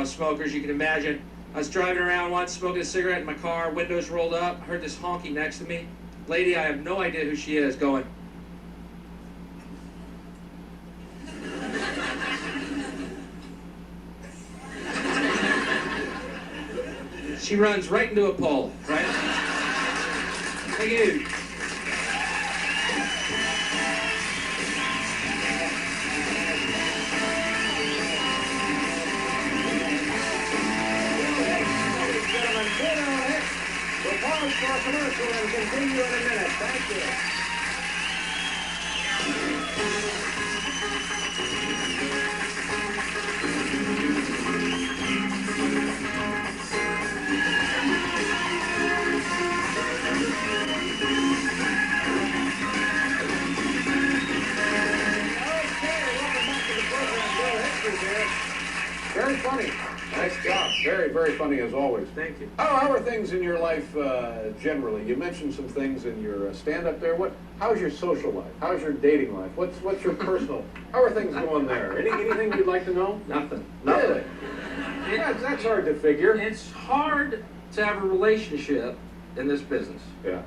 smokers, you can imagine. I was driving around once, smoking a cigarette in my car, windows rolled up. I heard this honky next to me. Lady, I have no idea who she is, going. She runs right into a pole, right? Thank you. We'll pause for a commercial and continue in a minute. Thank you. Very funny. Nice job. Very, very funny as always. Thank you. How are things in your life generally? You mentioned some things in your stand-up there. How's your social life? How's your dating life? What's your personal? How are things going there? Anything you'd like to know? Nothing. Really? That's hard to figure. It's hard to have a relationship in this business. Yeah.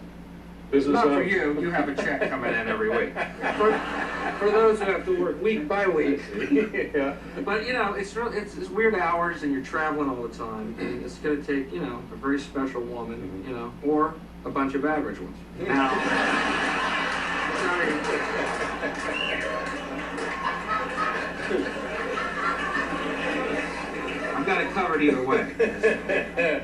Business Not for you. You have a check coming in every week. For those who have to work week by week. Yeah. But it's weird hours, and you're traveling all the time, and it's going to take a very special woman, or a bunch of average ones. Now, I've got it covered either way.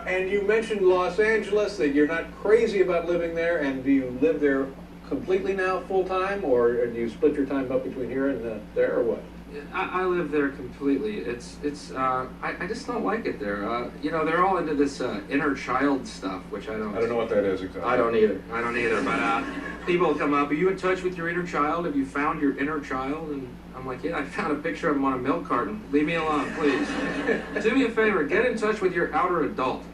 And you mentioned Los Angeles, that you're not crazy about living there, and do you live there completely now, full-time, or do you split your time up between here and there, or what? I live there completely. I just don't like it there. They're all into this inner child stuff, which I don't know what that is exactly. I don't either, but people come up, are you in touch with your inner child? Have you found your inner child? And I'm like, yeah, I found a picture of him on a milk carton. Leave me alone, please. Do me a favor, get in touch with your outer adult.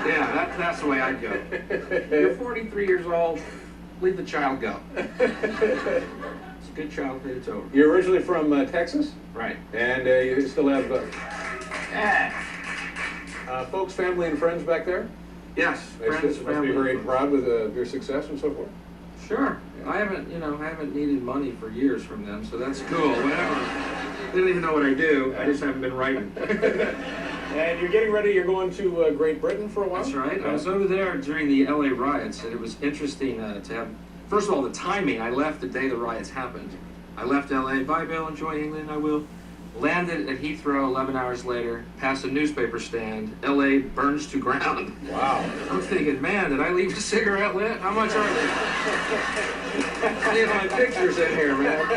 Yeah, that's the way I'd go. You're 43 years old, leave the child go. It's a good childhood, it's over. You're originally from Texas? Right. And you still have folks, family, and friends back there? Yes, friends, must family. be very proud with your success and so forth? Sure. Yeah. I haven't needed money for years from them, so that's cool. Whatever. They don't even know what I do. I just haven't been writing. And you're getting ready, you're going to Great Britain for a while? That's right. I was over there during the LA riots, and it was interesting to have, first of all, the timing. I left the day the riots happened. I left LA, bye Bill, enjoy England, I will. Landed at Heathrow 11 hours later, past a newspaper stand, LA burns to ground. Wow. I'm thinking, man, did I leave a cigarette lit? How much are they? I need my pictures in here, man.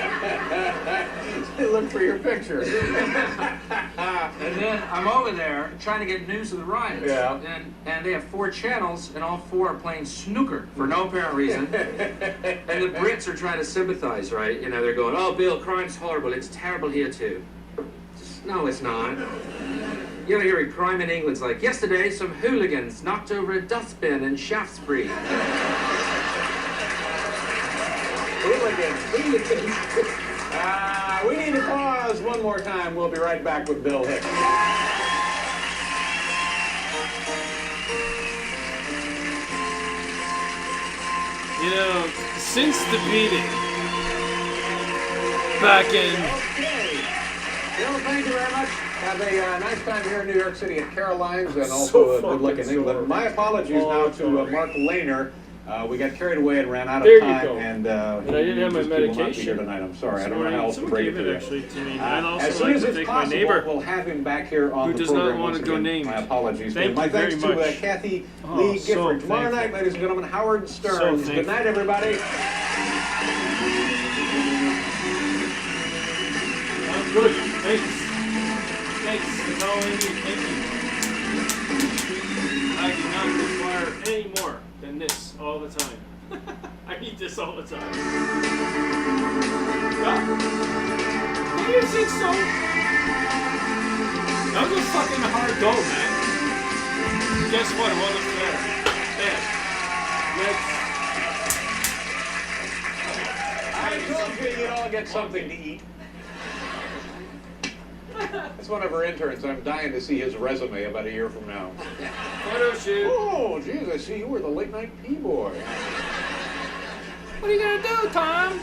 Look for your picture. And then I'm over there trying to get news of the riots. Yeah. And they have 4 channels, and all 4 are playing snooker for no apparent reason. And the Brits are trying to sympathize, right? They're going, oh, Bill, crime's horrible. It's terrible here, too. No, it's not. You hear crime in England's like, yesterday some hooligans knocked over a dustbin in Shaftesbury. Hooligans. We need to pause one more time. We'll be right back with Bill Hicks. Since the beating back in... Okay. Bill, thank you very much. Have a nice time here in New York City at Caroline's, and So also good luck in fucking England. sore. My apologies now to Mark Lehner. We got carried away and ran out There of you time, go. and I didn't have my he will not be medication. here tonight. I'm sorry. I don't know how else to Someone break it gave to it you. actually to me. I'd also As soon like as to it's thank my possible, neighbor we'll have him back here on who the does not program want once to go again. named. My apologies. Thank My you thanks very to much. Kathy Oh, Lee so Gifford. Tomorrow thankful. night, ladies and gentlemen, Howard Stern. So Good thankful. night, everybody. I'm good. Thanks. That's all I need. Thank you. I do not require any more than this all the time. I need this all the time. Yeah. What do you think so? That was a fucking hard go, man. Guess what? It wasn't fair. Next. I told you you'd all get something to eat. That's one of our interns. I'm dying to see his resume about a year from now. Photo shoot. Oh, geez, I see you were the late night P-boy. What are you gonna do, Tom?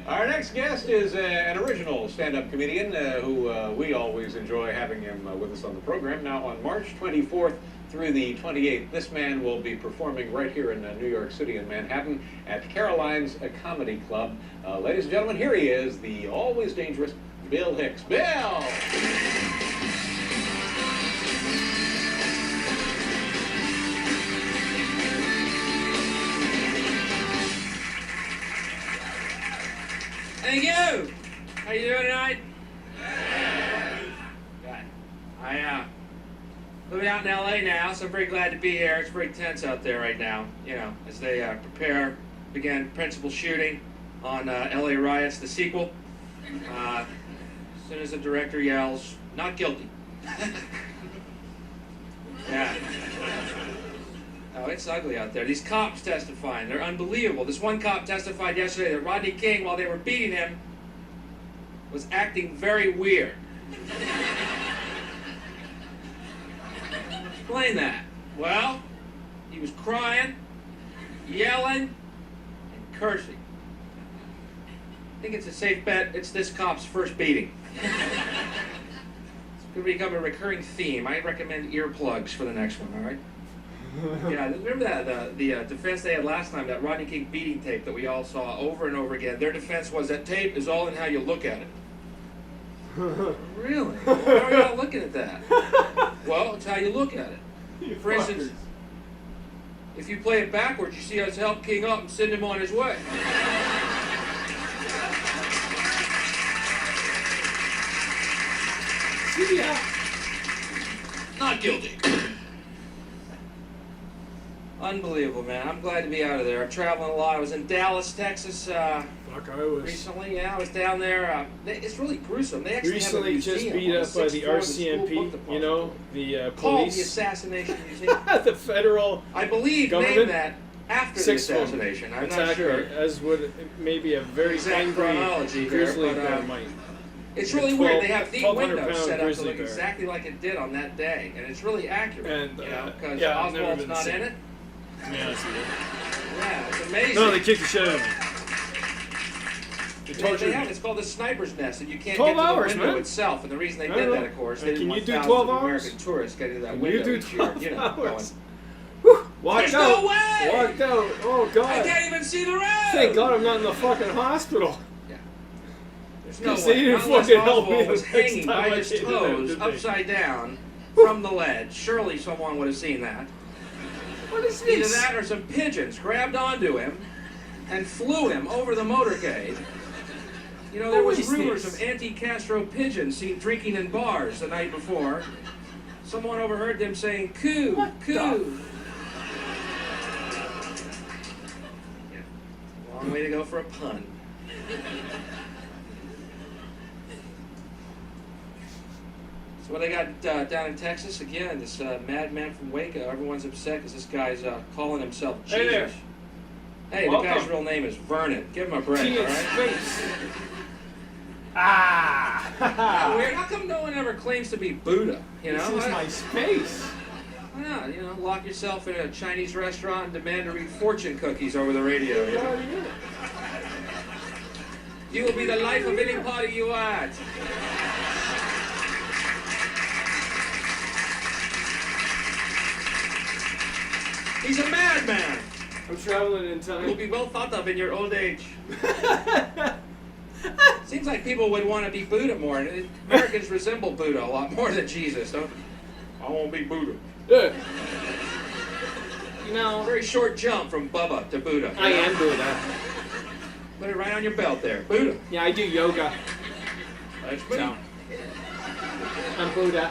Our next guest is an original stand-up comedian who we always enjoy having him with us on the program. Now, on March 24th through the 28th, this man will be performing right here in New York City in Manhattan at Caroline's Comedy Club. Ladies and gentlemen, here he is, the always dangerous Bill Hicks. Bill! Thank you. How you doing tonight? Good. I living out in LA now, so I'm very glad to be here. It's very tense out there right now, you know, as they begin principal shooting on LA Riots, the sequel. As soon as the director yells, "Not guilty." Yeah. Oh, it's ugly out there. These cops testifying. They're unbelievable. This one cop testified yesterday that Rodney King, while they were beating him, was acting very weird. Explain that. Well, he was crying, yelling, and cursing. I think it's a safe bet it's this cop's first beating. It's going to become a recurring theme. I recommend earplugs for the next one, all right? Yeah, remember that, the defense they had last time, that Rodney King beating tape that we all saw over and over again. Their defense was that tape is all in how you look at it. Really? Why are you all looking at that? Well, it's how you look at it. For instance, if you play it backwards, you see us help King up and send him on his way. Yeah. Not guilty. Unbelievable, man. I'm glad to be out of there. I'm traveling a lot. I was in Dallas, Texas recently. Yeah, I was down there. It's really gruesome. They actually Recently have a just museum beat on up the by sixth the floor of the school book RCMP, department. you know, the Called the police. Assassination Museum. The federal I believe government named that after the sixth form assassination. I'm not attacker, sure. as would maybe a very Exact angry chronology here, grizzly but, bear might. It's A really 12 weird. They have neat 1,200 windows pound set up to grizzly look bear. exactly like it did on that day, and it's really accurate. And, you know, because yeah, I've never Oswald's been not seen. in it. To be honest with you. Yeah, it's amazing. No, they kicked the shit out of me. They They tortured have, me. it's called the sniper's nest, and you can't 12 get to the hours, window man. itself. And the reason they I did know. that, of course, And they can didn't you want do thousands 12 of hours? American tourists getting to that Can window you do each year. 12 You know, hours? going, Whew, walked There's out. no way! Walked out. Oh, God. I can't even see the road! Thank God I'm not in the fucking hospital. Yeah. There's no Because they way. didn't Unless fucking help Oswald me the was next hanging time by I his came in there, toes, did they? upside down, from the ledge. Surely someone would have seen that. What is Either this? that or some pigeons grabbed onto him and flew him over the motorcade. You know, there What was is rumors this? of anti-Castro pigeons seen drinking in bars the night before. Someone overheard them saying, "Coo, What coo." the- Yeah. Long way to go for a pun. So what I got down in Texas, again, this madman from Waco, everyone's upset because this guy's calling himself Jesus. Hey there. Hey, the Welcome. guy's real name is Vernon. Give him a break, Key all in right? space. Ah! Weird. How come no one ever claims to be Buddha? You know, This is my space. yeah, you know, lock yourself in a Chinese restaurant and demand to read fortune cookies over the radio. You know? You will be the life of any party you are at. He's a madman. I'm traveling in You'll time. be well thought of in your old age. Seems like people would want to be Buddha more. And Americans resemble Buddha a lot more than Jesus, don't they? I won't be Buddha. Yeah. You know, Very short jump from Bubba to Buddha. I am Buddha. Put it right on your belt there. Buddha. Yeah, I do yoga. That's So, Buddha. I'm Buddha.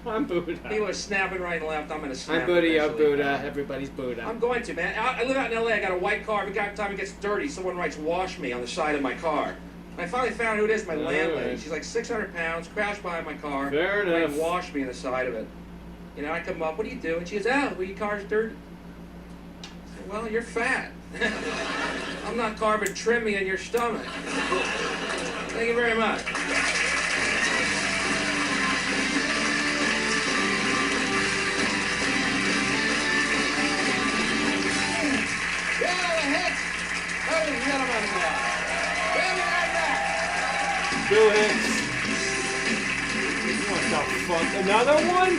I'm Buddha. People are snapping right and left. I'm going to snap. I'm Buddha, you're eventually. Buddha. Everybody's Buddha. I'm going to, man. I live out in LA. I got a white car. Every time it gets dirty, someone writes "wash me" on the side of my car. And I finally found who it is. My All landlady. right. She's like 600 pounds, crashed behind my car. Fair writing enough. "wash me" on the side of it. You know, I come up. What do you do? And she goes, "Oh, well, your car's dirty." I said, "Well, you're fat. I'm not carbon trimming in your stomach." Thank you very much. Bill Hicks. What the fuck? Another one?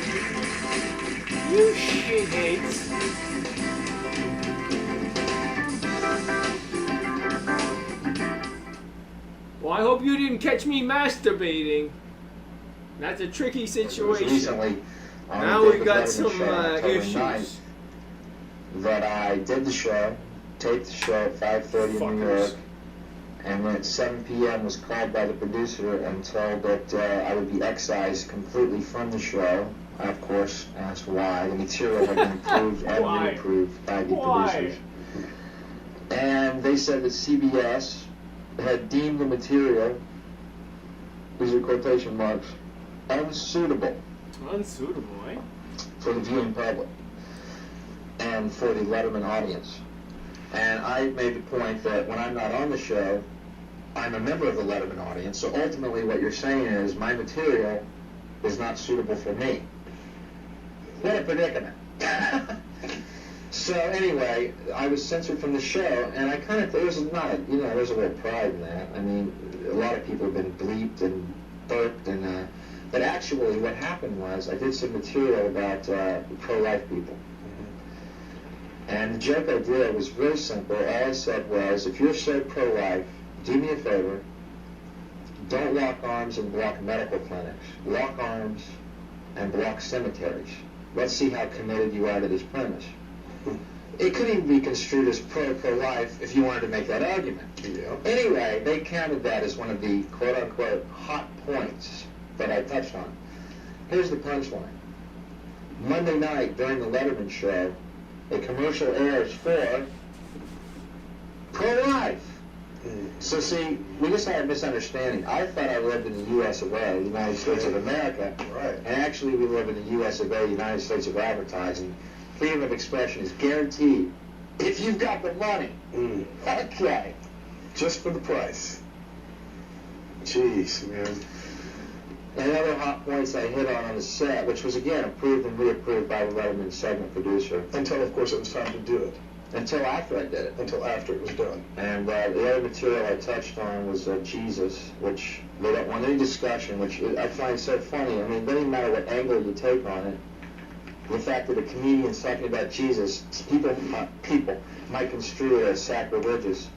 You shitheads. Well, I hope you didn't catch me masturbating. That's a tricky situation. Recently, on Now the we David got Letterman some show on October issues. 9th, that I did the show, taped the show at 5:30 in New York, and then at 7 p.m. was called by the producer and told that I would be excised completely from the show. I, of course, asked why. The material had been approved and Why? reapproved by the Why? producers. And they said that CBS had deemed the material, these are quotation marks, unsuitable Unsuitable, eh? for the viewing public and for the Letterman audience. And I made the point that when I'm not on the show, I'm a member of the Letterman audience, so ultimately what you're saying is my material is not suitable for me. What a predicament. So anyway, I was censored from the show, and I kind of, there's not, there's a little pride in that. I mean, a lot of people have been bleeped and burped, and but actually what happened was I did some material about pro-life people. And the joke I did was very simple. All I said was, if you're so pro-life, do me a favor, don't lock arms and block medical clinics. Lock arms and block cemeteries. Let's see how committed you are to this premise. It could even be construed as pro-life if you wanted to make that argument. Yeah. Anyway, they counted that as one of the quote-unquote hot points that I touched on. Here's the punchline. Monday night during the Letterman show, a commercial airs for pro-life. So see, we just had a misunderstanding. I thought I lived in the U.S. of A., the United States of America. Right. And actually we live in the U.S. of A., the United States of advertising. Freedom of expression is guaranteed if you've got the money. Okay. Just for the price. Jeez, man. And other hot points I hit on the set, which was again approved and reapproved by the Letterman segment producer. Until, of course, it was time to do it. Until after I did it. Until after it was done. And the other material I touched on was Jesus, which they don't want any discussion, which I find so funny. I mean, it doesn't matter what angle you take on it. The fact that a comedian's talking about Jesus, people might construe it as sacrilegious.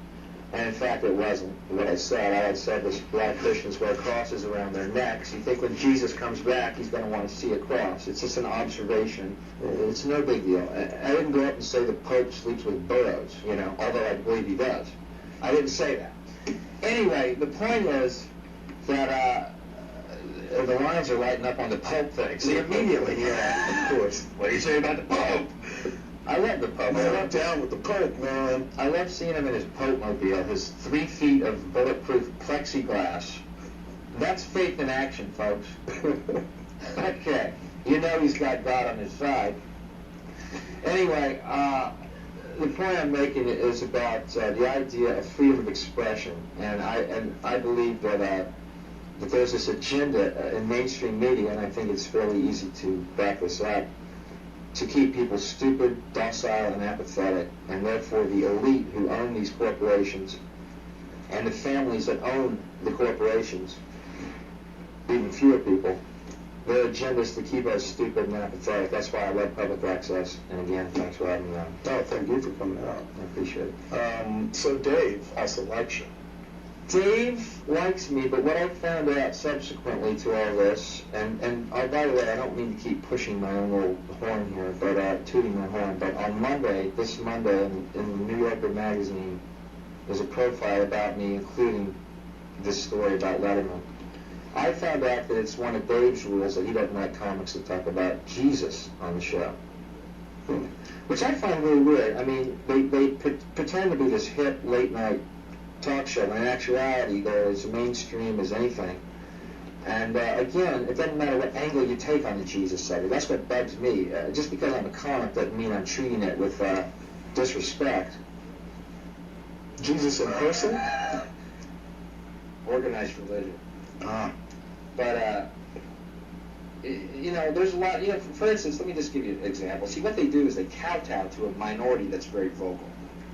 And in fact, it wasn't what I said. I had said this black Christians wear crosses around their necks. You think when Jesus comes back, he's going to want to see a cross. It's just an observation. It's no big deal. I didn't go up and say the Pope sleeps with burros, although I believe he does. I didn't say that. Anyway, the point is that the lines are lighting up on the Pope thing. See, immediately, Yeah, of course. what do you say about the Pope? I love the Pope. Man, I'm down with the Pope, man. I love seeing him in his Pope-mobile, his 3 feet of bulletproof plexiglass. That's faith in action, folks. Okay. He's got God on his side. Anyway, the point I'm making is about the idea of freedom of expression. And I believe that there's this agenda in mainstream media, and I think it's fairly easy to back this up, to keep people stupid, docile, and apathetic, and therefore the elite who own these corporations and the families that own the corporations, even fewer people, their agenda is to keep us stupid and apathetic. That's why I love public access. And again, thanks for having me on. Oh, thank you for coming out. I appreciate it. So Dave also likes you. Dave likes me, but what I found out subsequently to all this, and by the way, I don't mean to keep pushing my own little horn here, but tooting my horn, but on this Monday, in the New Yorker magazine, there's a profile about me, including this story about Letterman. I found out that it's one of Dave's rules that he doesn't like comics to talk about Jesus on the show. Which I find really weird. I mean, they pretend to be this hip, late-night talk show, when in actuality they're as mainstream as anything. And again, it doesn't matter what angle you take on the Jesus subject. That's what bugs me. Just because I'm a comic doesn't mean I'm treating it with disrespect. Jesus in person? Organized religion. Ah. But, there's a lot, for instance, let me just give you an example. See, what they do is they kowtow to a minority that's very vocal.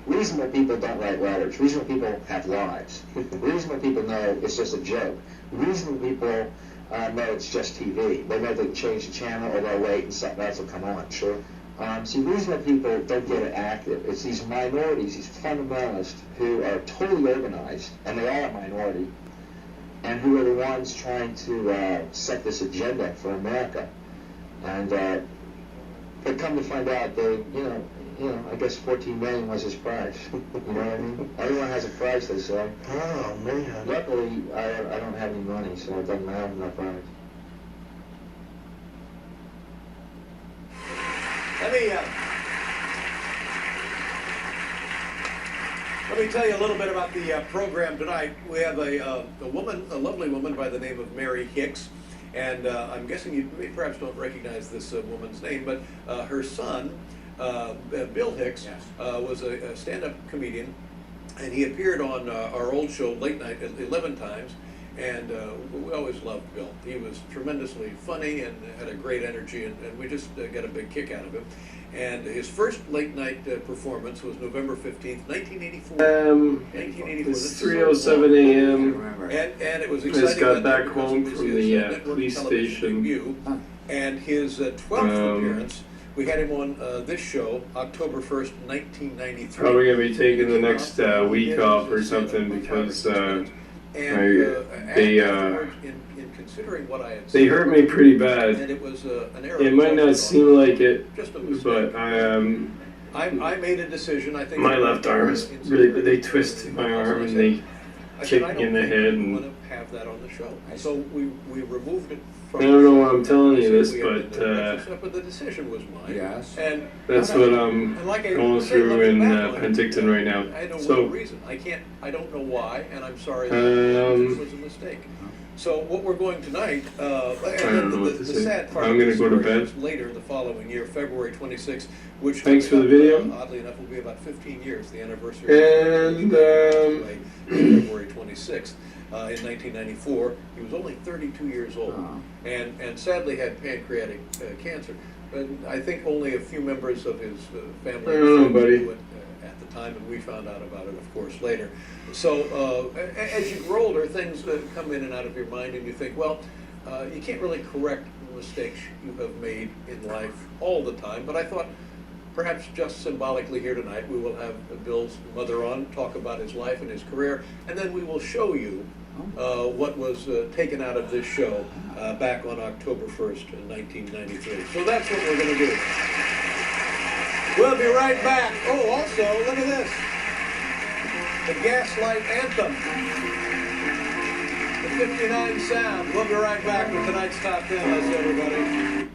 reasonable people don't write letters. Reasonable people have lives. Reasonable people know it's just a joke. Reasonable people know it's just TV. They know they can change the channel or they'll wait and something else will come on. Sure. See, reasonable people don't get it active. It's these minorities, these fundamentalists who are totally organized, and they are a minority, and who are the ones trying to set this agenda for America. And but come to find out, they, you know, I guess 14 million was his price. You know what I mean? Everyone has a price, they say. Oh, man. Luckily, I don't have any money, so it doesn't matter my price. Let me tell you a little bit about the program tonight. We have a lovely woman by the name of Mary Hicks, and I'm guessing you perhaps don't recognize this woman's name, but her son, Bill Hicks, was a stand-up comedian, and he appeared on our old show, Late Night, 11 times. And we always loved Bill. He was tremendously funny and had a great energy, and we just got a big kick out of him. And his first late night performance was November 15th, 1984. 1984. It's 3:07 a.m. And it was I exciting. just got back because home it was from his, the network police television station. debut. And his 12th appearance, we had him on this show, October 1st, 1993. Probably gonna be taking the next week off or something because in considering what I had they said, hurt me pretty bad. and it was an error. It might not seem like it, just a mistake. but I made a decision. I think my left arm is really, they twisted my arm and they kicked me in the head, I and want to have that on the show. So we removed it from I don't know why I'm telling you the this, show. but The decision was mine. Yes. And that's what I'm and like I going said, through looking in back on it, Penticton right now. I don't know So the reason. I don't know why, and I'm sorry that it was a mistake. So what we're going tonight, I don't know what to the say. sad part I'm of gonna the go to story bed. is later the following year, February 26th, which Thanks for the coming up, video. oddly enough, will be about 15 years, the anniversary And, of February 26th. In 1994, he was only 32 years old, and sadly had pancreatic cancer. But I think only a few members of his family I don't know, buddy. knew it at the time, and we found out about it, of course, later. So as you grow older, things come in and out of your mind, and you think, well, you can't really correct the mistakes you have made in life all the time. But I thought, perhaps just symbolically here tonight, we will have Bill's mother on, talk about his life and his career, and then we will show you what was taken out of this show back on October 1st, 1993. So that's what we're going to do. We'll be right back. Oh, also, look at this. The Gaslight Anthem. The 59 sound. We'll be right back with tonight's Top 10. Let's everybody.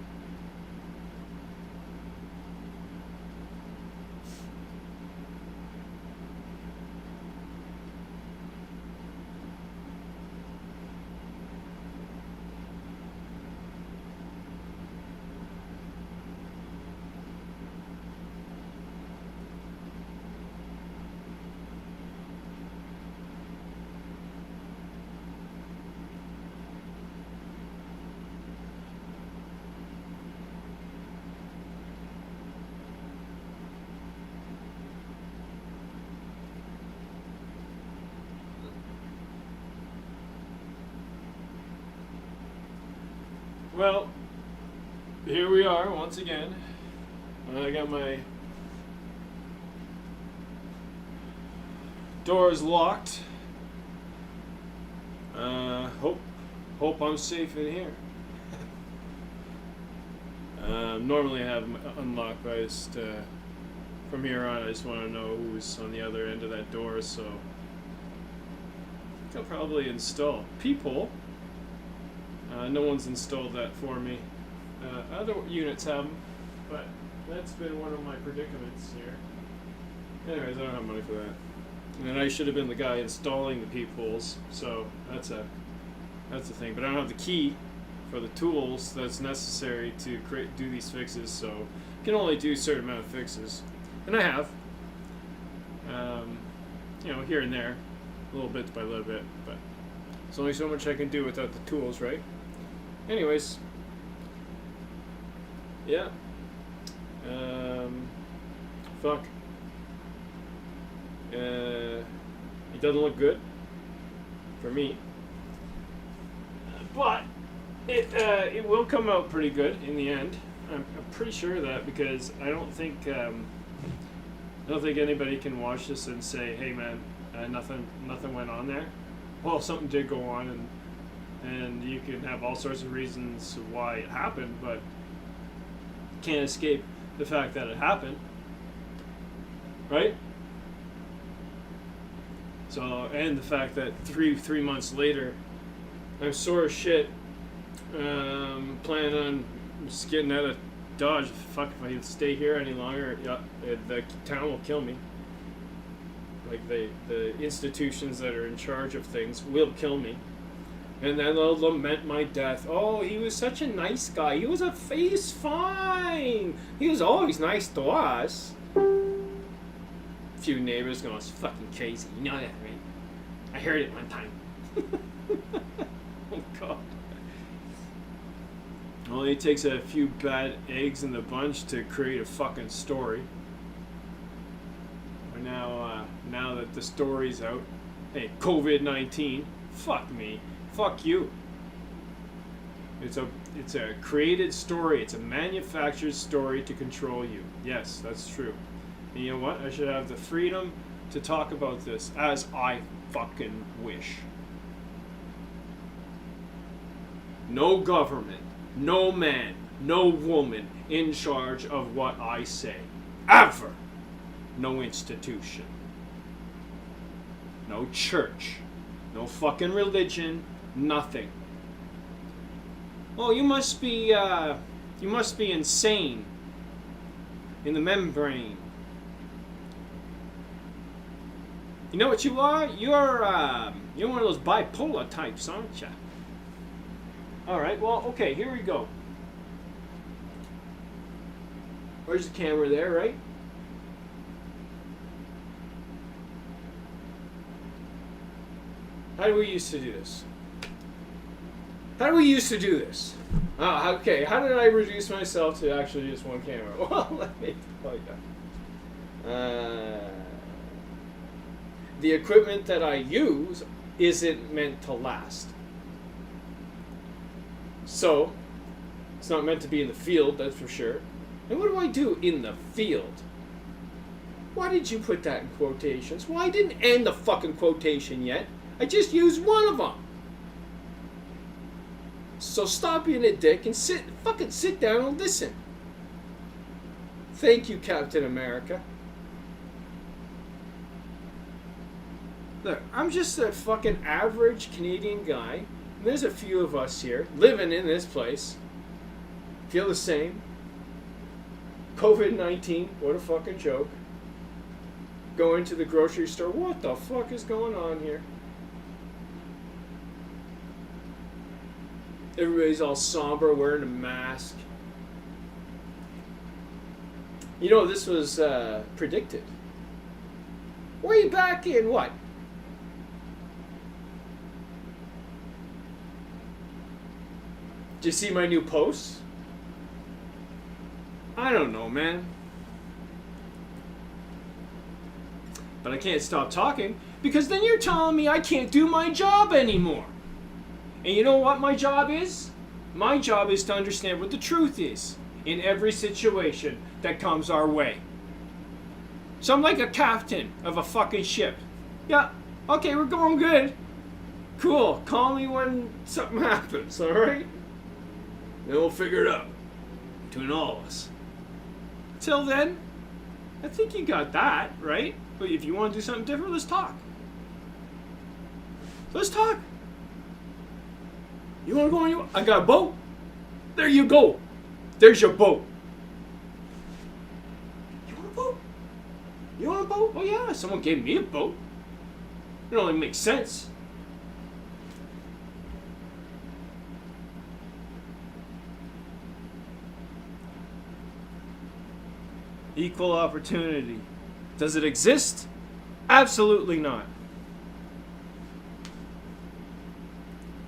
well, here we are once again. I got my doors locked. Hope I'm safe in here. Normally I have them unlocked, but I just from here on I just want to know who's on the other end of that door. So I think I'll probably install peephole. No one's installed that for me. Other units have them, but that's been one of my predicaments here. Anyways, I don't have money for that. And I should have been the guy installing the peepholes, so that's the thing. But I don't have the key for the tools that's necessary to do these fixes, so I can only do a certain amount of fixes. And I have. Here and there, little bit by little bit, but there's only so much I can do without the tools, right? Anyways, yeah. Fuck. It doesn't look good for me, but it will come out pretty good in the end. I'm pretty sure of that, because I don't think anybody can watch this and say, "Hey, man, nothing went on there." Well, something did go on, and you can have all sorts of reasons why it happened, but can't escape the fact that it happened, right? So, and the fact that three months later, I'm sore as shit. Planning on just getting out of Dodge. Fuck, if I stay here any longer, the town will kill me. Like the institutions that are in charge of things will kill me, and then they'll lament my death. Oh, he was such a nice guy. He's fine. He was always nice to us. A few neighbors going, "It's fucking crazy." You know that, right? I heard it one time. Oh God. Only takes a few bad eggs in the bunch to create a fucking story. But now that the story's out, hey, COVID-19, fuck me, fuck you. It's a created story. It's a manufactured story to control you. Yes, that's true. And you know what? I should have the freedom to talk about this as I fucking wish. No government, no man, no woman in charge of what I say. Ever. No institution. No church. No fucking religion. Nothing. Oh, you must be insane in the membrane. You know what you are? You're one of those bipolar types, aren't you? Alright, well, okay, here we go. Where's the camera there, right? How do we used to do this? Okay, how did I reduce myself to actually just one camera? Well, let me tell you. The equipment that I use isn't meant to last. So, it's not meant to be in the field, that's for sure. And what do I do in the field? Why did you put that in quotations? Well, I didn't end the fucking quotation yet. I just used one of them. So stop being a dick and sit down and listen. Thank you, Captain America. Look, I'm just a fucking average Canadian guy. There's a few of us here living in this place. Feel the same. COVID-19, what a fucking joke. Going to the grocery store, what the fuck is going on here? Everybody's all somber, wearing a mask. You know, this was predicted. Way back in what? Did you see my new posts? I don't know, man. But I can't stop talking, because then you're telling me I can't do my job anymore. And you know what my job is? My job is to understand what the truth is in every situation that comes our way. So I'm like a captain of a fucking ship. Yeah, okay, we're going good. Cool, call me when something happens, alright? Then we'll figure it out. Between all of us. Till then, I think you got that, right? But if you want to do something different, let's talk. Let's talk. You want to go on I got a boat. There you go. There's your boat. You want a boat? You want a boat? Oh yeah, someone gave me a boat. It only makes sense. Equal opportunity. Does it exist? Absolutely not.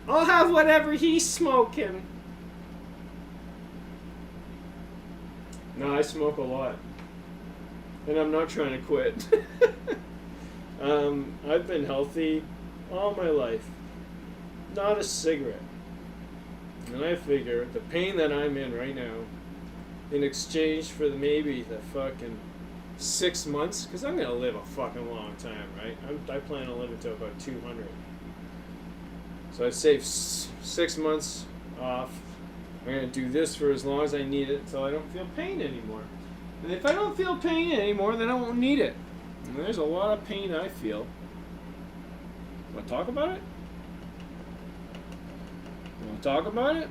I'll have whatever he's smoking. No, I smoke a lot. And I'm not trying to quit. I've been healthy all my life. Not a cigarette. And I figure the pain that I'm in right now, in exchange for maybe the fucking 6 months, because I'm going to live a fucking long time, right? I plan on living to about 200. So I've saved 6 months off. I'm going to do this for as long as I need it until I don't feel pain anymore. And if I don't feel pain anymore, then I won't need it. And there's a lot of pain I feel. Want to talk about it? Want to talk about it?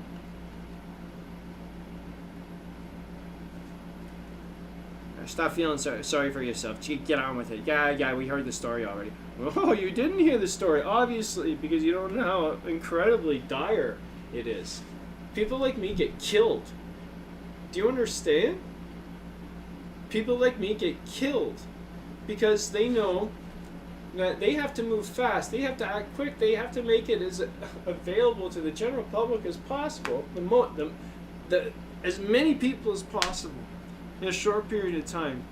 Stop feeling sorry for yourself. Get on with it. Yeah, we heard the story already. Oh, you didn't hear the story, obviously, because you don't know how incredibly dire it is. People like me get killed. Do you understand? People like me get killed because they know that they have to move fast, they have to act quick, they have to make it as available to the general public as possible, as many people as possible in a short period of time.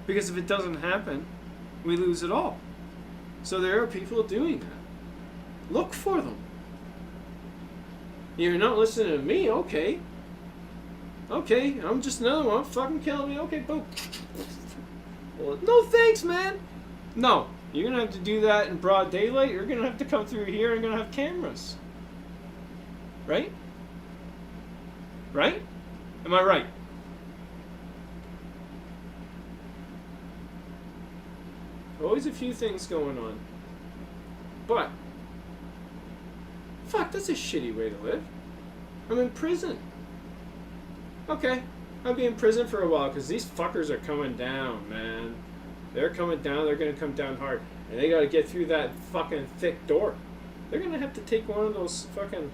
Because if it doesn't happen, we lose it all. So there are people doing that. Look for them. You're not listening to me, okay. Okay, I'm just another one. Fucking killing me. Okay, boom. Well, no thanks, man. No, you're gonna have to do that in broad daylight. You're gonna have to come through here and gonna have cameras. Right? Right? Am I right? Always a few things going on. But, fuck, that's a shitty way to live. I'm in prison. Okay, I'll be in prison for a while because these fuckers are coming down, man. They're coming down, they're going to come down hard. And they got to get through that fucking thick door. They're going to have to take one of those fucking...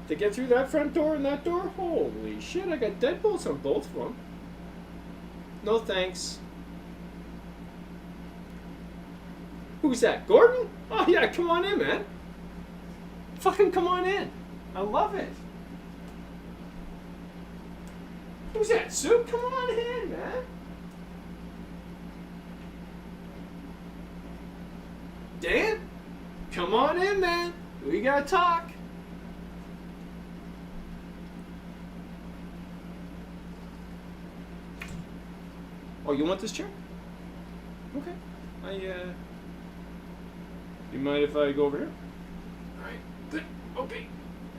To get through that front door and that door? Holy shit, I got deadbolts on both of them. No thanks. Who's that, Gordon? Oh yeah, come on in, man. Fucking come on in. I love it. Who's that, Soup? Come on in, man. Dan? Come on in, man. We gotta talk. Oh, you want this chair? Okay. You mind if I go over here? Alright, good. Okay.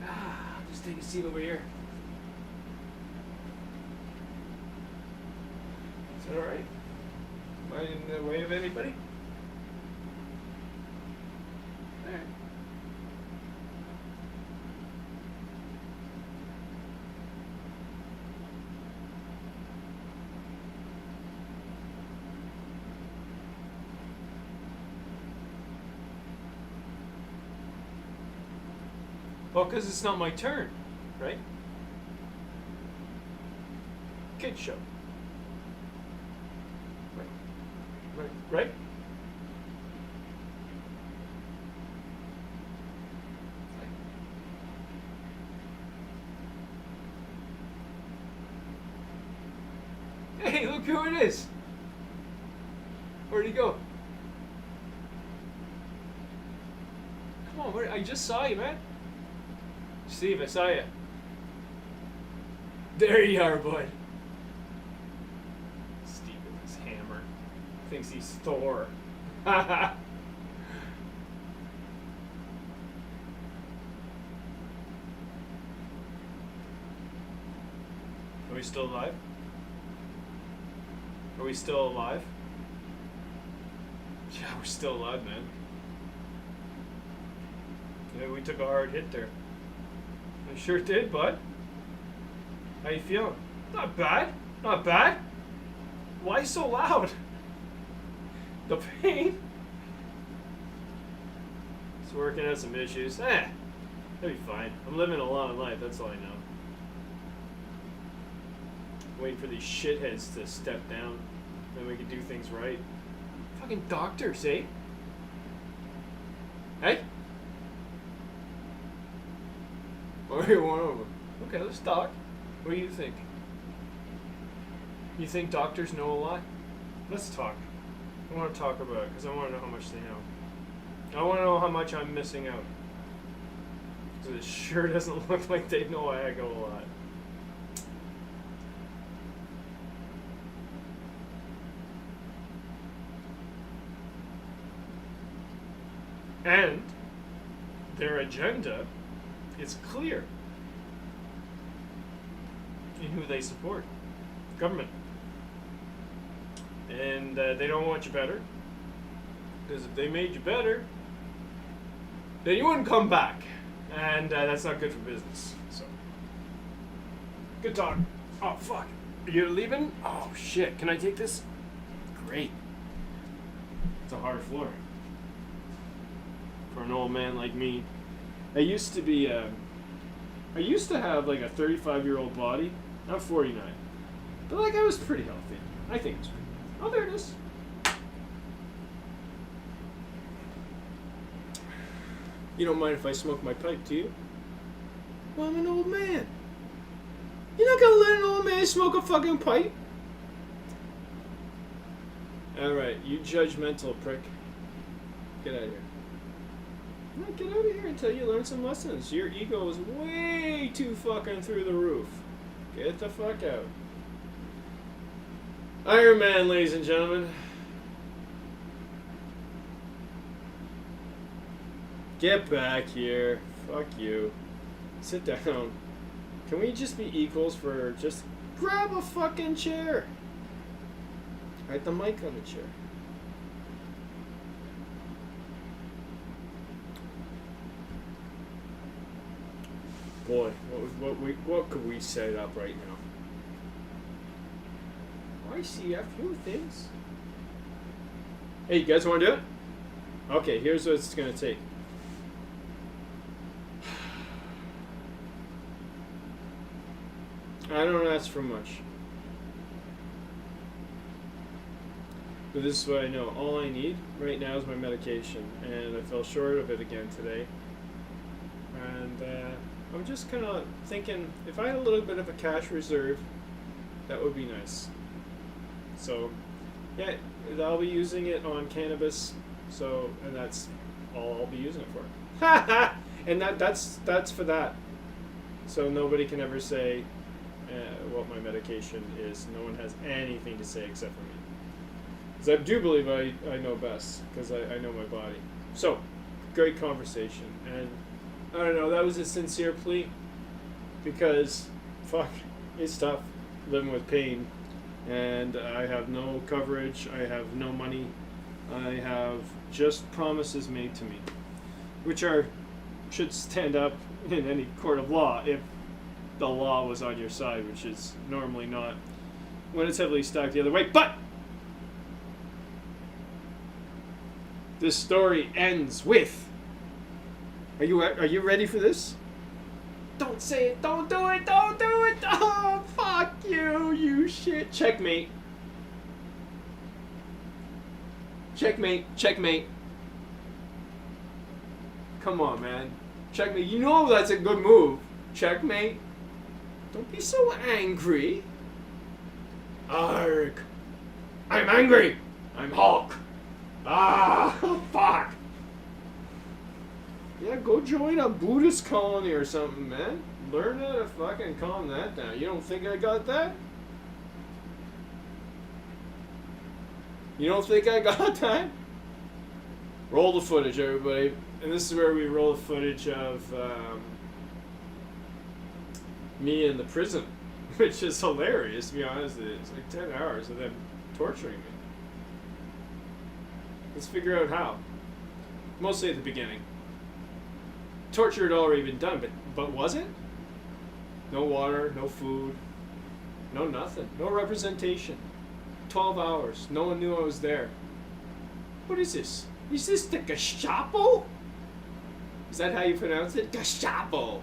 I'll just take a seat over here. Is that alright? Am I in the way of anybody? Alright. Well, because it's not my turn, right? Kid show. Right? Hey, look who it is. Where'd he go? Come on, I just saw you, man. Steve, I saw you. There you are, bud. Steve with his hammer. Thinks he's Thor. Are we still alive? Are we still alive? Yeah, we're still alive, man. Yeah, we took a hard hit there. I sure did, bud. How you feeling? Not bad. Not bad. Why so loud? The pain? It's working out some issues. That'll be fine. I'm living a long life, that's all I know. Waiting for these shitheads to step down. Then we can do things right. Fucking doctors, eh? Hey? Or you're one of them. Okay, let's talk. What do you think? You think doctors know a lot? Let's talk. I want to talk about it because I want to know how much they know. I want to know how much I'm missing out. Because it sure doesn't look like they know a heck of a lot. And their agenda is clear in who they support. Government. And they don't want you better. Because if they made you better, then you wouldn't come back. And that's not good for business. So, good talk. Oh, fuck. You're leaving? Oh, shit. Can I take this? Great. It's a hard floor. For an old man like me. I used to be, I used to have like a 35-year-old body. I'm 49. But like I was pretty healthy. I think it was pretty healthy. Oh, there it is. You don't mind if I smoke my pipe, do you? Well, I'm an old man. You're not gonna let an old man smoke a fucking pipe? Alright, you judgmental prick. Get out of here. No, get out of here until you learn some lessons. Your ego is way too fucking through the roof. Get the fuck out. Iron Man, ladies and gentlemen. Get back here. Fuck you. Sit down. Can we just be equals for just grab a fucking chair? Right, the mic on the chair. Boy, what could we set up right now? I see a few things. Hey, you guys want to do it? Okay, here's what it's gonna take. I don't ask for much. But this is what I know. All I need right now is my medication, and I fell short of it again today. And I'm just kind of thinking, if I had a little bit of a cash reserve, that would be nice. So, yeah, I'll be using it on cannabis. So, and that's all I'll be using it for. And that's for that. So nobody can ever say what my medication is. No one has anything to say except for me. Because I do believe I know best, because I know my body. So, great conversation. And I don't know, that was a sincere plea. Because, fuck, it's tough living with pain. And I have no coverage, I have no money, I have just promises made to me. Which should stand up in any court of law if the law was on your side, which is normally not when it's heavily stacked the other way. But this story ends with, are you ready for this? Don't say it, don't do it, don't do it, oh, fuck you, you shit. Checkmate. Checkmate, checkmate. Come on, man. Checkmate, you know that's a good move. Checkmate. Don't be so angry. Arg. I'm angry. I'm Hulk. Ah, fuck. Yeah, go join a Buddhist colony or something, man. Learn how to fucking calm that down. You don't think I got that? You don't think I got that? Roll the footage, everybody. And this is where we roll the footage of me in the prison, which is hilarious, to be honest. It's like 10 hours of them torturing me. Let's figure out how. Mostly at the beginning. Torture had already been done, but was it? No water, no food, no nothing, no representation. 12 hours, no one knew I was there. What is this? Is this the Gestapo? Is that how you pronounce it? Gestapo!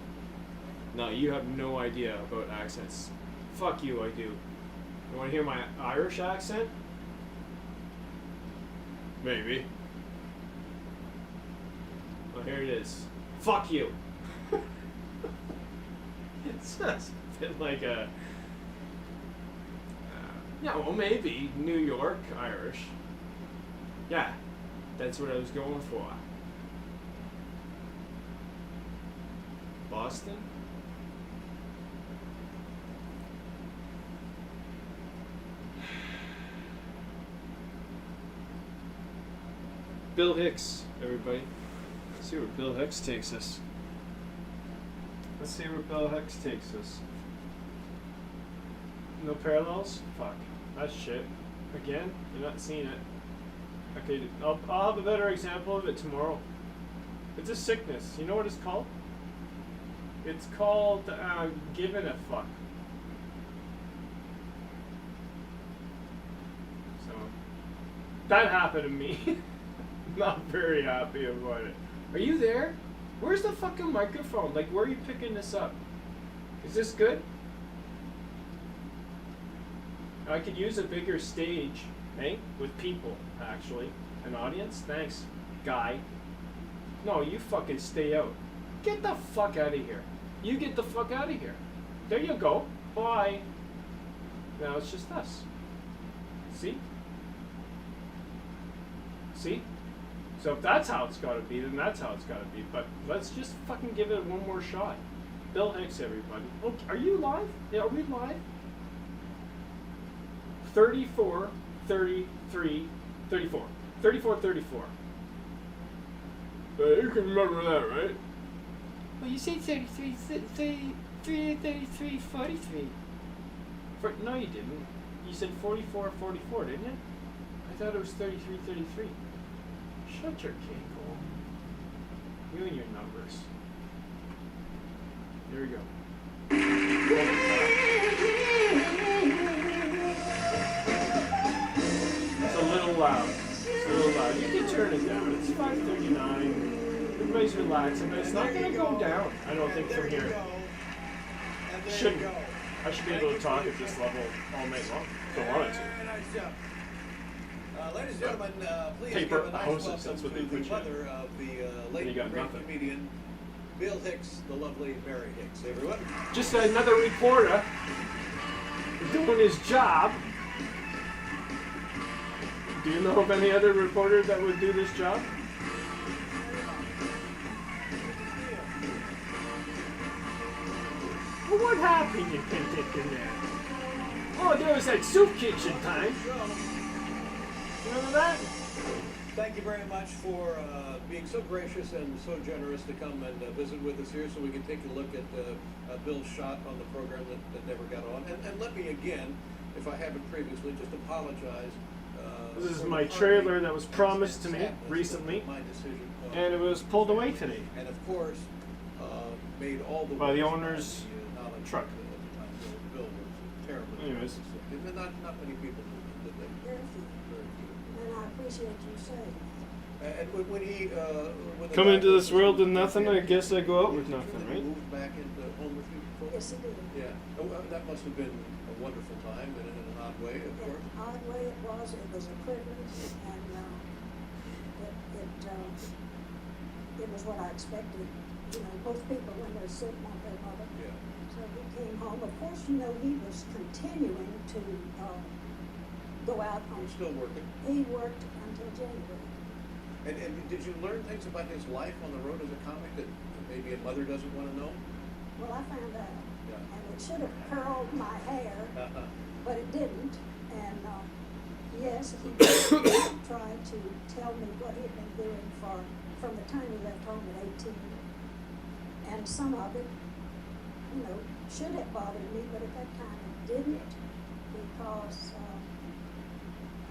No, you have no idea about accents. Fuck you, I do. You want to hear my Irish accent? Maybe. Well, here it is. Fuck you! It sounds a bit like a Yeah, well, maybe New York Irish. Yeah, that's what I was going for. Boston? Bill Hicks, everybody. Let's see where Bill Hicks takes us. Let's see where Bill Hicks takes us. No parallels? Fuck. That's shit. Again? You're not seeing it. Okay, I'll have a better example of it tomorrow. It's a sickness. You know what it's called? It's called giving a fuck. So, that happened to me. Not very happy about it. Are you there? Where's the fucking microphone? Like, where are you picking this up? Is this good? I could use a bigger stage, eh? With people, actually. An audience? Thanks, guy. No, you fucking stay out. Get the fuck out of here. You get the fuck out of here. There you go. Bye. Now it's just us. See? See? So if that's how it's gotta be, then that's how it's gotta be. But let's just fucking give it one more shot. Bill Hicks, everybody. Oh, are you live? Yeah, are we live? 34, 33, 34. 34, 34. You can remember that, right? Well, you said 33, 33, 33, 43. No, you didn't. You said 44, 44, didn't you? I thought it was 33, 33. Shut your cake hole. You and your numbers. There we go. It's a little loud. It's a little loud. You can turn it down. It's 5:39. Everybody's relaxing, but it's not going to go down, I don't think, from here. Shouldn't. I should be able to talk at this level all night long if I wanted to. Ladies and gentlemen, please Paper give a nice houses, welcome that's what to they the put you mother of the late got great nothing. comedian, Bill Hicks, the lovely Mary Hicks. Everyone. Just another reporter doing his job. Do you know of any other reporter that would do this job? Well, what happened, you pintick in there? Oh, there was that soup kitchen time. Remember that? Thank you very much for being so gracious and so generous to come and visit with us here so we can take a look at Bill's shot on the program that never got on. And let me again, if I haven't previously, just apologize. This is my trailer that was promised to me recently, my decision, and it was pulled away today. and of course, made all the By the worse owner's knowledge truck. that Bill was terribly Anyways. sick. And not many people did that. Very few. Very few. And I appreciate you saying And when he when the Come into this diagnosis world with was nothing, I confirmed, guess I go out with did you nothing, really right? Move back into home with you that. folks? Yes, it did. Yeah. Oh, that must have been a wonderful time and in an odd way, of In course. an odd way it was a privilege, and it was what I expected. You know, most people when they're sick want their mother. Yeah. So he came home. Of course, you know, he was continuing to go out He on. was still working. He worked until January. And did you learn things about his life on the road as a comic that maybe a mother doesn't want to know? Well, I found out. Yeah. And it should have curled my hair, but it didn't. And yes, he tried to tell me what he had been doing from the time he left home at 18. And some of it, you know, should have bothered me, but at that time it didn't, because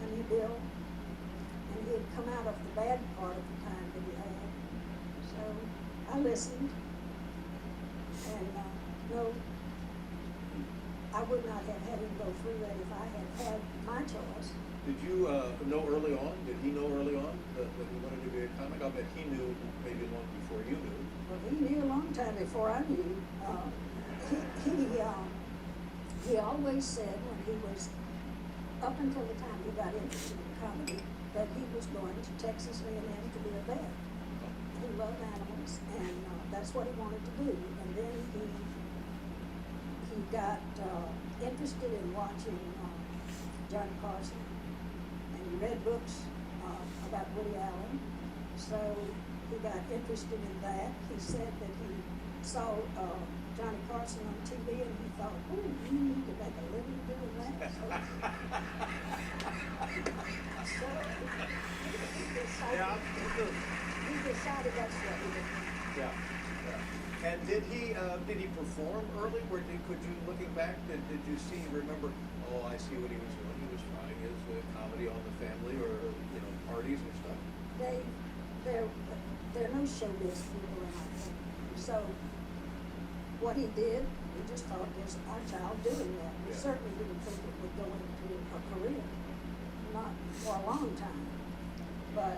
I knew Bill, and he had come out of the bad part of the time that he had. So I listened, and no, I would not have had him go through that if I had had my choice. Did you know early on? Did he know early on that he wanted to be a comic? I'll bet he knew maybe long before you knew. Well, he knew a long time before I knew. He always said when he was, up until the time he got interested in comedy, that he was going to Texas A&M to be a vet. He loved animals, and that's what he wanted to do. And then he got interested in watching Johnny Carson, and he read books about Woody Allen. So he got interested in that. He said that he saw Johnny Carson on TV and he thought, "Ooh, you need to make a living doing that." So he decided that's what he would do. Yeah. And did he perform early? Could you, looking back, did you remember? Oh, I see what he was doing. He was trying his comedy on the family, or parties and stuff. There are no showbiz people in our family. So what he did, we just thought was our child doing that. We Yeah. certainly didn't think it would go into a career, not for a long time. But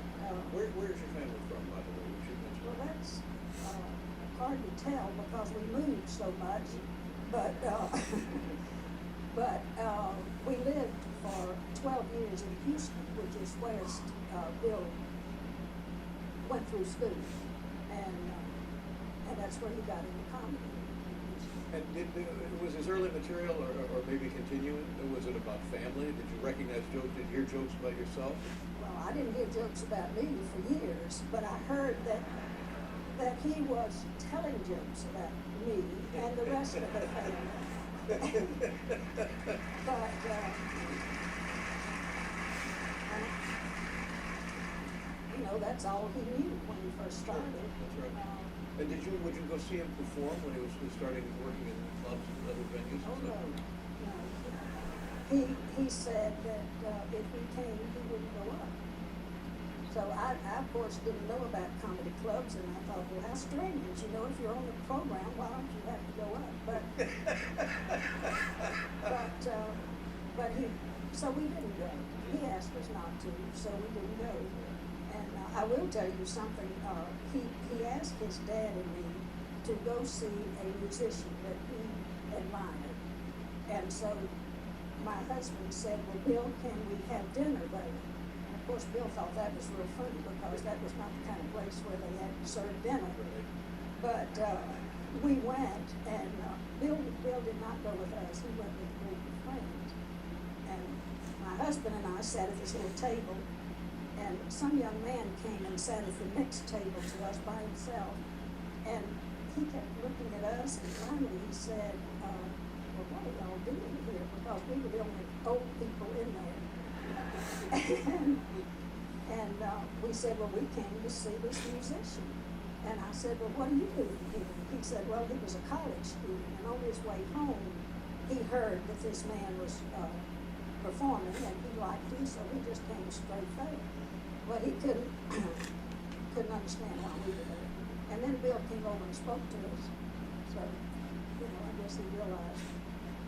Where's your family from, by the way? You should mention well, that. that's hard to tell because we moved so much. But we lived for 12 years in Houston, which is where Bill went through school, and that's where he got into comedy. And was his early material, or maybe continuing, was it about family? Did you recognize jokes? Did you hear jokes about yourself? Well, I didn't hear jokes about me for years, but I heard that he was telling jokes about me and the rest of the family. But that's all he knew when he first started. That's right. And would you go see him perform when he was starting working in clubs and other venues? Oh, and no, stuff? no. He said that if he came, he wouldn't go up. So I of course, didn't know about comedy clubs, and I thought, well, how strange. If you're on the program, why don't you have to go up? So we didn't go. He asked us not to, so we didn't go. And I will tell you something. He asked his dad and me to go see a musician that he admired. And so my husband said, well, Bill, can we have dinner there? And of course, Bill thought that was real funny because that was not the kind of place where they had served dinner. But we went, and Bill did not go with us. He went with a group of friends. And my husband and I sat at this little table, and some young man came and sat at the next table to us by himself. And he kept looking at us, and finally he said, well, what are y'all doing here? Because we were the only old people in there. and we said, well, we came to see this musician. And I said, well, what are you doing here? He said, well, he was a college student, and on his way home, he heard that this man was performing, and he liked him, so he just came straight there. But he couldn't understand why we were there. And then Bill came over and spoke to us. So, I guess he realized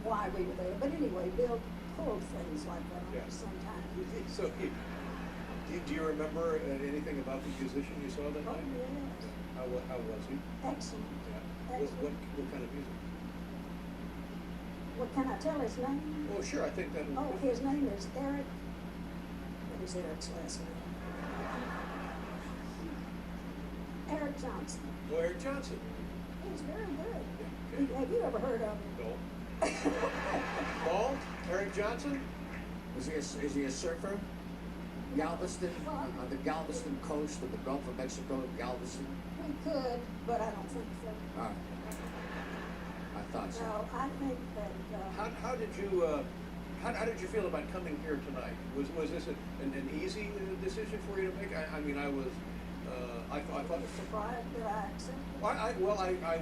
why we were there. But anyway, Bill pulled things like that on us sometimes. So, do you remember anything about the musician you saw that Oh, night? yes. How was he? Excellent. Yeah. Excellent. What kind of music? Well, can I tell his name? Oh, sure. I think that. Oh, his name is Eric. What is Eric's last name? Eric Johnson. Oh, Eric Johnson. He's very good. Yeah, okay. Have you ever heard of him? No. Paul? Eric Johnson? Is he a surfer? Galveston, on the Galveston coast of the Gulf of Mexico, Galveston? We could, but I don't think so. All right. I thought so. No, I think that, How did you feel about coming here tonight? Was this an easy decision for you to make? I mean, I thought. surprised that I accepted. I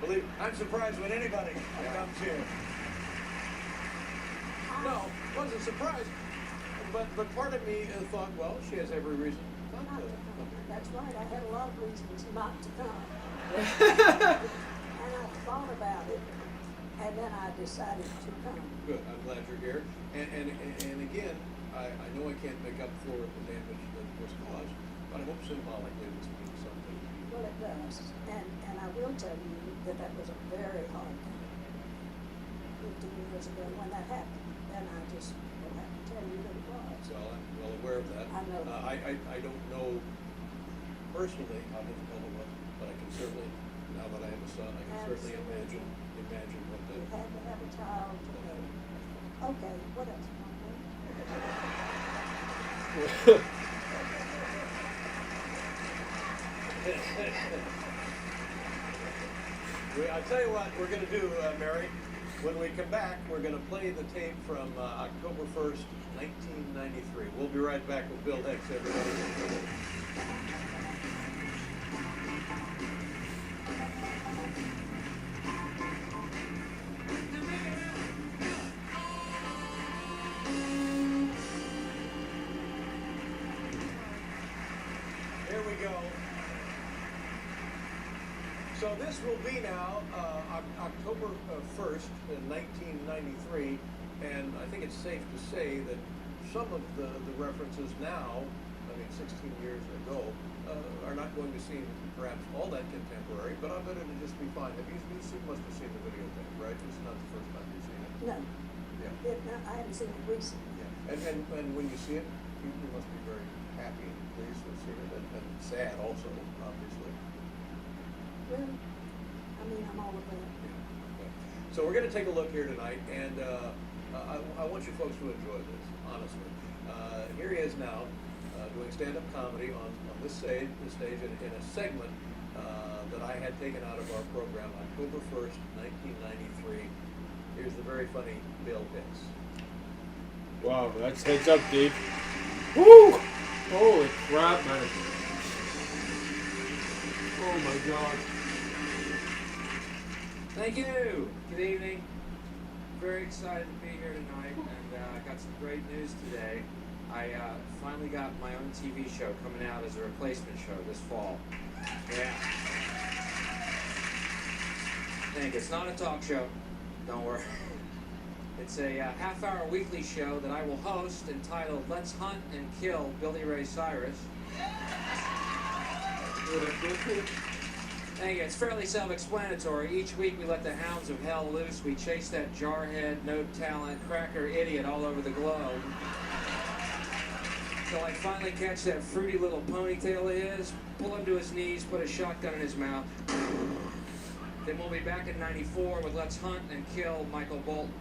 believe I'm surprised when anybody comes here. No, wasn't surprised. But part of me thought, well, she has every reason not Not to. to come. That's right, I had a lot of reasons not to come. And I thought about it, and then I decided to come. Good, I'm glad you're here. And again, I know I can't make up for the damage that was caused, but I hope symbolically this means something. Well, it does, and I will tell you that was a very hard time 15 years ago when that happened, and I just will have to tell you that it was. Well, I'm well aware of that. I know. I don't know personally how difficult it was, but I can certainly, now that I have a son, I can certainly imagine what You the. had to have a child to know. Okay, what else? I'll tell you what we're going to do, Mary. When we come back, we're going to play the tape from October 1st, 1993. We'll be right back with Bill Hicks, everybody. Here we go. So this will be now October 1st, 1993, and I think it's safe to say that some of the references now, I mean 16 years ago, are not going to seem perhaps all that contemporary, but I bet it'll just be fine. Have you must have seen the videotape, right? It's not the first time you've seen it. No, Yeah. I haven't seen it recently. Yeah. And when you see it, you must be very happy and pleased to have seen it, and sad also, obviously. Well, I mean, I'm all of that. So we're going to take a look here tonight, and I want you folks to enjoy this, honestly. Here he is now, doing stand-up comedy on this stage in a segment that I had taken out of our program October 1st, 1993. Here's the very funny Bill Hicks. Wow, that's heads up, Dave. Woo! Holy crap, man. Oh my god. Thank you. Good evening. Very excited to be here tonight, and I got some great news today. I finally got my own TV show coming out as a replacement show this fall. Yeah. Thank you. It's not a talk show. Don't worry. It's a half-hour weekly show that I will host entitled Let's Hunt and Kill Billy Ray Cyrus. Thank you. It's fairly self-explanatory. Each week we let the hounds of hell loose. We chase that jarhead, no talent, cracker idiot all over the globe. Till I finally catch that fruity little ponytail of his, pull him to his knees, put a shotgun in his mouth. Then we'll be back in '94 with Let's Hunt and Kill Michael Bolton.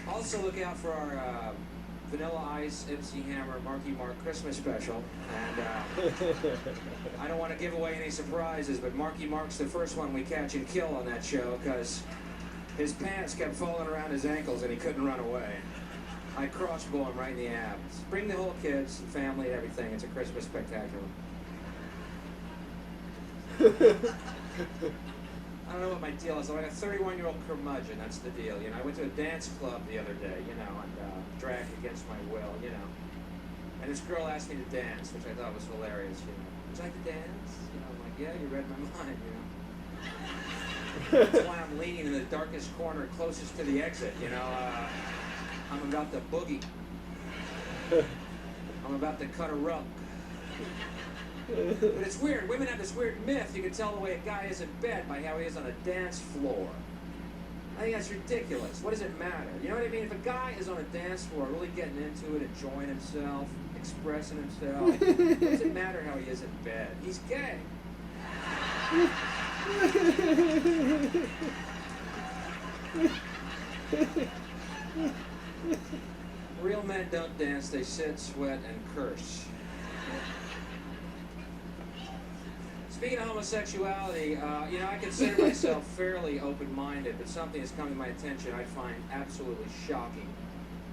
Also look out for our Vanilla Ice, MC Hammer, Marky Mark Christmas special. And I don't want to give away any surprises, but Marky Mark's the first one we catch and kill on that show because his pants kept falling around his ankles and he couldn't run away. I crossbow him right in the abs. Bring the whole kids, family, and everything. It's a Christmas spectacular. I don't know what my deal is. I'm like a 31-year-old curmudgeon. That's the deal. You know, I went to a dance club the other day, you know, and dragged against my will, you know. And this girl asked me to dance, which I thought was hilarious, you know. Would you like to dance? You know, I'm like, yeah, you read my mind, you know. That's why I'm leaning in the darkest corner closest to the exit, you know. I'm about to boogie. I'm about to cut a rug. But it's weird. Women have this weird myth. You can tell the way a guy is in bed by how he is on a dance floor. I think that's ridiculous. What does it matter? You know what I mean? If a guy is on a dance floor really getting into it, enjoying himself, expressing himself, what does it matter how he is in bed? He's gay. Real men don't dance. They sit, sweat, and curse. Speaking of homosexuality, you know, I consider myself fairly open-minded, but something has come to my attention I find absolutely shocking.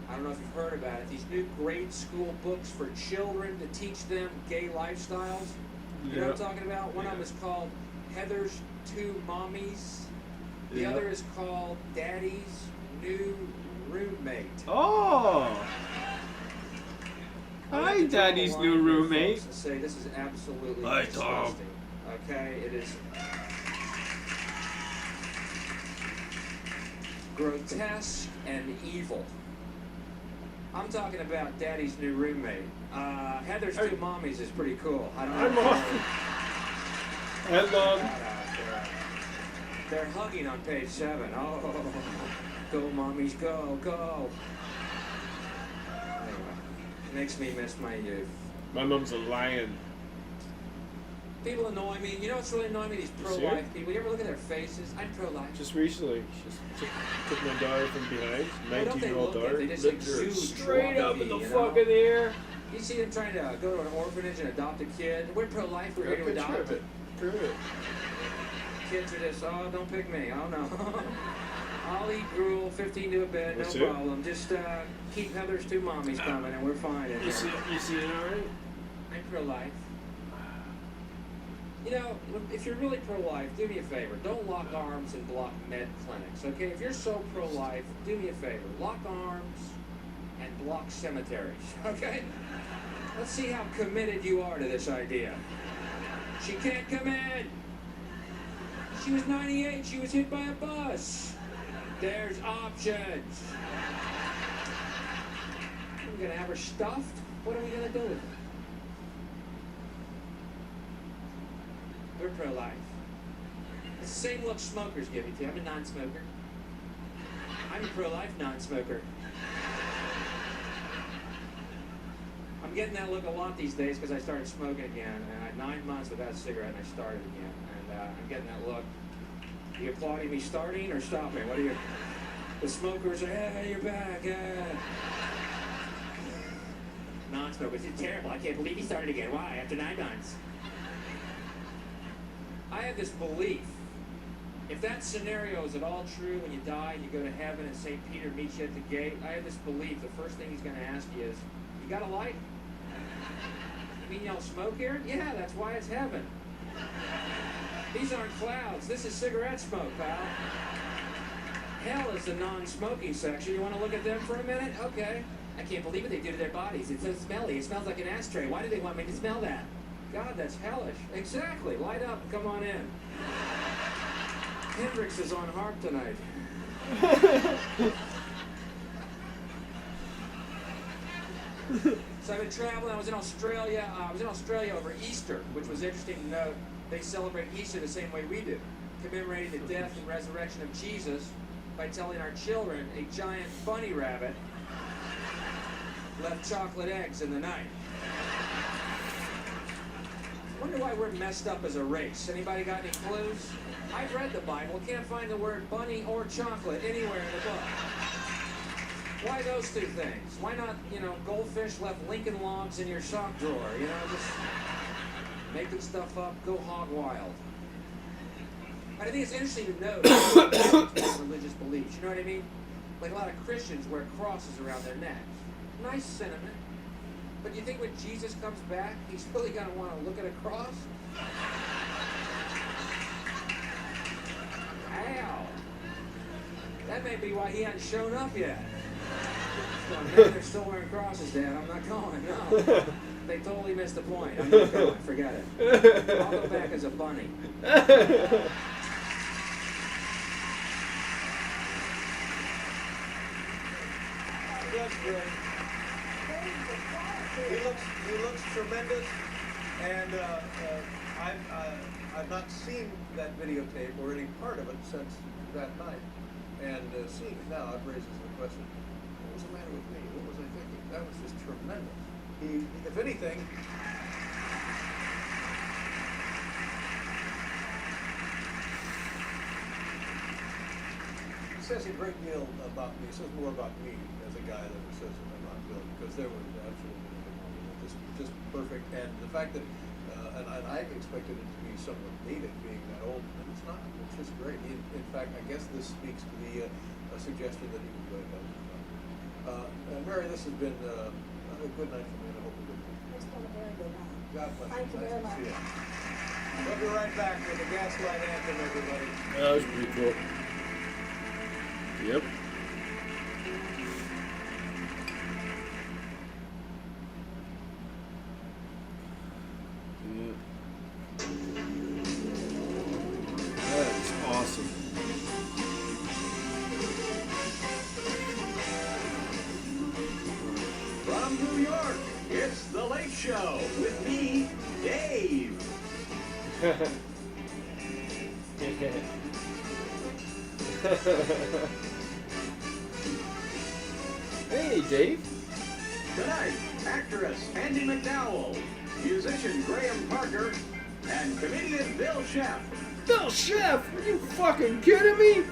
I don't know if you've heard about it. These new grade school books for children to teach them gay lifestyles. You know what I'm talking about? One of them is called Heather's Two Mommies. The other is called Daddy's New Roommate. Oh! Hi, Daddy's new roommate. Say this is absolutely Hi, disgusting. Tom. Okay, it is grotesque and evil. I'm talking about Daddy's New Roommate. Heather's Two Mommies is pretty cool. I don't know. Hello. They're hugging on page 7. Oh, go mommies, go, go. Anyway, makes me miss my youth. My mom's a lion. People annoy me. You know what's really annoying me? These pro-life people. You ever look at their faces? I'm pro-life. Just recently, took my daughter from behind, Well, don't they 19-year-old look it? daughter, They just lifted her exude straight up in the fucking air. You see them trying to go to an orphanage and adopt a kid. We're pro-life. We're here to adopt. Prove it. Kids are just, oh, don't pick me. Oh, no. I'll eat gruel, 15 to a bed, What's no it? problem. Just keep Heather's 2 mommies coming, and we're fine. You see it alright? I'm pro-life. You know, if you're really pro-life, do me a favor. Don't lock arms and block med clinics, okay? If you're so pro-life, do me a favor. Lock arms and block cemeteries, okay? Let's see how committed you are to this idea. She can't come in. She was 98. She was hit by a bus. There's options. We're going to have her stuffed? What are we going to do with her? We're pro-life. It's the same look smokers give you, too. I'm a non-smoker. I'm a pro-life non-smoker. I'm getting that look a lot these days because I started smoking again. And I had 9 months without a cigarette and I started again. And I'm getting that look. Are you applauding me starting or stopping? What are you? The smokers are, hey, you're back. Non-smokers, it's terrible. I can't believe he started again. Why? After 9 months. I have this belief, if that scenario is at all true, when you die and you go to heaven and St. Peter meets you at the gate, I have this belief the first thing he's going to ask you is, you got a light? You mean y'all smoke here? Yeah, that's why it's heaven. These aren't clouds. This is cigarette smoke, pal. Hell is the non-smoking section. You want to look at them for a minute? Okay. I can't believe what they do to their bodies. It's so smelly. It smells like an ashtray. Why do they want me to smell that? God, that's hellish. Exactly. Light up and come on in. Hendrix is on harp tonight. So I've been traveling. I was in Australia over Easter, which was interesting to note. They celebrate Easter the same way we do, commemorating the death and resurrection of Jesus by telling our children a giant bunny rabbit left chocolate eggs in the night. I wonder why we're messed up as a race. Anybody got any clues? I've read the Bible, can't find the word bunny or chocolate anywhere in the book. Why those 2 things? Why not, goldfish left Lincoln Logs in your sock drawer? Just making stuff up, go hog wild. But I think it's interesting to note religious beliefs. You know what I mean? Like a lot of Christians wear crosses around their necks. Nice sentiment. But you think when Jesus comes back, he's really going to want to look at a cross? Ow. That may be why he hasn't shown up yet. Man, they're still wearing crosses, Dad. I'm not going, no. They totally missed the point. I'm not going. Forget it. I'll go back as a bunny. That's great. He looks tremendous, and I've not seen that videotape or any part of it since that night. And seeing it now, it raises the question: what was the matter with me? What was I thinking? That was just tremendous. He if anything. He says a great deal about me. He says more about me as a guy than he says about Bill, because there was absolutely nothing wrong with it. Just perfect. And the fact that, and I expected it to be somewhat dated, being that old, and it's not. It's just great. In fact, I guess this speaks to the suggestion that he would go to heaven. Mary, this has been a good night for me, and I hope a good night. It's been a very good night. God bless you. Thank you very Nice to much. see you. We'll be right back with the Gaslight Anthem, everybody. That was pretty cool. Yep. That is awesome. From New York, it's The Late Show with me, Dave. Hey, Dave. Tonight, actress Andy McDowell, musician Graham Parker, and comedian Bill Sheff. Bill Sheff, are you fucking kidding me?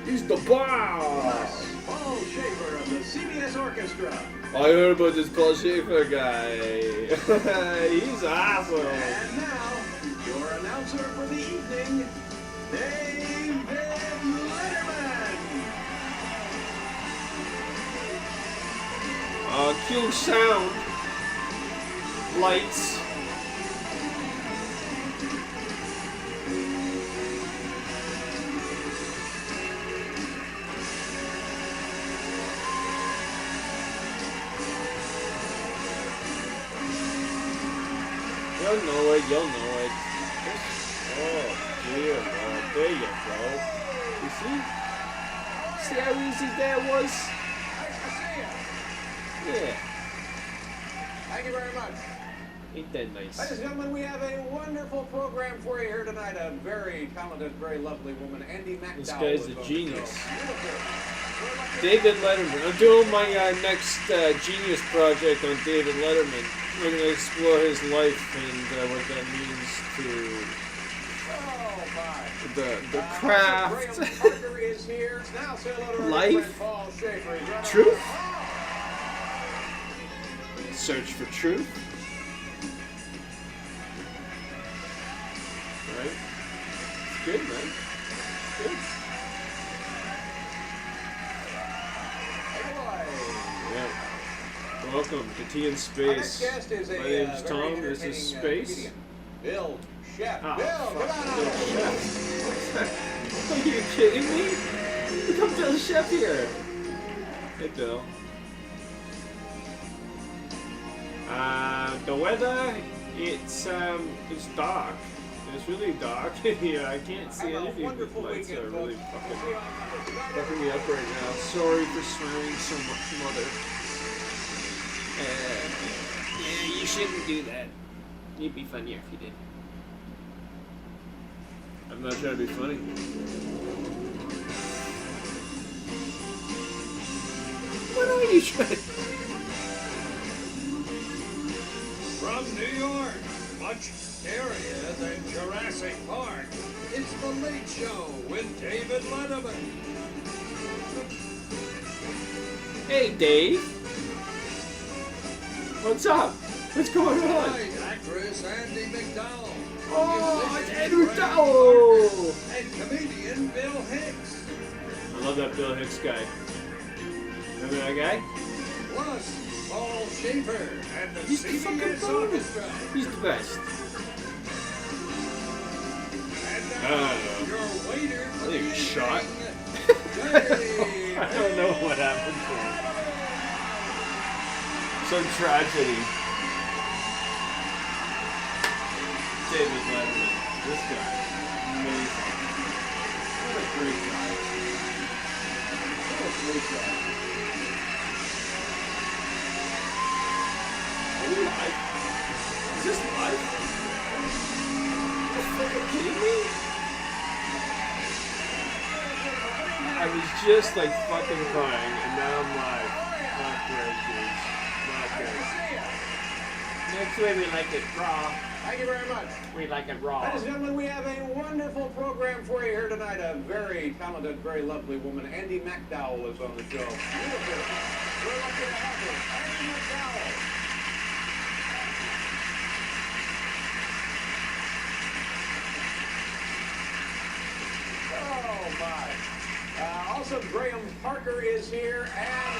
He's the boss. Paul Schaefer of the CBS Orchestra. I heard about this Paul Schaefer guy. He's awesome. And now, your announcer for the evening, David Letterman. Cue sound. Lights. You'll know it, you'll know it. Oh dear Lord, there you go. You see? See how easy that was? Nice to see you. Yeah, Thank you very much. ain't that nice? Ladies and gentlemen, we have a wonderful program for you here tonight. A very talented, very lovely woman, Andy McDowell. This guy's is a on the genius. show. Beautiful. David Letterman. I'm doing my next genius project on David Letterman. We're going to explore his life and what that means to Oh, my. the craft. Graham Parker is here. Now say hello to our Life. friend Paul Schaefer. He's right Truth. over there. Search for truth. Right? It's good, man. It's good. Hey, boy. Yeah. Welcome to Tea in Our next Space. guest is a My name's very Tom. This is entertaining, Space. comedian. Bill Sheff. Oh, Bill, fuck. come on Bill out. Chef. Are you kidding me? Look up Bill Chef here. Hey, Bill. The weather, it's dark. It's really dark in here. I can't see Have a anything. The wonderful lights weekend, are really folks. fucking, We'll see you on Monday. fucking me up right now. Sorry for swearing so much, Mother. Yeah, you shouldn't do that. You'd be funnier if you did. I'm not trying to be funny. What are you trying to... From New York, much scarier than Jurassic Park, it's The Late Show with David Letterman. Hey, Dave. What's up? What's going on? Tonight, actress Andy McDowell. Oh, it's musician Andrew Graham Dowell. Parker, and comedian Bill Hicks. I love that Bill Hicks guy. Remember that guy? Plus, Paul Schaefer and the He's the fucking CBS bomb. Orchestra. He's the best. And I now, don't know. your waiter for I the think he was shot. evening, I don't know what happened to him. Some tragedy. David Letterman. This guy. Amazing. What a great guy. What a great guy. Are we live? Is this live? Are you fucking kidding me? I was just like fucking crying, and now I'm live. Not good, dudes. Not good. Next way we like it raw. Thank you very much. We like it raw. Ladies and gentlemen, we have a wonderful program for you here tonight. A very talented, very lovely woman, Andy McDowell, is on the show. Beautiful. We're lucky to have her. Andy McDowell. Oh, my. Also, Graham Parker is here, and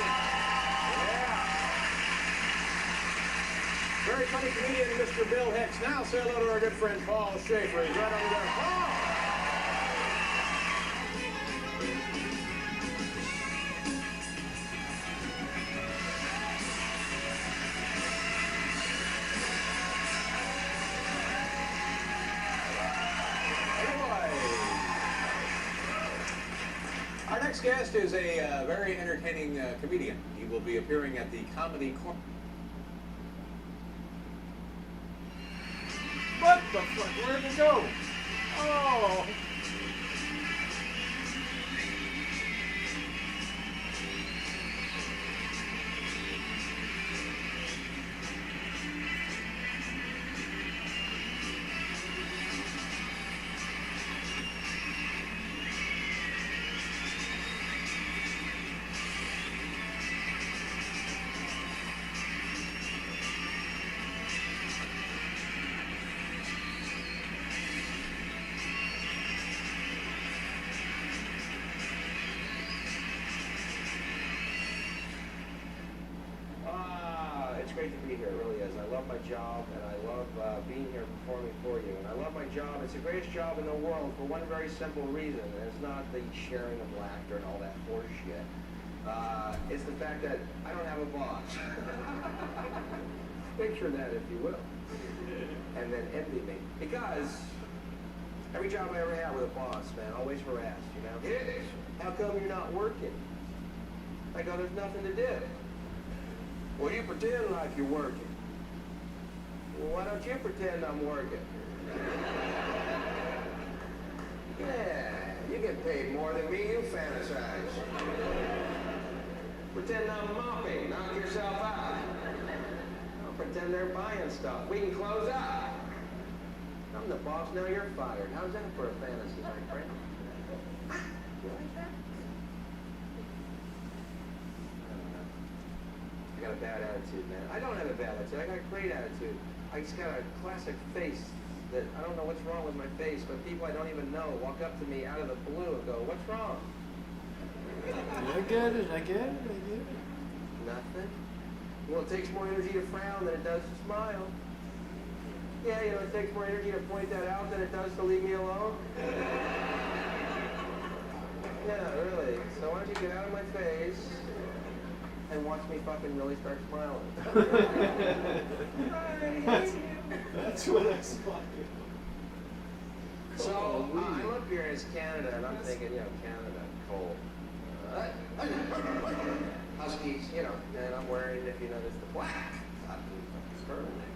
yeah, very funny comedian, Mr. Bill Hicks. Now say hello to our good friend Paul Schaefer. He's right over there. Paul! Our next guest is a very entertaining comedian. He will be appearing at the Comedy Corner. What the fuck? Where'd it go? Oh. to be here, it really is. I love my job, and I love being here performing for you. And I love my job. It's the greatest job in the world for one very simple reason, and it's not the sharing of laughter and all that horse shit. It's the fact that I don't have a boss. Picture that, if you will. And then envy me. Because every job I ever had with a boss, man, always harassed, you know? How come you're not working? I go, there's nothing to do. Well, you pretend like you're working. Well, why don't you pretend I'm working? Yeah, you get paid more than me, you fantasize. Pretend I'm mopping, knock yourself out. I'll pretend they're buying stuff. We can close up. I'm the boss, now you're fired. How's that for a fantasy, my friend? You like that? I got a bad attitude, man. I don't have a bad attitude. I got a great attitude. I just got a classic face that I don't know what's wrong with my face, but people I don't even know walk up to me out of the blue and go, what's wrong? I get it. Nothing. Well, it takes more energy to frown than it does to smile. Yeah, you know, it takes more energy to point that out than it does to leave me alone. Yeah, really. So why don't you get out of my face and watch me fucking really start smiling? That's what I spotted. So, I'm up here as Canada, and I'm thinking, you know, Canada, cold. Huskies, you know, and I'm wearing, if you notice, the black turtleneck.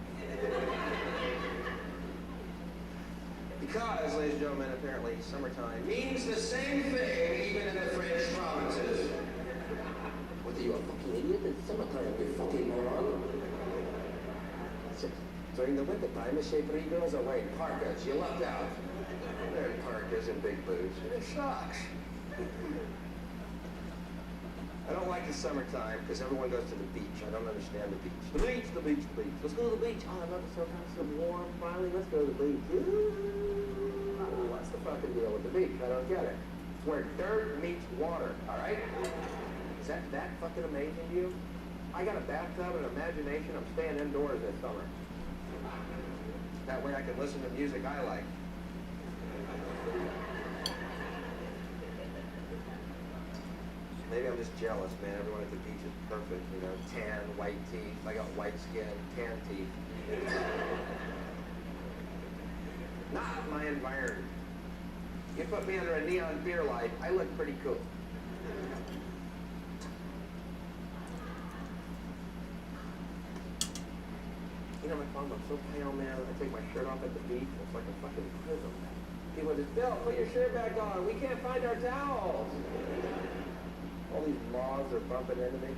Because, ladies and gentlemen, apparently summertime means the same thing even in the French provinces. What are you, a fucking idiot? It's summertime, you fucking moron. During the winter time, the Shapery girls are wearing parkas. You lucked out. They're in parkas and big boots. It sucks. I don't like the summertime because everyone goes to the beach. I don't understand the beach. The beach, the beach, the beach. Let's go to the beach. Oh, I love it so nice and warm. Finally, let's go to the beach. Ooh, what's the fucking deal with the beach? I don't get it. It's where dirt meets water, all right? Is that fucking amazing to you? I got a bathtub and imagination. I'm staying indoors this summer. That way I can listen to music I like. Maybe I'm just jealous, man. Everyone at the beach is perfect, you know, tan, white teeth. I got white skin, tan teeth. Not my environment. You put me under a neon beer light, I look pretty cool. You know, my problem, I'm so pale, man. I take my shirt off at the beach, it's like a fucking prison. People just, Bill, put your shirt back on. We can't find our towels. All these moths are bumping into me.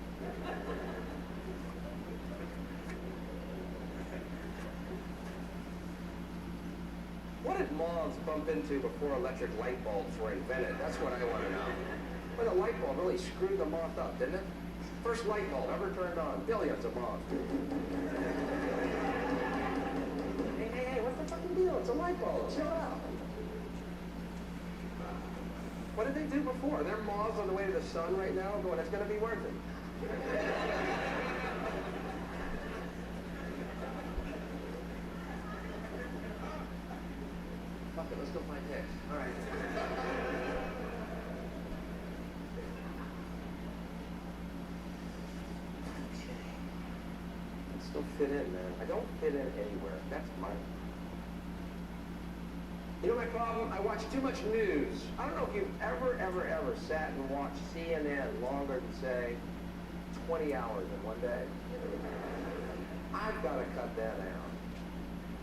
What did moths bump into before electric light bulbs were invented? That's what I want to know. Well, the light bulb really screwed the moth up, didn't it? First light bulb ever turned on. Billions of moths. Hey, what's the fucking deal? It's a light bulb. Chill out. What did they do before? They're moths on the way to the sun right now going, it's going to be worth it. Fuck it, let's go find Hicks. All right. I still fit in, man. I don't fit in anywhere. That's my... You know my problem? I watch too much news. I don't know if you've ever sat and watched CNN longer than, say, 20 hours in one day. I've got to cut that out.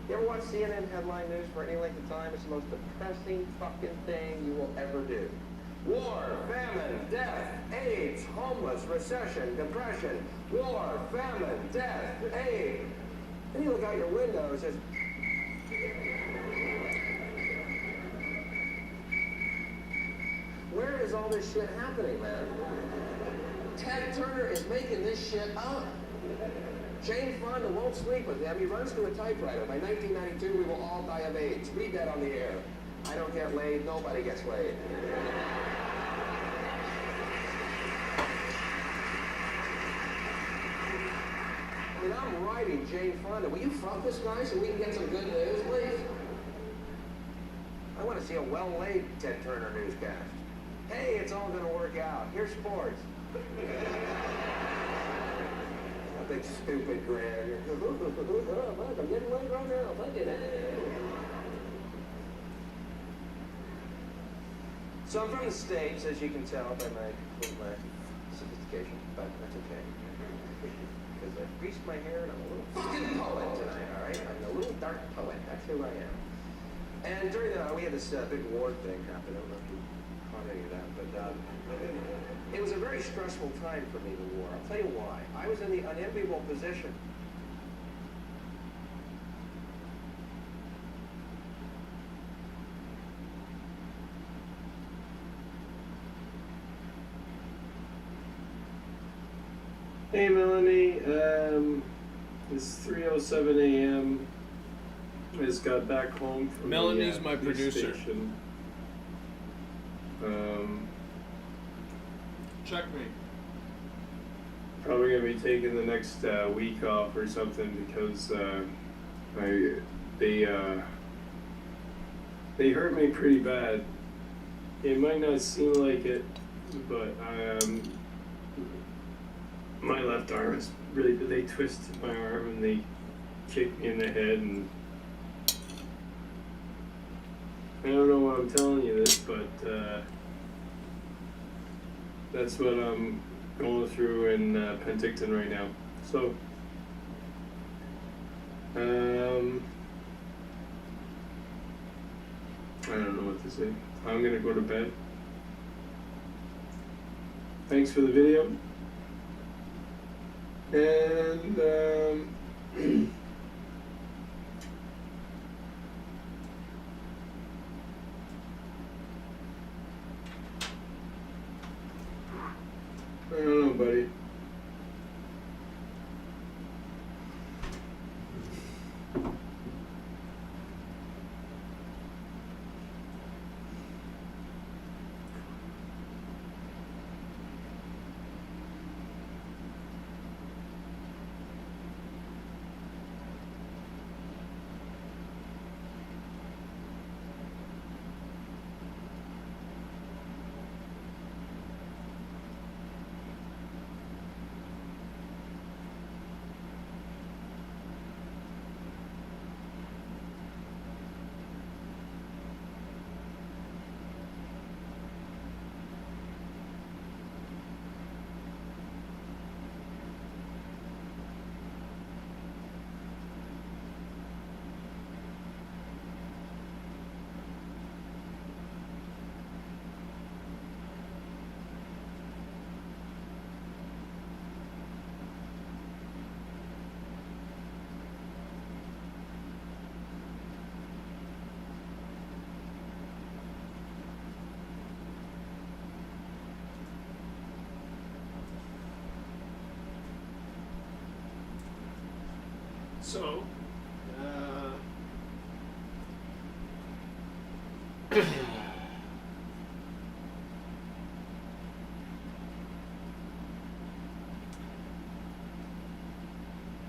You ever watch CNN headline news for any length of time? It's the most depressing fucking thing you will ever do. War, famine, death, AIDS, homeless, recession, depression. War, famine, death, AIDS. Then you look out your window and it says, where is all this shit happening, man? Ted Turner is making this shit up. Jane Fonda won't sleep with him. He runs to a typewriter. By 1992, we will all die of AIDS. Read that on the air. I don't get laid. Nobody gets laid. I mean, I'm fighting Jane Fonda. Will you fuck this guy so we can get some good news, please? I want to see a well-laid Ted Turner newscast. Hey, it's all going to work out. Here's sports. A big stupid grin. Look, I'm getting laid right now. Fuck it. So I'm from the States, as you can tell by my complete lack of sophistication, but that's okay. Because I've greased my hair and I'm a little fucking poet tonight, all right? I'm a little dark poet. That's who I am. And during we had this big war thing happen. I don't know if you caught any of that, but it was a very stressful time for me, the war. I'll tell you why. I was in the unenviable position. Hey Melanie, it's 3:07 a.m. I just got back home from Melanie's the my police producer. station. Check me. Probably gonna be taking the next week off or something because they hurt me pretty bad. It might not seem like it, but my left arm is really, they twisted my arm and they kicked me in the head, and I don't know why I'm telling you this, but that's what I'm going through in Penticton right now. So, I don't know what to say. I'm gonna go to bed. Thanks for the video. And I don't know, buddy. So,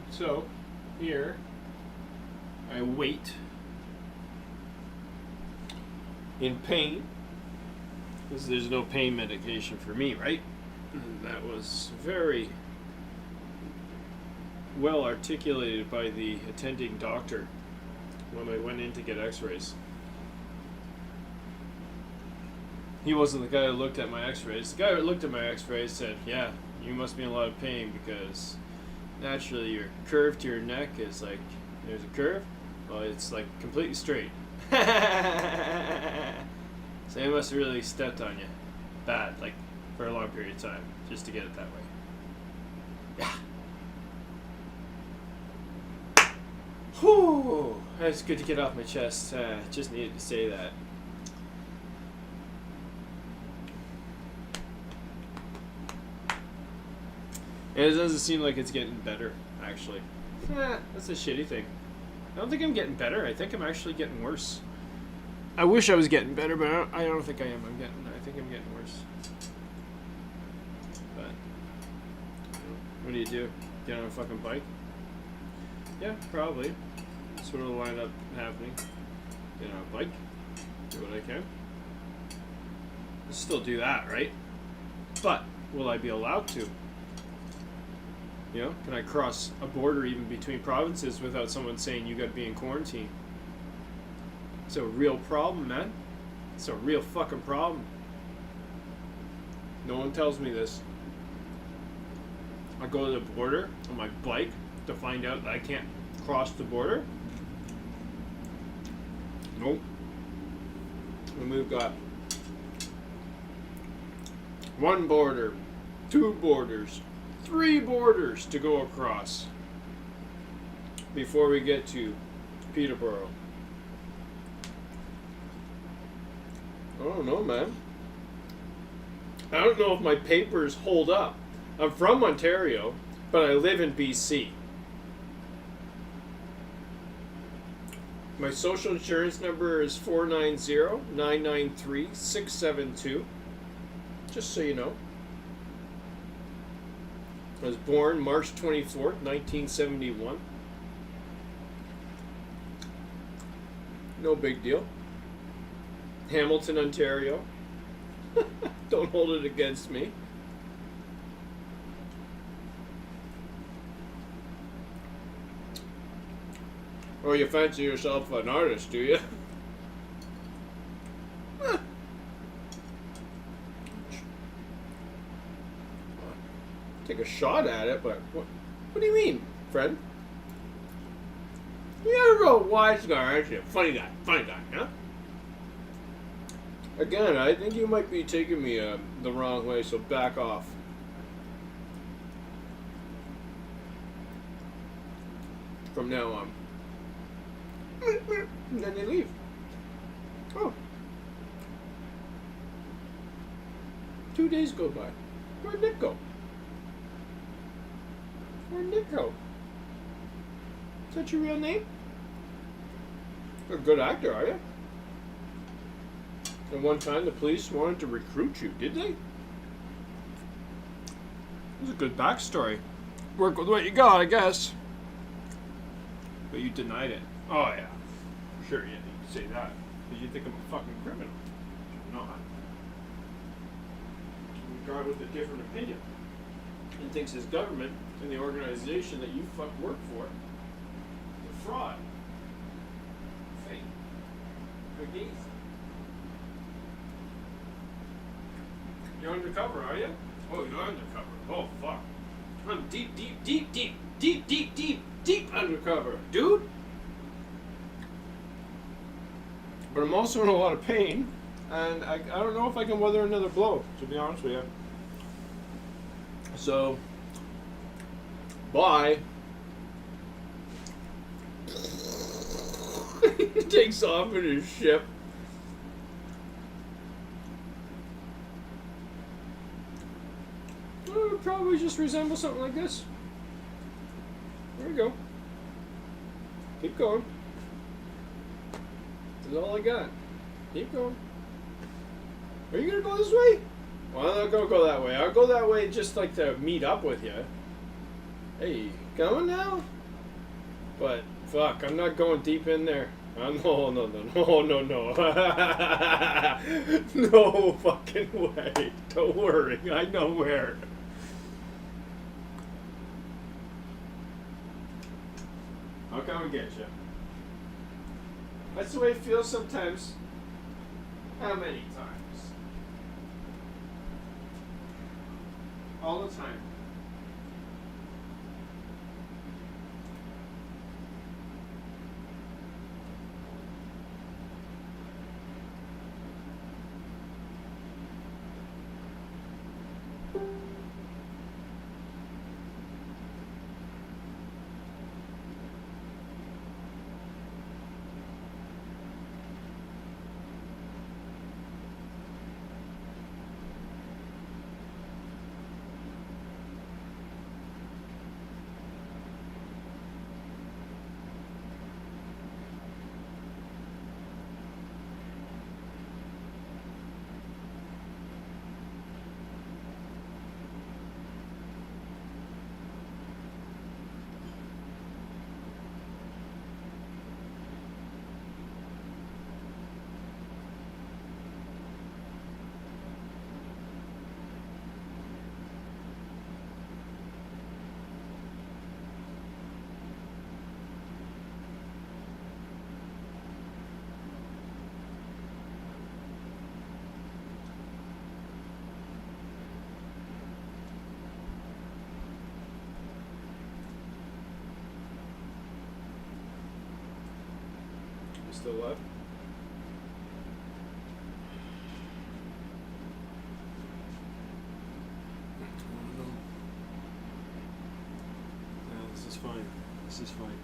so here I wait in pain because there's no pain medication for me, right? And that was very well articulated by the attending doctor when I went in to get x-rays. He wasn't the guy who looked at my x-rays. The guy who looked at my x-rays said, yeah, you must be in a lot of pain because naturally your curve to your neck is like, there's a curve, well it's like completely straight. So he must have really stepped on you bad, like for a long period of time, just to get it that way. Yeah. Whew, that's good to get off my chest. Just needed to say that. And it doesn't seem like it's getting better, actually. That's a shitty thing. I don't think I'm getting better. I think I'm actually getting worse. I wish I was getting better, but I don't think I am. I think I'm getting worse. But what do? Get on a fucking bike? Yeah, probably. That's what will wind up happening. Get on a bike, do what I can. I'll still do that, right? But will I be allowed to? You know, can I cross a border even between provinces without someone saying you got to be in quarantine? It's a real problem, man. It's a real fucking problem. No one tells me this. I go to the border on my bike to find out that I can't cross the border. Nope. And we've got one border, 2 borders, 3 borders to go across before we get to Peterborough. I don't know, man. I don't know if my papers hold up. I'm from Ontario, but I live in BC. My social insurance number is 490-993-672. Just so you know. I was born March 24th, 1971. No big deal. Hamilton, Ontario. Don't hold it against me. Oh, you fancy yourself an artist, do you? Take a shot at it, but what do you mean, friend? You're a real wise guy, aren't you? Funny guy, huh? Again, I think you might be taking me the wrong way, so back off. From now on. And then they leave. Oh. 2 days go by. Where'd Nick go? Where'd Nick go? Is that your real name? You're a good actor, are you? And one time the police wanted to recruit you, did they? It was a good backstory. Work with what you got, I guess. But you denied it. Oh yeah. Sure, yeah, you say that. Because you think I'm a fucking criminal. I'm not. A guy with a different opinion. And thinks his government and the organization that you work for is a fraud. Fake. Against. You're undercover, are you? Oh, you're undercover. Oh, fuck. I'm deep undercover, dude. But I'm also in a lot of pain, and I don't know if I can weather another blow, to be honest with you. So, bye. He takes off in his ship. It would probably just resemble something like this. There we go. Keep going. That's all I got. Keep going. Are you gonna go this way? Well, I'm not gonna go that way. I'll go that way just like to meet up with you. Hey, coming now? But fuck, I'm not going deep in there. No. No fucking way. Don't worry, I know where. I'll come and get you. That's the way it feels sometimes. How many times? All the time. still alive. No, this is fine. This is fine.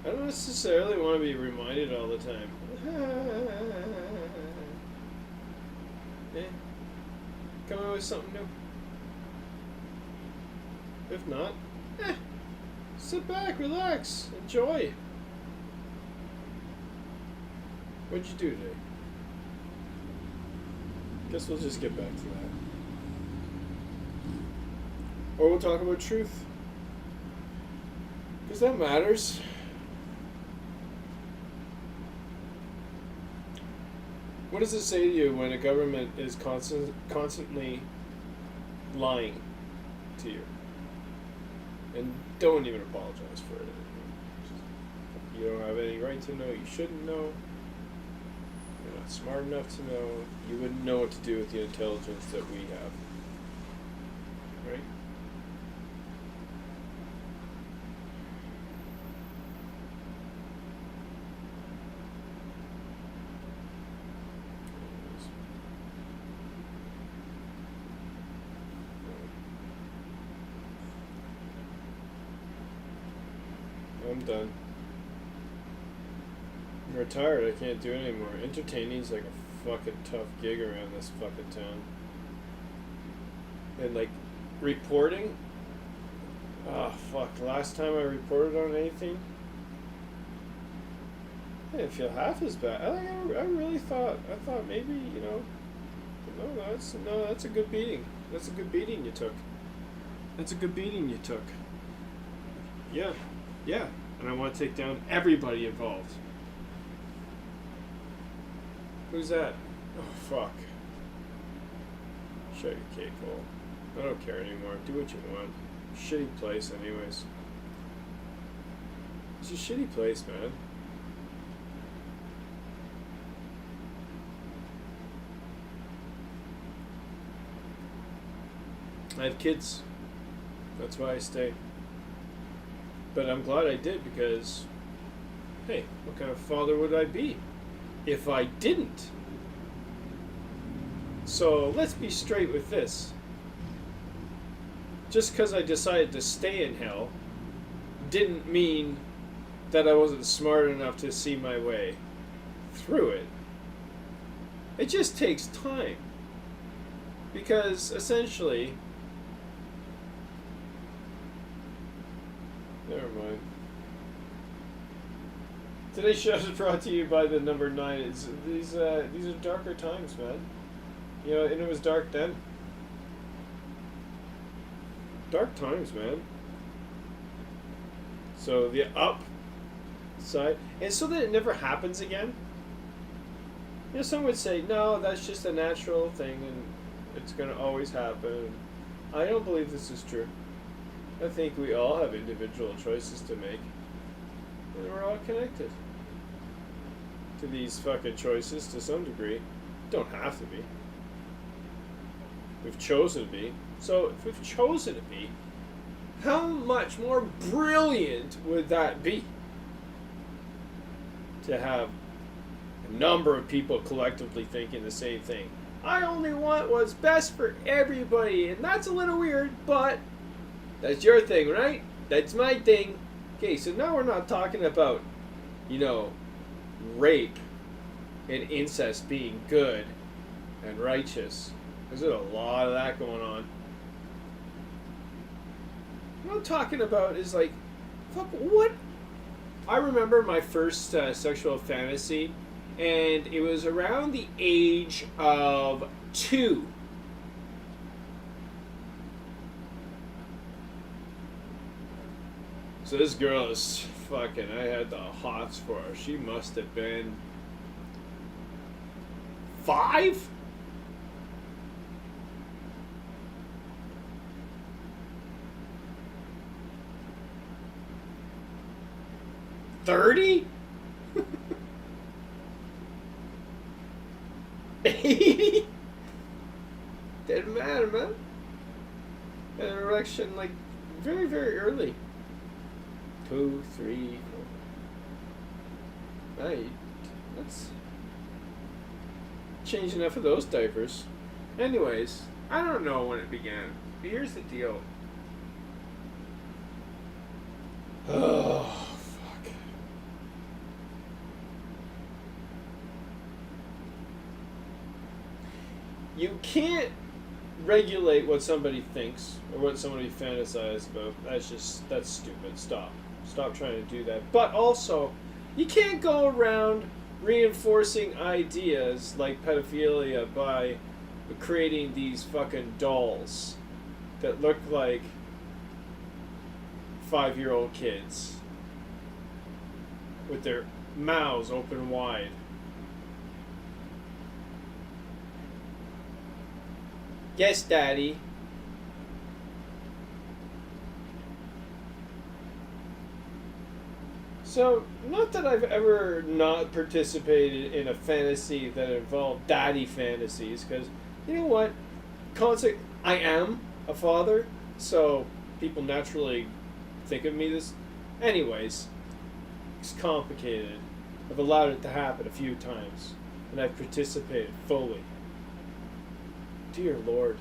I don't necessarily want to be reminded all the time. Come up with something new. If not, sit back, relax, enjoy. What'd you do today? Guess we'll just get back to that. Or we'll talk about truth. Because that matters. What does it say to you when a government is constantly lying to you? And don't even apologize for it. You don't have any right to know. You shouldn't know. You're not smart enough to know. You wouldn't know what to do with the intelligence that we have. Right? I'm done. I'm retired. I can't do it anymore. Entertaining's like a fucking tough gig around this fucking town. And like reporting. Oh fuck! Last time I reported on anything, I didn't feel half as bad. I really thought. I thought maybe No, that's a good beating. That's a good beating you took. That's a good beating you took. Yeah. Yeah, and I want to take down everybody involved. Who's that? Oh, fuck. Shut your cake hole. I don't care anymore. Do what you want. Shitty place, anyways. It's a shitty place, man. I have kids. That's why I stay. But I'm glad I did because, hey, what kind of father would I be if I didn't? So let's be straight with this. Just because I decided to stay in hell didn't mean that I wasn't smart enough to see my way through it. It just takes time. Because essentially, never mind. Today's show is brought to you by the number 9. These are darker times, man. You know, and it was dark then. Dark times, man. So the upside, and so that it never happens again. You know, some would say, no, that's just a natural thing, and it's going to always happen. I don't believe this is true. I think we all have individual choices to make. And we're all connected to these fucking choices to some degree. Don't have to be. We've chosen to be. So if we've chosen to be, how much more brilliant would that be? To have a number of people collectively thinking the same thing. I only want what's best for everybody, and that's a little weird, but that's your thing, right? That's my thing. Okay, so now we're not talking about, rape and incest being good and righteous. There's a lot of that going on. What I'm talking about is like, fuck, what? I remember my first sexual fantasy, and it was around the age of 2. So this girl is fucking, I had the hots for her. She must have been 5? $30? 80? Didn't matter, man. an erection like very, very early. 2, 3, 4. Right. That's change enough of those diapers. Anyways, I don't know when it began. But here's the deal. Oh, fuck. You can't regulate what somebody thinks or what somebody fantasizes about. That's stupid. Stop trying to do that. But also, you can't go around reinforcing ideas like pedophilia by creating these fucking dolls that look like 5-year-old kids with their mouths open wide. Yes, Daddy. So, not that I've ever not participated in a fantasy that involved daddy fantasies, because, you know what? I am a father, so people naturally think of me this. Anyways, it's complicated. I've allowed it to happen a few times, and I've participated fully. Dear Lord.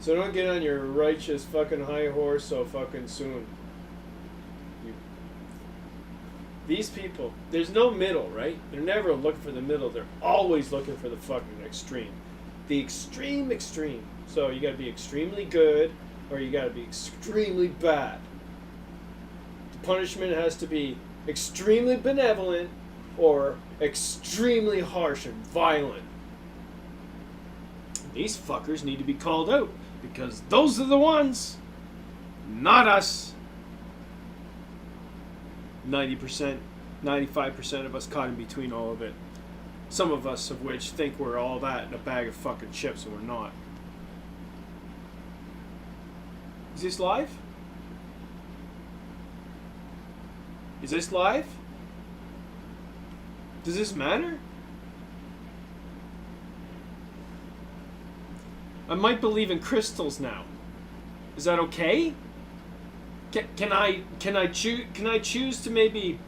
So don't get on your righteous fucking high horse so fucking soon. These people, there's no middle, right? They're never looking for the middle. They're always looking for the fucking extreme. The extreme. So you gotta be extremely good or you gotta be extremely bad. The punishment has to be extremely benevolent or extremely harsh and violent. These fuckers need to be called out because those are the ones, not us. 90%, 95% of us caught in between all of it. Some of us of which think we're all that in a bag of fucking chips and we're not. Is this live? Is this live? Does this matter? I might believe in crystals now. Is that okay? Can I choose to maybe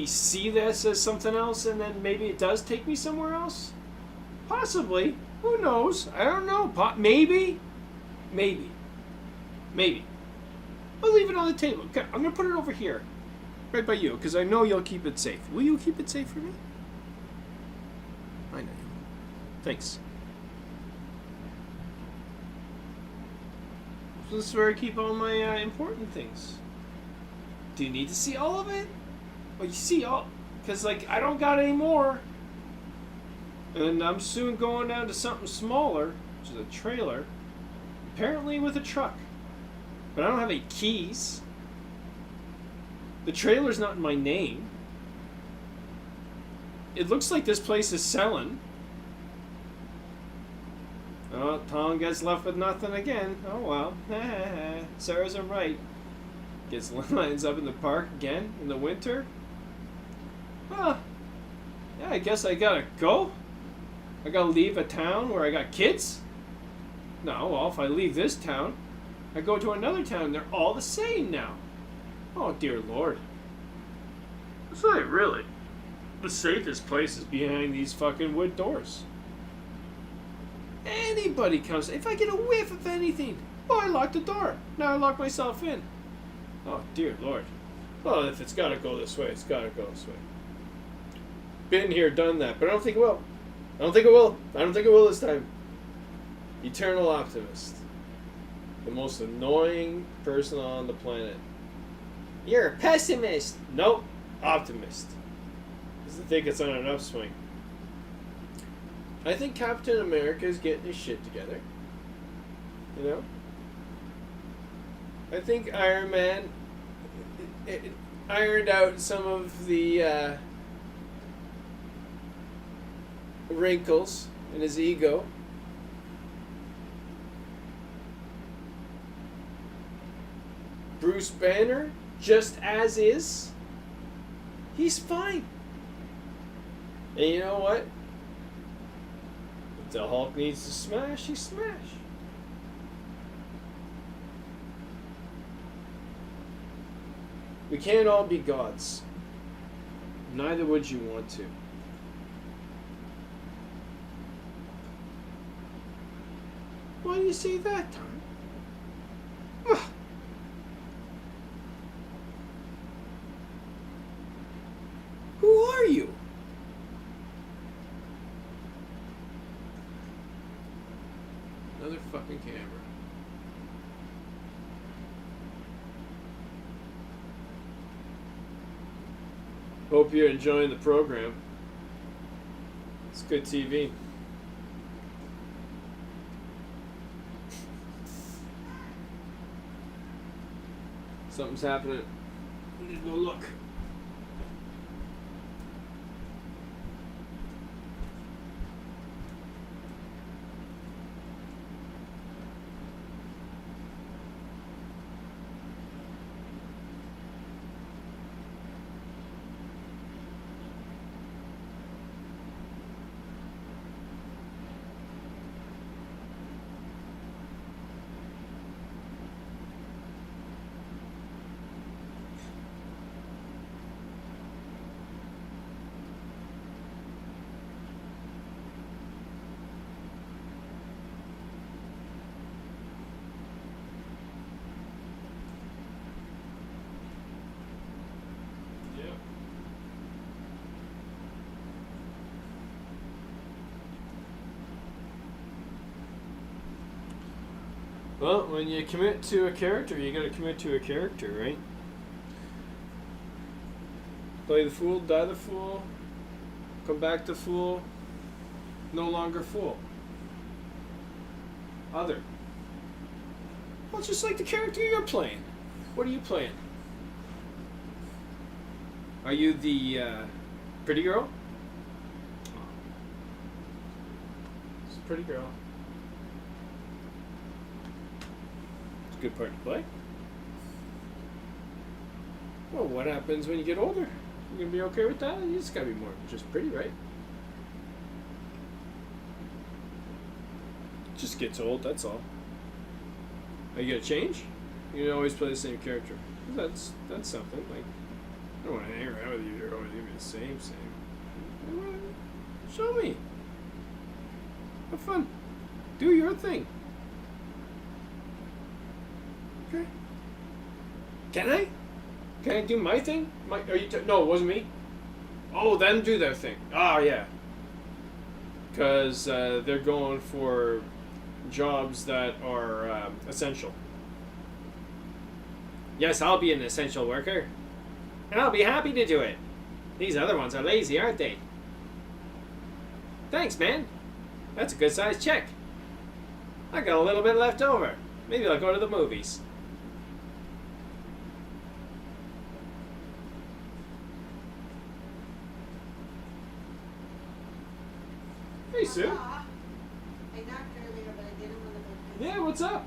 see this as something else and then maybe it does take me somewhere else? Possibly. Who knows? I don't know. Maybe. I'll leave it on the table. Okay, I'm gonna put it over here, right by you, because I know you'll keep it safe. Will you keep it safe for me? I know you will. Thanks. So this is where I keep all my important things. Do you need to see all of it? Well, you see all... Because, like, I don't got any more. And I'm soon going down to something smaller, which is a trailer. Apparently with a truck. But I don't have any keys. The trailer's not in my name. It looks like this place is selling. Oh, Tom gets left with nothing again. Oh well. Sarah's right. Gets lines up in the park again in the winter. Well, yeah, I guess I gotta go. I gotta leave a town where I got kids. No, well, if I leave this town, I go to another town. They're all the same now. Oh, dear Lord. It's like, really. The safest place is behind these fucking wood doors. Anybody comes. If I get a whiff of anything, oh, I locked the door. Now I lock myself in. Oh, dear Lord. Well, if it's got to go this way, it's got to go this way. Been here, done that, but I don't think it will. I don't think it will this time. Eternal optimist. The most annoying person on the planet. You're a pessimist. Nope. Optimist. Because I think it's on an upswing. I think Captain America is getting his shit together. You know? I think Iron Man ironed out some of the wrinkles in his ego. Bruce Banner, just as is, he's fine. And you know what? If the Hulk needs to smash, he smash. We can't all be gods. Neither would you want to. Why do you say that, Tom? Ugh. Who are you? Another fucking camera. Hope you're enjoying the program. It's good TV. Something's happening. We need to go look. Well, when you commit to a character, you gotta commit to a character, right? Play the fool, die the fool, come back to fool, no longer fool. Other. Well, just like the character you're playing. What are you playing? Are you the pretty girl? It's a pretty girl. It's a good part to play. Well, what happens when you get older? You gonna be okay with that? You just gotta be more than just pretty, right? Just gets old, that's all. Are you gonna change? You don't always play the same character. That's something. Like, I don't want to hang around with you. You're always gonna be the same. Show me. Have fun. Do your thing. Okay. Can I? Can I do my thing? Are you? No, it wasn't me. Oh, them do their thing. Oh yeah. Because they're going for jobs that are essential. Yes, I'll be an essential worker. And I'll be happy to do it. These other ones are lazy, aren't they? Thanks, man. That's a good sized check. I got a little bit left over. Maybe I'll go to the movies. Hey, Sue. I knocked earlier, but I didn't want to go. Yeah, what's up?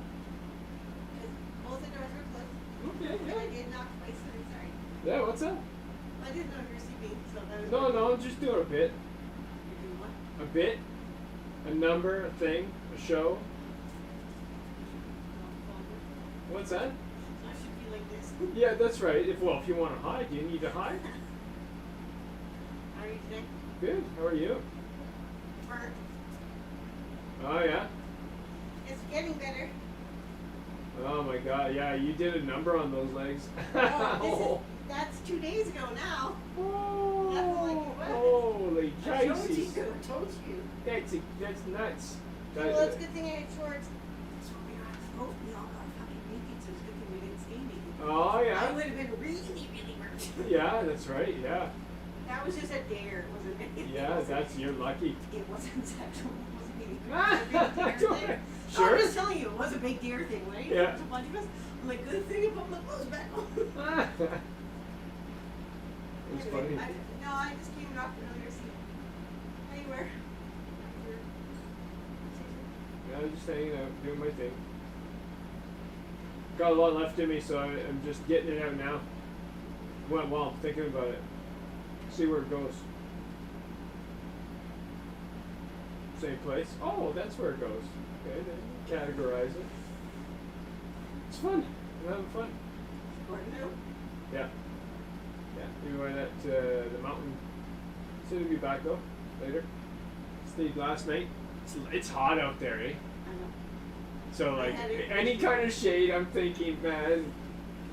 Both the doors were closed. Okay, And I yeah. did knock twice, so I'm sorry. Yeah, what's up? I didn't know you were CB, so that was. No, I'm just doing a bit. You're doing what? A bit. A number, a thing, a show. What's that? I should be like this. Yeah, that's right. If you want to hide, do you need to hide? How are you today? Good. How are you? Burnt. Oh yeah. It's getting better. Oh my God. Yeah, you did a number on those legs. Oh, that's 2 days ago now. Oh, That's like it was. holy I told Jesus. you. I told you. That's nuts. Well, it's a good thing I had shorts. That's what we got. Oh, we all got fucking naked, so it's a good thing we didn't stay naked. Oh I yeah. would have been really burnt. Yeah, that's right. Yeah. That was just a dare, wasn't it? Yeah, that's you're lucky. It wasn't sexual. It wasn't a big Ah, dare thing. sure. No, I'm just telling you, it was a big dare thing, right? Yeah. There's a bunch of us. I'm like, good thing you put my clothes back on. It's Anyway, funny. No, I just came off earlier. See, anywhere. Yeah, I'm just hanging out, doing my thing. got a lot left in me, so I'm just getting it out now. While I'm thinking about it. See where it goes. Same place. Oh, that's where it goes. Okay, then categorize it. It's fun. I'm having fun. Yeah. Yeah. We went at the mountain. Soon to be back though. Later. Stayed last night. It's hot out there, eh? I know. So like I had it- any kind of shade, I'm thinking, man,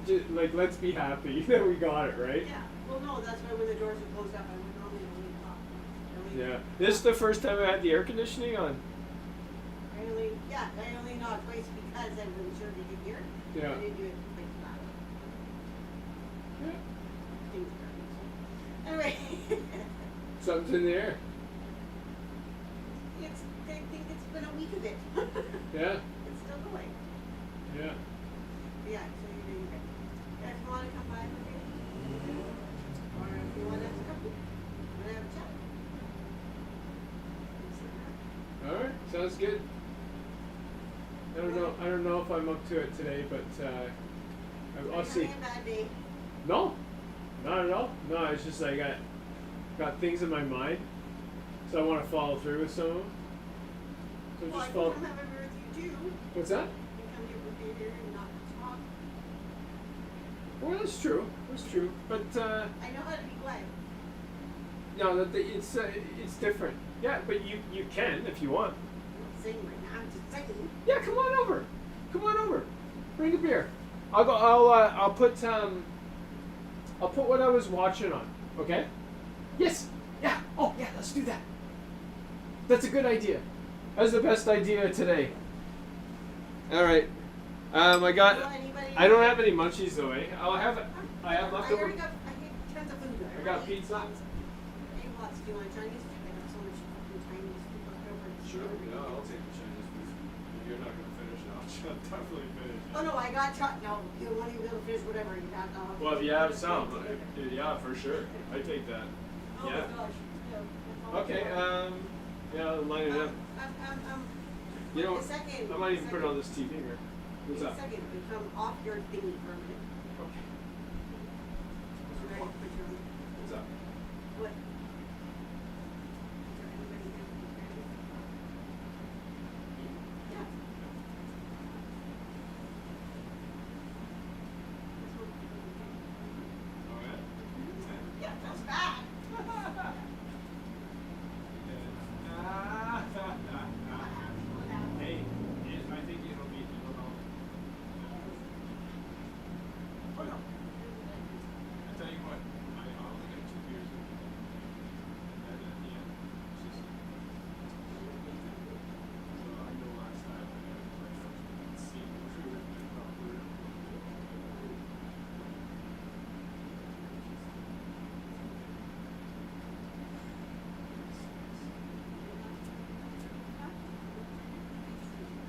just, like let's be happy that we got it, right? Yeah, well, no, that's why when the doors are closed up, I would normally leave it off. Yeah. This is the first time I had the air conditioning on. I only know twice because I wasn't sure if you could hear it. Yeah. I didn't do it like that. Yeah. Things are anyway. Something's in the air. I think it's been a week of it. Yeah. It's still going. Yeah. Yeah, so you're doing good. If you want to come by for me, or if you want us to come, want to have a chat. All right. Sounds good. I don't know if I'm up to it today, but I'll see. Having a bad day. No, not at all. No, it's just like I got things in my mind, so I want to follow through with some of them. So Well, I just can follow. come have a beer with you too. What's that? You can come here with me here and not talk. Well, that's true. That's true. But I know how to be quiet. no, it's different. Yeah, but you can if you want. I'm not saying right now, I'm just saying. Yeah, come on over. Come on over. Bring a beer. I'll go. I'll put what I was watching on. Okay. Yes. Yeah. Oh yeah. Let's do that. That's a good idea. That's the best idea today. All right. I got. I don't have any munchies though, eh? I have leftover. I got tons of food. I got pizza. I ate lots. Do you want Chinese food? I got so much fucking Chinese food left over. Sure. Yeah, I'll take the Chinese food. If you're not gonna finish it, I'll definitely finish it. Oh no, I got no. You want to be able to fish whatever you got. Well, if you have some, yeah, for sure. I take that. Oh Yeah. my gosh. Yeah. Okay. Yeah, I'll line it up. You know, the second, I might even put it on this TV here. What's the up? second, we come off your thingy for a minute. Okay. Ready to put you on. What's up? What? Is there anybody here? Yeah. Oh yeah. Yeah, that's bad. Hey, I think it'll be. Oh no. I tell you what, I only got 2 beers in. And then at the end, it's just. So I know last time I got like seen through it and not through it.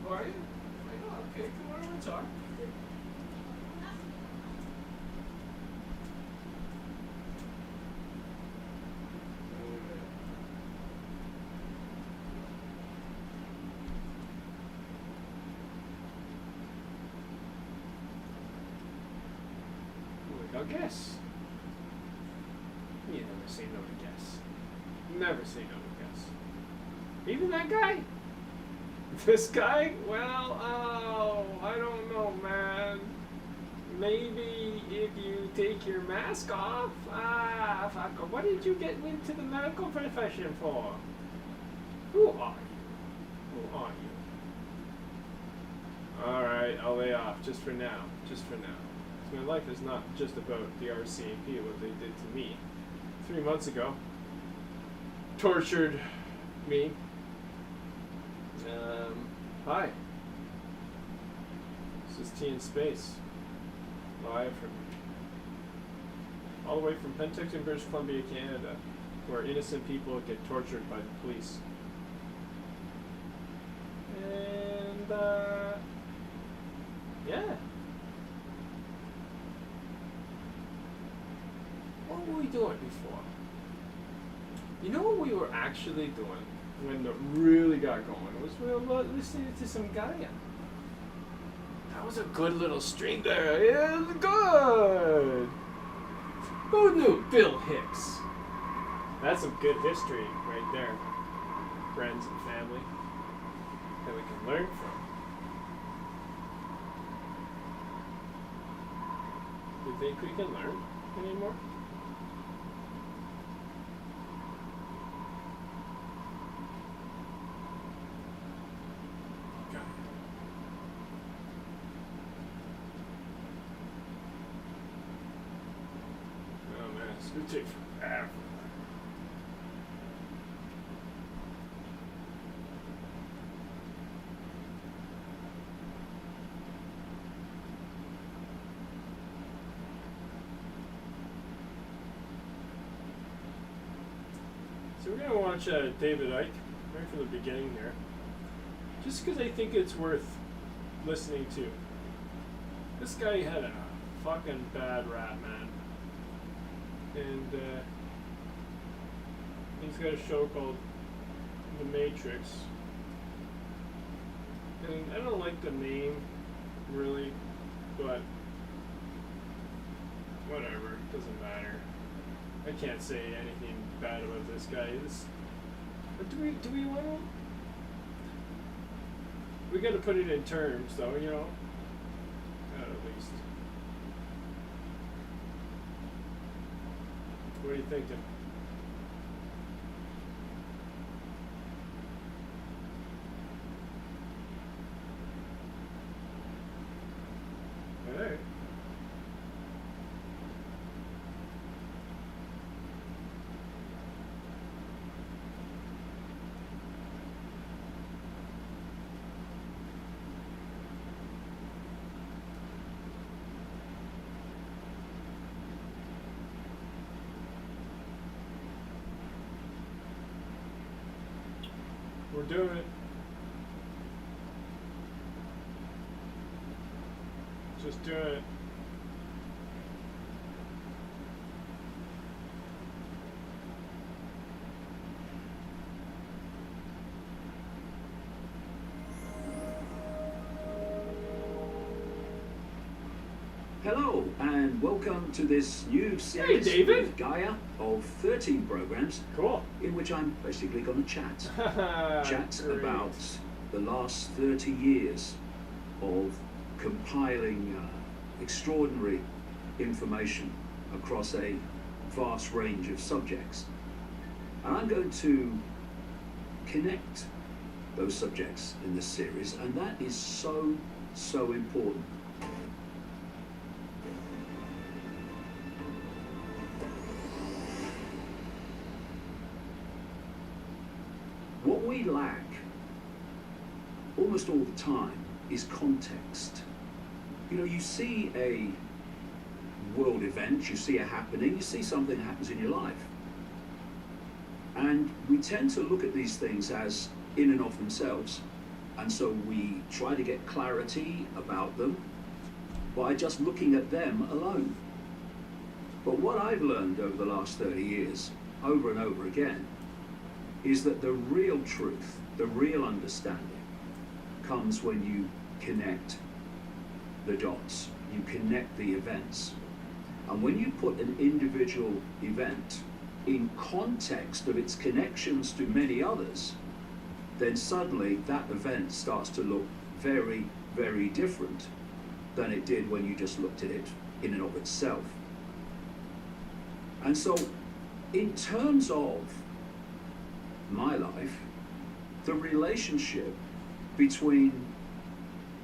How are you? Okay, come on, let's talk. I'll guess. You never say no to guess. Never say no to guess. Even that guy? This guy? Well, oh, I don't know, man. Maybe if you take your mask off? Ah, fuck. What did you get into the medical profession for? Who are you? Who are you? Alright, I'll lay off. Just for now. Just for now. My life is not just about the RCMP, what they did to me 3 months ago. Tortured me. Hi. This is T in Space. Live from all the way from Penticton, British Columbia, Canada, where innocent people get tortured by the police. And yeah. What were we doing before? You know what we were actually doing when it really got going was we were listening to some Gaia. That was a good little string there. Yeah, good. Who knew Bill Hicks? That's some good history right there. Friends and family that we can learn from. Do you think we can learn anymore? Oh man, it's gonna take forever. So we're gonna watch David Icke right from the beginning here, just because I think it's worth listening to. This guy had a fucking bad rap, man, and he's got a show called The Matrix, and I don't like the name really, but whatever, it doesn't matter. I can't say anything bad about this guy. But do we want to? We got to put it in terms, though, you know. At least. What are you thinking? All right. We're doing it. Just doing it. Hello, and welcome to this new series with Gaia of 13 programs. Cool. In which I'm basically going to chat. Chat Great. about the last 30 years of compiling extraordinary information across a vast range of subjects. And I'm going to connect those subjects in this series, and that is so, so important. What we lack almost all the time is context. You know, you see a world event, you see a happening, you see something happens in your life. And we tend to look at these things as in and of themselves. And so we try to get clarity about them by just looking at them alone. But what I've learned over the last 30 years, over and over again, is that the real truth, the real understanding, comes when you connect the dots, you connect the events. And when you put an individual event in context of its connections to many others, then suddenly that event starts to look very, very different than it did when you just looked at it in and of itself. And so, in terms of my life, the relationship between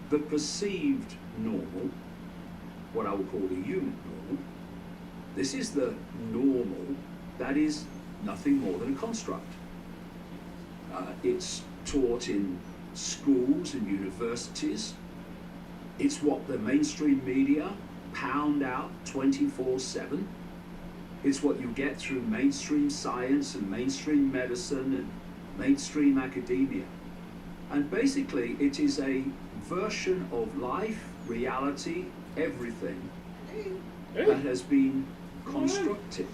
the perceived normal, what I would call the human normal, this is the normal that is nothing more than a construct. It's taught in schools and universities. It's what the mainstream media pound out 24/7. It's what you get through mainstream science and mainstream medicine and mainstream academia. And basically, it is a version of life, reality, everything that has been constructed.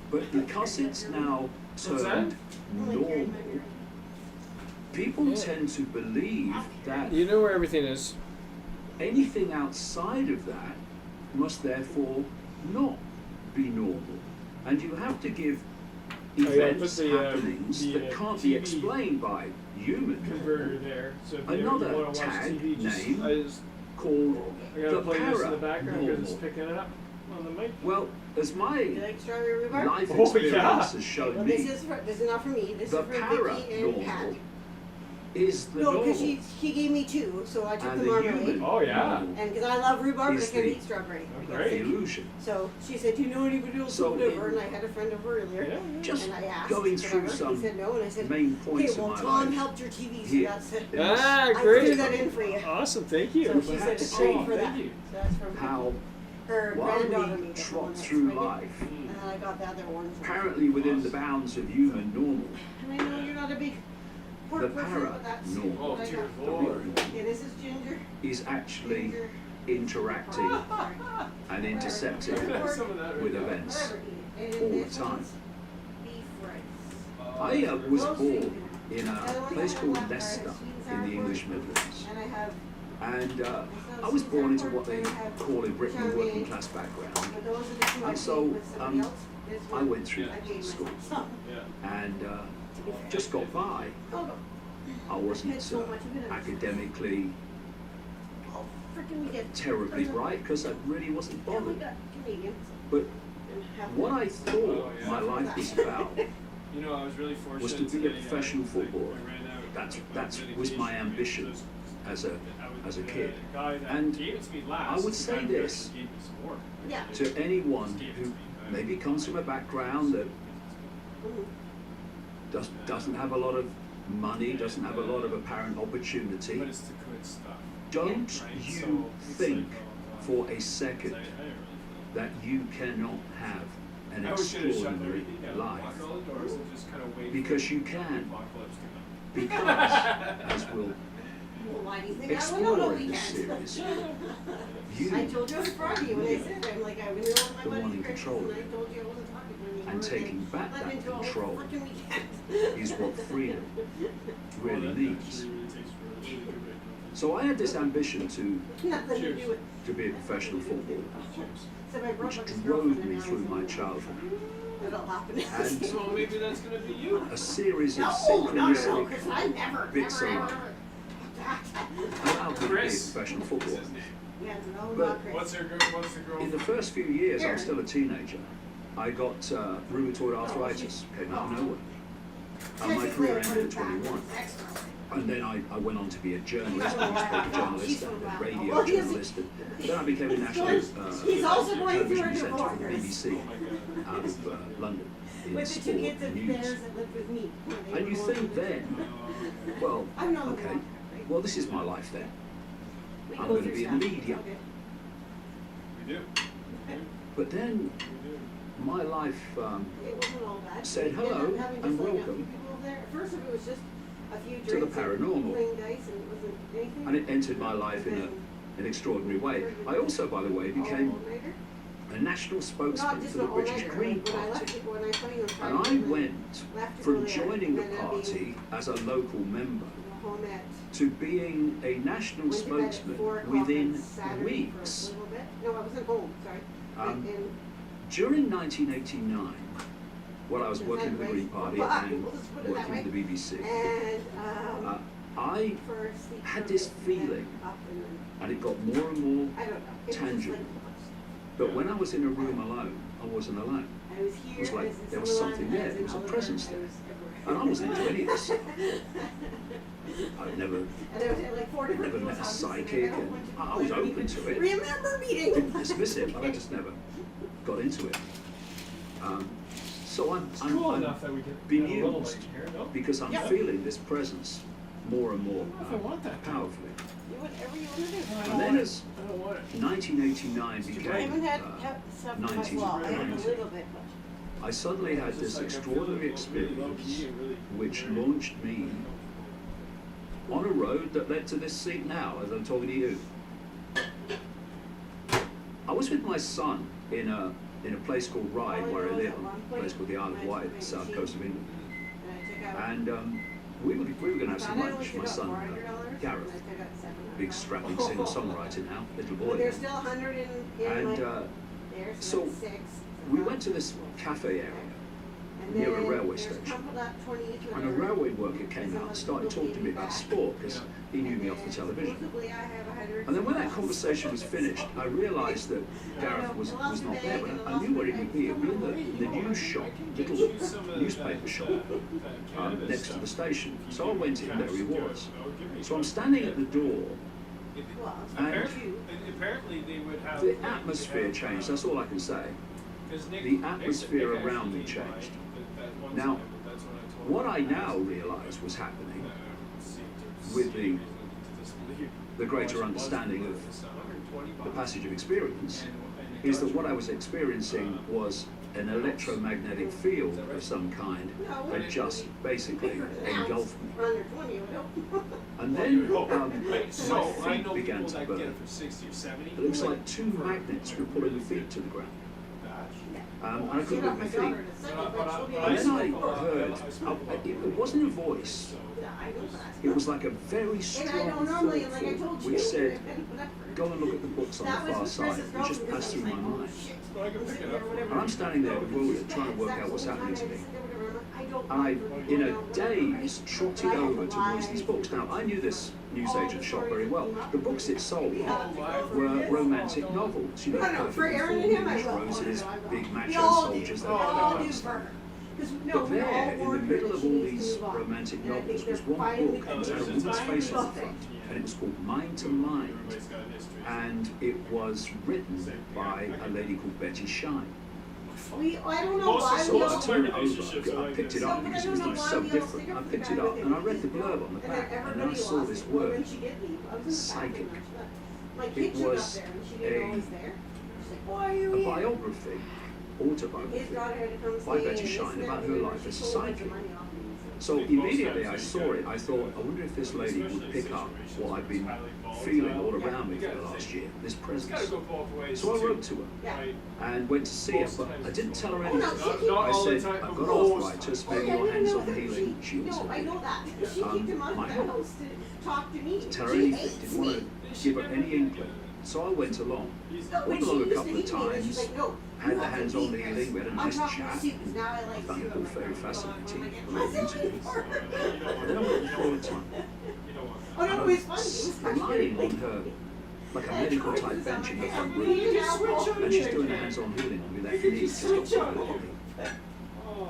But because it's now turned normal, people tend to believe that you know where everything is. anything outside of that must therefore not be normal. And you have to give events, happenings that can't be TV explained by human converter there. So if another you want to watch tag TV, name called I gotta the play this in the background because it's paranormal. picking it up on the mic. Well, as my You like strawberry rhubarb? life Oh, experience yeah. has shown Well, me, this is not for me. This the is for Vicky and Pat. paranormal is the No, normal. because she gave me two, so I took And the the marmalade. human Oh, yeah. normal And because I love rhubarb, but I is can't the- eat strawberry. Oh, I get great. sick. illusion. So she said, "Do you know anybody else So who liver?" in- And I had a friend over earlier. Yeah. Just And I asked, going through whatever. some He said no, and I said, main "Okay, points well, of my Tom life. helped your TV, so Here. that's it." Ah, I great. threw that in for you. Awesome, thank you. So she said Perhaps it's great see for that. Thank you. So that's from How her while granddaughter we made that trot one that's through right. life, And then I got the other one. apparently within the bounds of human normal, And I know you're not a big pork the person, but that's paranormal, Oh, what I dear got. Lord. Yeah, this is ginger. is actually Ginger. interacting Sorry. and intercepting Some of that right with now. events Whatever. And all the this time. one's beef rice. I was Roast born chicken. in And the a one place I called have left are Leicester sweet and sour in the pork. English Midlands. And I have, And I some was sweet born and into sour what they pork, and I have call in Britain a chow working mein. class background. But those are the two I And so, made with somebody else. This I one, went through I gave school myself some. Yeah. and To be fair. just got by. Oh, no. I wasn't Had so much of it. academically Oh, frickin' we get. terribly bright because I really wasn't Yeah, we bothered. got Canadians. But And half what of I thought Oh, yeah. my life was about You know, I was really fortunate was to be a today, professional I footballer. ran out That's of that was medication my ambition because as a I was as a kid. The guy that And gave it to me last, I would the say guy who this actually gave me some more. Yeah. to anyone who maybe comes from a background that doesn't have a lot of money, doesn't have a lot of apparent opportunity. But it's the good stuff. Don't Right? you So it's think like, oh, for a I second didn't really that you cannot have an I should have shut extraordinary everything down, life, locked all the doors, and just kind of wait. because for you the can. apocalypse to come. because as we'll Well, why do you think I would explore know in this weekends? series, I you told you on Friday when I said, I'm like, I was on my The buddy one in Chris, control and of I it. told you I wasn't talking to him anymore. and taking back let me that into a whole control frickin' weekend. is what freedom really Well, that needs. actually really takes forever to do right So I had this ambition Nothing to Cheers. do with. to be a professional footballer, now. Cheers. So I broke which up his drove girlfriend me and through now my he's childhood. It'll happen. And So maybe that's gonna be you. a series of No, synchronistic because I never, bits never, of ever, life ever. allowed me to be a Chris. professional What's footballer. his name? Yeah, no, But not Chris. What's the girl? In the first few years, I was still a teenager. I got rheumatoid Oh, arthritis, came out of nowhere. And my career ended at 21. And then I went on to be a journalist, a newspaper journalist, and a radio journalist. And then I became a national He's also going through television a presenter for the divorce. BBC out of London in With the two sport kids and of news. theirs that lived with me. when they And were you going think through then, Oh, well, I've known them okay, long, right? well, this is my life then. We I'm go going to through be in stuff. media. Okay. we do. But then We do. my life It wasn't all bad. said We ended hello up having and just like a few welcome people there. At first, it was just a few to the drinks and paranormal. playing dice, and it wasn't anything. and it entered my life in an extraordinary way. I also, by the way, became All-nighter. a national spokesman Not just for the an British all-nighter, Green like when I left Party. it, when I saw you on And Friday, I and went left to from go there, joining the and then party as a local member being home at to being a national went to bed at spokesman 4 o'clock within on Saturday weeks. For a little bit. No, I wasn't home, sorry. Um, and During 1989, when I was working with the Green Party and Let's put it that working with the BBC, and I for sleep had for this a bit, and then feeling, up and then, and it got more and more I don't know. It was just tangible. like, But when I was in a room alone, I wasn't alone. I was here. It was like as in there was Summerland, something there, as in there was a Oliver, presence I there. was everywhere. And I wasn't into any of this. I'd never And there was like 4 different never met people's a houses, and psychic, I and went to I people was I didn't open to even it. Remember meeting. Didn't dismiss it, but I just never got into it. So It's cool I'm enough that we can have a little bemused light here, no? because I'm Yeah. feeling this presence more and more I don't know if I want that. powerfully. Do whatever you want to do. And then as I don't want it. 1989 I haven't became had stuff in my 90s, well, I have a 90s. little bit, but I suddenly had It's this just like I'm extraordinary feeling really low experience key and really which very- launched me on a road that led to this seat now as I'm talking to you. I was with my son in a place called Ryde, where I live, a place called the Isle of Wight, the south coast of England. and I took out. And we were going to have some I only lunch. took My out son, $400, Gareth, and I took out big strapping singer-songwriter now, little boy. But there's still 100 in And my, so so that's 6. we went to this cafe area And near a then railway there's station. couple that 20 each And a whatever. railway worker came out and started talking to me about sport because he knew me off the television. Supposedly I have 100. And then when that conversation was finished, I realised that Gareth was not there, but I knew where he would be. It would be in the news shop, little newspaper shop next to the station. So I went in, there he was. So I'm standing at the door, and Apparently they would have the atmosphere changed, that's all I can say. The atmosphere around me changed. Now, what I now realise was happening with the greater understanding of the passage of experience is that what I was experiencing was an electromagnetic field of some kind that just basically engulfed me. Under 20 would help. And then so my I feet know began people to that get burn. it for 60 or 70. It looks like two magnets were pulling the feet to the ground. And I couldn't move my feet. And then I heard, it wasn't a voice, it was like a very strong thought which said, go and look at the books on the far side. It just passed through my mind. And I'm standing there bewildered, trying to work out what's happening to me. And I, in a daze, trotted over towards these books. Now, I knew this newsagent shop very well. The books it sold were romantic novels, you know, perfect roses, big macho soldiers, that kind of stuff. But there, in the middle of all these romantic novels, was one book that had a woman's face on the front, and it was called Mind to Mind, and it was written by a lady called Betty Shine. I don't know why So we I all turned it over, I picked it up because it was so different. I picked it up and I read the blurb on the back, and then I saw this word, psychic. It was a biography, autobiography, by Betty Shine about her life as a psychic. So immediately I saw it, I thought, I wonder if this lady would pick up what I've been feeling all around me for the last year, this presence. So I wrote to her and went to see her, but I didn't tell her anything. I said, I've got arthritis, maybe your hands on healing. She was my help. Didn't tell her anything, didn't want to give her any inkling. So I went along. Went along a couple of times, had the hands-on healing, we had a nice chat. I found it all very fascinating, very beautiful. And then I went for a time. She's lying on her, like a medical type bench in her front room, and she's doing a hands-on healing on my left knee. She's got fibroid on me.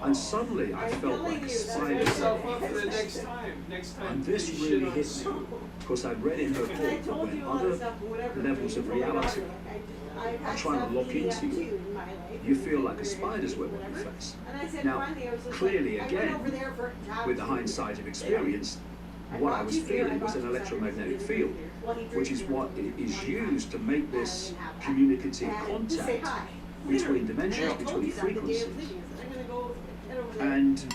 And suddenly I felt like a spider. And this really hit me, because I'd read in her book that when other levels of reality are trying to lock into you, you feel like a spider's web on your face. Now, clearly again, with the hindsight of experience, what I was feeling was an electromagnetic field, which is what is used to make this communicative contact between dimensions, between frequencies. And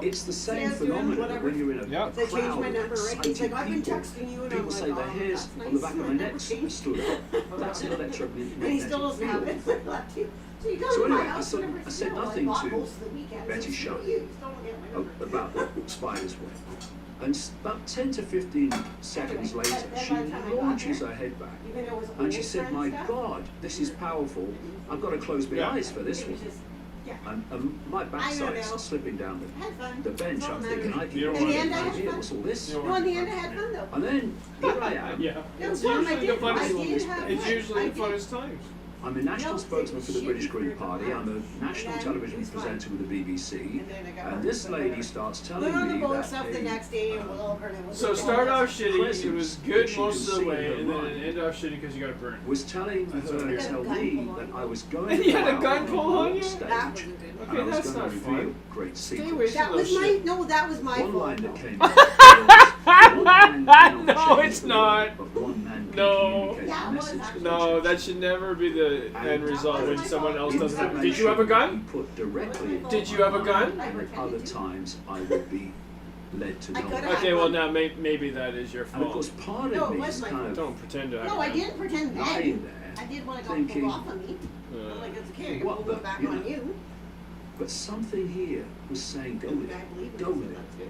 it's the same phenomenon when you're in a crowd of excited people. People say their hairs on the back of their necks stood up. That's an electromagnetic field. So anyway, I said nothing to Betty Shine about the spider's web. And about 10 to 15 seconds later, she launches her head back. And she said, my God, this is powerful. I've got to close my eyes for this one. And my backside's slipping down the bench. I'm thinking, I can get here. What's all this? No, in the end I had fun though. And then here I am. It's usually the funnest times. I'm a national spokesman for the British Green Party. I'm a national television presenter with the BBC. And this lady starts telling me that So start off shitty, it was good most of the way, and then it ended off shitty because you got burned. Was telling her to tell me that I was going to go had a out gun pulled on you? stage, Okay, and I was that's going not to fun. reveal great Stay away secrets. That was my, no, that was my One fault. line that came out was, No, it's not. but one man can No. communicate a message to No, others. that should never be the end result when someone else doesn't have. Did you Information have a gun? Put directly into Did you have a my gun? mind, and at other times I would be led to know. Okay, well now maybe that is your And of course, fault. part No, of it me was is my kind of Don't pretend to have No, a I gun. didn't pretend that. lying there, I did when it got thinking, pulled off of me. I'm like, it's okay, what we'll go the- back you on know. you. but something here was saying, go with it, go with it.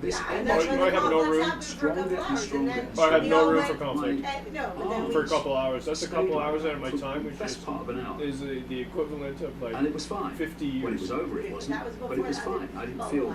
this Yeah, and energy that's Oh, when you might the have no conflicts room. happened for a couple Stronger and hours, stronger then and I had we no all room went- for conflict. No, but then For a we couple hours. That's a stayed couple on hours out of my for time, the which best part of an hour. is the equivalent of like And it was fine. 50 years. When it was over, it That wasn't. was But it before was that. fine. I didn't Oh, feel wow.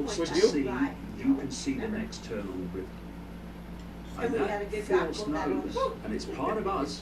forced Would to you? see, you can see the next turn on the river. And And we had a that good job force on that one. knows, and it's part of us.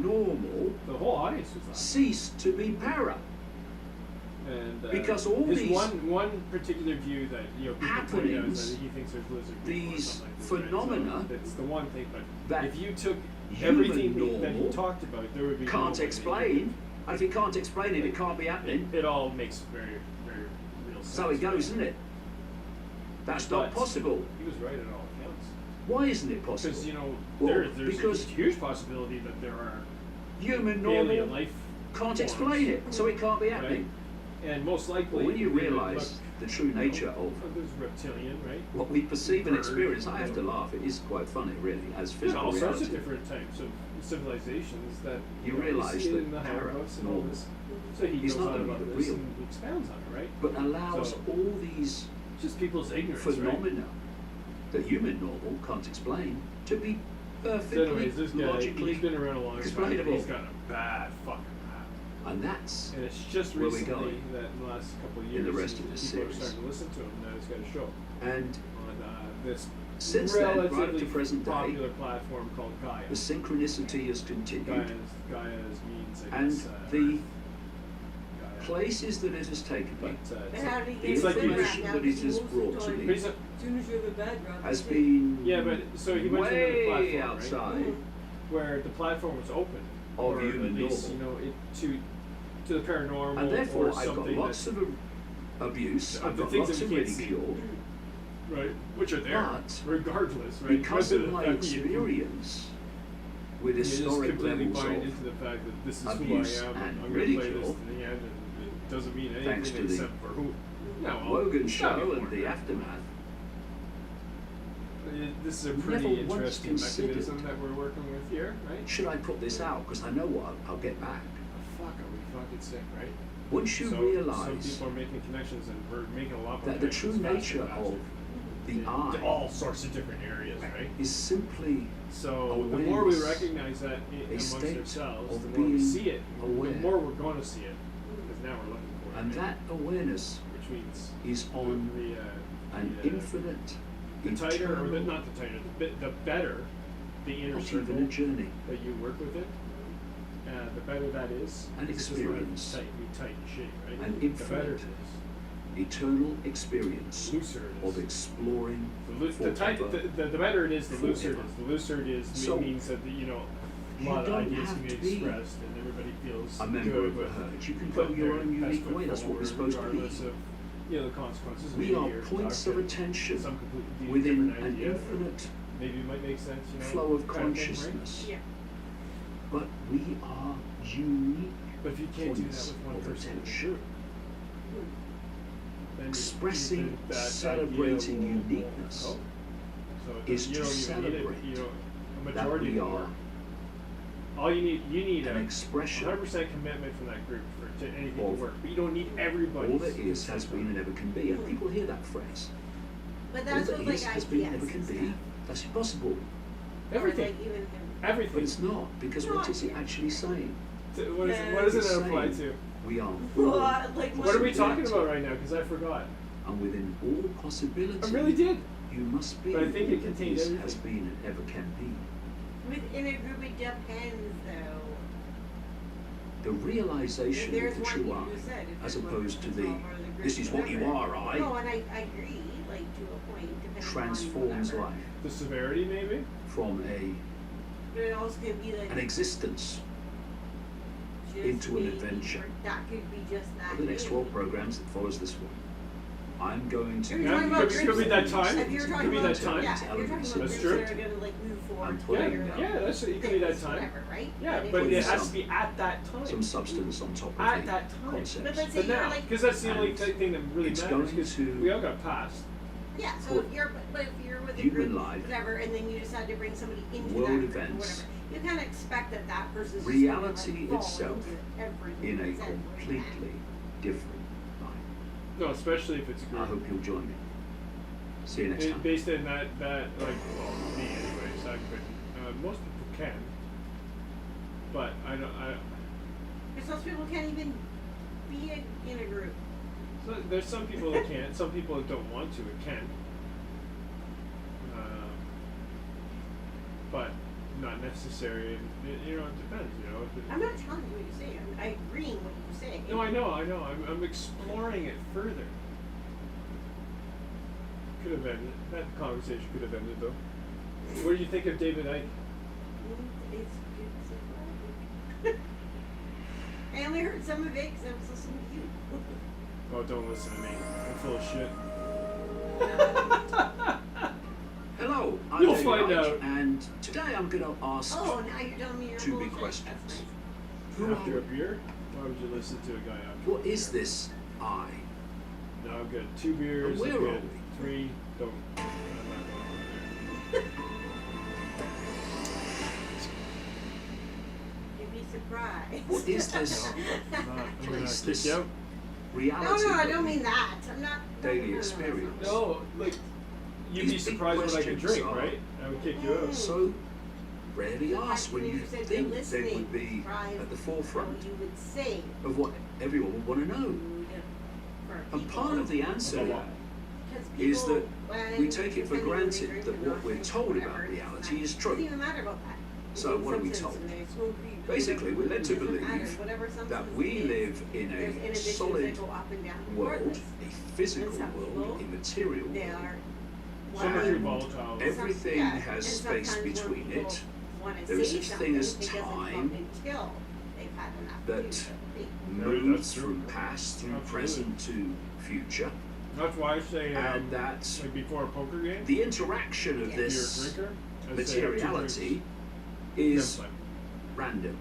normal The whole audience was on. ceased to be para. And Because all his these one particular view that people point out is happenings, that he thinks there's lizard people or these something like this, right? phenomena So that's the one thing. But that if you took human everything that he normal talked about, there would be can't no way explain, and if he can't explain it, it can't be happening. It all makes very, very real sense. So it goes, isn't it? That's not But possible. He was right at all accounts. Why isn't it possible? Because Well, there's because a huge possibility that there are human alien normal life can't forms, explain it, so it can't be right? happening. And most likely, Well, when you we would realise the true nature of there's reptilian, right? what we perceive and Bird, experience, I have to laugh. It is quite funny, really, as There's physical all sorts reality. of different types of civilizations that You know, realise see it that in the hieroglyphs and all paranormal this. So he is goes not on only about the this real, and expounds on it, right? but allows So- all these Just people's ignorance, phenomena that human normal can't explain to be right? perfectly So anyways, this guy, logically he's been around a long time. explainable. He's got a bad fucking rap. and that's And it's just where we're recently going that in the last couple of in years, the rest of this people are series. starting to listen to him. Now he's got a show and on this since then, right up relatively to present day, popular platform called Gaia. the synchronicity has continued, Gaia's means, I and guess, the Gaia. places that it has taken me, But But how do you the get it's like good you- rap information now? that it Because has most of brought the to time, But me he's a- as soon as you have a bad rap, has that's it. been yeah, but so he went to another way platform, outside right? Where the platform was open, of or human at least normal. to the paranormal, And therefore, or I've got something lots that, of abuse, of I've the got things lots that of we can't see. ridicule, right, which are there, But regardless, right? because Whether of the my fact that you- experience with you just historic completely levels buy of into the fact that this is abuse who I am, and and I'm going to play this ridicule, to the end, and it doesn't mean thanks anything to the except for who. No, Wogan it's show not and important. the aftermath, This is a Never pretty once interesting considered, mechanism that we're working with here, right? should I put this out? Because I know what I'll get back. Fuck, are we fucking sick, right? Once you Some realise people are making connections, and we're making a lot more that the true connections nature faster and of faster. the In eye all sorts of different areas, right? is simply So the more we awareness, recognize that a amongst state ourselves, of the more we being see it, aware. the more we're going to see it, because now we're looking for it. and right? that awareness which means is on an infinite, the tighter, or eternal, not the tighter, the better the inner not circle even a journey, that you work with it, the better that is. An This is where experience. Be tight and shitty, right? An The better infinite, it eternal experience is. Looser it of is. exploring The tight, forever. the better it is, the looser it Forever. is. The looser it is So, means that a you lot of don't ideas have can be to be expressed, and everybody feels a member good of the with herd. You can putting go your their own best unique foot way. That's what we're forward, supposed to be. regardless of the consequences. We Maybe are you're points of talking attention some completely within different an idea. infinite Maybe it might make sense, flow of kind thing, right? consciousness. Yeah. But we are unique But if you can't do that points with one of person in the attention. group, then Expressing, that celebrating idea will uniqueness go. So is you to don't even need it. celebrate A that majority we of are all you need an a expression. 100% commitment from that group for anything to of work. But you don't need everybody. All that is, has been, and ever can be. And people hear that phrase. But All that's that what like is, has been, and ideas ever can and be. stuff. That's impossible. Or, Everything. like even Everything. But it's not, because what is it actually saying? What does It's it apply saying to? We are well, all like What are we talking possibility. about right now? Because I forgot. And within all possibility, I really did. you must be But I think it all that contained is, everything. has been, and ever can be. within a group it depends though. The realization There's of the one true you I, just said, if as there's one opposed to person the, involved or the group, this is what you whatever. are, I, No, and I agree, like to a point, depending transforms on whatever. life The severity, maybe. from But it also could be like an existence just into an maybe, adventure. or that could be just that. for the next maybe. 12 programs that follows this one. I'm going to If you're talking Yeah, about could be groups- that time. If you're Could talking be about that time. yeah, if you're talking about That's groups true. that are gonna like move forward I'm Yeah, putting together, yeah, that's it. Could be that fitness, time. whatever, right? Yeah, if but it it's- has to be at that time. some substance on top of At the that time. concepts. But let's say But you're now, like because that's the only And thing that really it's matters. going Because to we all got passed. Yeah, so if you're but if you're with a human group, life, whatever, and then you decide to bring somebody into world that group events, or whatever, you kind of expect that that person's reality just gonna, like, fall itself into everything in a that's said right completely different light. No, especially if it's a I group. hope you'll join me. See you next time. Based in that like, well, me anyways, I couldn't. Most people can, but I don't. Because those people can't even be in a group. So there's some people that can't. Some people that don't want to. It can. But not not necessary. And it depends. I'm not telling you what you say. I'm agreeing what you say. No, I know. I'm exploring it further. Could have ended. That conversation could have ended though. What do you think of David Icke? It's I only heard some of it because I was listening to you. Oh, don't listen to me. I'm full of shit. Hello, I'm You'll David find Icke, out. and today I'm going to ask Oh, now you're telling me you're two big bullshit. questions. That's nice. Who After are a beer? Why would you listen to a guy after? What is this I? No, I'm good. 2 beers. Where I'm are good. we? 3. Don't. I'm not going there. You'd be surprised. What is this I'm not. I'm gonna place, kick this you out. reality? No, I that don't we mean that. I'm not. Daily experience. No, like you'd These be big surprised what I could questions drink, are- right? I would kick you out. So rarely asked when When you you said think you're they listening, would be surprised at the how forefront you would say of what everyone would want to know. food for And part of the answer About what? because is people, that when we take it for depending on when they granted drink that and what not we're drink, told about whatever, reality is it true. doesn't even matter about that. So It's what are we substance told? and they smoke weed, Basically, we're led to doesn't matter, believe whatever that substance we it is, live in there's a inhibitions solid that go up and down world, regardless. a physical And some world, people, a material They world. are Some are too wild. volatile. Everything Yeah, has and space sometimes when between people it. wanna There is say such thing as something, it doesn't time come until they've had enough to that do so. moves that's true. from past through Absolutely. present to future, That's why I say, and that like before a poker game, the interaction of Yeah. if you're a this drinker, I'd say have 2 materiality drinks, is then play. random,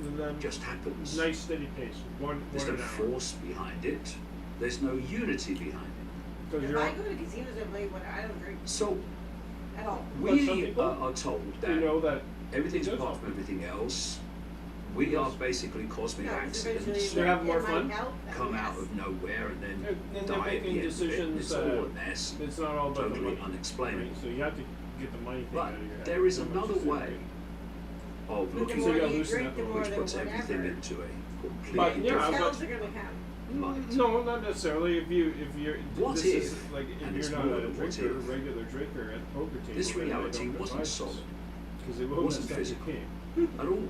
And then just happens. nice steady pace. One There's no an hour. force behind it. There's no unity behind it. Because If you're I go to casinos and play, I don't drink So at all. But some we people, are told that you know that everything's it does apart help. from everything else. We are basically cosmic No, it's accidents eventually They have more it might fun? help, come yes. out of nowhere and then and die they're at the making end of it. decisions. It's all a mess, It's not all about the totally money, unexplainable. right? So you have to get the money thing But out of your head. there is How much another is it, way right? of But the looking So more you at gotta you loosen drink, up the a more which the puts everything whatever. into a completely But, yeah, different but- Cells are gonna have. light. No, not necessarily. If you're What this if, is like and if it's you're not more a than what drinker, a if, regular drinker at the poker table, this then they reality don't wasn't advise solid because it wasn't affect your physical. game. at all.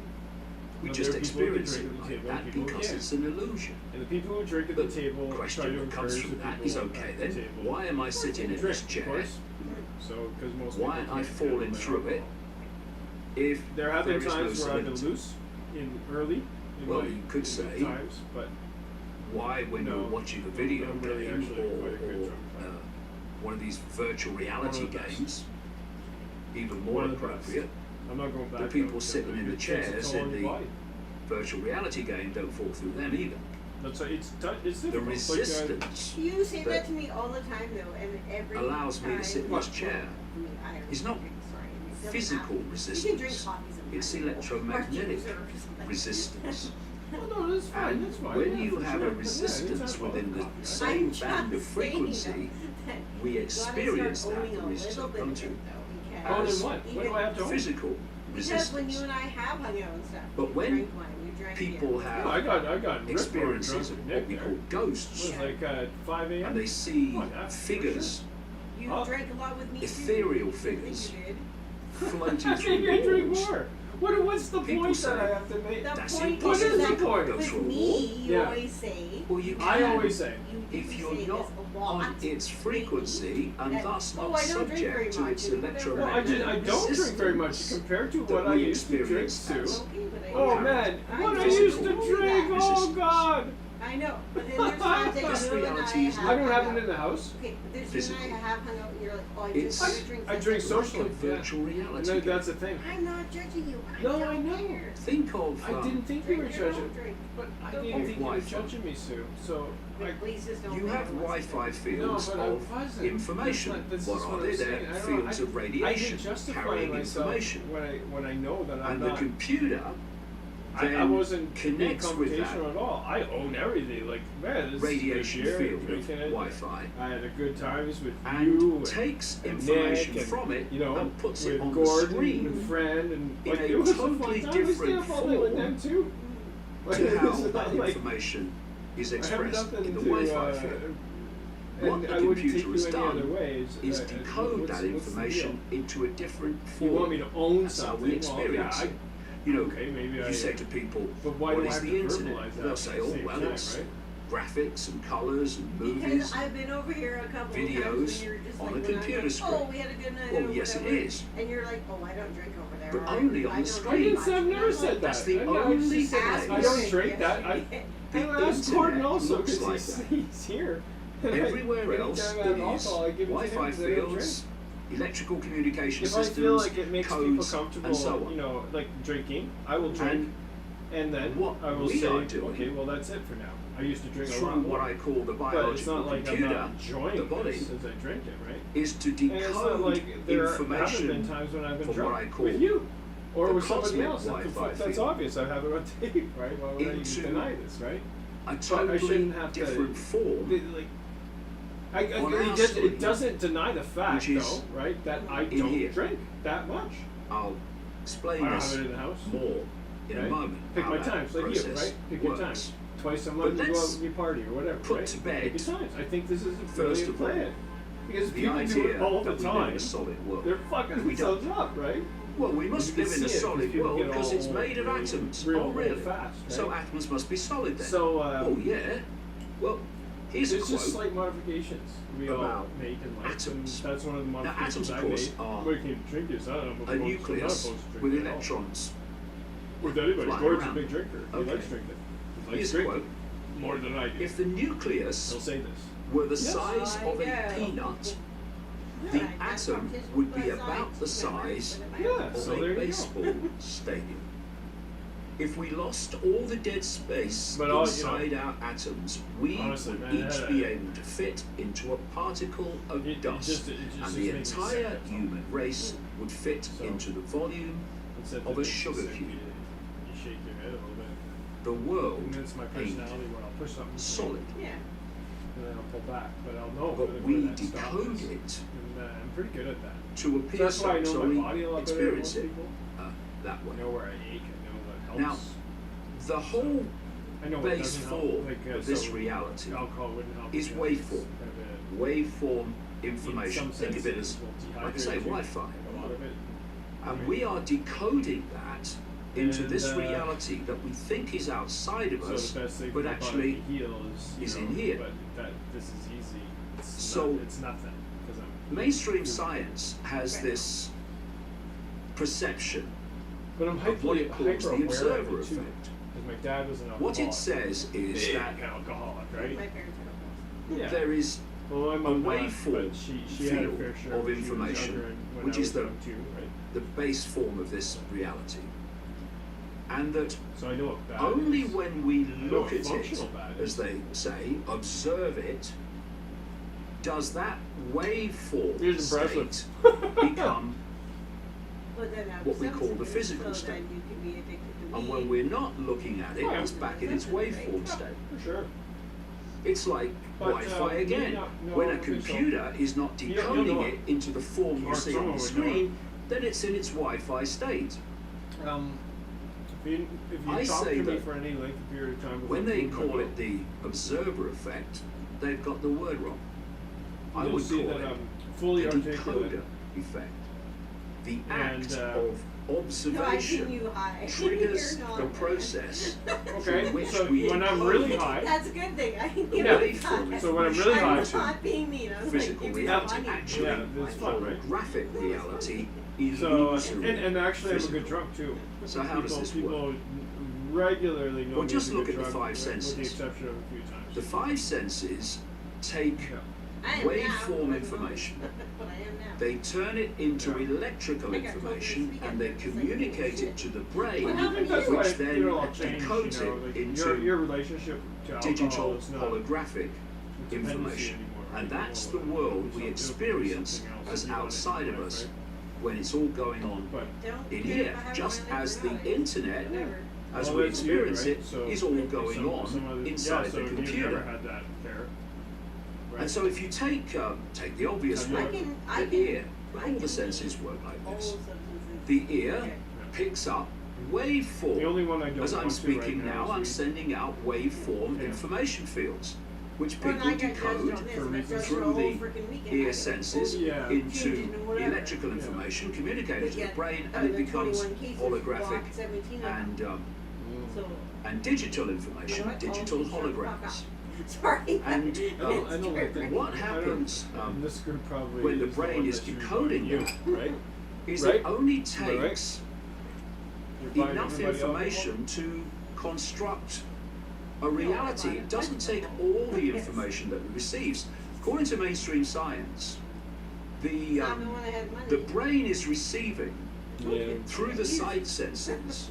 We But just there are people who experience drink it at the like table, that people who because can't. it's an illusion. And the people who drink at the The table try question to that encourage comes the from that people is okay at the then. table. Why am I sitting in drink, this of chair? course. So because most Why people am I can't falling handle through it? alcohol. If There have been there is no times where I've been solidity, loose in early. In Well, my you could say- times, but why, when No, you're watching a video I'm really game actually quite a good or drunk player. one of these virtual reality One of the best. games, even One more of the best. appropriate, I'm not going back. the people though, sitting because in the it takes a chairs toll on in your the body. virtual reality game don't fall through them either. That's it's it's The difficult. resistance You say that that to me all the time though, and every allows me to time- sit in this chair I is not drink, sorry, it doesn't physical happen. You can resistance. drink coffee sometimes. It's Or electromagnetic juice or something. resistance. Oh, no, that's fine. And That's fine. when yeah, you for have sure. a resistance Yeah, anytime within the coffee, right? same I'm band of just saying, frequency, though, that we you experience gotta that, start the owning risks a are little come bit to of it, though, Oh, because then what? What do even- I have to own? physical Because resistance. when you and I have hung out and stuff, But you when drank wine, you drank people beer. have Oh, I got ripped experiences on of drunk what Nick we there. call It ghosts, was like 5 a.m. and they see Oh, yeah, for figures You Oh. drank a lot with me too. ethereal I think figures you did. floating I through think I drink walls. more. What's the People point say, that I have to make? The That's point impossible. What is is the that point? Go with through a me, wall. you Yeah. always say, Well, you I can, always say. you if do you're say not this a lot. on its frequency and that, thus oh, not I don't drink very subject to much, its and whatever. Well, I electromagnetic don't drink very much resistance compared to that what I we used to drink experience to. as Okay, but I Oh know. man, I what I know. used to Physical drink! Oh resistance. God! I know, but then there's times that This you and reality I is have I don't hung have out. it in the house. Okay, but there's you Physical. and I have hung out and you're like, oh, I It's- just drink I drink something. socially. like a virtual reality And game. that's the thing. I'm not judging you. I No, don't I know. care. Think of I didn't think you were Drink or don't judging, drink. but I Don't didn't Of think you were Wi-Fi. judging me, Sue. So, But please just don't you make have it once Wi-Fi again. fields No, but I of wasn't. information. That's What just are what they? I'm saying. They're I don't- fields I- of radiation I can justify carrying myself information. when I know that I'm And the not. computer I then wasn't being connects with that confrontational at all. I own everything. Like, man, this radiation is good beer, field of drinking it. Wi-Fi I had a good times with and you takes and information Nick and, from it you know, and puts with it on Gordon the screen and friend and in like, a it was totally a fun time. We stayed different up all day with form them too. Like, to how it's not that like- information is I have expressed nothing in the to, Wi-Fi field. And the I wouldn't take computer you has any done other way. is decode what's that the information deal? into a different You form. want me to own That's how something? we experience Well, it. You know, okay, maybe if you say to people, but why what do I is have the to internet? verbalize that They'll at say, the oh, same well, time, it's right? graphics and colors and movies, Because I've been over here a couple of times videos when you're just on like, a when I'm computer like, screen. oh, we had a good night. Well, or yes, it whatever. is. And you're like, oh, I don't drink over there. But or only on I the don't screen. drink I've much." never And I'm said like, That's that. the I know, only it's just- place. I don't drink that. I The asked Gordon internet also looks because like he's, that. he's here. Everywhere else, Anytime I have it is alcohol, I give it to him Wi-Fi 'cause I don't fields, electrical communication If I systems, feel like it makes people codes, comfortable, and so on. you know, like drinking, I will drink, and then what I will we say, are doing okay, well that's it for now. I used to drink a lot through more, what I call the but it's biological not like I'm computer, not enjoying the body, this as I drink it, right? is to And it's not decode like there haven't been information times when I've been from drunk what I call with you or the with somebody cosmic else. Wi-Fi That's field. obvious. I have it on tape, right? Why would I even into deny this, right? a But I totally shouldn't have different to. form. Like, on our it screen, doesn't deny the fact, which is though, right, that I in don't here. drink that much. I'll I explain don't this have it in the house. more in a Right? moment. Pick how my that times, like you, process right? Pick your works. times. Twice a But month you go let's out and you party or whatever, put right? to bed Pick your times. I think this is a first brilliant of all, plan. Because the people do idea it all the that we live in time. a solid world. They're fucking We don't. themselves up, right? Well, we must You can live in a see it solid people world get because it's all made of really atoms. real Oh, really? fast, So right? atoms must be solid then. So, oh, yeah. Well, here's a it's quote. just slight modifications we all about make in life, atoms. and that's one of the Now, modifications atoms, of I course, made. are Well, you can drink this. I don't know. a if I'm supposed nucleus to drink with it at all. electrons. With anybody. flying Gordon's a around. big drinker. He Okay. likes drinking. He likes Here's a drinking quote. more than I do. If the nucleus He'll say this. were the Yes. size I of a know. peanut, Yeah, the that's atom from his would be Buzz about the Lightyear, size remember? Yeah, of so a there you go. baseball stadium. If we lost all the dead space But all, inside our atoms, we honestly, would man, each be able to fit into a particle of dust, and the makes me entire sick. human race would fit So- into the volume Instead of a it sugar makes cube. You shake your head a little bit. The world And that's my ain't personality where I'll push something solid, Yeah. and then I'll pull back, but I'll know but where we that stop decode is. it And I'm pretty good at that. to So appear that's why I know so my we body a lot better than experience most it people. that way. I know where I ache. I know what Now, helps. the whole I know what base doesn't help. form Like, of this so reality alcohol wouldn't help. is because waveform. it's kind of waveform a- information. in some Think of it senses as, will like I say, dehydrate you, Wi-Fi. like a lot of it. And we are decoding that into And, this reality that we think is outside of So us, the best thing but for my actually body to heal is, is you know, in here. But that this is easy. It's So- not, it's nothing because I'm. mainstream science has this perception But I'm of what it calls the hyper-aware observer of it too. effect. Because my dad was an alcoholic. What it says is Big that alcoholic, My right? parents are alcoholics. Yeah. there is Well, my mom a not, waveform but she had a field fair share of when she was information, younger and when which I is was the- young too, right? the base form of this reality. And that So I know what bad only is. when we know look what at it, functional bad as is. they say, observe it, does that waveform Here's impressive. state become, But then I'm what we call the sensitive, physical so state. then you can be addicted to and weed. when we're not looking at it, Oh, yeah. it's back in its waveform state. For sure. It's like But, Wi-Fi you again. know, When a so- computer is not you'll decoding know it it. into the form you Or see someone on the would know screen, then it's in its Wi-Fi state. If you I talk say to me that for any length of period of time, When without they food, call I it the observer effect, they've got the word wrong. I You'll would see call that it I'm fully the articulate. decoder effect. The And, act of No, I observation think you high. triggers You're not. the process Okay, through which so we when I'm decode really high, That's a good thing. I think Yeah. you're waveform So when I'm really high- I'm not being mean. I'm physical like, reality. you're funny. Actually, Yeah, it's fun, right? holographic reality, so illusory. and actually I'm a physical. good drunk too. So how does this people work? regularly know Well, me just as a look good at the drunk, five with the senses. exception of a few times. The five senses take Yeah. I am now, waveform but information. but I am now. They turn it into Yeah. electrical I got told information this and they weekend, it's like, communicate it to the brain, Well, I think that's why which then it'll all change, decodes you know, it like into your relationship to alcohol digital is not holographic dependency information. anymore, right? And that's the It'll- world it'll we be experience something else as if you want it outside in of life, us right? when it's all going on But Don't in care here, if I have just my life as or the not. internet, Whatever. as well, we that's good, experience right? it, So is all going some on other- inside yeah, so the you've computer. never had that care. Right? And so if you take the obvious I one, can- the ear, all the senses work like All this. substances. The ear Okay. picks up the waveform. only one I don't As I'm want to right speaking now now, is I'm weed. sending out waveform Yeah. information fields. which Well, people I got judged decode on this, and I judged the through whole the freaking weekend. ear senses Yeah. into Changing and whatever. electrical information communicated to the Yet, brain, out and of it the becomes 21 cases, holographic blocked 17 of them. So, and digital information, You know what? digital Oh, shut the fuck holograms. up. Sorry. And It's I don't like that. terrible. what happens This group probably when the is brain one is that you're decoding buying it, right? is Right? it only Am I right? takes You're buying enough everybody information to construct a reality. It doesn't take all the information that it receives. According to mainstream science, the I'm the one that had money. the brain is receiving Yeah. through the sight senses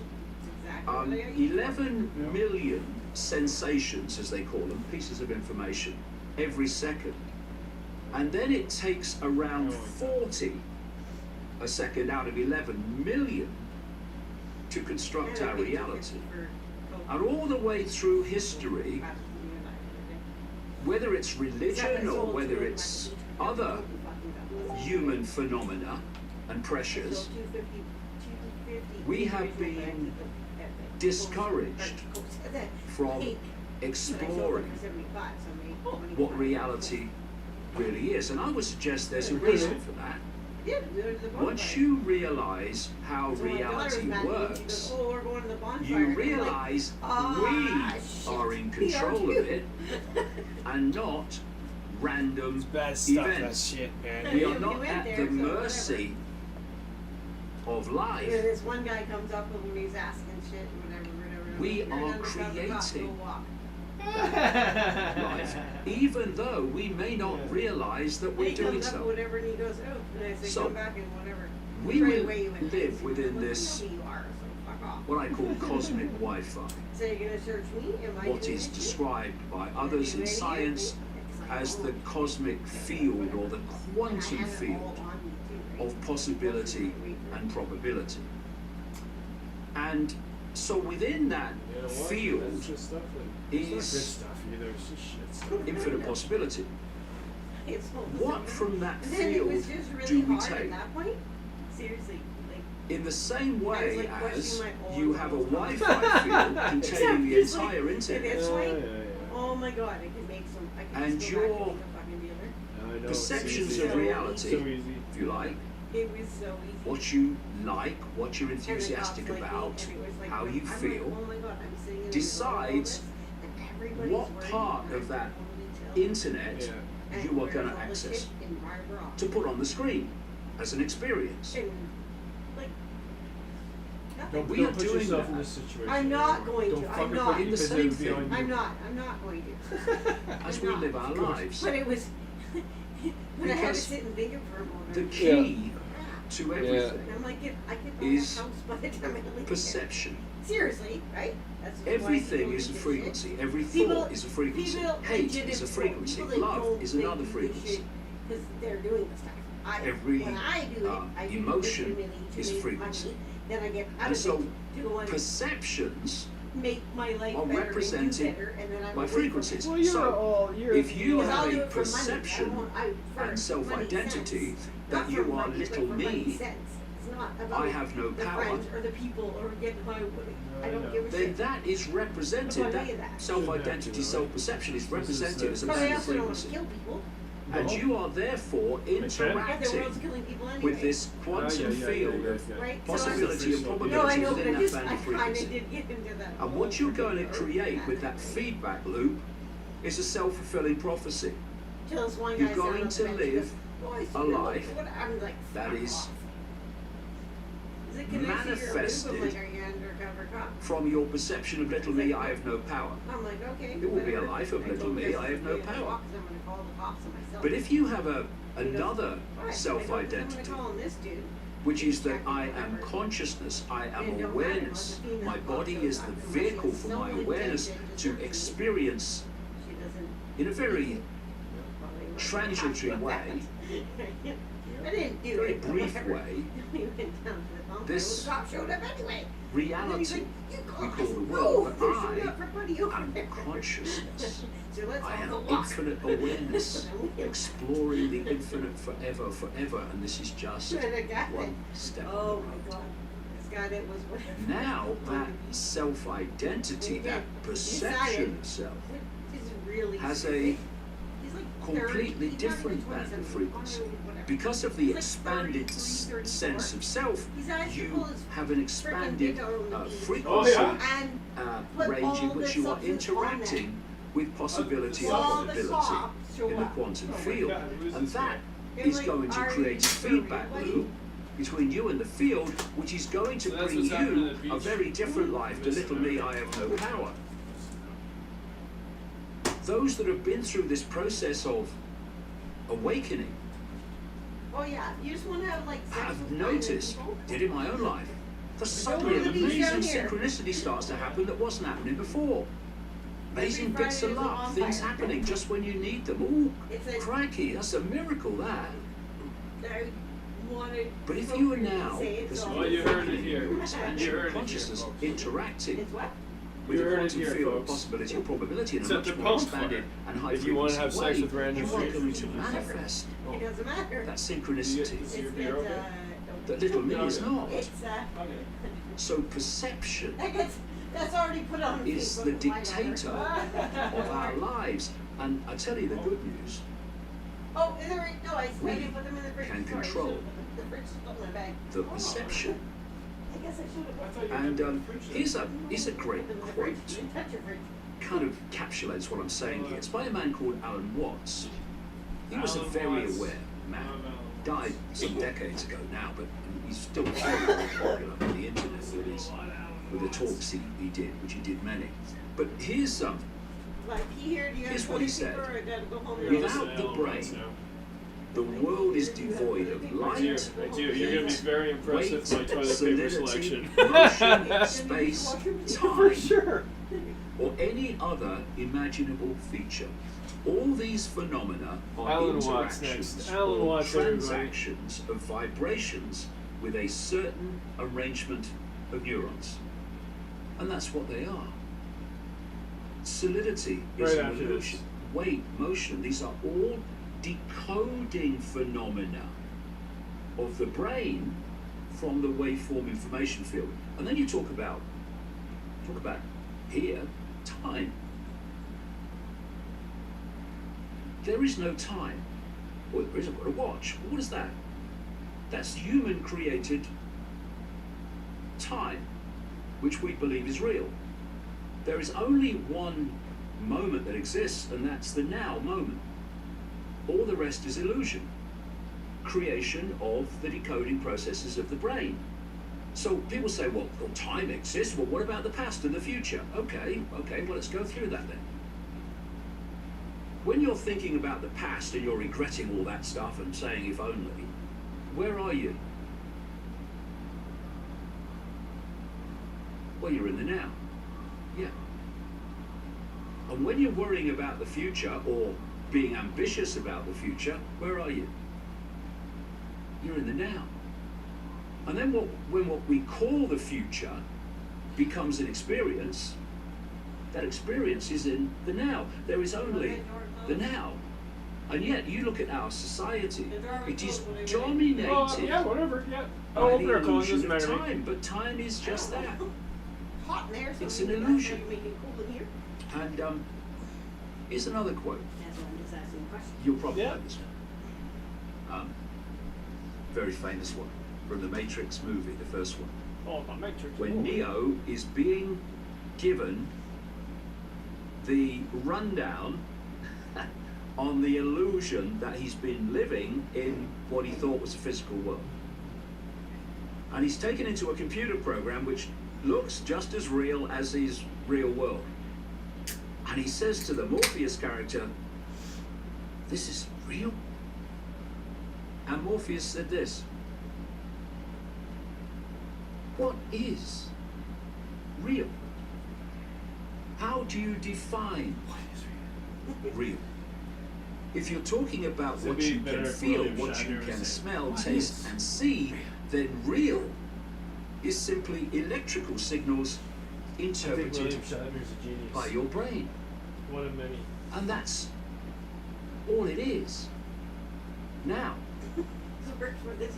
Exactly what I got. 11 million sensations, as they call them, pieces of information every second. And then it takes around 40 a second out of 11 million to construct our reality. And all the way through history, whether it's religion or whether it's other human phenomena and pressures, we have been discouraged from exploring what reality really is. And I would suggest there's a reason for that. Once you realize how reality works, you realize we are in control of it and not random Bad stuff, that events. shit, man. We Yeah, are we not went at there, the so mercy of You life. know, this one guy comes up with when he's asking shit and whatever. We You're are an undercover cop, creating go walk. life, even though we may not realize that And we're he doing comes up with so. whatever and he goes, oh, and I say, So, come back and whatever. we Right will away he went, live within "Well, you this, know who you are, so fuck off." what I call cosmic Wi-Fi, So you're gonna search me? Am I what doing is it? described by others in science as the cosmic field or the quantum field of possibility and probability. And so within that You know what? field That's just stuff that, it's not good is stuff either. It's just shit stuff. infinite possibility. What from that And then it was field just really do we hard take? at that point. Seriously, like In the same way like as questioning my own you have a rules. Wi-Fi field containing the It's like- entire and internet, it's like, yeah. oh my god, I can make some. I can And just go back your and make a fucking dealer. I know, perceptions it's of easy. reality, So easy. if you like, It was so easy. what you like, what you're And the cops enthusiastic like me, about, and it was like, how you I'm like, feel, oh my god, I'm sitting in decides and everybody's what worried, part and I of that can totally tell. internet Yeah. And you are where's going to all the access shit in my bra. to put on the screen as an experience. And like nothing. Don't, We don't are put doing yourself that. in this situation. I'm not going Don't to. I'm fucking not. put you In the because same it would be thing. on you. I'm not going to. As I'm we not. live our lives. But it was when I had to Because sit and think it for a moment. The key to everything And I'm like, I get is that house by the time I leave. perception. Seriously, right? That's why Everything people is a do this frequency. shit. Every People- thought is a frequency. people Hate legit is a don't- frequency. people that Love don't is think another do this frequency. shit 'cause they're doing the stuff. Every, when I do it, I do emotion it to is make frequency. money. Then I get out And of so it to go and perceptions make my life are better represented and do better, and then I'm by away from it. frequencies. Well, you're So, all, you're, if you Because I'll have do a it for money. perception for and money self-identity sense. that Not you for are money, but little for money me, sense. It's not about I have no the power, friends or the people or getting my way. I don't know. give a then shit. that is represented, About that any of that. self-identity, self-perception is represented as a But I band of also don't want to frequency. kill people. And you are therefore But the world's interacting killing people anyway. with this quantum field of Right? possibility and No, I probability know, but within I that just, band I of kind of frequency. did get into that. And what you're going to create with that feedback loop is a self-fulfilling prophecy. Till this one You're guy going said to on the bench, he live goes, "Oh, I see a you look life good." I'm like, that "Fuck is off." He's like, "Can I see your boob?" I'm manifested like, "Are you undercover cop?" from your perception of little me, I have no power. I'm like, "Okay." It will be a whatever." life of I little go, me, "This I is have no the way I power. walk, 'cause I'm gonna call the cops on myself." But if you have And he goes, another "Why?" I go, "'Cause I'm self-identity, gonna call him this dude. which is that Exactly I am whatever. consciousness, I And am it don't matter, awareness. like the My female body cop is shows the up and vehicle she for has my no awareness intention to search me. experience She doesn't. in a very Probably wouldn't transitory talk about way, that. I didn't do very it. but brief whatever. way, We went down to the bump. this The cop showed up anyway. And then he's reality like, "You we call call the us." world, "No, but they're showing I up for buddy over am there." consciousness. So let's I all am go walk. infinite awareness, exploring the infinite forever, forever, and this is just And the guy one went, step. "Oh my god, this guy that was whatever." Now that self-identity, that perception of self, It's really has a serious. He's like 30, completely he's not even different band 27, of frequency. whatever. Because of the He's like expanded 33, 34. sense of self, He's actually you cool as have an expanded big out on the beach. frequency Oh, yeah? And put range all in which this you are substance on interacting with possibility and all the probability stops show in the up. quantum Oh my field. God, who's And this that guy? You're is like, going to are create a you feedback really? loop between you and the field, which is going to So that's bring what's happening you at the a beach? very different life to little me, I have no power. Those that have been through this process of awakening Oh yeah, you just want to have like sex have with random noticed, people? did in my own life, that suddenly go an to the beach amazing down here. synchronicity starts to happen that wasn't happening before. Amazing Every bits of Friday there's a luck, things bonfire. happening just when you need them. Ooh, It's a- crikey, that's a miracle, that. I wanted But if you are now, say it, this so- Well, you heard it here. You expansion heard of it here, consciousness, folks. interacting It's what? with You the heard it quantum here, field of folks. possibility and probability in a It's at much the more bonfire. expanded and high If you want to frequency have sex way, with random you are people. going to manifest It doesn't matter. that synchronicity It's, You're okay? that little me is not. It's Okay. So perception that's already put on is Facebook the with my dictator daughter. of our lives. And I tell you the good news, Oh, is there no? I We didn't put them in the fridge. can Sorry, I control should've put the fridge still in my bag. the perception. I guess I should have. I thought you And had the fridge there. here's a great Put them in the fridge. quote. You didn't touch your fridge. Kind of encapsulates what I'm saying here. It's by a man called Alan Watts. He was a Alan very Watts. aware man. Love Alan Died some decades ago now, but he's still very popular on the internet with the talks he did, which he did many. But here's some. Like, here, do you have Here's what he 20 said. people, or I gotta go home and You're Without listening to the Alan Watts brain, now. the world is devoid of I do. light, I do. You're going to be very impressed with my weight, toilet paper solidity, selection. motion, space, For time, sure. or any other imaginable feature. All these phenomena are Alan Watts interactions next. Alan or Watts, everybody. transactions of vibrations with a certain arrangement of neurons. And that's what they are. Solidity is Right an after illusion. Weight, motion, these are all decoding phenomena of the brain from the waveform information field. And then you talk about here, time. There is no time. Well, there is, I've got a watch. What is that? That's human created time, which we believe is real. There is only one moment that exists, and that's the now moment. All the rest is illusion. Creation of the decoding processes of the brain. So people say, well, time exists. Well, what about the past and the future? Okay, well, let's go through that then. When you're thinking about the past and you're regretting all that stuff and saying, if only, where are you? Well, you're in the now. Yeah. And when you're worrying about the future or being ambitious about the future, where are you? You're in the now. And then when what we call the future becomes an experience, that experience is in the now. There is only the now. And yet, you look at our society, it is dominated Yeah, whatever. Yeah. by Oh, the open our phone. Doesn't illusion of matter. time. But time is just that. hot in there, so It's maybe an that's illusion. how you make it cool in here. And here's another quote. That's what I'm just asking a question. You'll probably Yeah. know this one. Very famous one from the Matrix movie, the first one. Oh, my Matrix. When Oh. Neo is being given the rundown on the illusion that he's been living in what he thought was a physical world. And he's taken into a computer program which looks just as real as his real world. And he says to the Morpheus character, "This is real?" And Morpheus said this, "What is real? How do you define real? If you're talking about It'd what be you better can if feel, William what you Shatner can was smell, saying, taste, and see, then real is simply electrical signals I think interpreted William Shatner's a genius. by your brain. One of many. And that's all it is. Now, Search for this.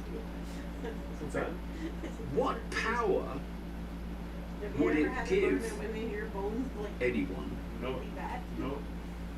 What's that? what power Have you would ever it had give a moment when your bones like anyone No. really bad? No.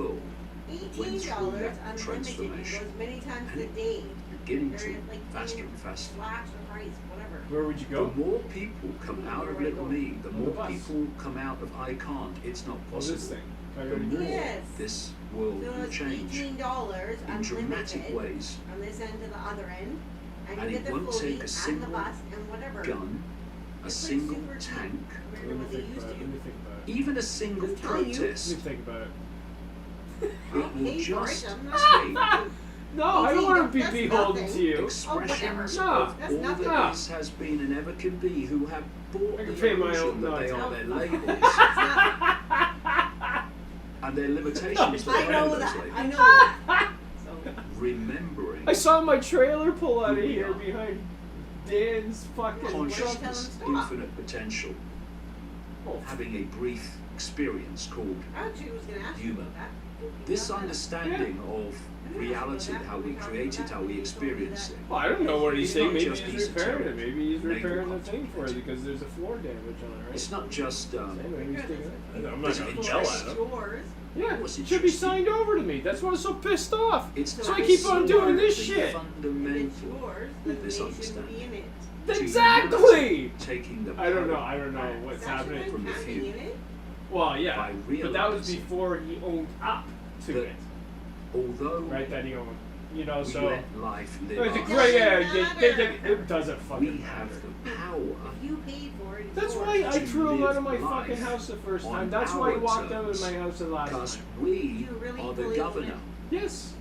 world went through $18 that unlimited. It transformation. goes many times And a day. Beginning There to is like faster and faster. slash or price, whatever. Where would you The go? more people come out of Little Me, the On the more bus. people come out of I Can't, it's not Oh, this possible. thing. The Coyote more Creek. Yes. this world So will it's change $18 in dramatic unlimited ways. from this end to the other end, and And you it get the won't foodie take a and the single bus and whatever. gun, a It's like single super cheap tank, compared to Let me what they think used about it. to. Let me think about it. even a single Just telling you. Let protest. me think about it. It I'll will pay for just it. I'm take not No, I don't want to be That's beholden nothing. to you. expressions No, of that's all nothing. that is, has been, and ever can be, who have bought I the can pay my illusion own that they notes. are their No. labels It's not. and their limitations that I are know those that. labels. I know that. So, Remembering I saw my trailer pull out of Who we here are. behind Dan's fucking truck. consciousness, stop. infinite potential, Oh, having a brief experience called I actually was going to ask you Human. about that. this About that. understanding of reality, how we create it, how we experience it. well, I don't know what he's It's saying. not Maybe just he's repairing it. esoteric Maybe he's repairing the naval thing for it because there's a floor damage on it, right? It's not just Maybe he's taking it. I'm not Does gonna it yell interest at him. Yours. Yeah, What's it should be interesting? signed over to me. That's why I'm so pissed off. It's So So I keep on doing this the shit. If it's fundamental yours, then this they shouldn't be in it. to Exactly. humanity, taking the I don't know. power I don't know back what's That happening. shouldn't from the have few. me in it. Well, yeah, by but that was realizing before he owned up to that it, although right? That he owned, you know. we So let life live it's a our great area. Doesn't It doesn't we fucking have matter. the power If you paid for it, it's That's yours. why I to threw him out of my live fucking life house the first on time. That's why he our walked out of terms, my house the last because time. we You really are the believe in governor. it? Yes.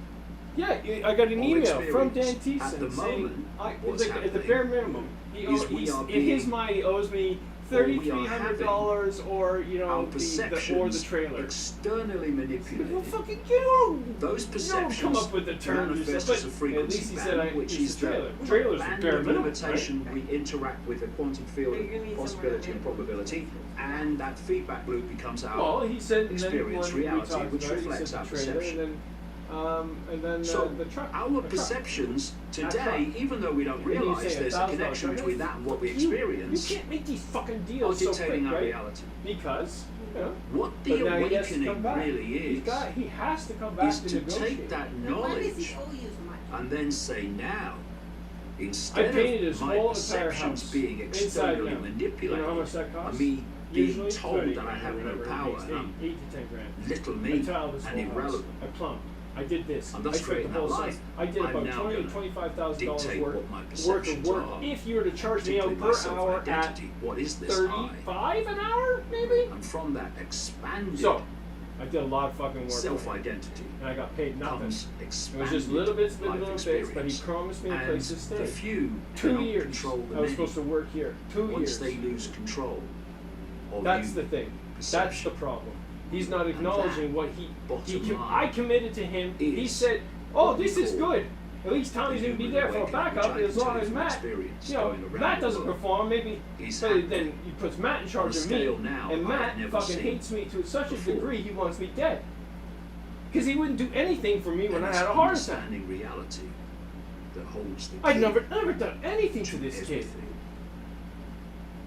Yeah, I got an Of email from Dan experience. At the Thiessen saying, moment, it's what's like, at the happening bare minimum, he is owes, we are in his being- mind, he owes me or we are $3,300 or, you Our know, the perceptions trailer. externally Well, manipulated. fucking get on. Those You don't perceptions come up with the terms manifest yourself, as a but frequency at least he band, said which it's is a the trailer. Trailer's the band bare of minimum, limitation we interact with a quantum field You're gonna need of possibility somewhere and to live. probability, and that feedback loop becomes our Well, he said, and then experience when we reality, talked which about it, he reflects said our the trailer, perception. and then So the truck. our the truck. perceptions That today, truck. even though we don't And he's realise saying there's a $1,000 connection truck. between that and what we You experience, can't make these fucking are deals so quick, dictating our right? reality. Because, you know, What but the now he has to come awakening back. really He has to come back is to to negotiate. take that Then why does knowledge he owe you so much? and then say now, I instead painted his of my whole entire perceptions house, being inside externally and out. manipulated, You know how much that costs? and me being Usually, told 30 that I grand have or no whatever it power makes, and I'm 8 to 10 grand. little I me tiled this and whole house. irrelevant, I plumbed. I did this. and I thus spent the creating whole that site. life, I did I'm about now $20,000 to gonna $25,000 dictate worth what my of perceptions work. are, If you were to charge me particularly out my per hour at self-identity. What is this I? 35 an hour, maybe. And from that expanded So, I did a lot of fucking work. self-identity And I got paid nothing. comes It expanded was just little bits, life little bits, but he experience. promised me a And place to stay. the few 2 cannot years. control the I was many. supposed to work here. 2 Once years. they lose control of That's you, the thing. That's perception. the problem. He's not And acknowledging that, what he. bottom line, I committed to him. He is said, "Oh, what we this is call good. At least Tommy's the gonna be human there for a awakening, backup which I as long can tell as from Matt. experience You know, going around Matt the doesn't world perform. Maybe, is but happening. then he puts Matt in charge On a of scale me, now and I've Matt never fucking seen hates me to such a before. degree he wants me dead. Because he wouldn't do anything for me when And I it's had a heart attack. understanding reality that holds the I'd key never done anything to this kid. everything.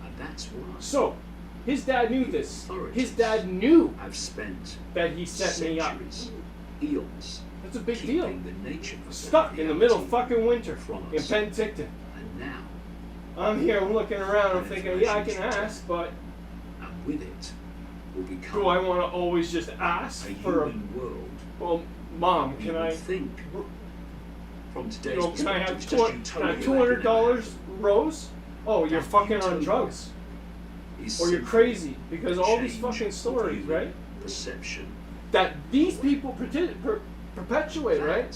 And that's why So, his dad knew this. Authorities His dad knew I've spent that he set me up. centuries, eons, That's a big keeping deal. the nature of Stuck that in the middle of reality fucking winter from in us. Penticton. And now, I'm here looking around, I'm And thinking, yeah, I can information's ask, but and with it, will become do I want to always just ask a for a, human world. well, Mom, We can will I, think from you today's know, can I perspective, have it's just can I have utopia that can never $200, Rose? Oh, you're That fucking on utopia drugs. happen. Is Or you're simply crazy, because the all these change fucking of stories, human right? Perception. That these people perpetuate, right?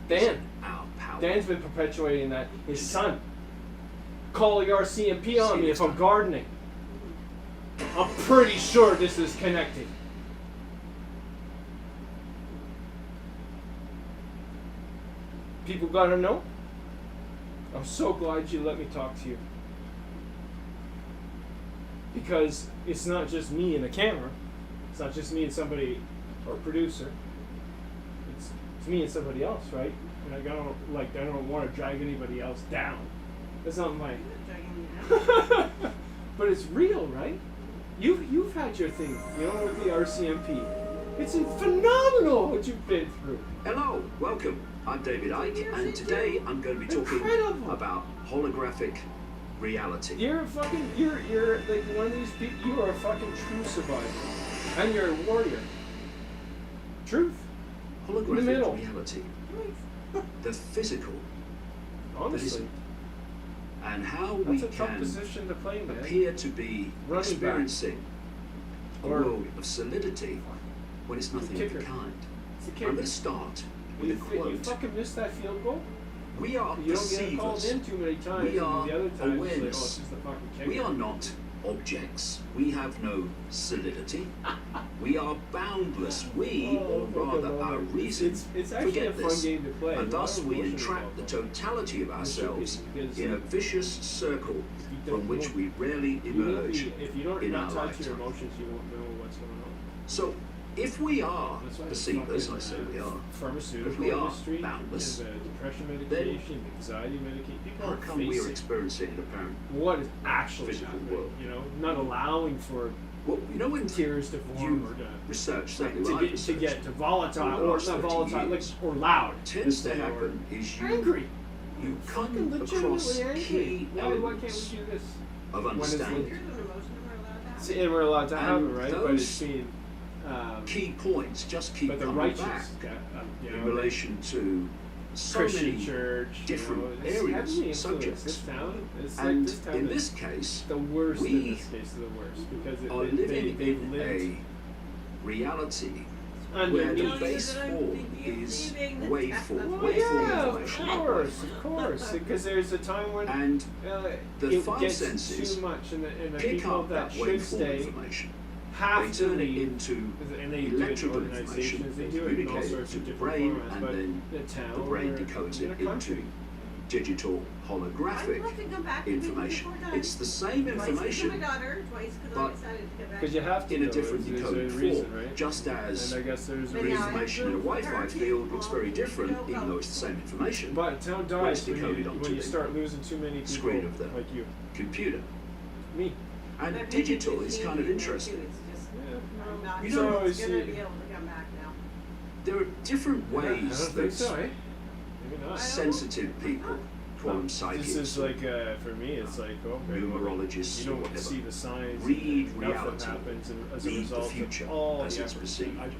That is Dan. our power. Dan's been perpetuating that. His son. Call the RCMP on me if I'm gardening. I'm pretty sure this is connected. People gotta know. I'm so glad you let me talk to you. Because it's not just me and a camera. It's not just me and somebody or a producer. It's me and somebody else, right? And I don't want to drag anybody else down. That's not my. But it's real, right? You've had your thing, you know, with the RCMP. It's phenomenal what you've been through. Hello, welcome. I'm David Icke, and today I'm going to be talking Incredible. about holographic reality. You're like one of these people. You are a fucking true survivor, and you're a warrior. Truth. In the Holographic middle. reality. The physical. Honestly, And how we that's a tough can position to play, man. appear to be Running back. experiencing a Or- world of solidity when it's nothing of the kicker. kind. It's a I'm kicker. going to start with a You quote. fucking missed that field goal. We are You don't get called perceivers. in too many times. We are and the other times it's like, oh, awareness. it's just the fucking kicker. We are not objects. We have no solidity. We are boundless. We, or rather our reason, It's actually forget a fun this. game to play. And thus There's a we lot of emotion entrap the involved. totality of ourselves because, in a vicious circle from which we rarely You won't emerge be, if you don't in not our touch your lifetime. emotions, you won't know what's going on. So, if we are That's why perceivers, the I say we are, pharmaceutical if we are industry, boundless, and the depression then medication, anxiety medication, people how are come we are facing experiencing an apparent what is actually physical happening, world? you know, not allowing for Well, you know when tears to form you or to research, certainly to when I've get to researched, volatile over the or last not 30 volatile like years, or loud. tends to let's say, or happen is angry. you Fucking come across legitimately angry. key Why can't elements we do this? of When it's understanding. Here's an emotion we're allowed to have. See, and we're allowed to have it, And right? But those it's being Key points just keep but the coming righteous, back you in know, relation to so Christian many church, different you know, it's areas, heavily influenced. subjects. This town, it's And like this town in is this case, the worst. we In this case, is the worst because are living they've in lived a reality where underneath. the base form is waveform, Well, yeah, waveform of information. course, because there's a time when And the it five gets senses too much, and the pick people up that that should waveform stay information. have They to turn it leave. into And they do it in electrical information, organizations, they they do it in all communicate sorts to of the different brain, formats, and but then the town the brain or decodes in it a country. into digital I'd holographic love to come back and meet you information. before done. It's the same Twice because of information, my daughter, twice because but I'm excited to get back. Because you have to in a go, different there's decoded a reason, form, right? just as And I guess there's a But the now I reason. have information in a room for Wi-Fi her field looks very to different, go even though it's the same information. But town it's dies when decoded you, onto when you the start losing too many people screen of the like you, computer. me. And But digital maybe is it's kind of me interesting. too, It's just, Yeah, I'm not You sure don't it's always gonna see- be able to come back now. There are different I don't ways think that so, eh? Maybe not. sensitive people, call them This psychics, is like for me, it's like okay, numerologists, you or don't whatever, see the signs. read nothing reality, happens as a read the result future of all as the it's effort perceived. I put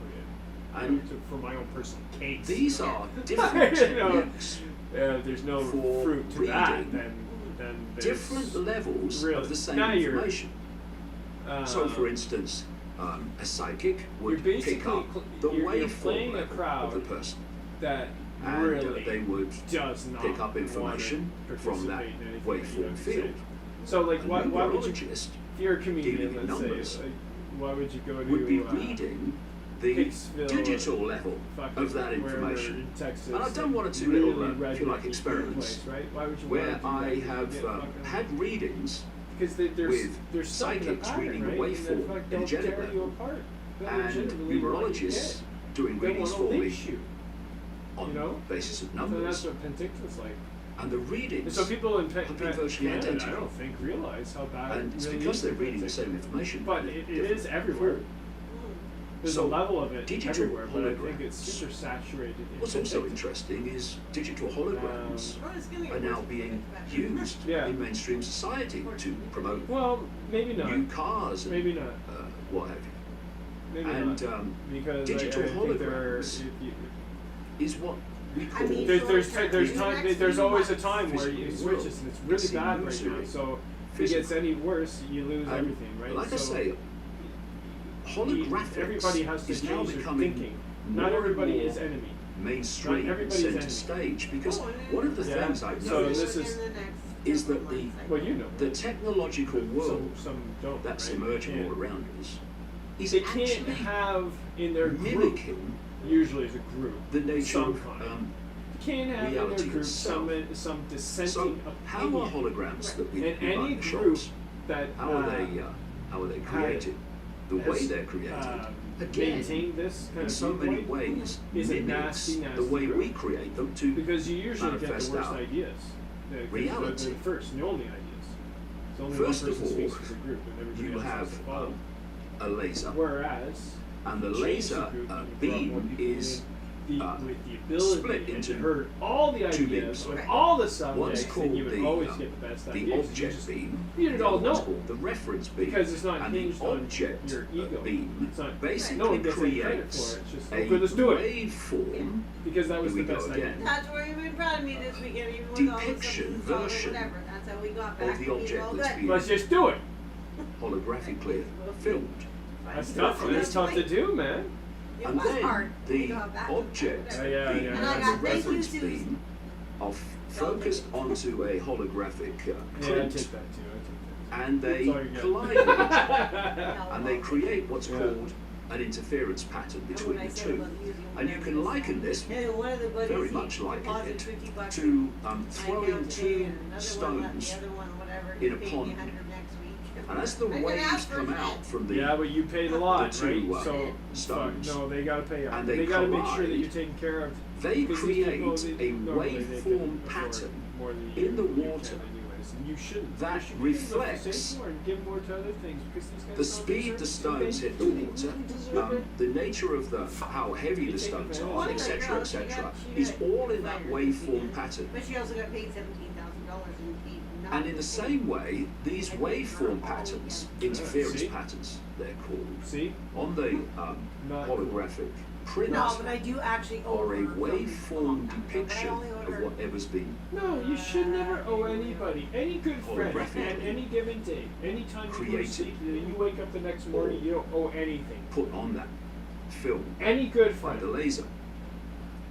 in. And for my own personal case. these are different You know, techniques, there's no for fruit to that. reading Then there's different levels really, of the same now you're, information. So, for instance, a psychic would you're pick up the you're playing waveform a level crowd of the person, that and really they would does not pick up information wanna from that participate in anything that you waveform have to say. field. So, like, A why would you? numerologist If you're a comedian, giving you let's numbers say, like, why would you go to would be reading the Hicksville digital or level fucking of that wherever information. in Texas, And I've done one or two really little, if you like, rednecky experiments place, right? Why would you where wanna do that? I have Get fucking- had readings because there's something psychics about reading it, the right? waveform And that, like, don't energetic tear you level, apart. They'll and legitimately want to numerologists doing They readings want to for me lynch you, on you know? the basis of So that's numbers, what Penticton's like. and the And readings so people in have been virtually Canada, I identical. don't think, realize how bad And it it's really because is they're in reading the Penticton. same information. But it is everywhere. There's So, a level of it digital everywhere, but I think it's holograms. super saturated. in What's also Penticton. interesting is digital holograms Oh, it's gonna get are now worse. being used Yeah. in mainstream society to promote Well, maybe not. new cars and Maybe not. what have you. Maybe And not. Because digital I think there are, holograms if you, is what we call mean, there's always a time where Physical it world. switches and it's really It's bad right now. illusory. So if it Physical. gets any worse, you lose And everything, right? Like I so say, holographics everybody has to is now change their becoming thinking. more Not and everybody more is enemy. mainstream Not everybody's center enemy. stage, because Oh, one of the yeah. things I've So noticed this is- is that the Well, you know. the technological world some don't. that's right? emerging Yeah. all around us is They can't actually have in their group, mimicking usually as a group, the nature some of kind. You can't have in reality their group some itself. dissenting So how are opinion. holograms that we And buy in any the group shops? that How are they created? The way has, they're created, again, maintain this kind in of so many viewpoint ways, is a mimics nasty, nasty the way group. we create them to because you usually get the manifest worst out ideas. They're reality. the first and the only ideas. So only First one of person all, speaks as a group, and everybody you else has have to follow. a laser, Whereas And the changed laser the group and you brought more beam people is with the ability split and into you heard all the two ideas beams. of all the One's subjects, called and you would the, always get the best the ideas. You object just beam, you didn't the all other one's know called the reference beam. because it's not And hinged the on object your ego. beam It's not, basically no one gets any credit creates for it. It's just, a okay, let's do it. waveform. Because that was Here the we go best idea. again. That's where you've been proud of me this weekend, even with all the Depiction substances, all the version whatever. That's how we got of back the to being object all that's good. being Let's just do it. holographically filmed. That's tough. That's tough to do, man. It And was then hard. We the got back to object whatever. Yeah, beam yeah. And I and got the thank you, reference Susie. beam are focused onto a holographic Yeah, I print, take that too. and they That's all you get. collide with each other, and they create what's Yeah. called an interference pattern And between when I the said two. about using And you whatever can it liken is, this, and one of the buddies, very he much liken deposited it, 50 bucks to in my throwing account today, two and another one left, stones the other one, whatever, in he a paid me pond. 100 next week. And as the I didn't waves ask for come that. out from the Yeah, but you paid a lot, the two, right? So stones, no, they gotta pay out. and they gotta make sure that collide, you're taken care of. they Because these create people, a normally they can waveform afford pattern more than in the you can water anyways, and you shouldn't. that You should be able to reflects save more and give more to other things because these guys the don't speed deserve the it. stones They hit the really water, deserve it. the nature of how heavy You the take stones advantage are, of it. etc., etc., She is got all in that fired. waveform pattern. But she also got paid $17,000 and paid And in the same way, these waveform patterns, interference See? patterns, they're called, See? on the Not holographic print No, but I do actually owe are a her from waveform long time ago, but I depiction only owed of her- whatever's been No, you should never owe anybody, any good friend, Holographically at any given day, anytime you go to created. sleep, you wake up the next morning, you don't owe anything. put on that film Any good by friend. the laser.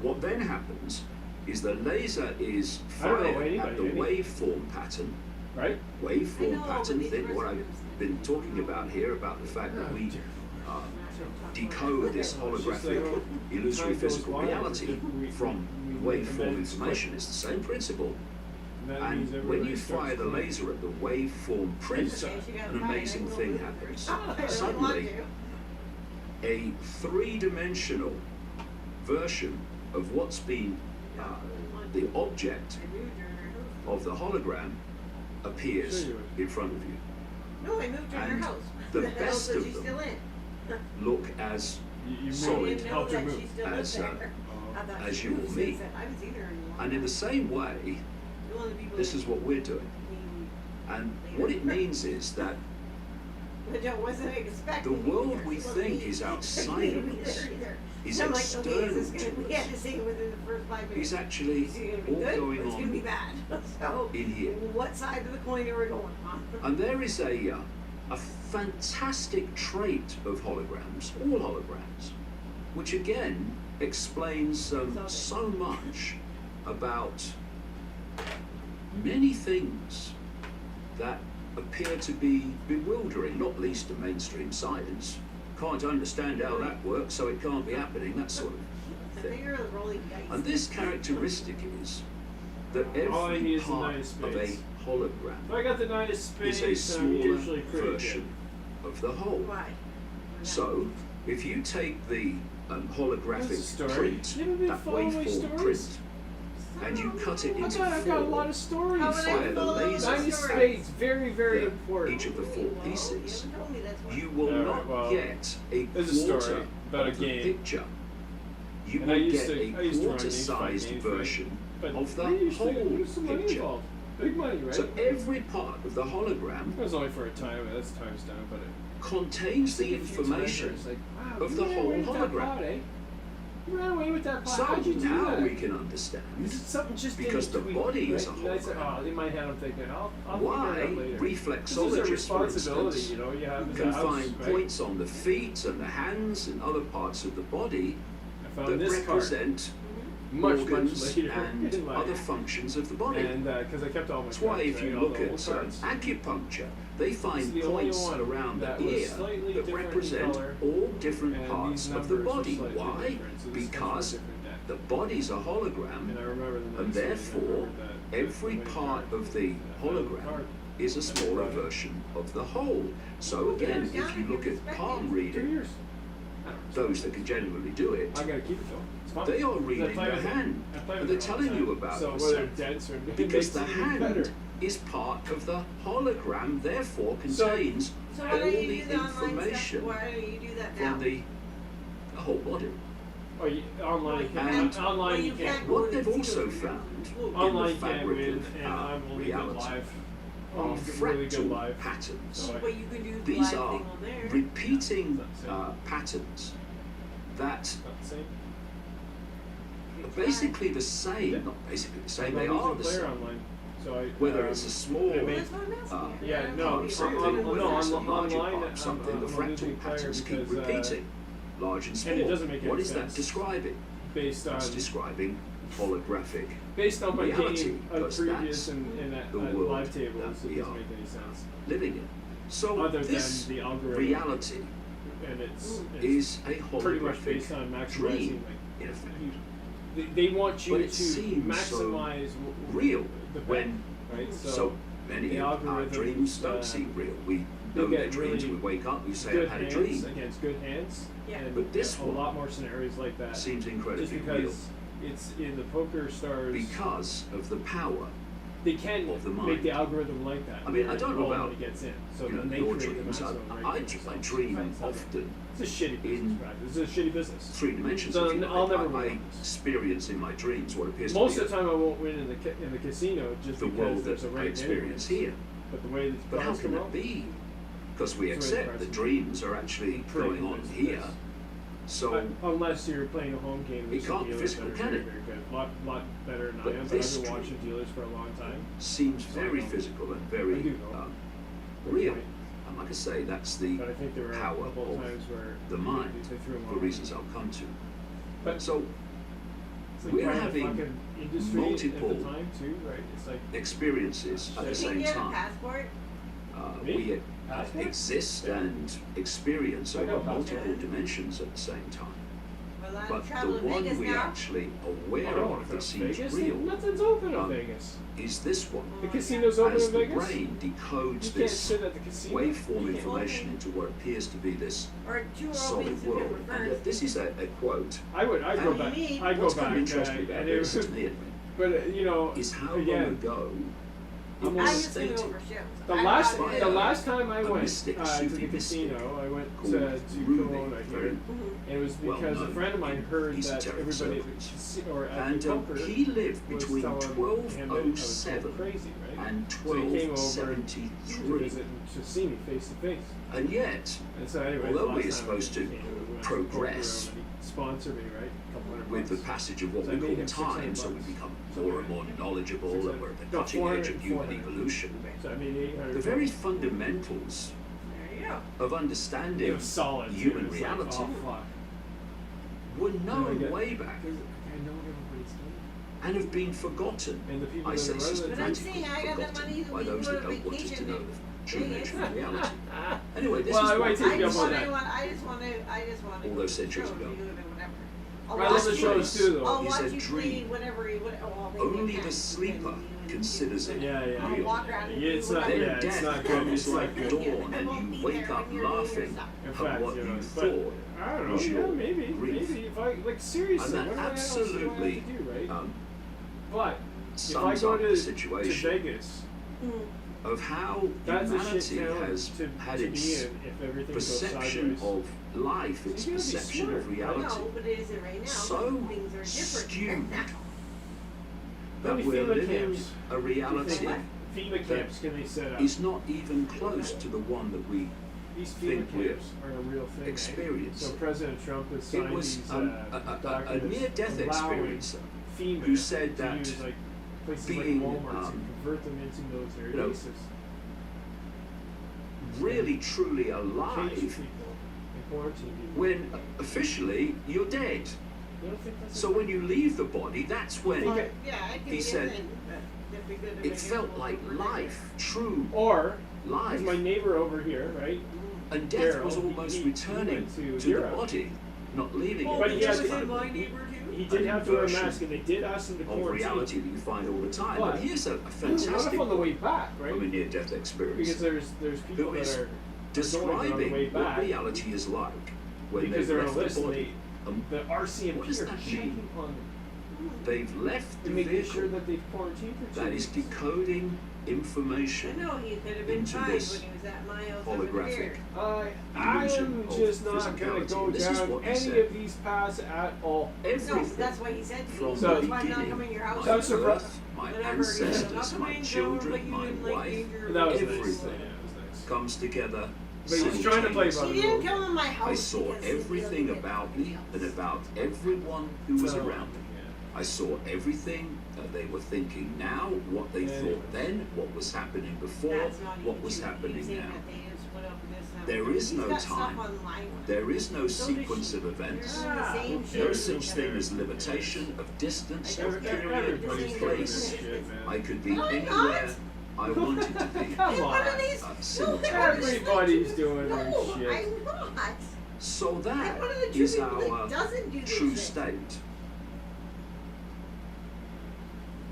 What then happens is the laser is I don't know fired at anybody, the any- waveform pattern. Right? I Waveform know, pattern, but think these what rest I've rooms- been talking about here, about the fact that we decode this holographic illusory physical reality from waveform information. It's the same principle. And when you fire the laser at the waveform print, an amazing thing happens. Suddenly, a three-dimensional version of what's been the object of the hologram appears in front of you. No, I moved her in her And house. the house best that of she's them still in. Look as You solid I didn't know helped her that move. she still as, lived there. I thought as she you or moved me. since then. I haven't seen her in a long And in the time. same way, You're one of the people this that- is what we're doing. And what it means is that Which I wasn't expecting. the world either. we She think wasn't is either. outside of Me us either. is So I'm like, okay, is this external gonna, we to had to us. see it within the first 5 minutes. Is actually Is it gonna be all good, going or it's gonna be on bad. So, in here. what side of the coin are we going on? And there is a fantastic trait of holograms, all holograms, which again explains so much about many things that appear to be bewildering, not least to mainstream science. Can't understand how that works, so it can't be happening, that sort of I thing. think you're rolling dice. And this characteristic is that All I every need is the part nine of of a spades. hologram If I got the nine of is spades, a I'm smaller usually pretty version of the whole. Why? So, if you take the There's a holographic story. print, You ever been that following my waveform stories? print, and you cut it good. into I've got a lot four, of stories. How would I fire the follow laser Nine of stories? spades, very, very the- important. each of the four Well, pieces, you haven't told me that's why. you will Alright, not well, get a there's a story quarter about a of the game. picture. You And I will used get to- I a used to run games by quarter-sized games, right? version But of the they used to, whole there was some money picture. involved. Big money, right? So every part of the hologram It was only for a time, that's time's down, but it contains the a few times where information it's like, wow, of you the ran whole away with that hologram. pot, eh? You ran away with that pot. So How'd you do now that? we can understand This is something just because didn't the tweak, body is right? a And I said, hologram. oh, in my head I'm thinking, I'll figure it why out later. This is a reflexologists, for responsibility, instance, you know, you have as a can house, find right? points on the feet and the hands and other parts of the body I found that this card represent much organs later and in life. other functions of the body. And because I kept all my That's why cards, if you right, all look the at old cards. acupuncture, they It's find the only points one around that the was ear slightly that different in represent color, all different and parts these of the numbers were body. slightly Why? different, so this one's Because a different deck. the body's a hologram, And I remember the and nice days, I therefore remember that every winning part card. of the And I found the hologram card. is a smaller version of the whole. So again, if you look at palm 2 reading, years. I don't know. those that can genuinely do it, I gotta keep it though. It's fun. they are 'Cause I reading play the with it. hand, I play and with they're it all the telling you time. about so yourself. whether dense or it Because makes the it even hand better. is part of the hologram, therefore So- contains So all why don't the you do the online stuff? information Why don't you do that now? from the a whole body. Oh, online you can't. And Online you you can't. can't What go they've to also theater. found Online in you the can't fabric win, of and I'm only good reality live. are I'm really good fractal live. patterns. So But you can do the These live are thing on there. repeating That's the same. patterns that Not the same. are basically the same. Not basically the same. They I'm a are losing the player same. online. So I, Whether it's a small I Well, mean, that's what I'm asking. yeah, no, part of something, on- whether no, it's a on- larger online, part of something, I'm the a fractal losing player patterns keep because, repeating, large and small. and it doesn't make any What is that sense. describing? based on It's describing holographic my reality, game of because previous that's and at the world live tables. that It we doesn't are make any sense. living in. So Other this than the algorithm, reality and it's is a pretty much holographic based on maximizing. dream, Like, in effect. they want you But to it seems so maximize real the when right? so many the of our algorithms, dreams don't seem real. We know get they're dreams, really we wake up, we say, good I've had a hands dream. against good hands. Yeah. And But this a one lot more scenarios like that. Seems Just incredibly because real it's in the poker stars. because of the power. They can of the make mind. the algorithm like that. I mean, where I don't it know roll about, when it gets in. So you know, then they your create the dreams. maximum I ranking themselves. dream Right, so often It's a shitty business in practice. It's a shitty business. 3 dimensions. So if you I'll like. never I win this. experience in my dreams what appears Most to of be the time, I won't win in the casino just the because world there's that a I rate experience anyways. here. But the way that the But how cards can come that out, be? Because we It's really accept that impressive. dreams are actually pretty going on good here. business. So Unless you're playing a home game, It there's some can't be dealers physical, that are can very, it? very good. Lot better than But I am. But this I've been dream watching dealers for a long time. seems So I very know. physical and I very do know. real. Right. And like I say, that's the But I think there were a power couple of of times where the mind, they threw them for off. reasons I'll come to. But So it's like we're running a having fucking industry multiple at the time too, right? It's like experiences at the Can same you get a time. passport? Me? We Passport? exist Yeah. and experience I got over a passport. multiple dimensions at the same time. Well, I'm But the traveling to one Vegas we now. actually I aware don't want of to that seems Vegas. real Nothing's open in Um, Vegas. is this one. The casino's open As in the Vegas. brain decodes You can't this sit at the casino. waveform You can't- information into what appears to be this Or two are solid open world. September And 1st. this is a quote. I'd go And back. you need- I'd go What's back. kind of interesting about and it this was, to me anyway, but you know, is how long again, ago it I'm I'm was just gonna go stated over shows. the I'm last not- the last time I a went mystic, to Sufi the mystic casino, I went called to Rumi, Kelowna very here. And it was because a well-known friend of mine in heard that esoteric everybody at the circles. casino or at And the poker he lived was between telling him that I was 1207 going crazy, right? and So he came over to 1273. visit and to see me face to face. And yet, And so anyway, although the we're last time supposed to we went the poker progress room and he sponsored me, right? A couple $100 with the bucks. passage of what So I we made call him time, so we $600. become So more and more knowledgeable, and we're at the No, cutting edge 400, of human 400. evolution. So I made 800. The very fundamentals There you go. of It understanding was solid. too. human It was reality Like, oh fuck. were And I known get- way back I know what everybody's doing. and have been forgotten. And the people I that say are running But I'm systematically saying I got the money forgotten by to those go that to don't want us to vacation know in the true Vegas. nature of reality. Anyway, this Well, is I might what take I you up just on want that. to. All those centuries ago. I'll I love watch the you- shows too, though. I'll Is watch a you dream. clean whatever you. Well, they Only can't. the sleeper considers it Yeah, yeah. I'll real. walk around and Yeah, do it's not- whatever. yeah, Then it's death not good. comes It's not like good. dawn, I won't and be you wake there up when you're doing your laughing stuff. In at fact, what you know, you but thought I don't know. was Yeah, your maybe grief. if I like seriously, And what that do I else do I have to absolutely do, right? sums But if I go up the to situation Vegas, of how that's a shit humanity town has to had be its in if everything goes perception sideways. of life, its So you gotta be perception smart, of right? reality No, but it isn't right now. so Things are skewed different. that How many we're FEMA living camps a reality What? FEMA camps can they set up? is not even close to the one that we These FEMA think we're camps are a real thing. experiencing. So President Trump has It signed was these a documents near-death allowing experiencer FEMA who said to that use like places being, like Walmart to convert them into military you know, bases. really truly Cage alive people and quarantine people. when officially you're dead. You don't think that's So when you leave the body, that's when Okay. Yeah, I can He get said in, but that'd be good to it make felt more like super life, true Or life. as my neighbor over here, right? And death Daryl, was almost he returning went to to Europe. the body, not leaving Oh, it. But he which had is to- kind of my neighbor too. He did have to wear a version mask, and they did ask him to of quarantine. reality that you find all the time. But- But here's a What fantastic if on the way back, of a right? near-death experience Because there's people who that is are going on the describing way what back reality is like when because they've they're on a left list the and body. the RCMP What does are that checking mean? on them They've left the to make sure vehicle that they've quarantined for 2 that is weeks. decoding information I know he could have been into tried this when he was at Miles over holographic here. I illusion am of just not going to physicality. go This is down what he any said. of these paths at all. No, Everything that's what he said to from me. the So- That's why I'm not beginning, coming to your house. my I'm surprised- earth, my Whatever, he said, I'm not ancestors, coming my in, children, but you my didn't like wife, danger. That was everything nice. Yeah, it was nice. comes together. But he's trying to play by simultaneously. the He didn't rules. come in my house. I saw because he everything really about did. me and about everyone who was So, around me. yeah. I saw everything that they were thinking now, what they Anyways. thought then, what was happening before, That's not what even was true. happening He's saying now. that they didn't split up this and that. There is He's no got stuff time. online. There is no So does sequence she. of events. They're doing the same No shit such with thing each as other. limitation of distance, Every- of period, Everybody's of doing place. this shit, man. I could be No, I'm anywhere not. I wanted to be. Come One on. of these. Simultaneously. Everybody's doing No, their shit. I'm not. So that I'm one of the true is people that our doesn't do this true shit. state.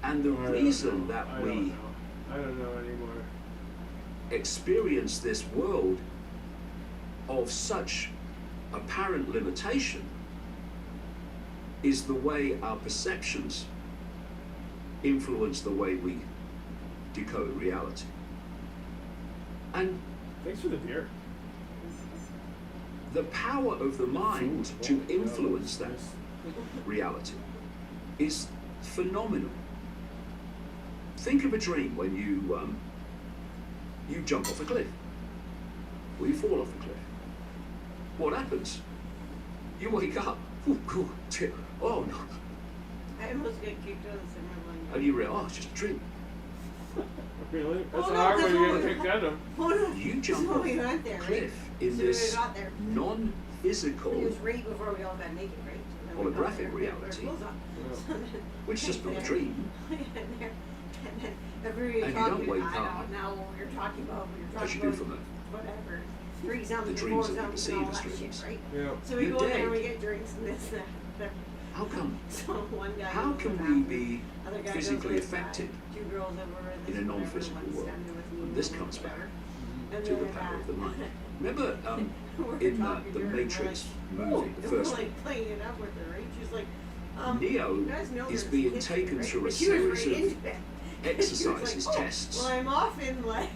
And the I don't reason know. that I we don't know. I don't know anymore. experience this world of such apparent limitation is the way our perceptions influence the way we decode reality. And Thanks for the beer. the power of the mind to Food. influence Yeah, that nice. reality is phenomenal. Think of a dream when you jump off a cliff, or you fall off a cliff. What happens? You wake up. Oh, God, oh no! I almost got kicked out of the cinema one And you realize, oh, it's just a dream. Really? That's Oh, a no, hard way that's to what get we- kicked out of. Oh no! You That's jump when off we went there, a right? cliff in So we this got there. It non-physical, was right before we all got naked, right? And then we got holographic there, we had our reality. clothes on. Yeah. So then which is just from a there, dream, and then everybody And you talking, don't wake I up don't know what we were talking about. We were as talking you do about from whatever. Three something, the four dreams that we something, perceive and all as that shit, dreams. right? Yeah. So we You're go in there dead. and we get drinks and this and that. How come? So one guy How goes to can the we bathroom, be other guy physically goes to the affected bathroom, two girls over in this a whatever, non-physical one's world? standing with me, And this one comes back whatever. And to the then, power of the mind. Remember we're in talking the to her, Matrix we're movie, like, the and first we're one, like playing it up with her, right? She's like, Neo you guys know is there's being kids taken here, right? through a But she was series right of into it. exercises, She was like, tests, well, I'm off in like.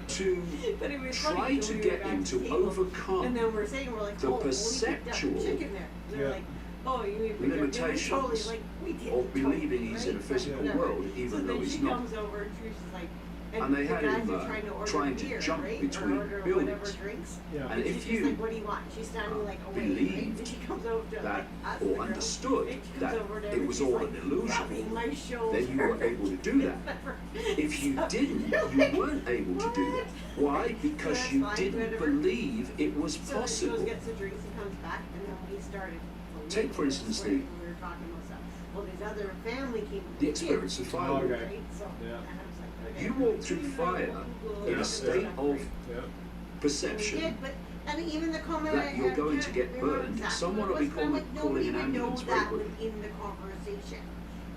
to But it was try funny, to so we were get back him to to the table, overcome and then we're saying, we're like, the oh, well, we picked up perceptual chicken there. And they're Yeah. like, oh, you picked up chicken. limitations Totally, like, we did of believing he's in a right? physical Whatever. world, So even though then he's she not. comes over and she's like, And they the had guys him, are trying to order trying to beer, jump right? between or order buildings. whatever drinks. Yeah. And if she's you like, what do you want? She's standing like away, right? believed And she comes over to that like us, the or girls, understood and she comes that over to it him, was and all she's an like, illusion, rubbing my shoulder. then you were able to do that. If you So- didn't, you're you like, weren't able to do that. Why? Because that's you fine, didn't whatever. believe it was So then she possible. goes, gets the drinks and comes back, and then we started. Take, for instance, We were talking about stuff. Well, this other family came. with The kids, experience of fire. Okay. right? So, Yeah. and I was like, okay. You walk through fire in Yeah. a state of Yeah. We perception did, but and even the comment that you're going to get burned. Someone will be calling an ambulance very that quickly. within the conversation.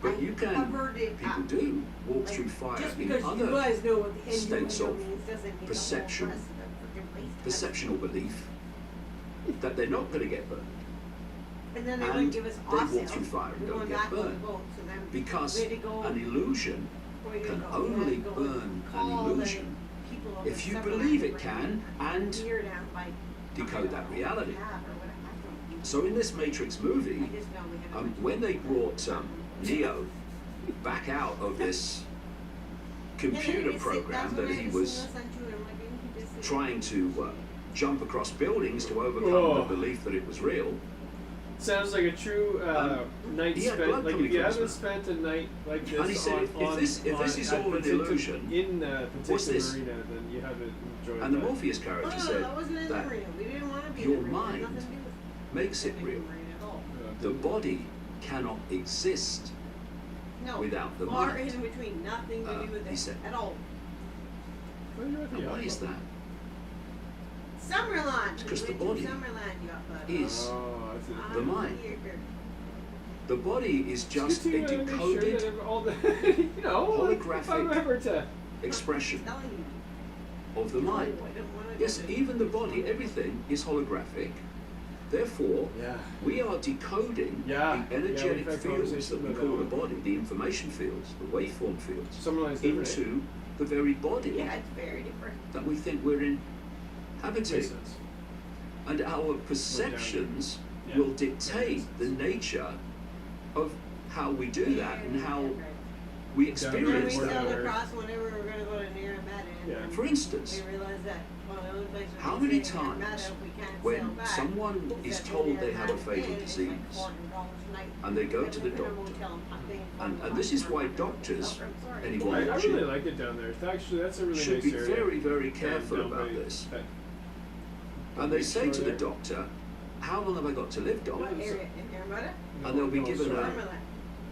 But I you can, covered it people up. do walk Like, through fire just in because you other guys know what the states innuendo of means doesn't mean perceptual- the whole rest of the freaking place does. perceptional belief that they're not going to get burned. And then they and wouldn't give us they off walk sales. through fire and We're don't going get back on the burned. boat, so then Because we had to go, an illusion where you can go, only you had to go burn call an the illusion people of if the you separate believe it island, can right? and Beer down by, decode that reality. cab or whatever, I don't know. So in this Matrix movie, I just know we had a bunch of when they people. brought Neo back out of this And then computer he just said, program "That's that what he I was sent you," and I'm like, "Didn't you just say trying to jump across buildings to overcome Oh. the belief that it was real. Sounds like a true night he had spent. blood Like coming if you from his haven't mouth. spent a night like this And he said, on, if this is at all an Penticton- illusion, in what's Penticton this? Arena, then you haven't enjoyed And the that. Morpheus Oh, character no, said that wasn't in the that arena. We didn't want to be your in the arena. It had mind nothing to do with makes it anything real. in the arena at all. Yeah. The body cannot exist No, without the far mind. in between, nothing to do with he it said. at all. I wonder what the And why is that? Summerland. It's 'cause We the went to body Summerland, you got butter. is Oh, I see. the mind. Here. The body is just Good a to, make sure decoded that all the, you know, like, if I holographic remember to. expression I'm telling you. of the mind. No, I don't wanna do Yes, this. even the body, everything is holographic Therefore, Yeah. we are decoding Yeah. the energetic we've had fields conversations that we about call that the one. body, the information fields, the waveform fields, Summerline's different, eh? into the very body Yeah, it's very different. that we think we're Makes inhabiting. sense. And our perceptions Yeah. will dictate the nature of how we do that and how we When we experience We're that. down sailed there. across whenever we were gonna go to Neramata, Yeah. and For instance, we realized that, well, the only place we how can many stay in Neramata times if we can't when sail back someone is that told they have a Neramata fatal Inn is disease like $400 a night. and they go And to we the live in a doctor, motel paying and $400 this is per why month. doctors, I'm sorry. anyone I watching, really like it down there. It's actually, that's a really should nice be area. very, very careful Down about by this. that- And they beach say to over the there. doctor, how long have I got to live, doc? What area, in Neramata? And they'll be No, given sorry. a Summerland.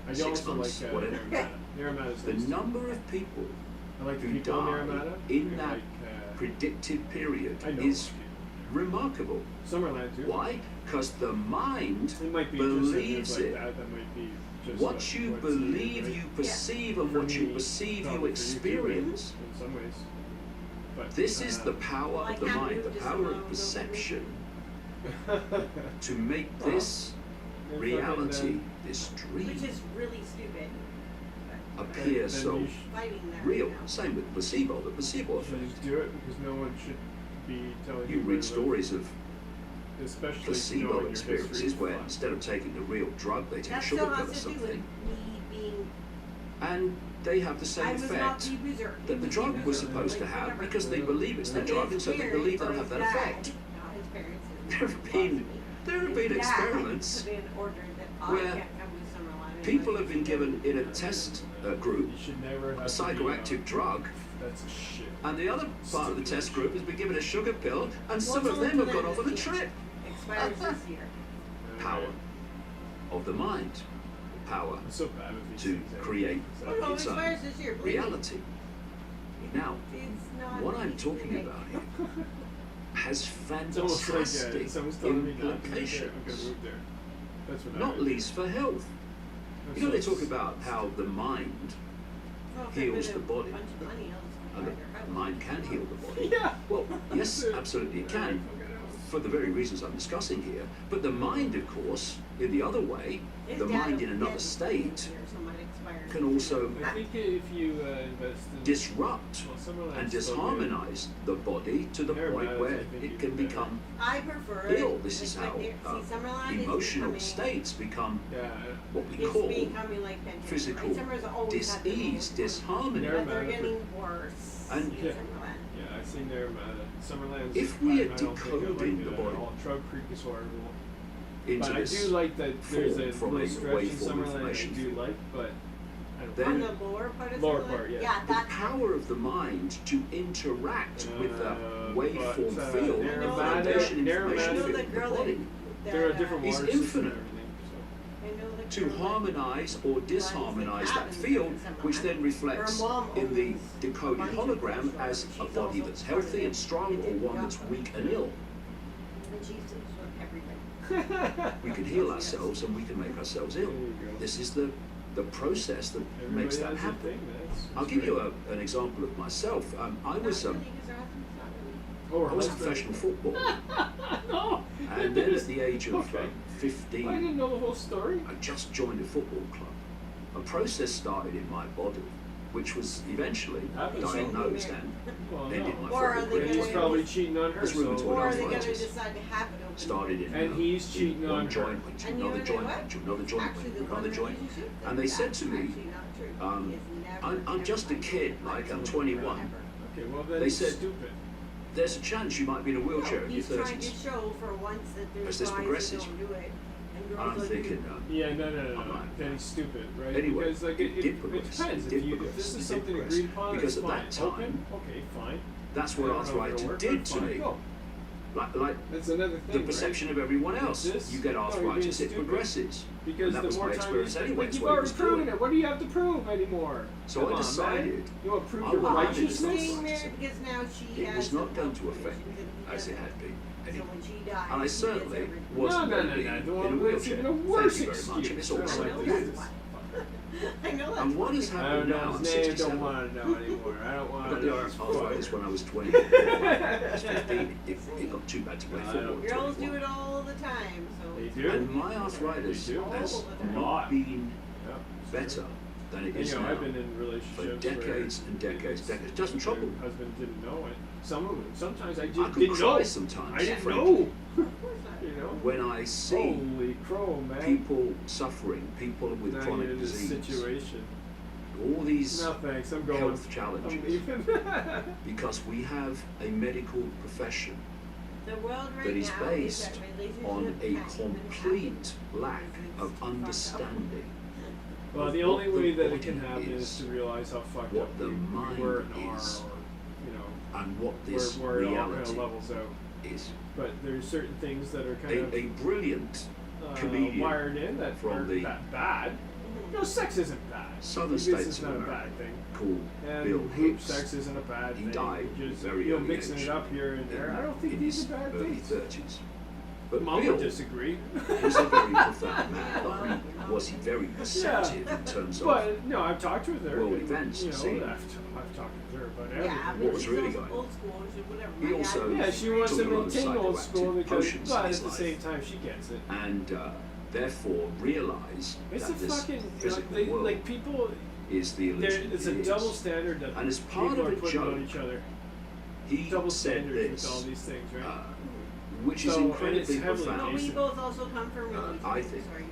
I 6 also months, like whatever. Neramata. Neramata's The nice. number of people I like the who people in die Neramata. in I that like, predicted period I know is remarkable. Summerland too. Why? Because the mind It might be believes just like it. that might be just What what- you what's believe, right? you perceive, and For what you me, perceive, probably you for too, experience. in some ways. But, This is the power Well, I of the can't mind, move the to power someone of who don't perception the to make this reality, this Which dream, is really stupid. appear so Fighting that real. right now. Same with placebo, the placebo should effect. just do it because no one should be telling You where read to stories of live, especially placebo knowing your experiences history. where instead of taking the real drug, they take a That sugar still pill or has to do with something. me being. And they have the I same was not effect the abuser. He that the was drug abuser. was supposed to Like, have whatever. because they believe it's the But drug, his and so they parents believe or they'll his have that dad, effect. not his parents, There have been His dad experiments put in order that I where can't come to Summerlin people unless have been you given in a do test group You should never have a to be, psychoactive drug, That's shit. and the other part of the test group has been given a sugar pill, and some Well, of them someone have gone put off in on a this trip. expires this year. Power of the mind, the power It's so bad with these to things, eh? create Oh, no, it its own expires this year. believe me. reality. Now, It's not what I'm easy to talking make. about here has It's almost like fantastic someone's telling me not to move there. I'm implications, gonna move there. That's what I not would do. least for health. That's You know, they so- talk about how the mind Well, if I heals put the a body, bunch of money, I'll just and buy their the house. mind can heal the body. Yeah. Well, yes, absolutely it can, for the very reasons I'm discussing here. But the mind, of course, in the other way, His the dad mind will in another get state years, so it might expire can this year. also I think if you invest in disrupt well, Summerland's and still good. disharmonize the body to the Never point mind, where I think you it can can better. become I prefer ill. it. This is like how there- see, Summerland is emotional becoming- states become Yeah. what we It's call becoming like Pension, physical right? Summer's always had the dis-ease, most- disharmony. Never But they're mind. getting worse And- in Yeah. Summerland. Yeah, I see Neramata. Summerland's. If we are I don't think I decoding like the it at body all. Trout Creek is horrible. into But I this do like that there's a form from little a stretch in waveform Summerland I information do field. like, but I don't Then- On like the lower part of Lower Summerland? part, yeah. Yeah, the that's power of the mind to interact with the waveform but, field, the Neramata- foundation Neramata- information I know field the of the girl body, there are different is water systems infinite. and everything. So. I know the to girl that harmonize or disharmonize that cabins field, in Summerland. which then reflects Her mom in the owns decoded a bunch of hologram bookstores. as a She's body also that's part of healthy it. and strong, It or didn't one go that's for weak her. and ill. And she sleeps with everybody. We can heal ourselves and we can make ourselves ill. There you go. This is the process that Everybody makes that has their happen. thing, that's I'll give you an example of myself. I was Not really, 'cause her husband's not really. Oh, I was a husband. professional footballer, No. and then at the age of Okay. I 15, didn't know the whole story. I just joined a football club. A process started in my body, which was eventually Happens. diagnosed and Well, ended no. my Or are football they And career. he's probably cheating on her. It's rheumatoid So. Or are they gonna arthritis. decide to have it open? Started in And he's in cheating on one her. joint, went to And you another know joint, what? went to another joint, Actually, went the to another one joint. relationship And they that's said to me, actually not true. um, He has never, I'm just a ever kid, liked like I'm someone 21. ever. Okay, well then They it's said- stupid. There's a chance you might be in a wheelchair No, in your he's trying to 30s. show for once that As there's this guys progresses. who don't do it, and girls I'm like thinking, you. Yeah, no. I'm not. Then he's stupid, right? Anyway, because like it did it progress. depends. It If did you progress. if this It is did something progress. agreed upon, Because it's at that fine. time, Open, okay, fine. that's I what don't know if it'll arthritis work, did but to fine, me. go. Like That's another thing. the perception of everyone else. This- You get no, you're being arthritis, it stupid. progresses. Because And that the was more my time experience you anyway. like, It's you've what it already was proven doing. it. What do you have to prove anymore? So Come I on, decided man. You want to prove I your would like to She's do righteousness? staying married because now she It has was not some going to health affect issues me and he as it doesn't. had been. So Anyway. when she dies, And I he gets certainly everything. wasn't No, going to be no. in a Well, it's wheelchair. even a Thank worse you very much. excuse. And it's all I don't said like and this. done. I know that's And what has I don't happened now? know I'm his name. 67. Don't want to know anymore. I don't I want got to the know. his arthritis fuck. when I was 20. I was 15. It got too bad to play I football. don't- at Girls 21. do it all the time, so. They it's do? And my arthritis They do. has All the time. not been Yep. better than it You is know, now I've been in for relationships decades and decades, decades. Doesn't trouble me. Husband didn't know it. Some of them. Sometimes I I just could didn't cry know. sometimes. I didn't frankly, know. Of course not. You know. when I see Holy crow, man. people suffering, people with now chronic you're in this disease, situation. all these No thanks. I'm going. health I'm challenges, leaving. because we have a medical profession The world right that is now is based that relationship on a can't even happen. complete lack of It's fucked up. understanding Well, of the what only way the that it can body happen is is, to realize how fucked what up the we mind were and are, is, or you know, and what this where it all kind reality of levels out. is. But there's certain things that are kind A brilliant of comedian wired in that from aren't the that bad. You know, sex isn't bad. southern This states is of not a America bad thing. called And Bill group Hicks. sex isn't a bad He thing. died Just very you know, early mixing age it up here and there. I don't think in these his are bad early things. 30s. But Mom Bill would disagree. was a very profound man. Not only was he very perceptive in terms of But no, I've talked with her. world and, events, you know, see. I've talked with her about everything. Yeah, What but was she's really also going on? old school, she whatever. He My dad also- was Yeah, she wants to took a lot of maintain old school psychoactive because, potions but in at his the life. same time, she gets it. and therefore realize It's that a this fucking physical world like people. is the illusion It's a it is. double standard that And as part people of are a putting on joke, each other. He Double said standards this, with all these things, right? which is So, and incredibly it's heavily profound. But we Jason. both also come from relationships. I think sorry.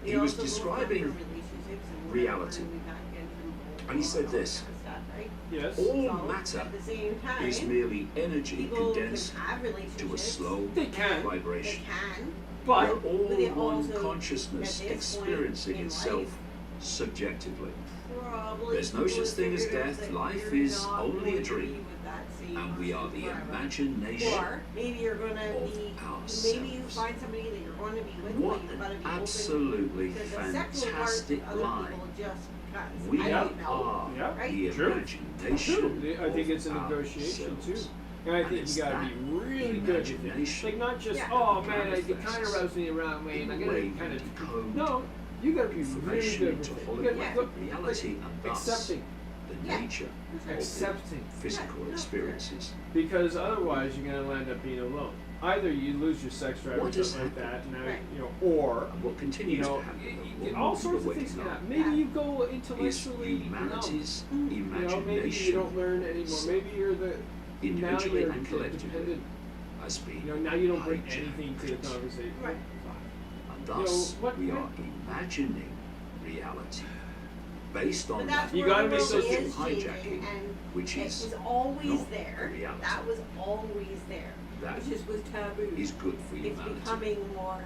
he We was also both describing come from relationships and reality. whatever, we got into And he said all that this, kind of stuff, right? Yes. all So, matter at the same time, is merely energy people condensed can have to a relationships. slow They can. They vibration. can. But We're all But they one also, consciousness at this point experiencing in itself life, subjectively. probably There's no people such thing as figure out death. that Life you're is not only a going to dream. be with that same And we are person the forever. imagination Or maybe you're going to of be, ourselves. maybe you find somebody that you're going to be with, What but you've got to an be absolutely open to the sexual part fantastic to other line. people just because. We I don't know. are Yeah, right? the True. imagination True. I think it's a of negotiation too. ourselves. And I And think it's you gotta that be really good with it. imagination Like not just, Yeah. oh man, it kind of manifests rubs me the wrong way, and I in gotta the way kind we of. decode No, you gotta be really information good into with it. You gotta holographic look, reality and thus accepting, the Yeah. nature of accepting, the physical Yeah. experiences. because otherwise you're gonna end up being alone. Either you lose your sex drive or What has something like that, happened? and now, Right. you know, or And what you continues know, to happen, all what sorts of we're things waking can up, happen. Maybe you go is intellectually numb. humanity's You know, maybe you imagination don't learn anymore. Maybe you're the now individually you're and collectively dependent. has been You know, now you don't bring hijacked. anything to the conversation. Right. And thus what- we are imagining reality based on But that's that You where gotta the make world those is hijacking, changing, and which it is was always not there. reality. That was always there. That It just was taboo. is good for It's humanity. becoming more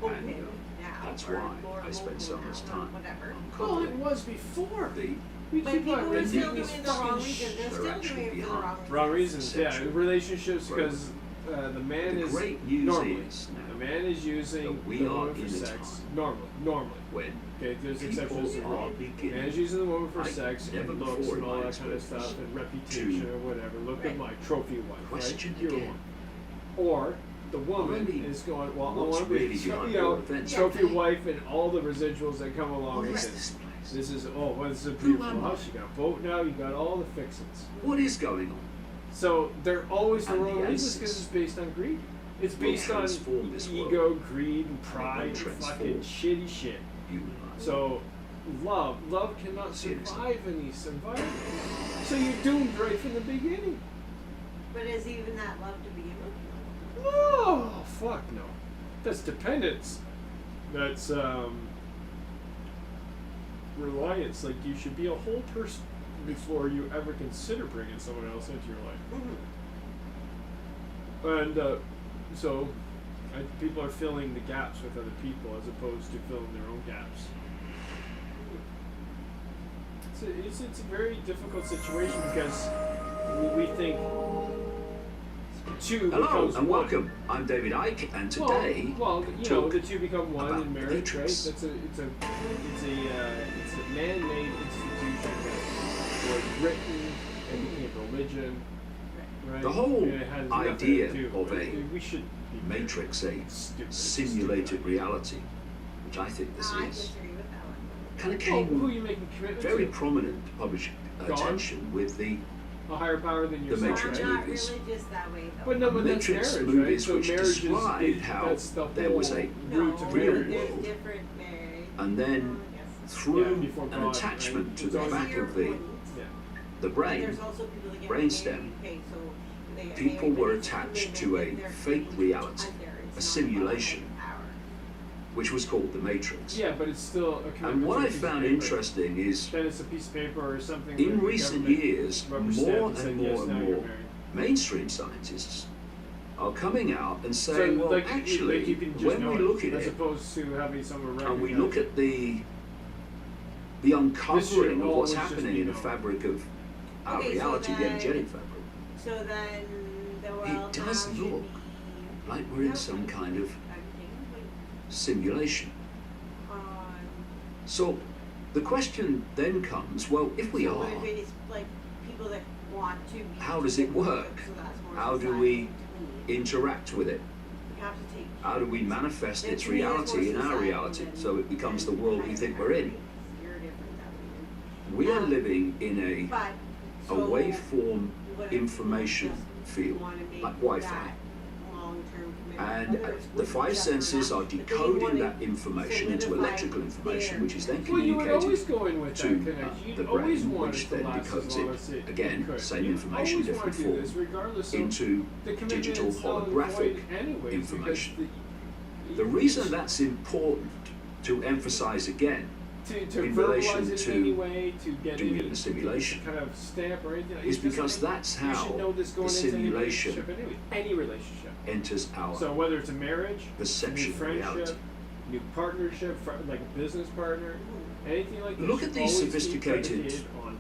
open And, now. that's or why more I spend so vocal much now, or time whatever. Well, it uncovering was before. the We But keep people on are the still renting doing these it the wrong fucking reasons. They're are still actually doing it for the behind. wrong reasons. wrong reasons. Yeah, Sexual relationships programs. because the man The is great news normally is the now man is using that we the are woman for in a sex. time Normally. when Okay, there's exceptions to the people are rule. beginning Man is using the woman for like sex never and looks before and in all my that kind of experience stuff and reputation to or whatever. Look at Right. my trophy wife, question right? You're again one. Or the woman Really, is going, well, I what's want to be, really behind you know, all events? trophy wife and all the residuals that come along What with is it. this place? This is this is a Who beautiful am I? house. You got a boat now. You got all the fixings. What is going on? So they're always the And wrong the reasons because answers it's based on greed. It's will based on transform this world. ego, greed, and will pride, and fucking transform shitty shit. Human life. So love cannot Seriously. survive in these environments. So you're doomed right from the beginning. But is even that love to begin with? No, fuck no. That's dependence. That's reliance. Like you should be a whole person before you ever consider bringing someone else into your life. Mm-hmm. And so people are filling the gaps with other people as opposed to filling their own gaps. It's a very difficult situation because we think two Hello becomes and one. welcome. I'm David Icke, and today well, we you know, talk the two become one about in the marriage, right? Matrix. It's a man-made institution that was written and became religion, right? The whole And it has nothing idea to do of with- a we should be Matrix, a stupid, simulated stupid. reality, which I think this I is, disagree with that one. kind of Well, who came are you making commitment very to? prominent public God? attention with the A higher power than The yourself, Matrix right? I'm not movies. religious that way, though. But no, but that's Matrix marriage, movies, right? So which marriage described is how that's the there was whole a No, root to real marriage. there's world. different marriage. and then Yes. through before an God, attachment right? to It's the always- back of the Yeah. But brain, there's also people that get brainstem, married, okay, so they people married, were but it's attached commitment to a and they're fake committed reality, to other, a it's simulation, not about power. which was called the Matrix. Yeah, but it's still a commitment. And what to a I piece of found paper. interesting is, Then it's a piece of paper or something. in that the recent government years, rubber stamped more said, and yes, more now and you're more married. mainstream scientists are coming out and saying, So, well, like, actually, like you can just when know we look at as it, opposed to having someone and we recognize look it. at the uncovering of what's always just happening be in the known. fabric of our Okay, so reality, the then- energetic fabric, So then the world it does now should look be like we're in some kind of simulation. Um, So the question then comes, well, if we so are, what if it's like people that want to be how does it work? so that's more How do society we to me. interact with it? You have to take How do we manifest Then its to me, that's reality in more our society reality than- so it becomes the than world we higher think we're in? power. You're different that way. We are living in But a so waveform what if information just field, wanna make like Wi-Fi. that long-term commitment? And Whether it's the with five each other or senses not, are but they decoding wanna that information into solidify electrical information, their- which is then Well, you would always communicated go in with that to connection. You'd the always brain, want which it to then last decodes as long it. as it Again, could. same You information, always different want to do form, this, regardless of into the commitment digital is null and holographic void anyways, information. because The reason that's important to emphasize again to in verbalize relation it to in any way, to get doing any it in a simulation kind of stamp or anything, is it doesn't because make- that's you how should know this the going into any simulation relationship anyway, any relationship. enters our So whether it's a marriage, perception new of friendship, reality. new partnership, like a business partner, anything like that. Look should at these always be sophisticated predicated on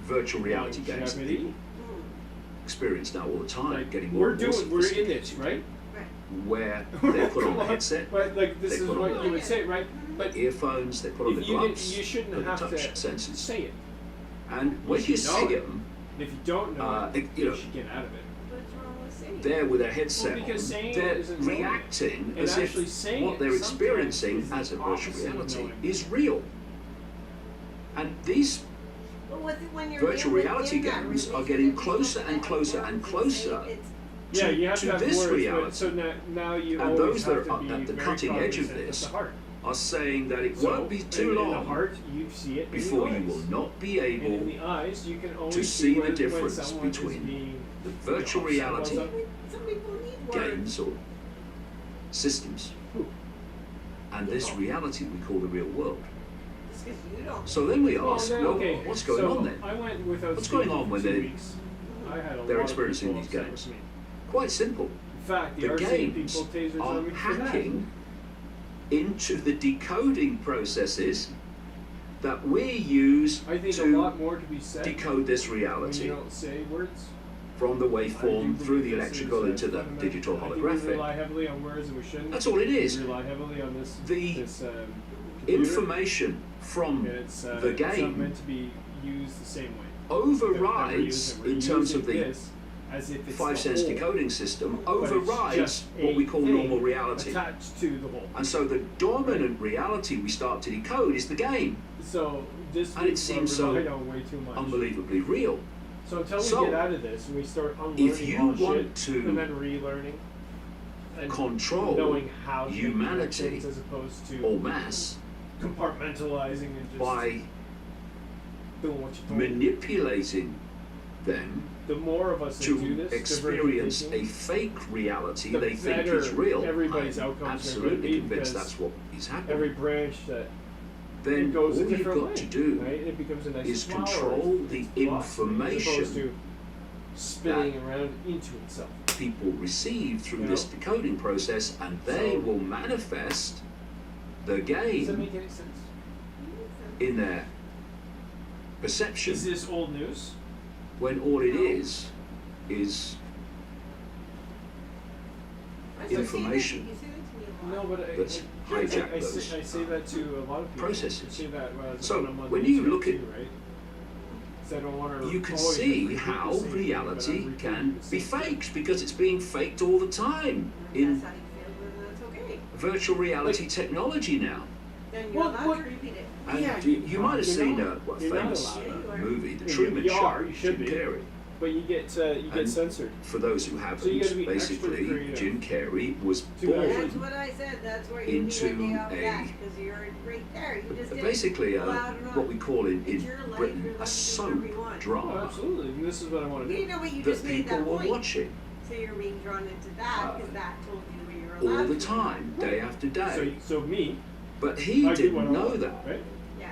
virtual reality games that longevity. people experience now all the time, Like, getting more we're and more in this, sophisticated, right? where they put on Come a headset, But like this they is put on what the you would say, right? But earphones, they put on the if you didn't, gloves, you shouldn't and the have touch to sensors. say it. And when you should know see it. them, And if you don't know it, you know, should get out of it. What's wrong with saying it? there with their headset Well, because saying on, it they're isn't knowing. reacting And as actually if saying what it they're sometimes experiencing is as a the virtual opposite of reality knowing. is real. And these But when you're virtual in reality that games are relationship, getting you closer don't and have closer words and to say closer it's- Yeah, you have to to have this words, but reality. so now you And always those that have to are be at the very cutting edge of cognizant this the heart. are saying that it So, won't be too in the long heart, you see it before in you the will eyes. not be And in able the eyes, you can always to see the when difference someone is between being, the you know, virtual upset about reality something. Some people need words. games or systems Who? and this reality we call the real world. Just 'cause you don't. So then we Well, ask, then, well, okay, what's going so on then? I went without What's going speaking on for when 2 they- weeks. I had a they're lot experiencing of people these upset games? with me. Quite simple. In fact, the The RC games people tasers are on me for that. hacking into the decoding processes that we use I think a to lot more to be said decode this when reality you don't say words. from the I do waveform through believe the this electrical is, into the fundamental. digital I think we holographic. rely heavily on words and we shouldn't. That's all it is. We rely heavily on this The computer. Information from And it's, the it's not game meant to be used the same way. overrides, We're in terms using of the this as if it's five the sense whole, decoding system, but it's overrides just what a we call thing normal reality. attached to the whole. And so the dominant reality we start to decode is the game. So this And it week seems I relied so on way too much. Unbelievably real. So until we So, get out of this and we start unlearning if you all want shit to and then relearning and control knowing how to make humanity connections as opposed to en masse compartmentalizing and just by doing what you're told. manipulating them The more of us that do to this, experience divergent a fake reality the they think better is real. everybody's I'm outcomes are absolutely gonna be convinced because that's what is thinking, happening. every branch that Then it goes all a you've different got way, to do right? It becomes a nice is flower. control It's the blossoming as opposed information to spinning around into itself. people receive through You this know? decoding process, and they So- will manifest the Does that game make any sense? in their perception, Is this old news? when all it is information You say that to me a lot. No, but that's hijacked I those say that to a lot of people. processes. I say that So, when I'm on when the you YouTube look at- too, right? 'Cause I don't wanna you can always see repeat how the same thing, but reality I'm can repeating the be same thing. faked because it's being faked all the time in That's how you feel, then that's okay. virtual reality technology now. Then you're What- allowed what- to repeat it. And yeah, You might have you're seen not. a You're not famous allowed. movie, The You- Truman you Show, are, you should Jim be. Carrey. But you get And censored. For those who haven't, So you gotta be extra basically, creative. Jim Carrey was To born actually- That's what I said, that's where you need a into day off a- that, because you're right there, you just did. basically Allowed or not. what we call in It's your life, Britain you're a allowed to do soap whatever you want. Oh, drama absolutely. And this is what I want to You do. know what, you that just made people that were point. watching So you're being drawn into that, because that told you what you're allowed all the to do. time, day after day. So me, But he I do what I didn't know want, that. right? Yeah.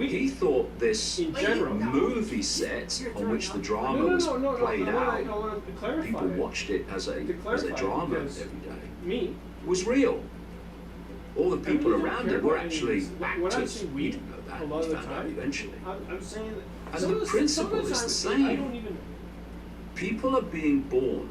He thought this In general. movie set You're on which the throwing drama was No, played I out, want to clarify people it. watched it as a To clarify, drama because every day, Me, was real. All the people we don't around care him were about any of actually this. When I actors. say He we, didn't know that. a lot He of the found out time, eventually. I'm saying that. And some the of the- principle some of is the times I same. don't even. People are being born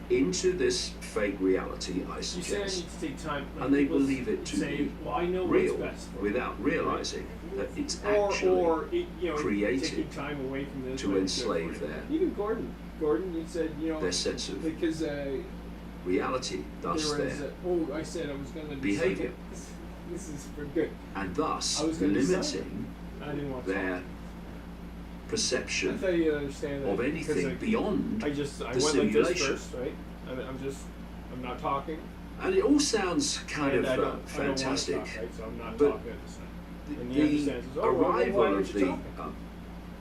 into this fake reality, I You say I suggest, need to take time, like and they people believe it to say, be well, I know real what's best for without realizing that it's or actually you know, created taking time away from this to might be good enslave for you. their- Even Gordon, you said, you know, their sense of because reality, thus there was, their I said I was going to behavior. This is for good. and thus I was gonna decide. limiting I didn't want to. their I perception thought you'd understand that of because anything beyond I the went like this simulation. first, right? I'm not talking. And it all sounds kind and of I don't want to fantastic. talk, right? So I'm not But talking at this time. And he The understands. Oh, well, why arrival aren't of you the talking?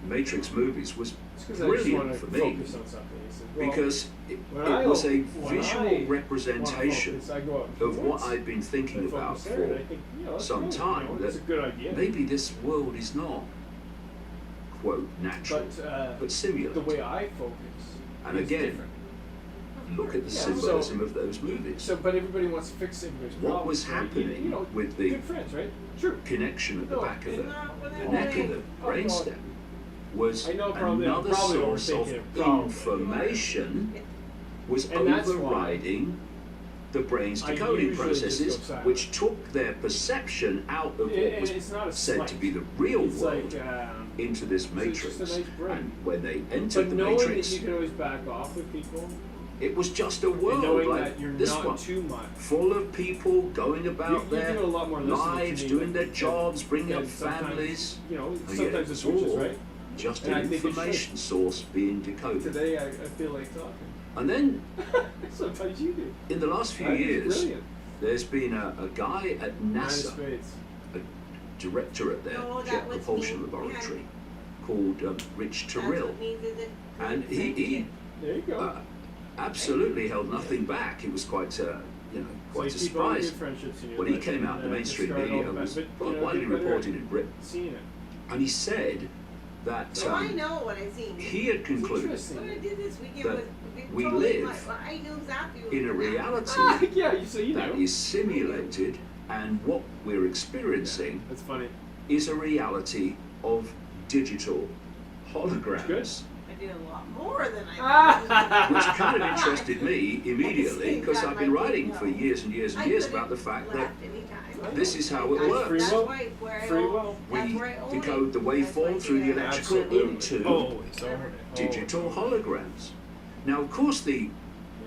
Matrix movies was It's 'cause I just brilliant want to for me focus on something. He said, well, because it when was a when visual I wanna representation focus, I go out and of what focus. I've been thinking I about focus there, and I for think, you know, that's some cool, time, you know, that it's a good idea. maybe this world is not, quote, natural, but but simulated. the way I focus And is again, different. look at the Yeah, symbolism of those movies. So, but everybody wants to fix everybody's What problems. was right? happening You know, with the good friends, right? True. connection at the No, back of it's the not what I neck of want. the Oh, no. brainstem was I know probably- another probably source of overthinking it, probably. information was And that's why overriding the brain's I decoding usually just processes, go silent. which took their perception out of what And was it's not a said slight. to be the real It's world like, into this it's matrix. just a nice break. And when they entered but the knowing matrix, that you can always back off with people, it was just a and world knowing like that you're this not one, too much. full of people going about you their do a lot more listening to lives, me doing than- their jobs, bringing than up sometimes, families. You know, And yet sometimes it it's was switches, all right? just And I an think it information source being decoded. Today I feel like talking. And then Sometimes you do. in the last few Right? It's years, brilliant. there's been a guy at Nine of NASA, spades. a director at their No, that Jet was Propulsion me. Laboratory, Yeah. called Rich That's Terrell. what means is it And he There you go. absolutely held nothing back. He was quite So quite you a keep all your surprise friendships in your when he life came out in and, the mainstream discard all media. the It was bad- but, you know, widely get better reported at in Britain, seeing it. and he said that So I know what I've seen. he had It's concluded interesting. What I did this weekend that was we totally live I knew exactly what in a was gonna happen. reality Yeah, so you that know. is simulated, and what we're experiencing That's funny. is a reality of digital holograms. Good. I did a lot more than I Which kind of interested me immediately because I've been writing for years and years and I years could've about the fact that left anytime. this is how it That's- works. Free that's will. why- where I Free own- will. that's We where I own decode it. the That's why I waveform through the say that. electrical Absolutely. into Always. Always. digital holograms. Now, of course, the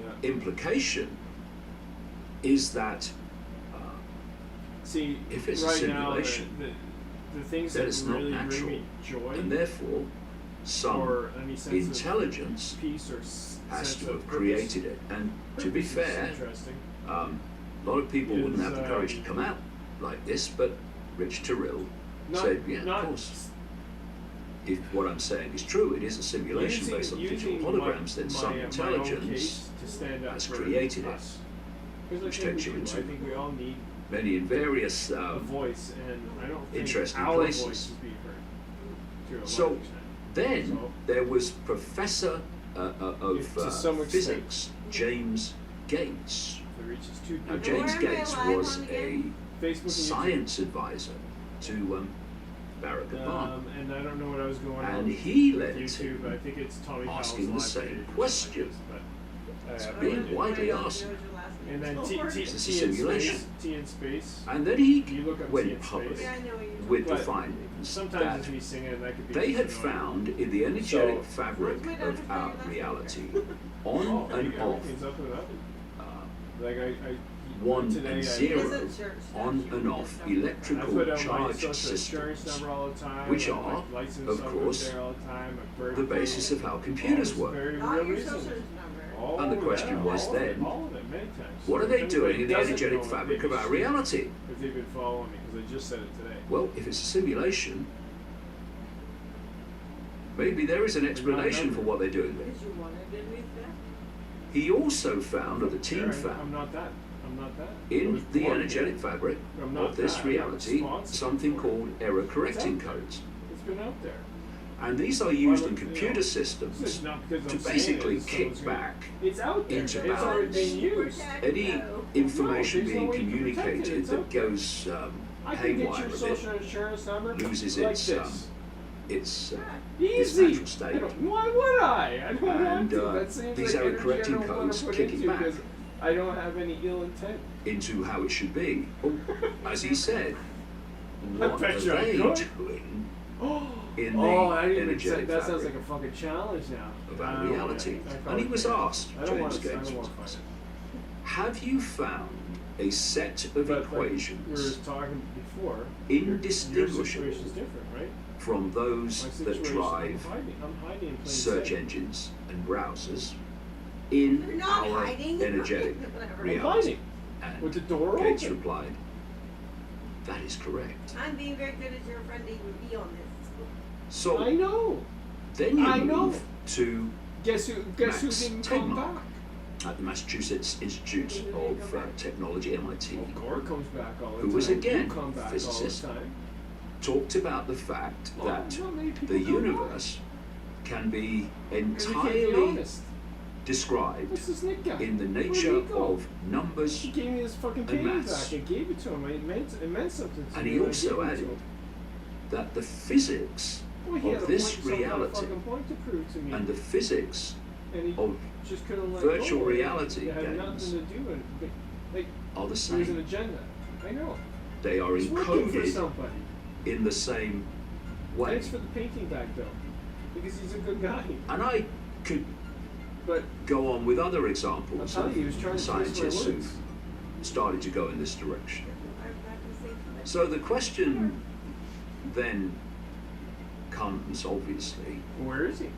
Yeah. implication is that See, if it's a right now, simulation, the things then that it's not really natural, bring me joy and therefore some or any sense intelligence of peace or has sense to of have purpose. created it. And to be Purpose is fair, interesting. a lot of people wouldn't Is, have the courage to come out like this, but Rich Terrell Not, said, yeah, not of course. If what I'm saying is true, it is a simulation based on digital holograms, then some my own intelligence case to stand up has for created it, us. Because which I think takes we you do. into I think we all need many and various a voice, and I don't think interesting our places. voice is being heard to a large So extent. then So- there was Professor If to some extent. Physics, James Gates. If it reaches two Now, people. James Where am I Gates alive was on a again? Facebook and science advisor to Barack YouTube. Obama. And I don't know what I was going on And he with led YouTube. to I think it's Tommy asking the Cowles same live page or something question. like this, but, It's I being did. widely What asked. was your last name? And then Don't T worry. Is this a in simulation? space. T in space. And then he You look up T went in public space. Yeah, I know what you're with the But findings Sometimes that it's me singing, and that could be. they had just annoying. found in the energetic So- fabric Where's my of our daughter's name? reality, Oh, on and off, everything's up and up. uh, Like 1 Today and I- 0 Isn't church on statute and off number. I electrical put out my charge social insurance systems, number all the time. which my are, license of number course, there all the time, my the birthday, basis of how computers all work. this very Not real your reasons. social number. Oh, And the question yeah, was all of it, then, all of it, many times. What are If they anybody doing in the doesn't energetic know it, fabric they of our just- reality? If they've been following me, because I just said it today. Well, if it's a simulation, maybe there is an explanation for what they're doing there. Because you wanted to admit that. He also found, or the team I'm found, not that. I'm not that. I in was the born energetic here. fabric I'm not of this that. I'm reality responsible something for it. called error correcting It's out there. codes. It's been out there. And these are used in Well, computer This is systems not because to I'm saying basically it, so kick it's gonna- back It's out there. into It's already being used. any information there's no being way you can protect it. communicated It's that out there. goes I can get haywire your a social bit, insurance number loses like its this. its Easy. natural state. I don't, why would I? I don't want And, to. That seems these like error energy correcting I don't want codes to put kick it into back. because I don't have any ill intent. into how it should be. As he said, I what bet are you I they could. doing Oh, in the I didn't even energetic say, that sounds fabric like a fucking challenge now. of our I don't reality? wanna- I And probably he was can't. asked, I don't James want to. I Gates don't was want to asked, fight it. have you found a set of But like we were equations talking before, your indistinguishable situation's different, right? from those My that situation, drive I'm hiding in plain search sight. engines and browsers in You're not our hiding. energetic Whatever. I'm reality? hiding And with the door Gates open. replied, that is correct. I'm being very good as your friend to even be on this. So I know. then you I know. move to Guess who Max didn't come Tegmark back? at the Massachusetts Institute of Technology, MIT, Well, Gore comes back all the who time. was again You come back physicist, all the time. talked about the fact Well, that not many people the do. universe can be And we can't be entirely honest. described What's this Nick guy? in the Where'd nature he go? of numbers, He gave me this fucking and painting maths. back. I gave it to him. It meant something to and me. he when I also gave it to added him. that the physics Well, he had of a this point, some kind of reality fucking point to prove to me. and the physics and he of just couldn't let virtual go. reality It had games nothing to do with it. Like, are the there was an same. agenda. I know. They are He's working for encoded somebody. in the same way. Thanks for the painting back, though. Because he's a good guy. And I could But go on with other I'm examples telling of you, he was trying to twist my scientists who words. started to go in this direction. I'm not gonna say too much. So the question then comes, obviously, Where is he?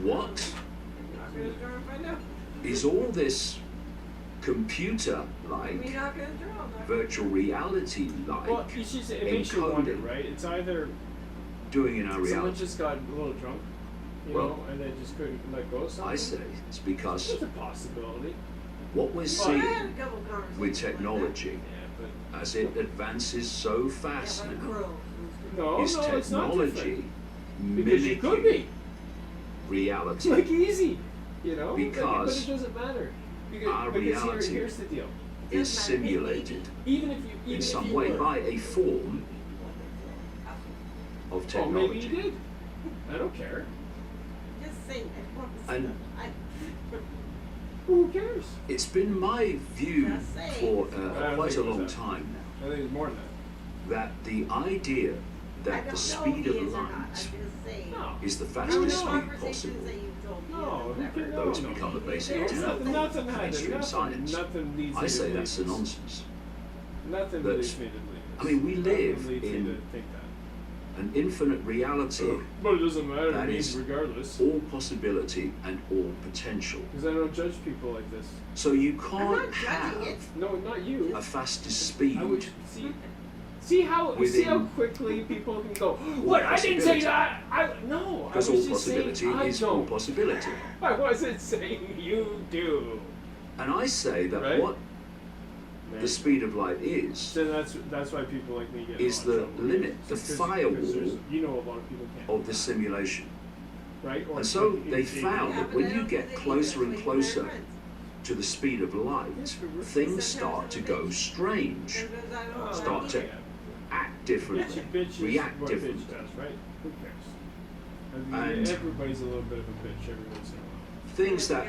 what I'm not gonna draw if I know. is all this We're computer-like, not gonna draw. virtual reality-like Well, you should say, it makes you wonder, encoding right? It's either doing in our someone reality? just got a little drunk, you Well, know, and they just couldn't let go of something. I say it's because It's a possibility. what we're Well, I seeing had a couple conversations with like that. technology, Yeah, but as it advances so Yeah, fast but a now, crow. no, is no, it's not technology different. Because you could mimicking be. It's reality. like easy, you know. Because but it doesn't matter. Because, our reality here's the deal. is simulated Even if you in some way by a form of Oh, maybe technology. you did. I don't care. Just saying. I want to And- say that. Who cares? It's been my view Just saying. for I don't quite think a it was long that. time now I think it's more than that. that the idea I that don't the know speed if he of is or not. I'm light just saying. No. is the I don't fastest know speed conversations possible. that you've told me. No, or who whatever. cares? Those No, become the no. basic There's tenet Nothing, of nothing had it. mainstream Nothing, science. nothing leads I me say to that's a believe this. nonsense. Nothing that- leads me to believe this. I mean, we Nothing live leads me in- to think that. An infinite reality, But it doesn't matter That to me is- regardless. all possibility and all potential. Because I don't judge people like this. So you I'm can't not judging it. have No, not you. a faster I would speed see how Within- quickly people can go. What? I didn't say possibility. that. No. I because was all just saying possibility I is all don't. possibility. I wasn't saying you do. And I say that Right? what the speed of light is So that's why people like me get is in a lot the of trouble. limit, the Because firewall you know a lot of people can't. of the simulation. Right? Or And so like, they it- found Yeah, that but when I you don't get think closer and that's what you closer and my friends. to the speed of light, Yes, but we're- things start to go strange, Sometimes I don't know. start to act differently, Bitch is react what differently. bitch does, right? Who cares? I mean, And- everybody's a little bit of a bitch every once in a while. Things that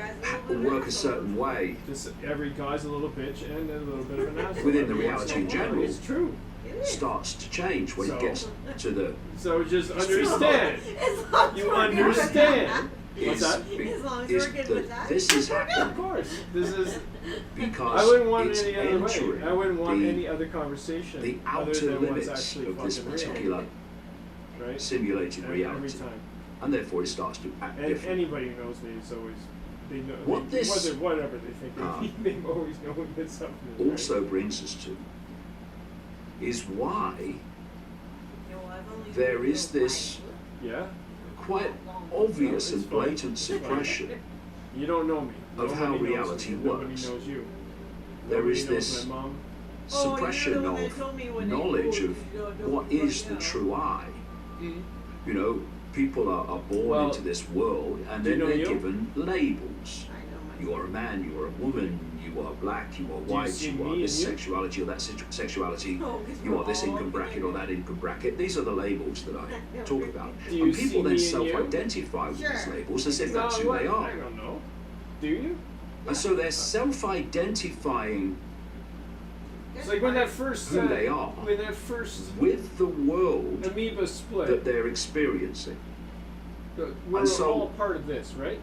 work a certain way Just every guy's a little bitch and a little bit of an asshole. Within the every once reality in a while. general. It's true. It is. starts to change when it gets to the So just understand. As long as You we're good with understand. What's is, that? As long as is we're good that with that. this is Of happening course. This is. because I wouldn't want it's any other way. entering I wouldn't want the, any other conversation the other outer than what's limits actually of this fucking particular real. Right? simulated Every reality, time. and therefore it starts to act And different. anybody who knows me is always. They know. What they, this, whatever they think. They've always known that something is also brings us to is why Yeah, well, I've only there been is here this Yeah. quite No, obvious it's and fine. blatant It's fine. suppression You don't know me. of how Nobody knows reality me. Nobody works. knows you. There Nobody is knows this my mom. suppression Oh, you're the one that of told me when they knowledge moved, of you know, what is the true I. You know, people are born Well, into this world and do you then know they're you? given labels. I know myself. You are a man, you are a woman, you are black, you are Do you white, see you are me this and you? sexuality or that sexuality, No, 'cause you we're are this all income bracket or that income bracket. These are the labels that I talk about. Do you And see people then me and you? self-identify with these Sure. labels as if No, that's who what? they are. I don't know. Do you? And so they're self-identifying It's like when that first who they are when that first with the world amoeba split. that they're experiencing. We're and so- all part of this, right?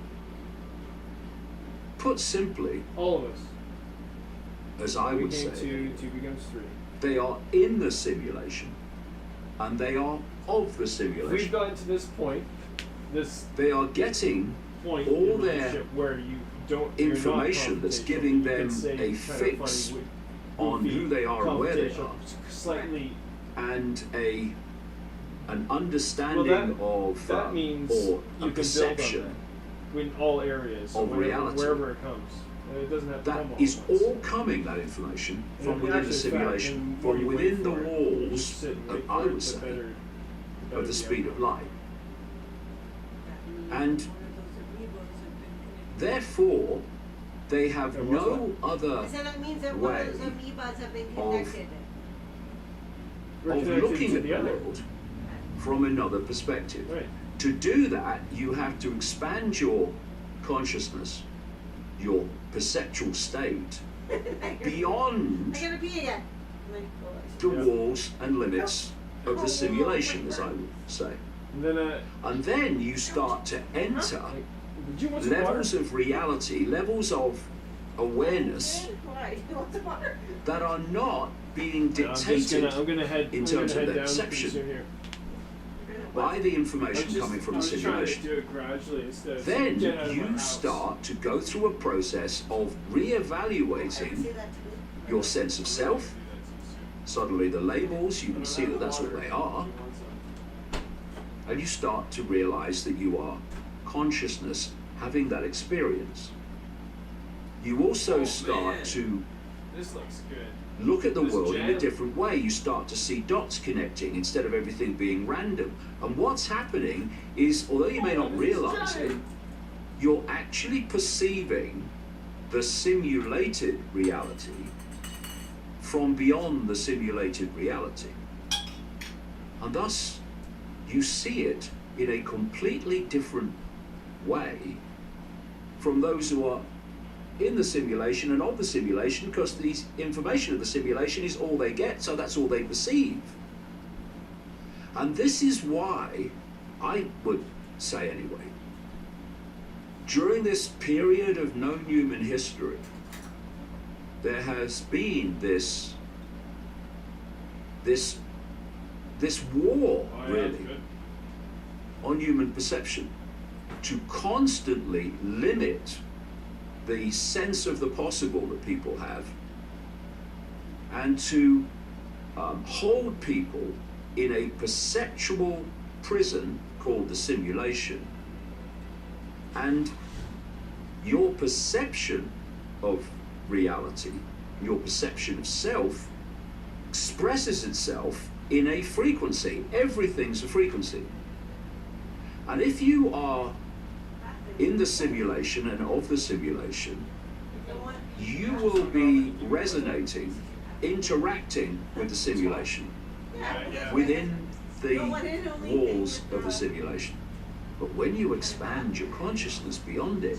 Put simply, All of us. as I We would came say, two becomes three. they are in the simulation and they are of the We've simulation. gotten to this point, this They are getting point all in their relationship where you don't you're not information that's confrontational. giving You can them say a kind of fix funny, on goofy, who they are and where they confrontational, are, slightly. and an understanding of That means or you a can build on perception that in all areas, so of reality. wherever it comes. It doesn't have to that come all is at once. all coming, that information, And from in within the actual fact, simulation, the more from you wait within the for it, you walls, sit and of, wait I for it, would the say, better of the speed of outcome. light. And therefore, they have There was no other So that means that one way of those amoebas have been of connected. We're of connected looking to at the the other. world from another perspective. Right. To do that, you have to expand your consciousness, your perceptual state, beyond I gotta pee again. Oh my the gosh. Yeah. walls and limits of the simulation, as I would say. And then And then you start to enter did you want some water? levels of reality, levels of awareness Why? You want some water? that are not being No, dictated I'm gonna head. in I'm terms gonna of head their down pretty perception soon here. by the I information was just, coming from I the was trying to simulation. do it gradually instead of Then get out of my you house. start to go through a process of re-evaluating See that too? your sense of self. Suddenly the labels, you can see that that's what they are, and you start to realize that you are consciousness having that experience. You also start to This looks good. look at the This world in a jam. different way. You start to see dots connecting instead of everything being random. And what's happening is, although you may not realize it, you're actually perceiving the simulated reality from beyond the simulated reality. And thus, you see it in a completely different way from those who are in the simulation and of the simulation, because the information of the simulation is all they get, so that's all they perceive. And this is why, I would say anyway, during this period of known human history, there has been this war, Oh, yeah, really, that's good. on human perception to constantly limit the sense of the possible that people have, and to hold people in a perceptual prison called the simulation. And your perception of reality, your perception of self, expresses itself in a frequency. Everything's a frequency. And if you are in the simulation and of the simulation, you will be resonating, interacting with the simulation within the walls of the simulation. But when you expand your consciousness beyond it,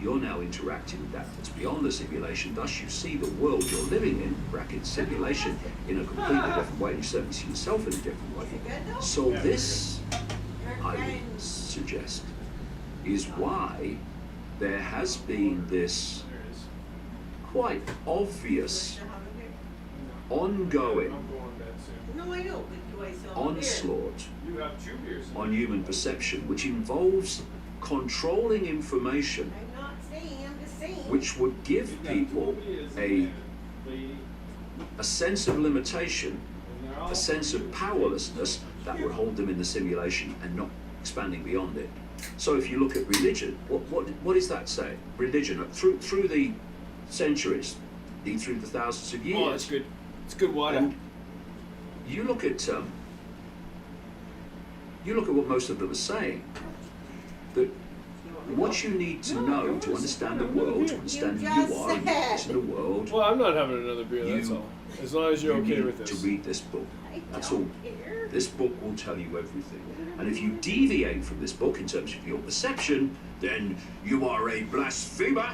you're now interacting with that that's beyond the simulation. Thus, you see the world you're living in, bracket simulation, in a completely different way. You certainly see yourself in a different way. So this, I would suggest, is why there has been this quite obvious, ongoing No, I know, but do I still have beer? onslaught You have 2 beers. on human perception, which involves controlling information, I'm not saying, I'm just saying. which would give people a sense of limitation, a sense of powerlessness that would hold them in the simulation and not expanding beyond it. So if you look at religion, what does that say? Religion, through the centuries, through the thousands of years. Oh, that's good. It's good water. And you look at what most of them are saying. That what you need to know to understand the world, to understand who you are, and what's in the world. Well, I'm not having another beer, that's all. As long as you're okay need with this. to read this book. That's all. This book will tell you everything. And if you deviate from this book in terms of your perception, then you are a blasphemer.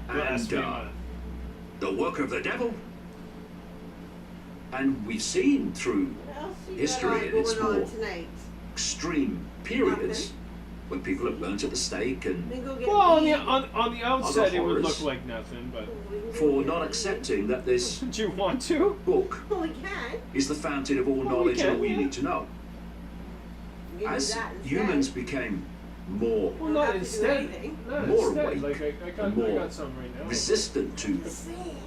And the work of the devil. And we've seen through What else you history got and its going on more tonight? extreme periods when people have burnt at the stake and Then go get Well, on weed. the outset, it would horrors. look like nothing, but for not accepting that this do you want to? book Well, we can. is the fountain of all Well, we knowledge and can, all you yeah. need to know. We can do As that instead. humans became more Well, not have to do instead. anything. Not More instead. awake Like I and more got some right now. resistant to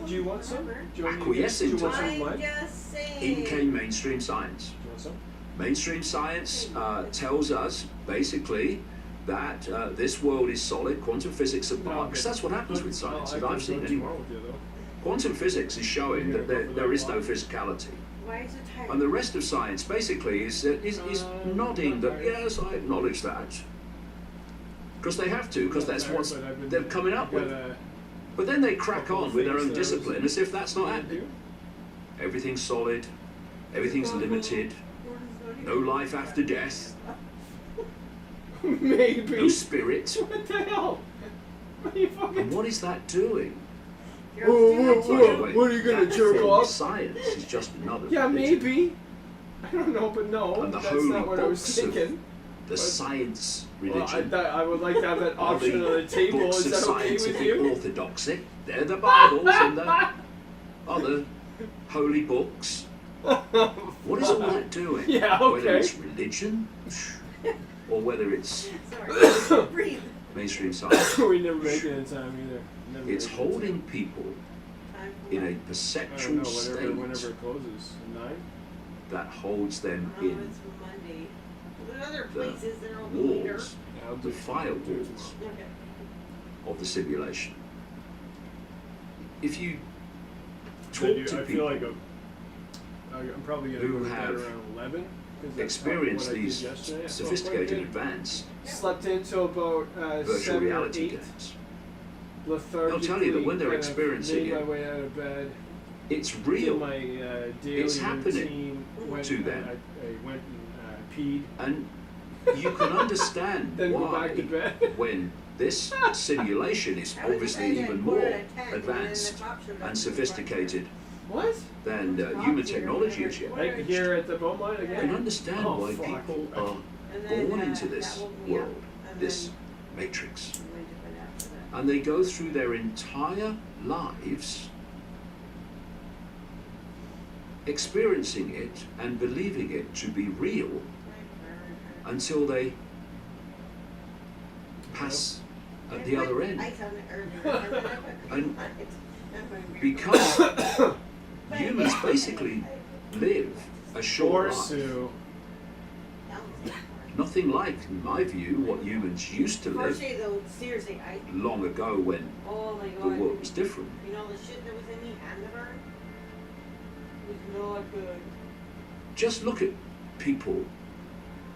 Do you want some? Do you want me to acquiescing do you to want some of I'm mine? just saying. in came mainstream science. Do you want some? Mainstream science tells us basically that this world is solid. Quantum physics apart, because that's what happens with science, and I've seen anyway. Quantum physics is showing that there is no physicality. Why is it tired? And the rest of science basically is nodding that, yes, I acknowledge that. Because they have to, because that's what they're coming up with. But then they crack on with their own discipline as if that's not happening. Everything's solid, everything's limited, no life after death, Maybe. no spirit. What the hell? What are you fucking? And what is that doing? You're doing too. Wait, What are you gonna that jerk form off? of science is just another Yeah, religion. maybe. I don't know, but no, And the that's holy not what I was books of thinking. The science Well, religion. I would like to have that are option on the table. books Is of that okay with scientific you? orthodoxy. They're the Bibles and the other holy books. What is all that doing? Yeah, Whether okay. it's religion or whether it's Sorry. Breathe. mainstream science, We never make it in time either. Never it's make it in time. holding people Time for in a I don't perceptual know, state whenever it closes. 9? that holds them Oh, in it's Monday. There's other the places that are open later. walls, Yeah, I'll the do firewalls Okay. of the simulation. If you I talk do. to I feel people like I'm probably gonna who go to bed have around 11. 'Cause that's experience what I did these yesterday. I felt sophisticated quite good. advanced Slept until about virtual 7 or reality 8. games, Lethargically, they'll tell you that when they're kind of experiencing made my it, way out of bed. it's Did real. my daily It's happening routine. Went, to them. I went and peed. And you can understand Then go why back to bed. when this simulation is I was obviously afraid even I'd more put it at 10, and then the advanced cops showed up and in sophisticated What? than human technology is yet. Like here at the boat mine You can again? understand Oh, why fuck. people are And then, born into that this woke me up, world, and this then matrix. I went to bed after that. And they go through their entire lives experiencing it and believing it to be real until they pass at the other end. I found it earlier. And because humans basically live a short Or life, Sue. nothing like, in my view, what humans used to First live day though, seriously, long ago when oh my the god. world was different. You know the shit that was in me and the burn? It was not good. Just look at people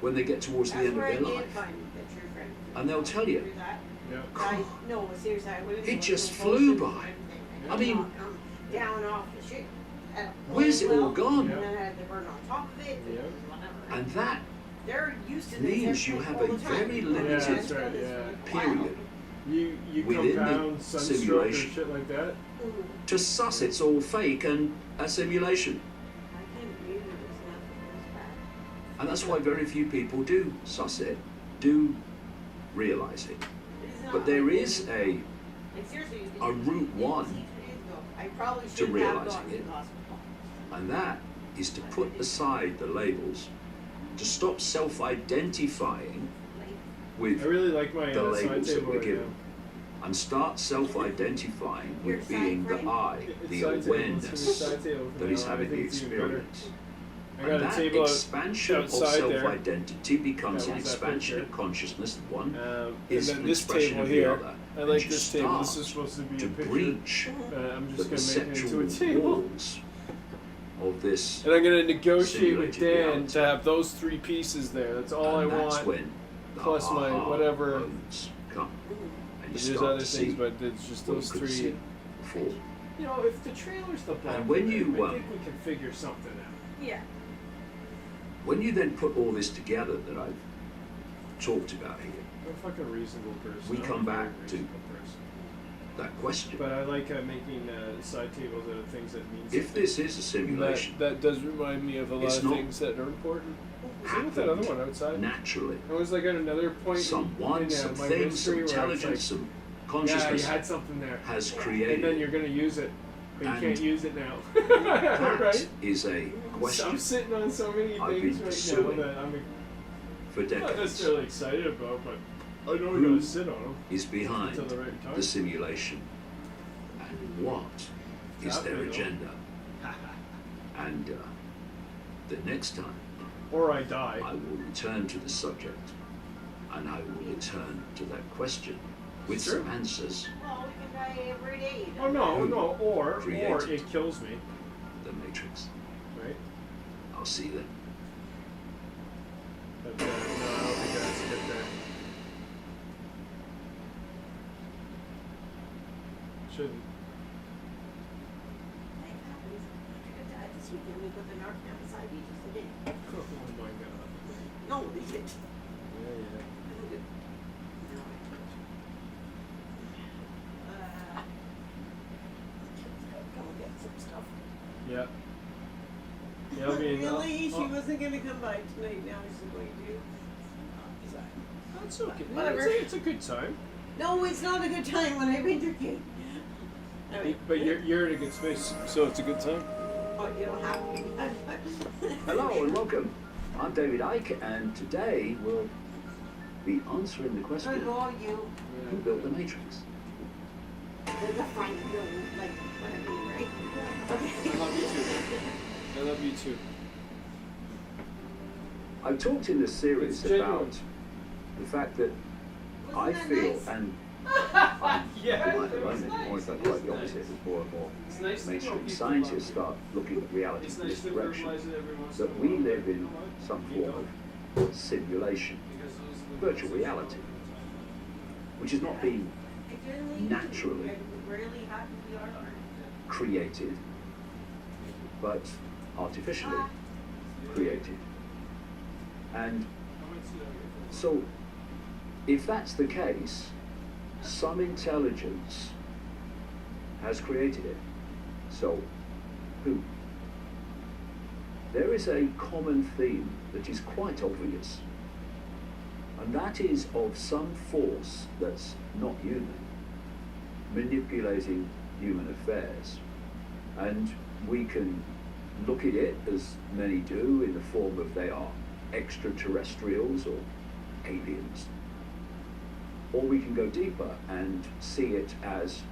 when they get towards the That's end of where I their did life, find the true friend. and they'll tell you, Through that. Yeah. I, no, seriously, I went It just with flew emotions and by. everything. I mean, I'm down off the shit. at a where's it point all gone? And then I had the burn on top of it. Yeah. Whatever. And that They're used to this. means They're you have all a the time. very Yeah, limited that's right, yeah. period You within compound the sunstroke simulation or shit like that. to suss it's all fake and a simulation. I can't believe it was nothing this bad. And that's why very few people do suss it, do realize it. It's not But there like is a Like seriously, a route one 2 days ago. I probably to should have realizing gone to it. the hospital. and that is to put aside the labels, to stop self-identifying with I really like my the side labels that table we're right given, and start self-identifying Your with side being the frame? I, It's the side table, it's awareness a side table for that is now. I having the think it's even better. experience. I And got a that table expansion of outside there. self-identity becomes That an was that expansion picture. of consciousness, one And is then an this expression table of here. the other. I and like you this table. This start is supposed to be to a picture. breach I'm the just gonna make it into a perceptual table. walls of this. And I'm gonna negotiate with simulated Dan reality. to have those 3 pieces there. That's all And I that's want. when the plus my aha whatever. moments come. And you There's start other to things, see but it's just what those you couldn't 3. see before. You know, if the trailer's the bulk And when of it, you, I think we can figure something out. Yeah. When you then put all this together that I've talked about here, I'm a fucking reasonable person. We I'm come a very back to reasonable person. that question. But I like making side tables out of things that mean If something. this is a simulation, That does remind me of a lot It's of not things that are important. Same with that other one outside. naturally, I was like at another point someone, in my something, history some where it's intelligence, some like, yeah, consciousness you had something there. has And then created. you're gonna use it, but you And can't use it now. That right? is a So I'm question sitting on so many I've things been right pursuing now that I'm for not decades. necessarily excited about, but I know we Who gotta sit on them is behind until the right time. the simulation, and what is their happening, though. agenda? And the next time Or I die. I will return to the subject, and I will return to that question with Sure. some answers. Well, we can die every day. Oh no, or Created. it kills me, The Matrix. right? I'll see you then. But no, I don't think that's a good there. Shouldn't. That happens. I could die this weekend. We put the North Mountain side beaches again. Oh my god. No, leave it. Yeah, yeah. Leave it. No, I can't. Go get some stuff. Yeah. Yeah, I'll be in. Really? She oh, wasn't gonna come by tonight. Now she's going to. Sorry. That's okay. Whatever. It's a good time. No, it's not a good time when I've been drinking. Anyway. But you're in a good space, so it's a good time. Oh, you don't have to be. Hello and welcome. I'm David Icke, and today we'll be answering the question: Hello, you. Who built the Matrix? There's a fine building, like what I mean, right? I Okay. love you too. I love you too. I've talked in this series It's genuine. about the fact that I Wasn't that feel, nice? and Yeah, at the it was moment, nice. almost like It was quite the nice. opposite, as more and more It's nice to know mainstream people scientists love start looking at reality It's in nice this to direction, verbalize it every once that in a we while. live You in know what? some You form know. of simulation, Because those are the virtual things that reality, you which is not being If you're leaving, naturally I'm really happy we are. created, but artificially created. And so, if that's the case, some intelligence has created it. So, who? There is a common theme that is quite obvious, and that is of some force that's not human, manipulating human affairs. And we can look at it, as many do, in the form of they are extraterrestrials or aliens. Or we can go deeper and see it as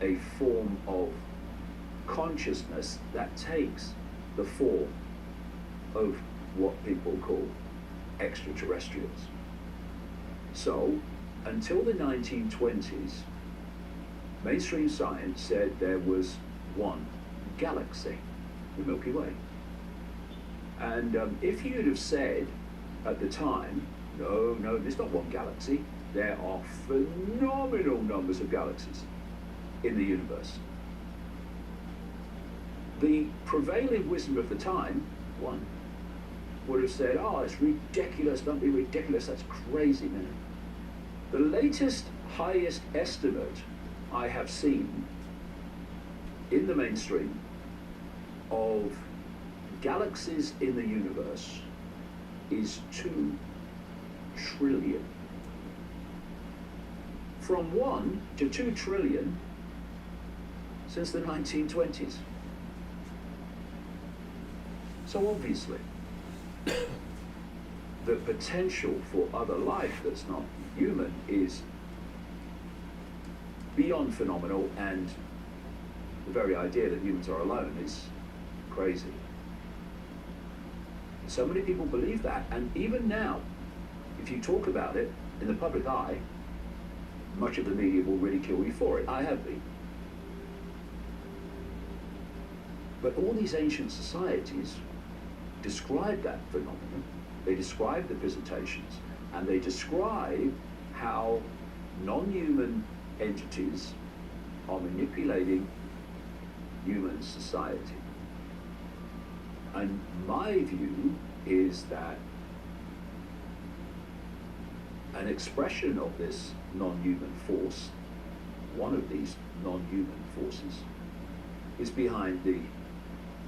a form of consciousness that takes the form of what people call extraterrestrials. So, until the 1920s, mainstream science said there was one galaxy, the Milky Way. And if you'd have said at the time, no, there's not one galaxy, there are phenomenal numbers of galaxies in the universe. The prevailing wisdom of the time, one, would have said, oh, it's ridiculous, don't be ridiculous, that's crazy, man. The latest highest estimate I have seen in the mainstream of galaxies in the universe is 2 trillion. From 1 to 2 trillion since the 1920s. So obviously, the potential for other life that's not human is beyond phenomenal, and the very idea that humans are alone is crazy. So many people believe that, and even now, if you talk about it in the public eye, much of the media will ridicule you for it. I have been. But all these ancient societies describe that phenomenon. They describe the visitations, and they describe how non-human entities are manipulating human society. And my view is that an expression of this non-human force, one of these non-human forces, is behind the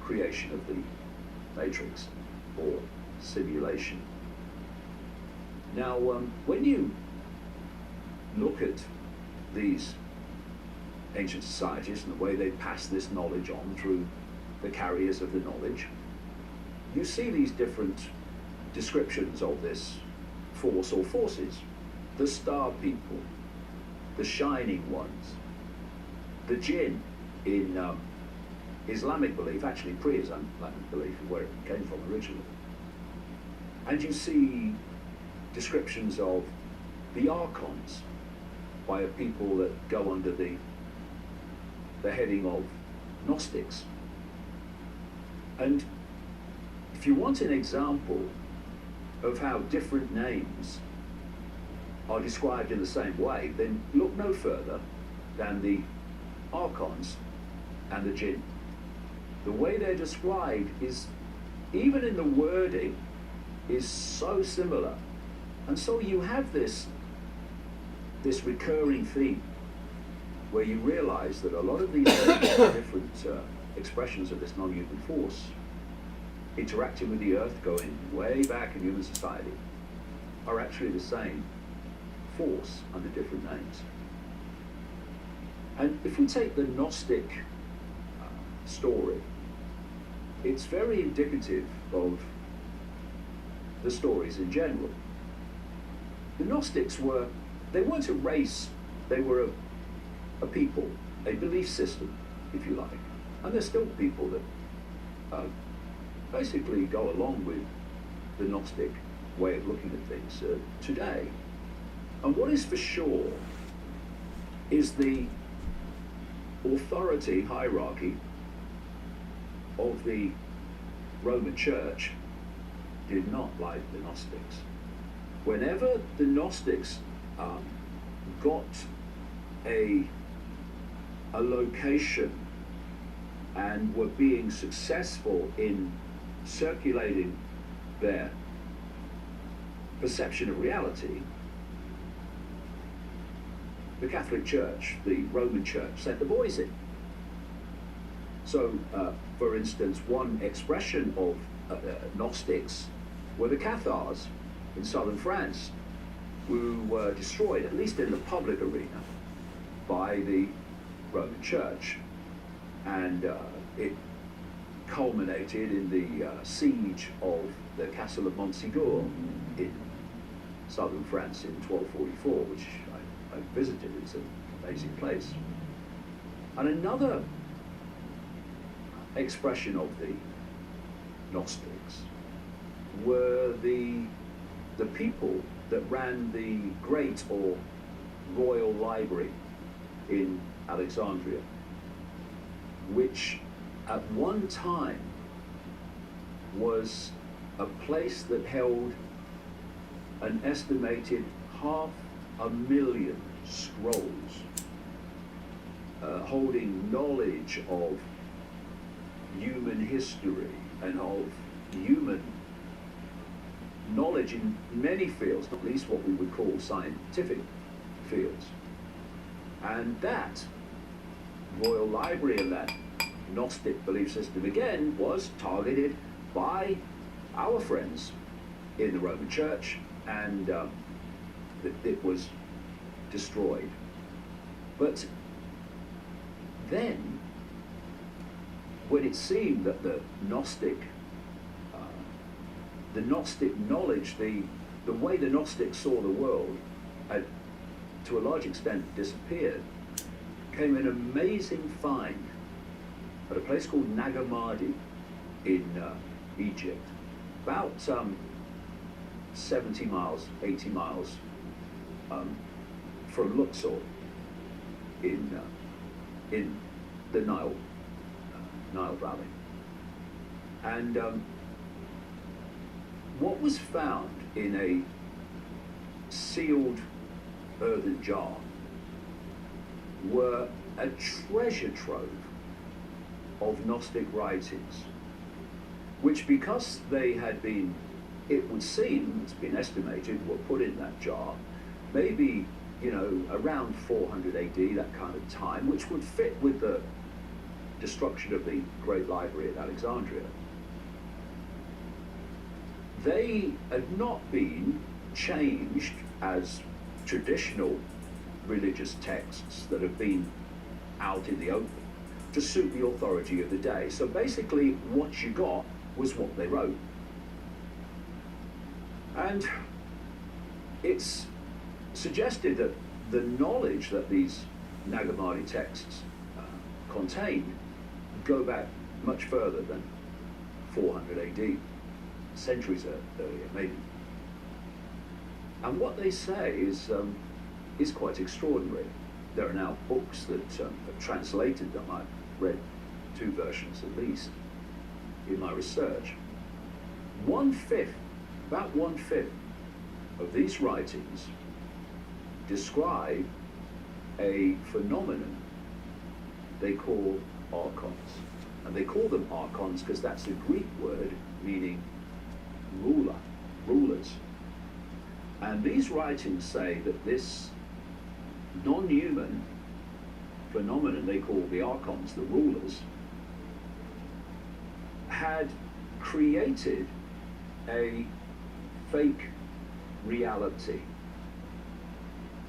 creation of the Matrix or simulation. Now, when you look at these ancient societies and the way they pass this knowledge on through the carriers of the knowledge, you see these different descriptions of this force or forces. The star people, the shining ones, the jinn in Islamic belief, actually pre-Islamic belief, where it came from originally. And you see descriptions of the archons by a people that go under the heading of Gnostics. And if you want an example of how different names are described in the same way, then look no further than the archons and the jinn. The way they're described is, even in the wording, is so similar. And so you have this recurring theme where you realize that a lot of these different expressions of this non-human force interacting with the earth, going way back in human society, are actually the same force under different names. And if we take the Gnostic story, it's very indicative of the stories in general. The Gnostics they weren't a race, they were a people, a belief system, if you like. And they're still people that basically go along with the Gnostic way of looking at things today. And what is for sure is the authority hierarchy of the Roman Church did not like the Gnostics. Whenever the Gnostics got a location and were being successful in circulating their perception of reality, the Catholic Church, the Roman Church, sent the boys in. So, for instance, one expression of Gnostics were the Cathars in southern France, who were destroyed, at least in the public arena, by the Roman Church. And it culminated in the siege of the castle of Montségur in southern France in 1244, which I visited. It's an amazing place. And another expression of the Gnostics were the people that ran the great or royal library in Alexandria, which at one time was a place that held an estimated 500,000 scrolls, holding knowledge of human history and of human knowledge in many fields, not least what we would call scientific fields. And that royal library and that Gnostic belief system again was targeted by our friends in the Roman Church, and it was destroyed. But then, when it seemed that the Gnostic knowledge, the way the Gnostics saw the world had, to a large extent, disappeared, came an amazing find at a place called Nag Hammadi in Egypt, about 70 miles, 80 miles from Luxor in the Nile Valley. And what was found in a sealed earthen jar were a treasure trove of Gnostic writings, which, because they had been, it would seem, it's been estimated, were put in that jar, maybe, around 400 AD, that kind of time, which would fit with the destruction of the great library at Alexandria. They had not been changed as traditional religious texts that have been out in the open to suit the authority of the day. So basically, what you got was what they wrote. And it's suggested that the knowledge that these Nag Hammadi texts contain go back much further than 400 AD, centuries earlier, maybe. And what they say is quite extraordinary. There are now books that have translated them. I've read 2 versions at least in my research. About one fifth of these writings describe a phenomenon they call archons. And they call them archons because that's a Greek word meaning rulers. And these writings say that this non-human phenomenon they call the archons, the rulers, had created a fake reality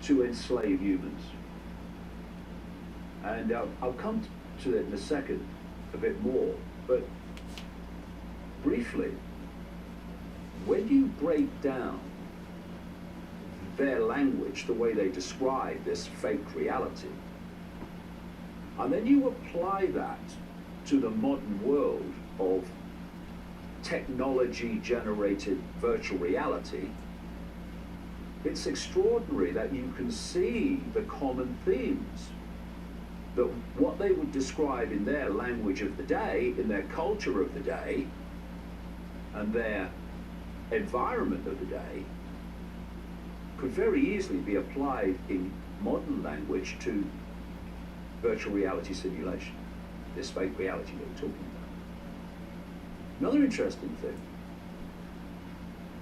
to enslave humans. And I'll come to it in a second a bit more, but briefly, when you break down their language, the way they describe this fake reality, and then you apply that to the modern world of technology-generated virtual reality, it's extraordinary that you can see the common themes, that what they would describe in their language of the day, in their culture of the day, and their environment of the day, could very easily be applied in modern language to virtual reality simulation, this fake reality that we're talking about. Another interesting thing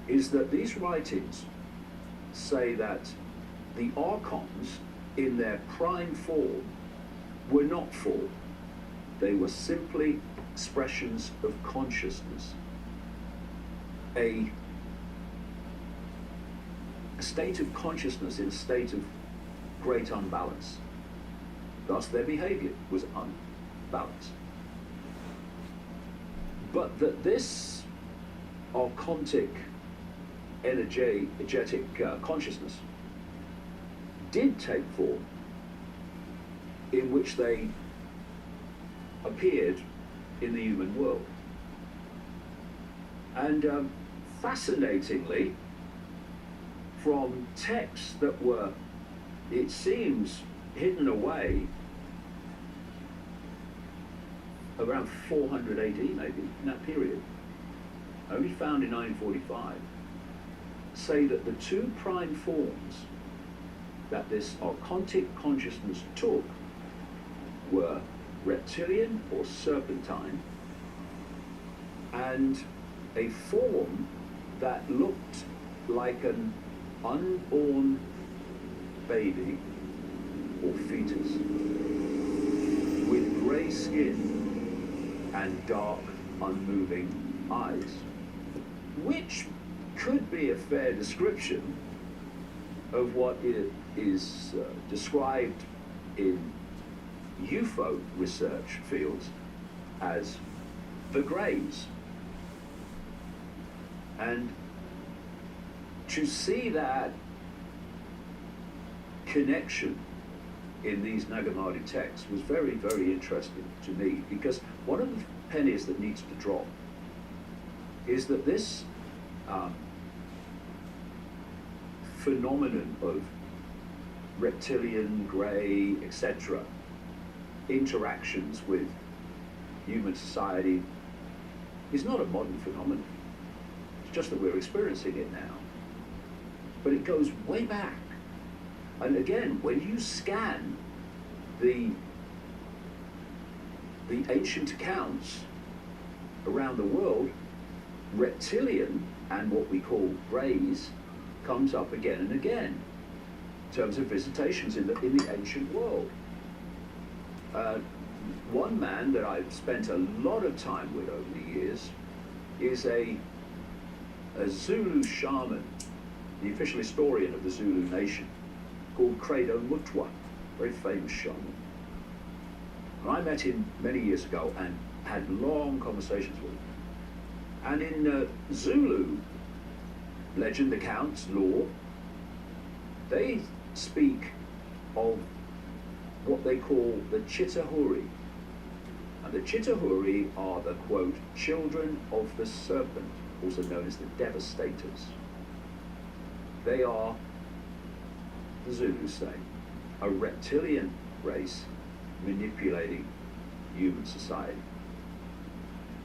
is that these writings say that the archons in their prime form were not form. They were simply expressions of consciousness, a state of consciousness in a state of great unbalance. Thus their behavior was unbalanced. But that this archontic, energetic consciousness did take form, in which they appeared in the human world. And fascinatingly, from texts that were, it seems, hidden away around 400 AD maybe, in that period, only found in 945, say that the 2 prime forms that this archontic consciousness took were reptilian or serpentine, and a form that looked like an unborn baby or fetus, with grey skin and dark, unmoving eyes, which could be a fair description of what it is described in UFO research fields as the Greys. And to see that connection in these Nag Hammadi texts was very, very interesting to me, because one of the pennies that needs to drop is that this phenomenon of reptilian, grey, etc. interactions with human society is not a modern phenomenon. It's just that we're experiencing it now. But it goes way back. And again, when you scan the ancient accounts around the world, reptilian and what we call greys comes up again and again in terms of visitations in the ancient world. One man that I've spent a lot of time with over the years is a Zulu shaman, the official historian of the Zulu nation, called Credo Mutwa, very famous shaman. And I met him many years ago and had long conversations with him. And in Zulu legend, accounts, lore, they speak of what they call the Chitahuri. And the Chitahuri are the, quote, children of the serpent, also known as the devastators. They are, the Zulus say, a reptilian race manipulating human society.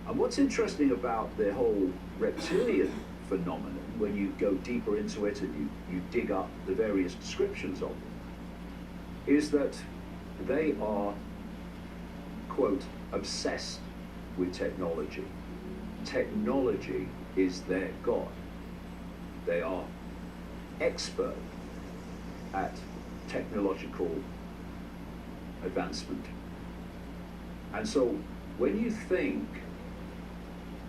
And what's interesting about the whole reptilian phenomenon, when you go deeper into it and you dig up the various descriptions of it, is that they are, quote, obsessed with technology. Technology is their god. They are expert at technological advancement. And so when you think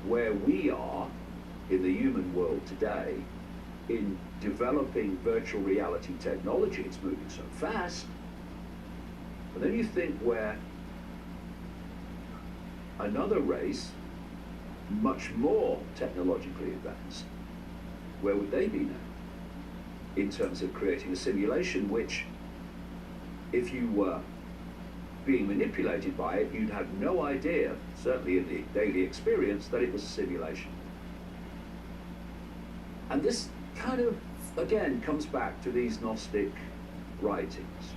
where we are in the human world today in developing virtual reality technology, it's moving so fast, and then you think where another race, much more technologically advanced, where would they be now in terms of creating a simulation which, if you were being manipulated by it, you'd have no idea, certainly in the daily experience, that it was a simulation. And this kind of, again, comes back to these Gnostic writings.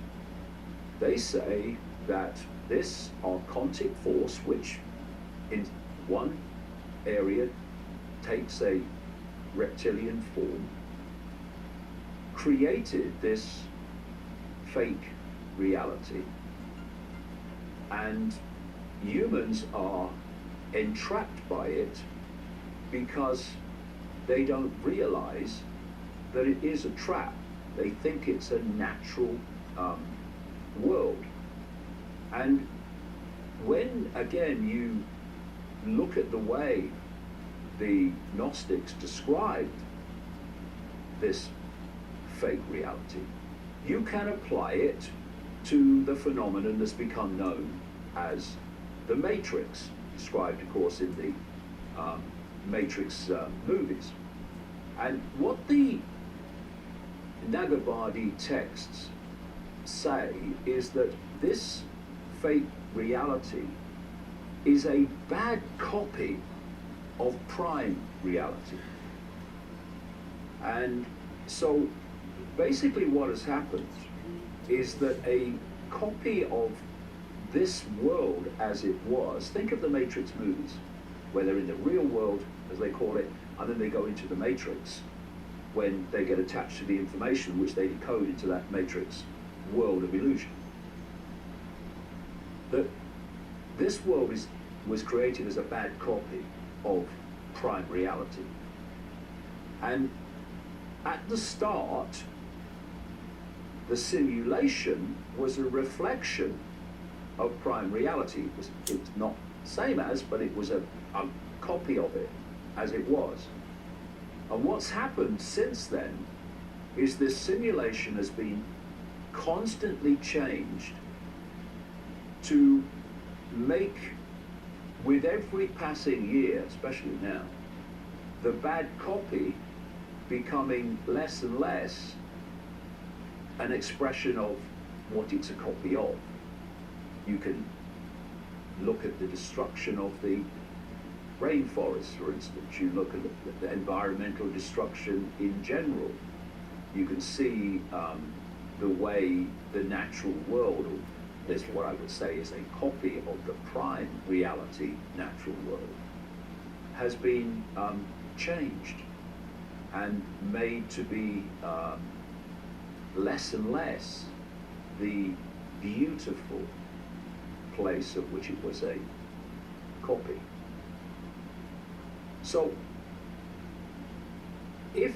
They say that this archontic force, which in one area takes a reptilian form, created this fake reality. And humans are entrapped by it because they don't realize that it is a trap. They think it's a natural world. And when, again, you look at the way the Gnostics described this fake reality, you can apply it to the phenomenon that's become known as the Matrix, described, of course, in the Matrix movies. And what the Nag Hammadi texts say is that this fake reality is a bad copy of prime reality. And so basically what has happened is that a copy of this world as it was, think of the Matrix movies, where they're in the real world, as they call it, and then they go into the Matrix when they get attached to the information which they decode into that Matrix world of illusion. That this world was created as a bad copy of prime reality. And at the start, the simulation was a reflection of prime reality. It was not the same as, but it was a copy of it as it was. And what's happened since then is this simulation has been constantly changed to make, with every passing year, especially now, the bad copy becoming less and less an expression of what it's a copy of. You can look at the destruction of the rainforests, for instance. You look at the environmental destruction in general. You can see the way the natural world, or is what I would say is a copy of the prime reality natural world, has been changed and made to be less and less the beautiful place of which it was a copy. So, if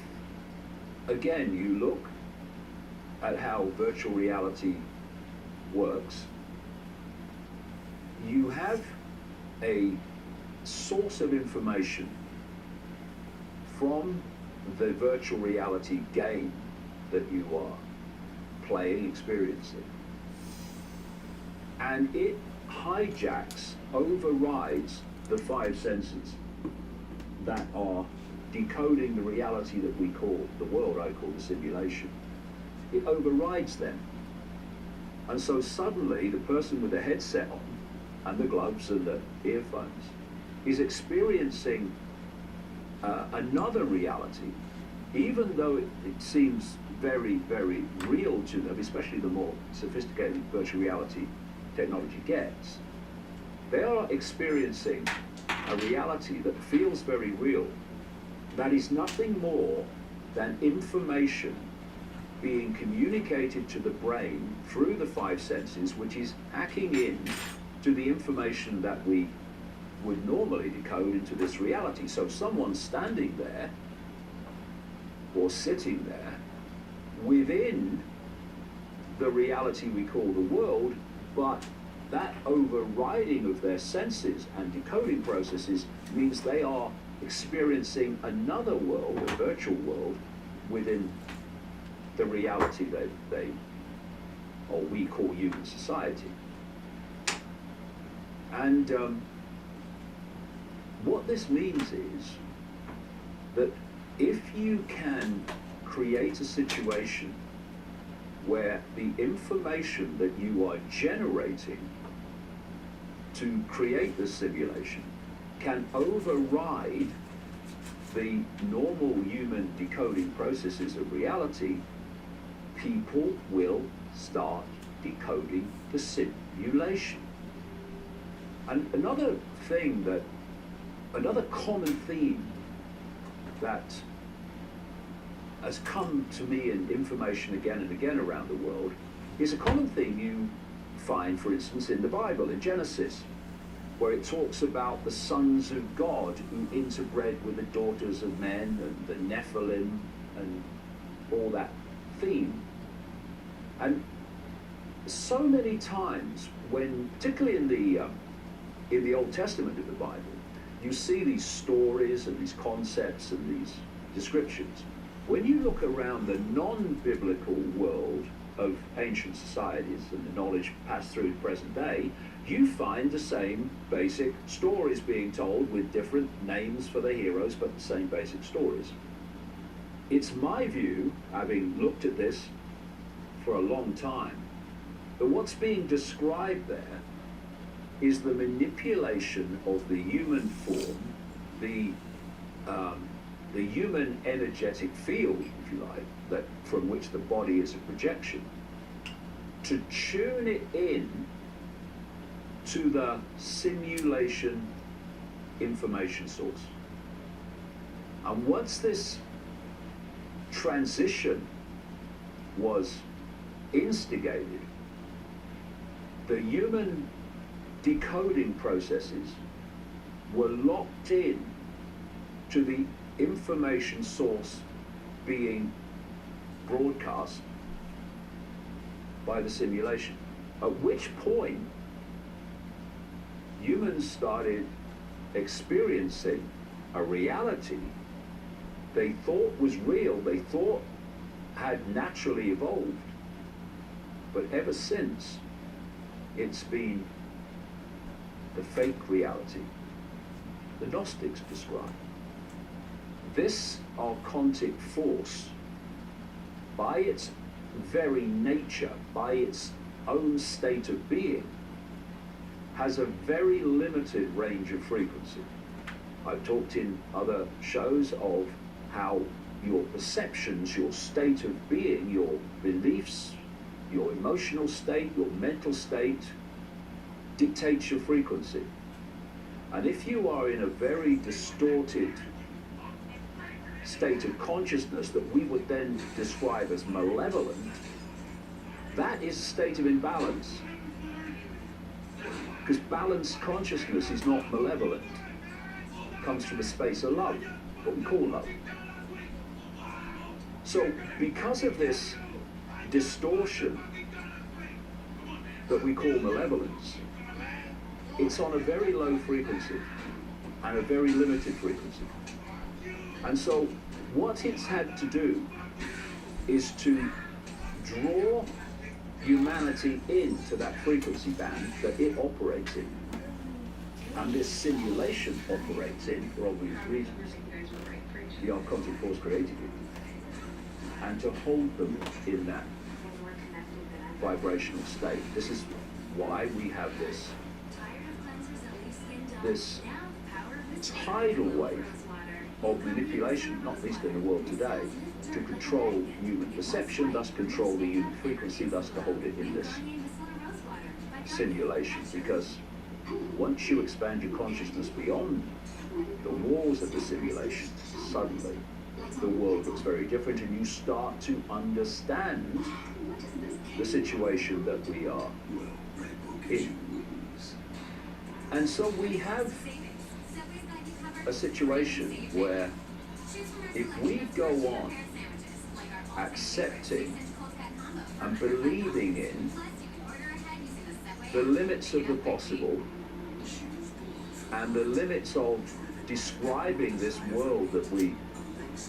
again you look at how virtual reality works, you have a source of information from the virtual reality game that you are playing, experiencing, and it hijacks, overrides the five senses that are decoding the reality that we call the world, I call the simulation. It overrides them. And so suddenly the person with the headset on and the gloves and the earphones is experiencing another reality, even though it seems very, very real to them, especially the more sophisticated virtual reality technology gets. They are experiencing a reality that feels very real, that is nothing more than information being communicated to the brain through the five senses, which is hacking in to the information that we would normally decode into this reality. So someone's standing there or sitting there within the reality we call the world, but that overriding of their senses and decoding processes means they are experiencing another world, a virtual world, within the reality that they, or we call human society. And what this means is that if you can create a situation where the information that you are generating to create the simulation can override the normal human decoding processes of reality, people will start decoding the simulation. And another common theme that has come to me in information again and again around the world is a common theme you find, for instance, in the Bible, in Genesis, where it talks about the sons of God who interbred with the daughters of men and the Nephilim and all that theme. And so many times when, particularly in the Old Testament of the Bible, you see these stories and these concepts and these descriptions. When you look around the non-biblical world of ancient societies and the knowledge passed through the present day, you find the same basic stories being told with different names for the heroes, but the same basic stories. It's my view, having looked at this for a long time, that what's being described there is the manipulation of the human form, the human energetic field, if you like, that from which the body is a projection, to tune it in to the simulation information source. And once this transition was instigated, the human decoding processes were locked in to the information source being broadcast, by the simulation. At which point, humans started experiencing a reality they thought was real, they thought had naturally evolved, but ever since, it's been the fake reality the Gnostics describe. This archontic force, by its very nature, by its own state of being, has a very limited range of frequency. I've talked in other shows of how your perceptions, your state of being, your beliefs, your emotional state, your mental state dictates your frequency. And if you are in a very distorted state of consciousness that we would then describe as malevolent, that is a state of imbalance. Because balanced consciousness is not malevolent. It comes from a space of love, what we call love. So because of this distortion that we call malevolence, it's on a very low frequency and a very limited frequency. And so what it's had to do is to draw humanity into that frequency band that it operates in. And this simulation operates in, for obvious reasons. The archontic force created it. And to hold them in that vibrational state. This is why we have this tidal wave of manipulation, not least in the world today, to control human perception, thus control the human frequency, thus to hold it in this simulation. Because once you expand your consciousness beyond the walls of the simulation, suddenly the world looks very different and you start to understand the situation that we are in. And so we have a situation where if we go on accepting and believing in the limits of the possible and the limits of describing this world that we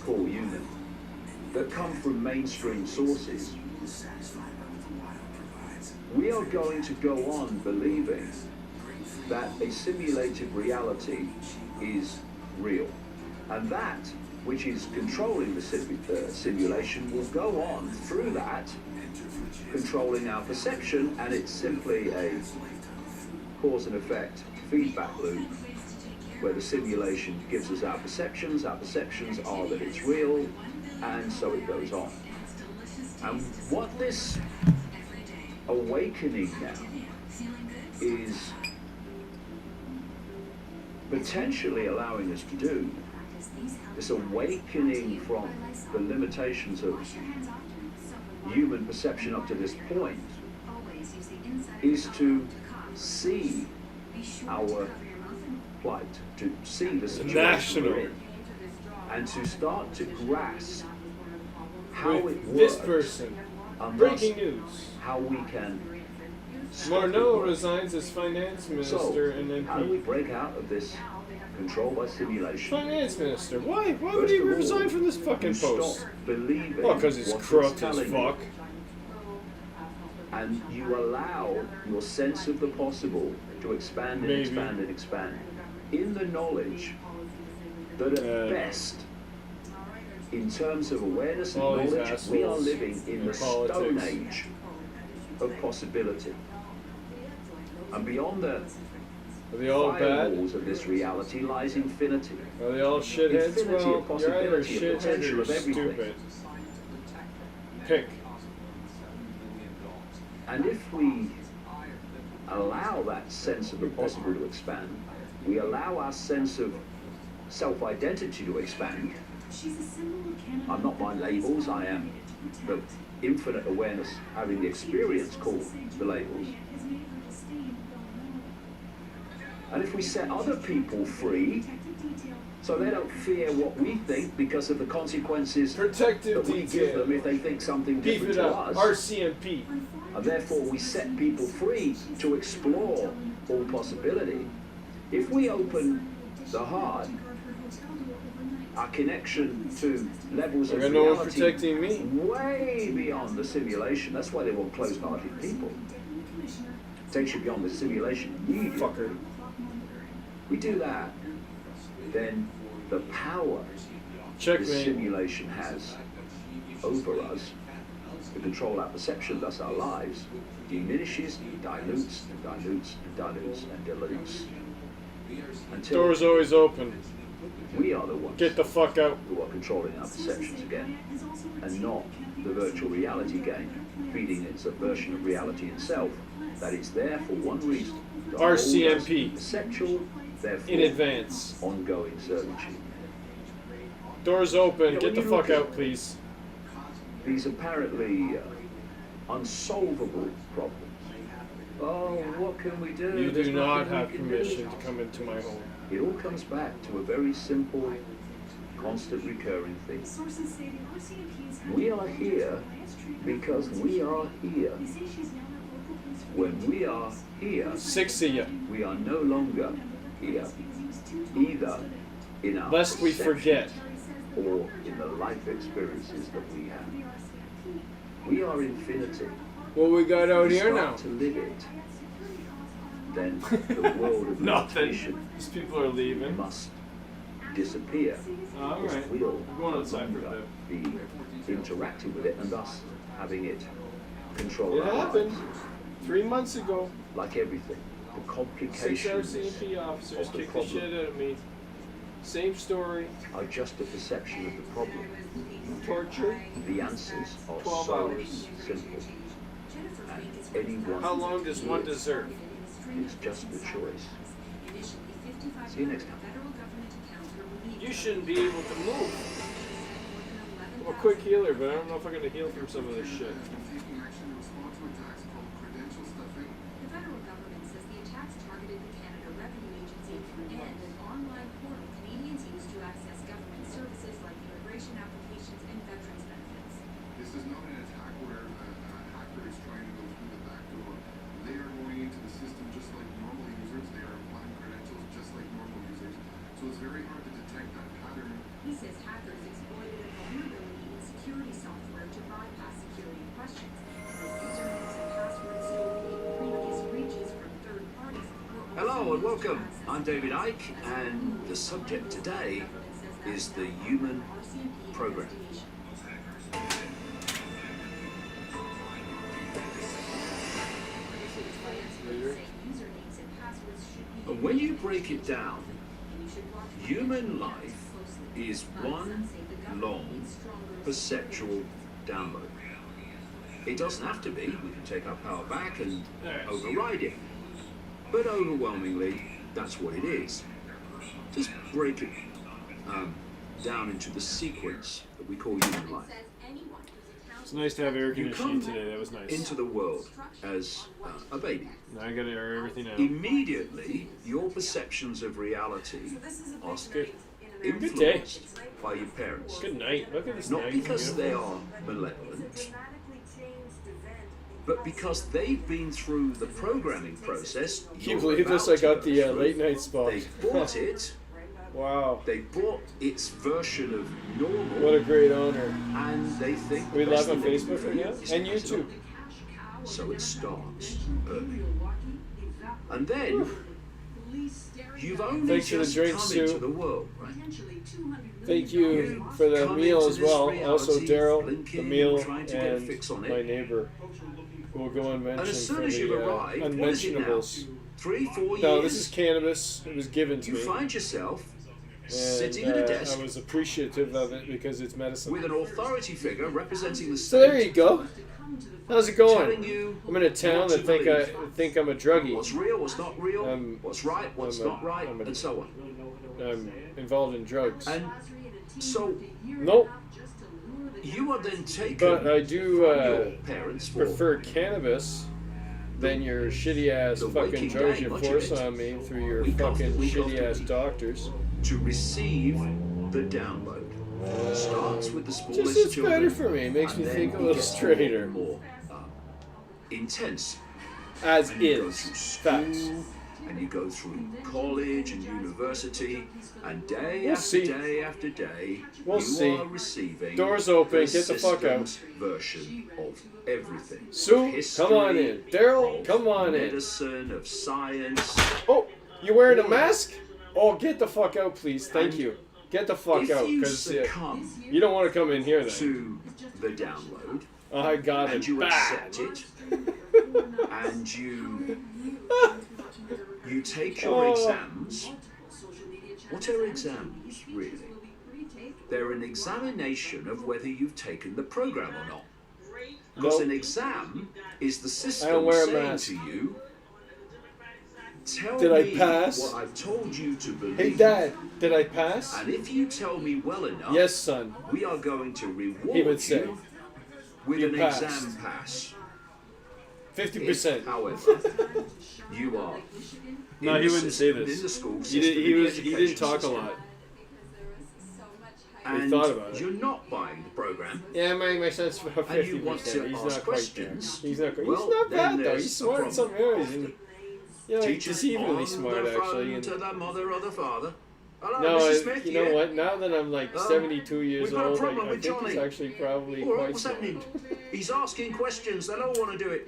call human, that come from mainstream sources, we are going to go on believing that a simulated reality is real. And that which is controlling the simulation will go on through that, controlling our perception, and it's simply a cause and effect feedback loop where the simulation gives us our perceptions are that it's real, and so it goes on. And what this awakening now is potentially allowing us to do, this awakening from the limitations of human perception up to this point, is to see our plight, to see the situation we're in, and to start to grasp how With it this works, person. and Breaking thus news. how we can Morneau resigns as finance minister so, and how do we MP. break out of this control by simulation? Finance minister. Why? Why would First he of all, resign from this fucking you post? stop believing Well, because he's what it's corrupt as telling you, fuck. and you allow your sense of the possible to expand and Maybe. expand and expand, in the knowledge that at best, in terms of awareness and All these knowledge, we are assholes living in in the Stone politics. Age of possibility. And beyond the Are they all bad? firewalls of this reality lies infinity. Are they all shitheads? Infinity Well, of you're either possibility, of shithead potential or of everything. stupid. Pick. And if we allow that sense of the possible to expand, we allow our sense of self-identity to expand. I'm not my labels, I am the infinite awareness having the experience called the labels. And if we set other people free, so they don't fear what we think because of the consequences Protective that we give detail. them if they think something Beef different it to up. us, RCMP. and therefore we set people free to explore all possibility. If we open the heart, our connection to levels of no one reality protecting me. way beyond the simulation. That's why they want closed-hearted people. Takes you beyond the simulation. Fucker. We do that, then the power the Checkmate. simulation has over us to control our perception, thus our lives, diminishes, dilutes, and dilutes, and dilutes, and dilutes. Until Door's always open. we are the ones Get the fuck out. who are controlling our perceptions again, and not the virtual reality game, feeding its a version of reality itself that is there for one reason. to hold us RCMP. Perceptual, therefore In advance. ongoing servitude. Door's open. Yeah, Get when the you fuck look out, at- please. These apparently unsolvable problems. Oh, what can we do? You There's do not nothing we have can do. permission to come into my home. It all comes back to a very simple, constant recurring thing. We are here because we are here. When we are here, 6 of you. we are no longer here, either in our Lest we perceptions forget. or in the life experiences that we have. We are infinity. What we got out We here start now? to live it, then the world of Nothing. limitation These people are leaving. must disappear. Alright. We'll I'm going outside for a longer bit. be interacting with it and thus having it control It our happened lives. 3 months ago. Like everything, the 6 complications RCMP officers of the kicked the shit problem out of me. Same story. are just a perception of the problem. Torture. The answers are 12 so hours. simple. And anyone How long does one lives. deserve? It's just the choice. See you next time. You shouldn't be able to move. I'm a quick healer, but I don't know if I'm going to heal from some of this shit. The federal government says the attacks targeted the Canada Revenue Agency and an online portal Canadians use to access government services like immigration applications and veterans benefits. This is not an attack where a hacker is trying to go through the back door. They are going into the system just like normal users. They are applying credentials just like normal users. So it's very hard to detect that pattern. He says hackers exploited a vulnerability in security software to bypass security questions. Usernames and passwords stolen in previous breaches from third parties were also Hello and used to welcome. access I'm David Icke, and the subject today is the human program. And when you break it down, human life is one long perceptual download. It doesn't have to be. We can take our power back and override it. But overwhelmingly, that's what it is. Just break it down into the sequence that we call human life. It's nice to have air You conditioning come today. That was nice. into the world as a baby. Now I got to air everything out. Immediately, your perceptions of reality are Good day. influenced by your parents. Good night. Look at this Not night. because they are malevolent, but because they've been through the programming process. Can you you're believe this? about I got to the go through. late night spot. They bought it. Wow. They bought its version of normal. What a great honor. And they think We the live best on thing they can Facebook do right now? is And pass it YouTube. on. So it starts early. And then you've only Thanks for the just drink, come Sue. into the world, right? Thank you for the come meal into as this well. reality, Also, Daryl, the blinking, meal, trying to get a and fix on it. my neighbor. We'll go and And mention as soon for as you've the arrived, what is it now? unmentionables. 3-4 No, years, this is cannabis. It was given to you me. find yourself And sitting at a desk I was appreciative of it because it's medicine. with an authority figure representing the So there state, you go. How's it telling going? you I'm in a town what that to think believe. I'm a druggie. What's real, what's not real, what's right, what's I'm a- not right, I'm a- and so on. I'm involved in drugs. And so Nope. you are then taken But I do from your parents for prefer cannabis than your shitty ass the fucking waking drugs day, you much of force it, on me through your week after fucking week after shitty ass week. doctors. to receive the download. It starts with the smallest Just it's children. better for me. It makes and me then think a it little gets straighter. more intense. As And you go is. through school, Facts. and you go through college and university, and day We'll after see. day after day, We'll you see. are receiving Doors open, the get the fuck out. system's version of everything. Sue, History, come on in. Daryl, of come on in. medicine, of science. Oh, you wearing a mask? Oh, get the fuck out, please. Thank you. Get the fuck If out, you because succumb you don't want to come in here then. to the download, I got and it you bad. accept it, and you take your exams. What are exams, really? They're an examination of whether you've taken the program or not. Because an exam is the system wear a saying mask. to you, tell Did I me pass? what I've told you to believe. Hey, Dad, did I pass? And if you tell me well enough, Yes, son. we are going to reward He would say. you with You an passed. exam pass. 50%. If, however, you are No, in he the wouldn't say system, this. in the school He system, did- he in the was- he didn't education talk a system, lot. and thought about it. you're not buying the program, Yeah, my son's 50%. and you want to He's ask not quite there. questions, He's not quite. well, He's not then bad though. there's He's a smart in problem. some areas. And, you know, he's teachers deceivingly on smart the actually. phone And, to the mother or the father. Hello, no, Mrs. Smith, you know yeah? what? Now that I'm like 72 years we've got a old, problem I with think he's Johnny. actually probably All right, quite what's smart. happening? He's asking questions. They don't want to do it.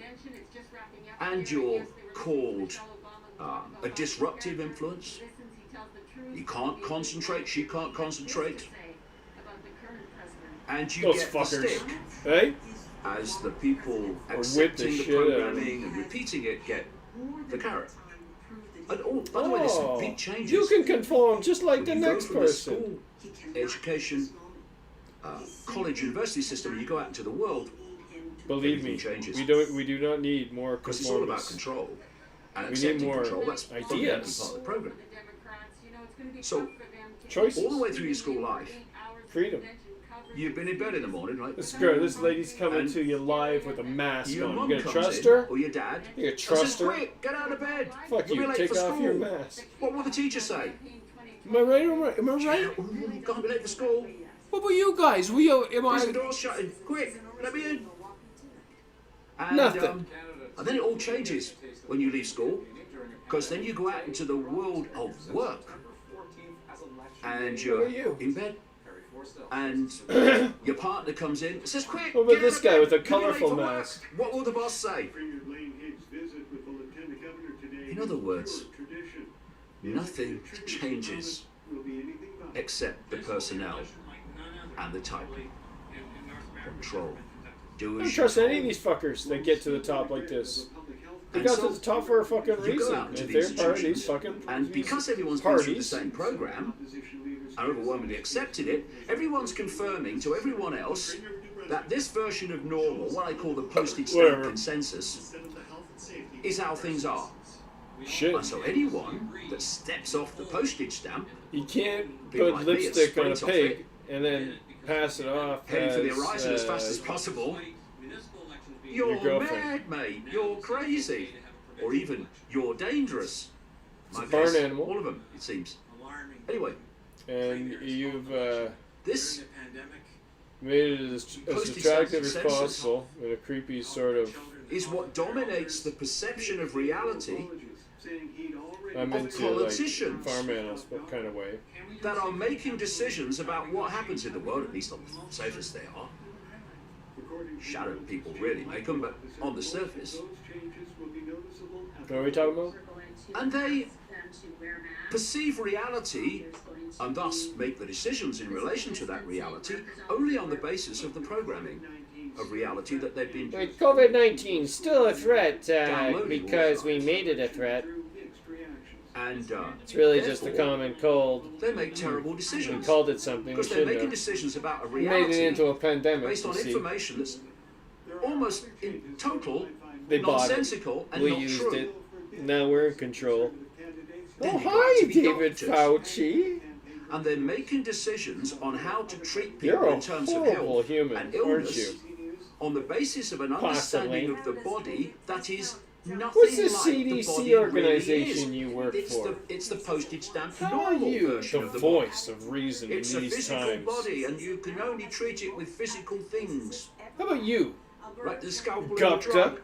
And you're called a disruptive influence. You can't concentrate. She can't concentrate. And you Those get the fuckers. stick. Hey? As the people whip the accepting the shit out of programming and repeating it get the carrot. And by the way, there's some big changes. You can conform just like When the you go next from the person. school education, college, university system, and you go out into the world, Believe me, everything changes. we do not need more Because it's all about conformists. control. And We need accepting more control, that's fundamentally ideas. part of the program. So, Choices. all the way through your school life, Freedom. you've been in bed in the morning, right? This girl, this lady's coming And to you live with a mask Your on. mum You gonna comes trust in, her? or your dad, You gonna and trust says, her? quick, get out of bed. Fuck You'll you, be late take for off school. your mask. What will the teacher say? Am I right? Am I right? Can't be late for school. What about you guys? Am The door's shutting. Quick, let me in. And, Nothing. And then it all changes when you leave school, because then you go out into the world of work, and you're in bed, and your partner comes in and says, quick, What about get out this of guy bed. with a You'll be late colourful for work." mask? What will the boss say? In other words, nothing changes except the personnel and the type. Control. Do I as don't trust you're any of told. these fuckers that get to the top like this. They And got so to the top for a fucking you go reason. out to If these they're part of these institutions, fucking and because everyone's been through the same program, and overwhelmingly accepted it, everyone's confirming to everyone else that this version of normal, what I call the postage stamp Whatever. consensus, is how things are. Shit. And so anyone that steps off the postage stamp, You can't people put like me, it lipstick on a sprints off pig it, and then pass it off heading for the as, horizon as fast as possible, your you're girlfriend. mad, mate, you're crazy, or even you're dangerous. It's a My barn guess, animal. all of them, it seems. Anyway, And you've this made it as Postage attractive as stamp consensus possible in a creepy sort of. is what dominates the perception of reality I'm of into like politicians farm animals kind of way. that are making decisions about what happens in the world, at least on the surface they are. Shadow people really make them, but on the surface. What are we talking about? And they perceive reality and thus make the decisions in relation to that reality only on the basis of the programming of reality that they've been Like COVID-19 still a threat Downloading because all we made it a threat. and It's really just a therefore, common cold. they make terrible We decisions called it something we because they're shouldn't making have. decisions about a We made reality it into a pandemic, based you on see. information that's almost in total They bought it. nonsensical and We not used true. it. Now we're in control. Then Oh, they go out hi, to be David doctors. Fauci. And they're making decisions on how to treat people You're a in terms of horrible health human, and aren't illness you? on the basis of an Possibly. understanding of the body that is nothing What's the like the CDC body organization really is. you work it's for? It's the postage stamp How are normal you version the of the voice body. of reason It's in a these physical times? body, and you can only treat it with physical things, How about you? like the scalpel and the Gupta? drug.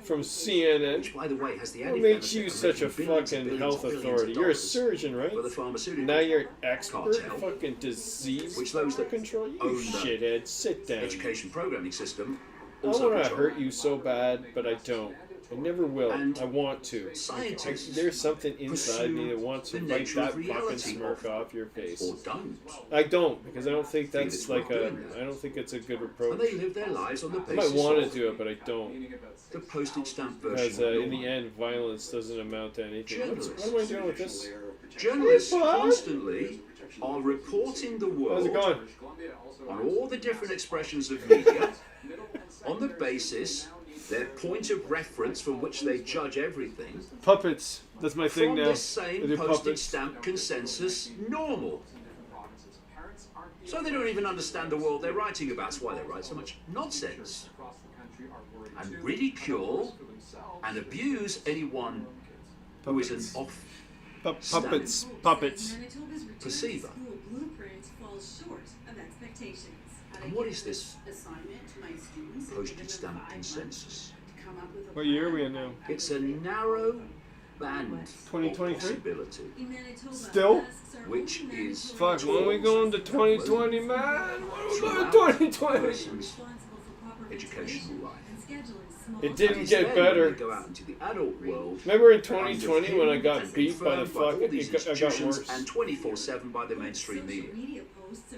from CNN. which, by the way, has the What added makes benefit you of such a making billions and fucking billions health and billions of authority? You're a dollars surgeon, right? for the pharmaceutical Now you're an expert cartel, fucking disease which those that control. You own the shithead, sit down. education programming system I also want to control. hurt you so bad, but I don't. I never will. And I want to. scientists There's something inside me that pursue wants to the bite nature that of fucking reality smirk off your face. or don't. I don't, because I don't think Feel that's it's like worth a. doing that. I don't think it's a good And approach. they live their lives on the I basis might want to of do it, but I don't. the postage stamp Because version of in the normal. end, violence doesn't amount to anything. What am I doing with this? Journalists Hey, bud. constantly are reporting the How's it world going? on all the different expressions of media on the basis, their point of reference from which they judge everything, Puppets. That's my thing from now. the I same do postage puppets. stamp consensus normal. So they don't even understand the world they're writing about. That's why they write so much nonsense and ridicule and abuse anyone who is an off Puppets. Puppets. Manitoba's return to perceiver. school blueprint falls short of expectations. And what is this Assignment to my students. postage stamp consensus? To come up with a What year are we in now? It's a narrow band of 2023? possibility, In Manitoba, Still? masks are which only is Fuck, when are we going to 2020, man? When are we going to throughout 2020? a person's responsible for proper educational life. and scheduling small It didn't And it's get then better. when they go out into the adult world. Remember in 2020 when I got beat by the confirmed all fucking, these I got institutions worse. and 24/7 by the mainstream media.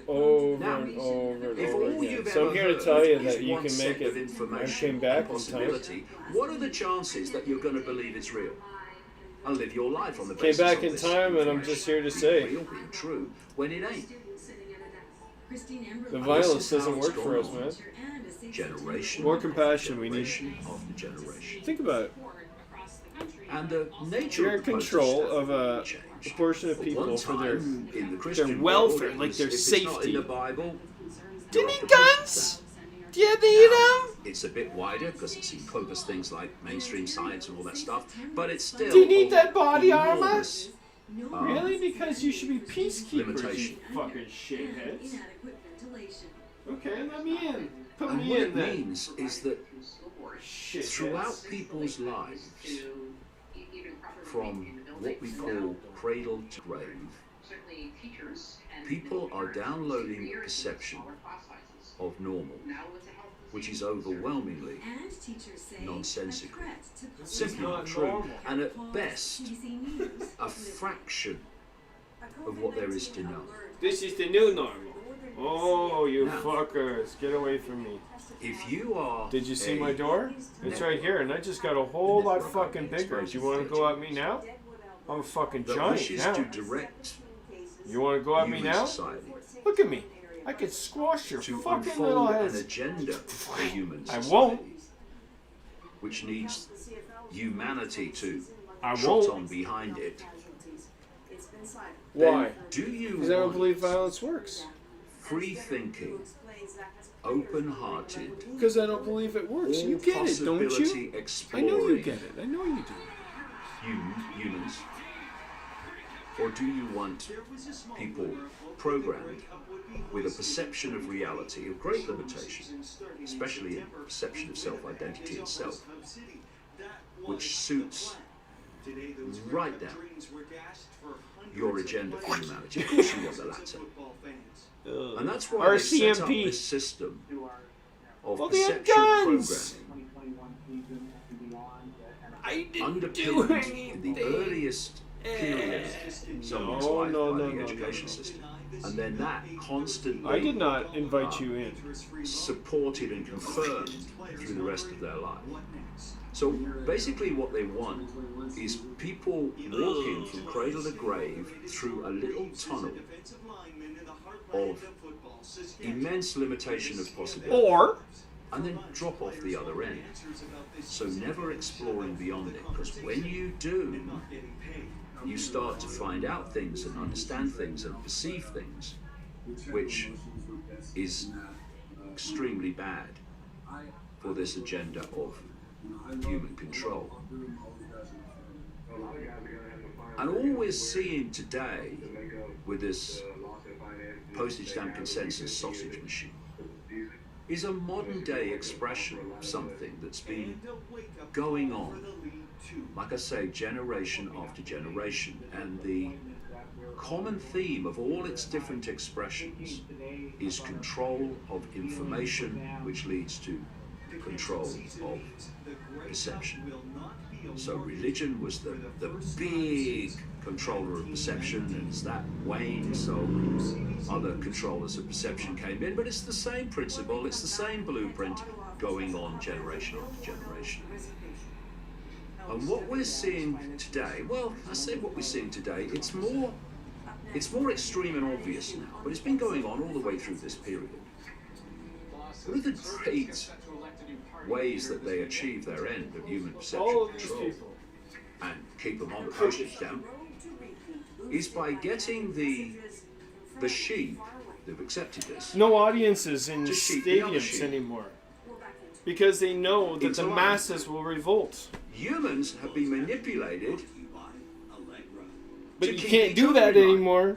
Over Now, and over and If over all again. you've So ever I'm here to heard tell you is that you one can set make of it. I information came back and in time. possibility, what are the chances that you're going to believe it's real? And live your life on the Came basis back of in this time, and I'm just here to say real being true when it ain't. the violence doesn't work for us, man. Generation, More compassion we need. generation after generation. Think about it. And the nature You're in of the control postage of a stamp proportion of changed. people One for their time in the Christian welfare, world, like their if it's not in safety. the Bible, Do you you're need off the postage guns? stamp. Do you need them? It's a bit wider because it encompasses things like mainstream science and all that stuff, but it's still Do you need of that body armor? enormous, Really? Because you should be peacekeepers, you limitation. fucking shitheads. Okay, let me in. Put And me what in it then. means is that throughout Shitheads. people's lives, from what we call cradle to grave, people are downloading a perception of normal, which is overwhelmingly nonsensical, simply not true, and at best, a fraction of what there is to know. This is the new normal. Oh, you Now- fuckers. Get away from me. If you are Did you see a my door? It's right here, and I just got a whole lot fucking bigger. Do you want to go at me now? I'm a fucking that giant wishes now. to direct You want to go at me human now? society Look at me. I could squash your to fucking little unfold an head. agenda for human I society, won't. which needs humanity to I trot won't. on behind it. Why? Then do you Because I don't want believe violence works. free-thinking, open-hearted, Because I don't believe it works. all You get it, don't you? possibility I exploring know you get it. I know you do. humans? Or do you want people programmed with a perception of reality of great limitation, especially in perception of self-identity and self, which suits right down your agenda for humanity? Of course you want the latter. And that's why they set up RCMP. this system of Well, they had perceptual guns. programming I didn't do underpinned in anything. the earliest period of someone's No, life no, by no, the no, education no. system. And then that constantly I did not invite you in. supported and confirmed through the rest of their life. So basically what they want is people walking from cradle to grave through a little tunnel of immense limitation of possibility. Or And then drop off the other end. So never exploring beyond it, because when you do, you start to find out things and understand things and perceive things, which is extremely bad for this agenda of human control. And all we're seeing today with this postage stamp consensus sausage machine is a modern day expression of something that's been going on, like I say, generation after generation. And the common theme of all its different expressions is control of information, which leads to control of perception. So religion was the big controller of perception, and as that waned, so other controllers of perception came in. But it's the same principle, it's the same blueprint going on generation after generation. And what we're seeing today, well, I say what we're seeing today, it's more extreme and obvious now, but it's been going on all the way through this period. One of the great ways that they achieve their end of human perception control and keep them on the postage stamp is by getting the sheep who've accepted this. No audiences in Just sheep, the other stadiums sheep. anymore. Because they know that It's the alive. masses will revolt. Humans have been manipulated. But to you keep can't each do other that in line. anymore.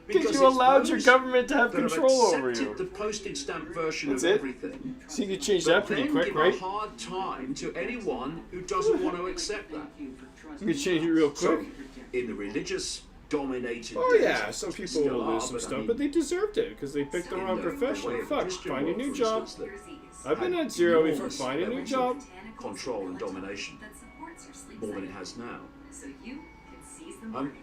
Because Because you it's allowed your those government to have that control have over accepted you. the postage stamp version That's of it? everything. So you could change But that pretty then quick, give right? a hard time to anyone who doesn't want to accept that. You could change it real So, quick. in the religious dominated Oh days, yeah, some people still will are, lose some but I stuff, mean, but they deserved it because they picked the in wrong the way profession. of Fuck, Christian find a world, new for job. instance, that I've been had at zero before. enormous Find a new levels job. of control and domination, more than it has now. So you can seize the market.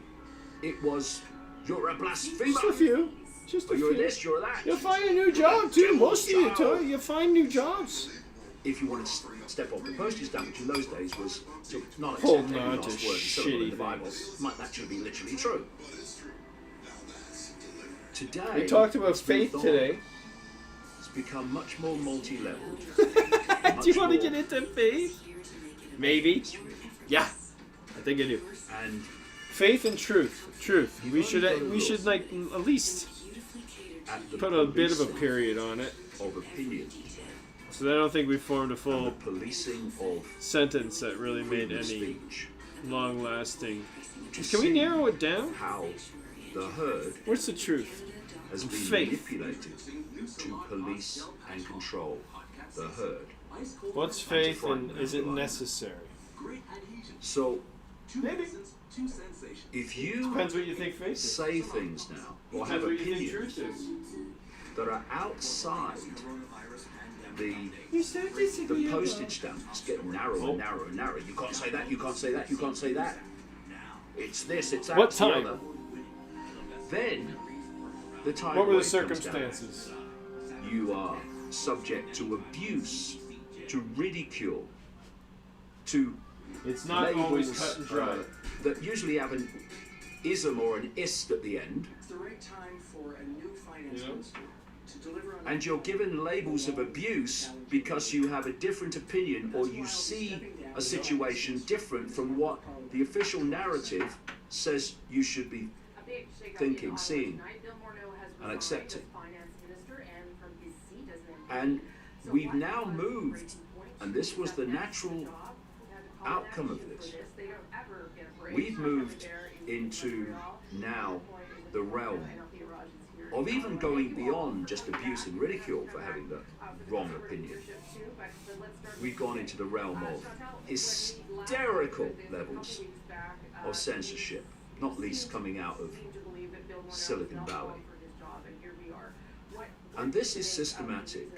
It was, you're a blasphemer. Just a few. Just Or a you're few. this, you're that. You'll find a new job too. Most of the time, you find new jobs. If you wanted to step off the postage stamp, which in those days was to not Hold accept any on to last word syllable in shitty the Bible, things. might actually be literally true. Today, We talked about it's moved faith on. today. It's become much more multi-leveled. Do you want to get into faith? Maybe. Yeah, I think I do. And Faith and truth. Truth. We should like at least at the put a bit of a policing period on it. of opinion, So I don't think we formed a and full the policing of sentence that really made freedom of any speech. long-lasting. To Can we see narrow it down? how the herd What's the truth? has been Faith. manipulated to police and control the herd. What's faith and is it necessary? So, Maybe. if you Depends what you think faith is. say things now, or have Depends what you think opinions truth is. that are outside the You said disagree. the postage stamp, it's getting narrower and narrower and narrower. You can't say that, you can't say that, you can't say that. It's this, it's that, What it's the time? other. Then, the time What were the wave comes down. circumstances? You are subject to abuse, to ridicule, to It's not labels always cut and dry. that usually have an ism or an ist at the end, It's the right time for a new finance You know? minister to deliver on and you're given labels of abuse because you have a different opinion or you see a situation different from what the official narrative says you should be thinking, seeing, and accepting. And we've now moved, and this was the natural outcome of this. We've moved into now the realm of even going beyond just abuse and ridicule for having the wrong opinion. We've gone into the realm of hysterical levels of censorship, not least coming out of Silicon Valley. And this is systematic.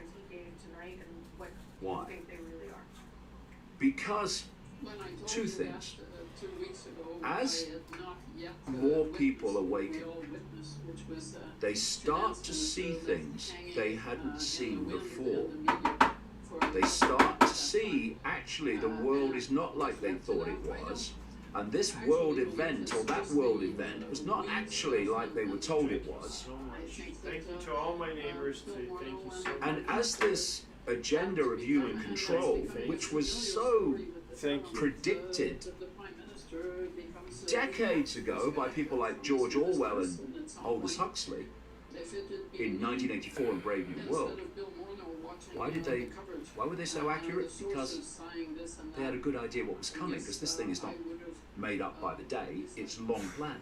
Why? Because two things. As more people awaken, they start to see things they hadn't seen before. They start to see, actually, the world is not like they thought it was. And this world event, or that world event, was not actually like they were told it was. Thank you to all my neighbors. Thank you so much. And as this agenda of human control, which was so predicted decades ago by people like George Orwell and Aldous Huxley in 1984 in Brave New World, why were they so accurate? Because they had a good idea what was coming, because this thing is not made up by the day, it's long planned.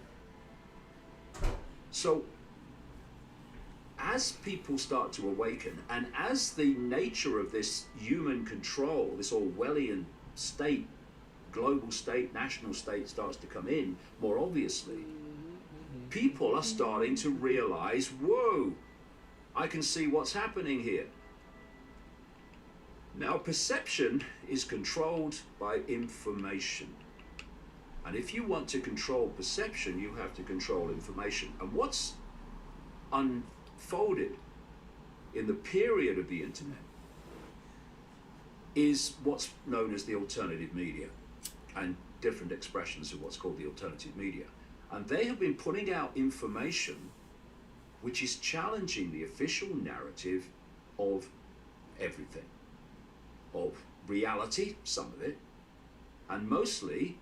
So as people start to awaken, and as the nature of this human control, this Orwellian state, global state, national state starts to come in more obviously, people are starting to realize, whoa, I can see what's happening here. Now, perception is controlled by information. And if you want to control perception, you have to control information. And what's unfolded in the period of the internet is what's known as the alternative media and different expressions of what's called the alternative media. And they have been putting out information which is challenging the official narrative of everything, of reality, some of it, and mostly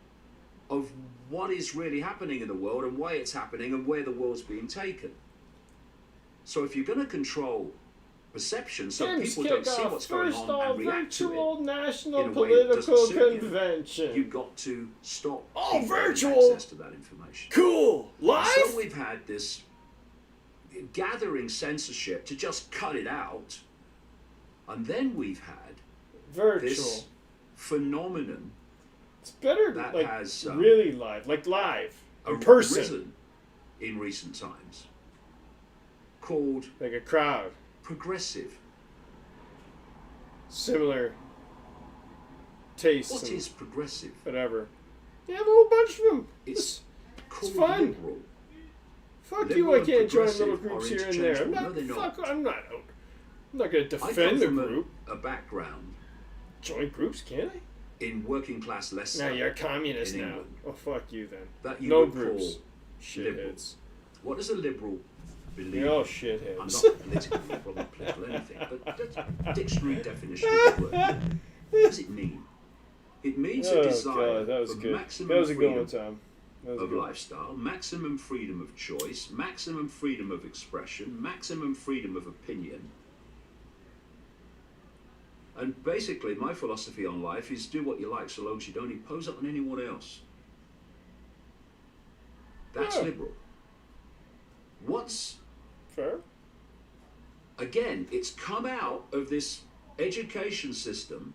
of what is really happening in the world and why it's happening and where the world's being taken. So if you're going to control perception so people don't see what's going on and react to it national in a way that doesn't political suit convention. you've got to stop virtual access to that information. Cool. Live? So we've had this gathering censorship to just cut it out, and then we've had virtual this phenomenon. It's better that like has really live, like live in person, arisen in recent times, called like a crowd, progressive. Similar tastes. What is progressive? Whatever. You have a whole bunch of them. It's fun. Liberal. Fuck Liberal you! I can't join progressive little groups are here and there. I'm interchangeable. not. No, they're not. Fuck. I'm not. I'm not going to I come defend the from group. a background Join groups, can I? in working class less. Now you're a communist in now. England. Oh fuck you then. That you no would groups. call liberal. Shitheads. What does a liberal believe? You're all shitheads. I'm not politically liberal, not political anything, but that's dictionary definition of the word. What does it mean? It means a desire God, that was for good. maximum That was a good freedom one, Tom. That was of good. lifestyle, maximum freedom of choice, maximum freedom of expression, maximum freedom of opinion. And basically, my philosophy on life is do what you like so long as you don't impose it on anyone else. That's liberal. What's fair? Again, it's come out of this education system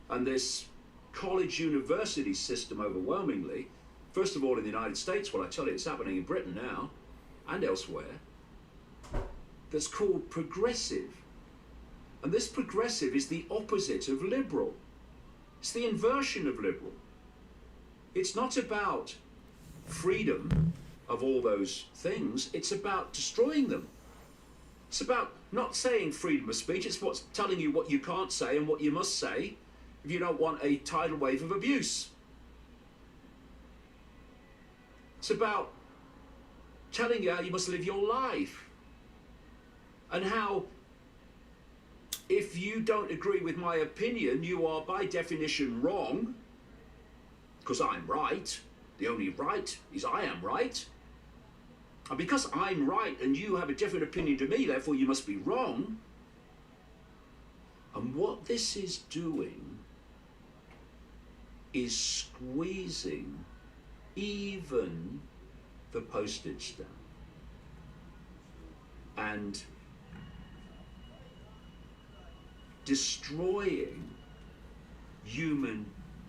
and this college university system overwhelmingly. First of all, in the United States, well, I tell you, it's happening in Britain now and elsewhere. That's called progressive. And this progressive is the opposite of liberal. It's the inversion of liberal. It's not about freedom of all those things. It's about destroying them. It's about not saying freedom of speech. It's what's telling you what you can't say and what you must say if you don't want a tidal wave of abuse. It's about telling you how you must live your life and how if you don't agree with my opinion, you are by definition wrong, because I'm right. The only right is I am right. And because I'm right and you have a different opinion to me, therefore you must be wrong. And what this is doing is squeezing even the postage stamp. And destroying human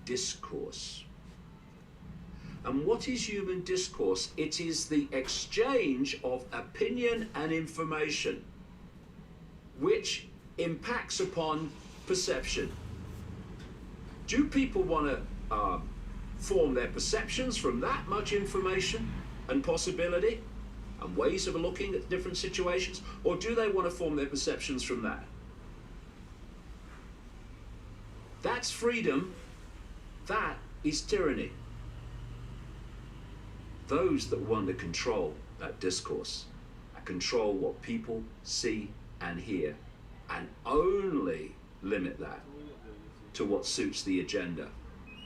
discourse. And what is human discourse? It is the exchange of opinion and information which impacts upon perception. Do people want to form their perceptions from that much information and possibility and ways of looking at different situations? Or do they want to form their perceptions from that? That's freedom. That is tyranny. Those that want to control that discourse, control what people see and hear, and only limit that to what suits the agenda,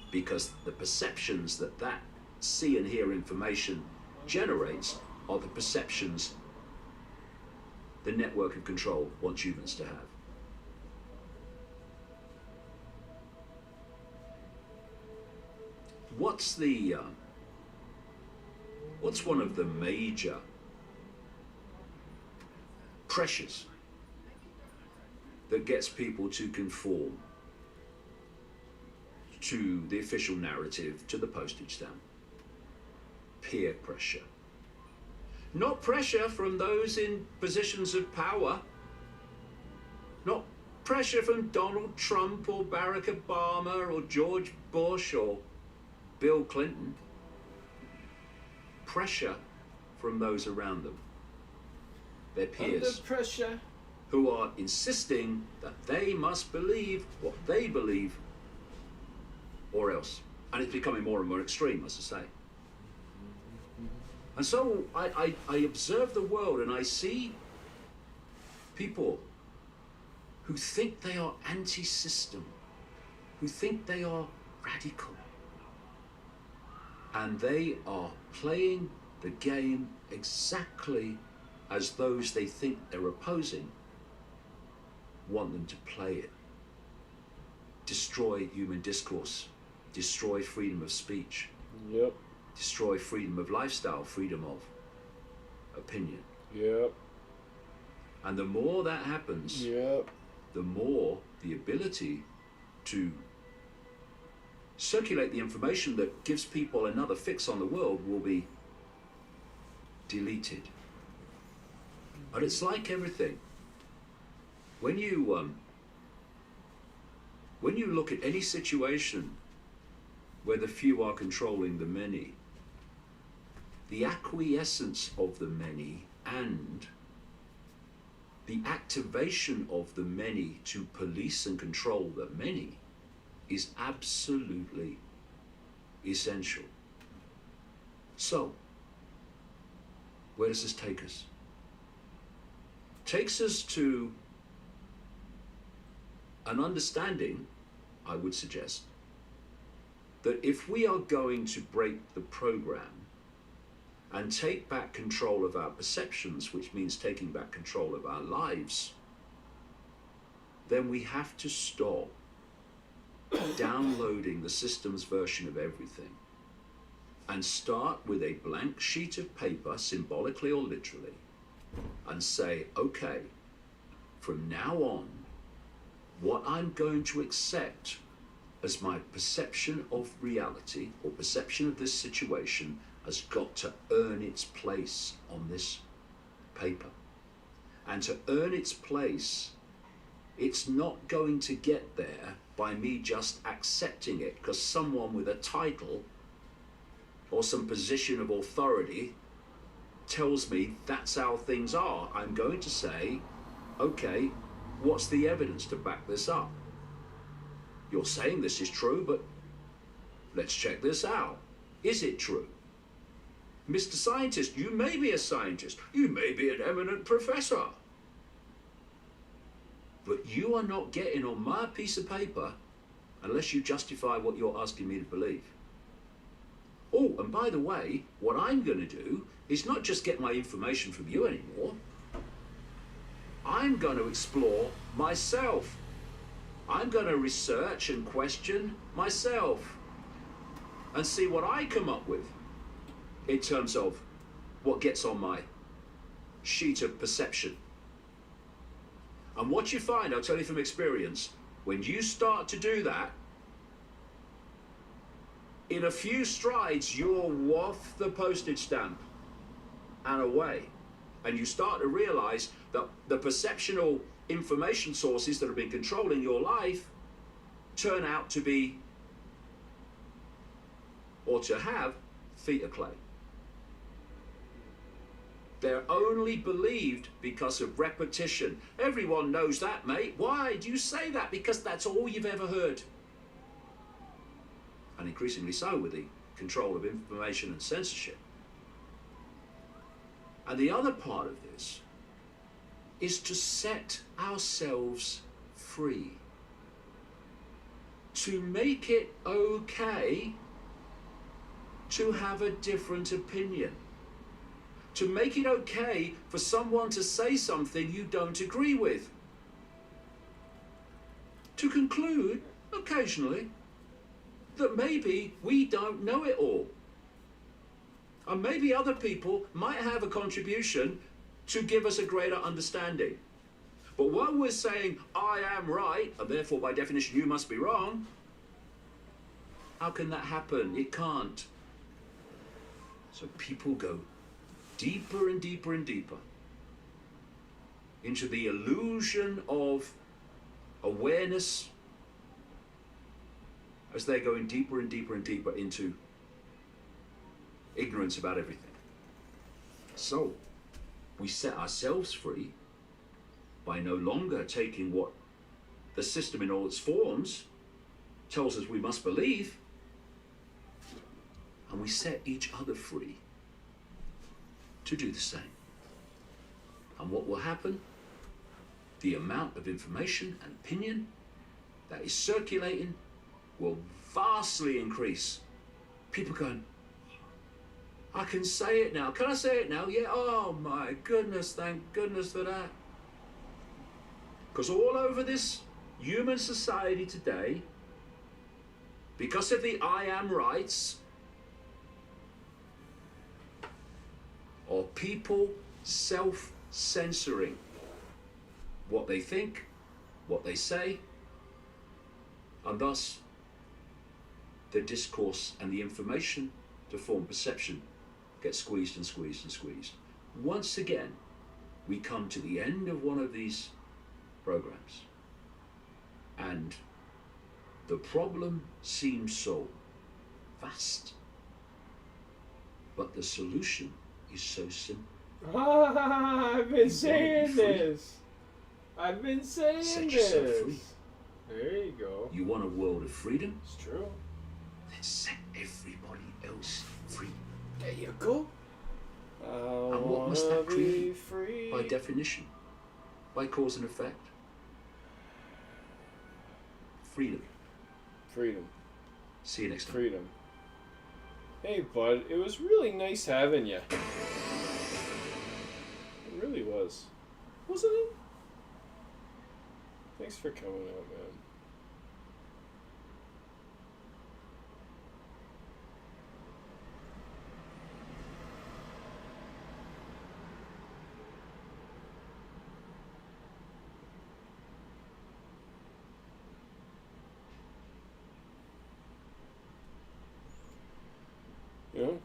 because the perceptions that see and hear information generates are the perceptions the network of control wants humans to have. What's one of the major pressures that gets people to conform to the official narrative, to the postage stamp. Peer pressure. Not pressure from those in positions of power. Not pressure from Donald Trump or Barack Obama or George Bush or Bill Clinton. Pressure from those around them. Their peers. Under pressure. Who are insisting that they must believe what they believe or else. And it's becoming more and more extreme, as I say. And so I observe the world and I see people who think they are anti-system, who think they are radical. And they are playing the game exactly as those they think they're opposing want them to play it. Destroy human discourse, destroy freedom of speech. Yep. Destroy freedom of lifestyle, freedom of opinion. Yep. And the more that happens, yep, the more the ability to circulate the information that gives people another fix on the world will be deleted. But it's like everything. When you look at any situation where the few are controlling the many, the acquiescence of the many and the activation of the many to police and control the many is absolutely essential. So, where does this take us? Takes us to an understanding, I would suggest, that if we are going to break the program and take back control of our perceptions, which means taking back control of our lives, then we have to stop downloading the system's version of everything and start with a blank sheet of paper, symbolically or literally, and say, okay, from now on, what I'm going to accept as my perception of reality or perception of this situation has got to earn its place on this paper. And to earn its place, it's not going to get there by me just accepting it because someone with a title or some position of authority tells me that's how things are. I'm going to say, okay, what's the evidence to back this up? You're saying this is true, but let's check this out. Is it true? Mr. Scientist, you may be a scientist. You may be an eminent professor. But you are not getting on my piece of paper unless you justify what you're asking me to believe. Oh, and by the way, what I'm going to do is not just get my information from you anymore. I'm going to explore myself. I'm going to research and question myself and see what I come up with in terms of what gets on my sheet of perception. And what you find, I'll tell you from experience, when you start to do that, in a few strides, you're off the postage stamp and away. And you start to realize that the perceptual information sources that have been controlling your life turn out to be, or to have, feet of clay. They're only believed because of repetition. Everyone knows that, mate. Why do you say that? Because that's all you've ever heard. And increasingly so with the control of information and censorship. And the other part of this is to set ourselves free. To make it okay to have a different opinion. To make it okay for someone to say something you don't agree with. To conclude, occasionally, that maybe we don't know it all. And maybe other people might have a contribution to give us a greater understanding. But while we're saying, I am right, and therefore by definition you must be wrong, how can that happen? It can't. So people go deeper and deeper and deeper into the illusion of awareness as they're going deeper and deeper and deeper into ignorance about everything. So we set ourselves free by no longer taking what the system in all its forms tells us we must believe, and we set each other free to do the same. And what will happen? The amount of information and opinion that is circulating will vastly increase. People going, I can say it now. Can I say it now? Yeah, oh my goodness, thank goodness for that. Because all over this human society today, because of the I am rights, are people self-censoring what they think, what they say, and thus the discourse and the information to form perception gets squeezed and squeezed and squeezed. Once again, we come to the end of one of these programs, and the problem seems so vast, but the solution is so simple. I've been saying this. I've been saying Set yourself free. this. There you go. You want a world of freedom? It's true. Then set everybody else free. There you go. And what must that create? Free. By definition, by cause and effect. Freedom. Freedom. See you next time. Freedom. Hey, bud. It was really nice having you. It really was. Wasn't it? Thanks for coming out, man. You know?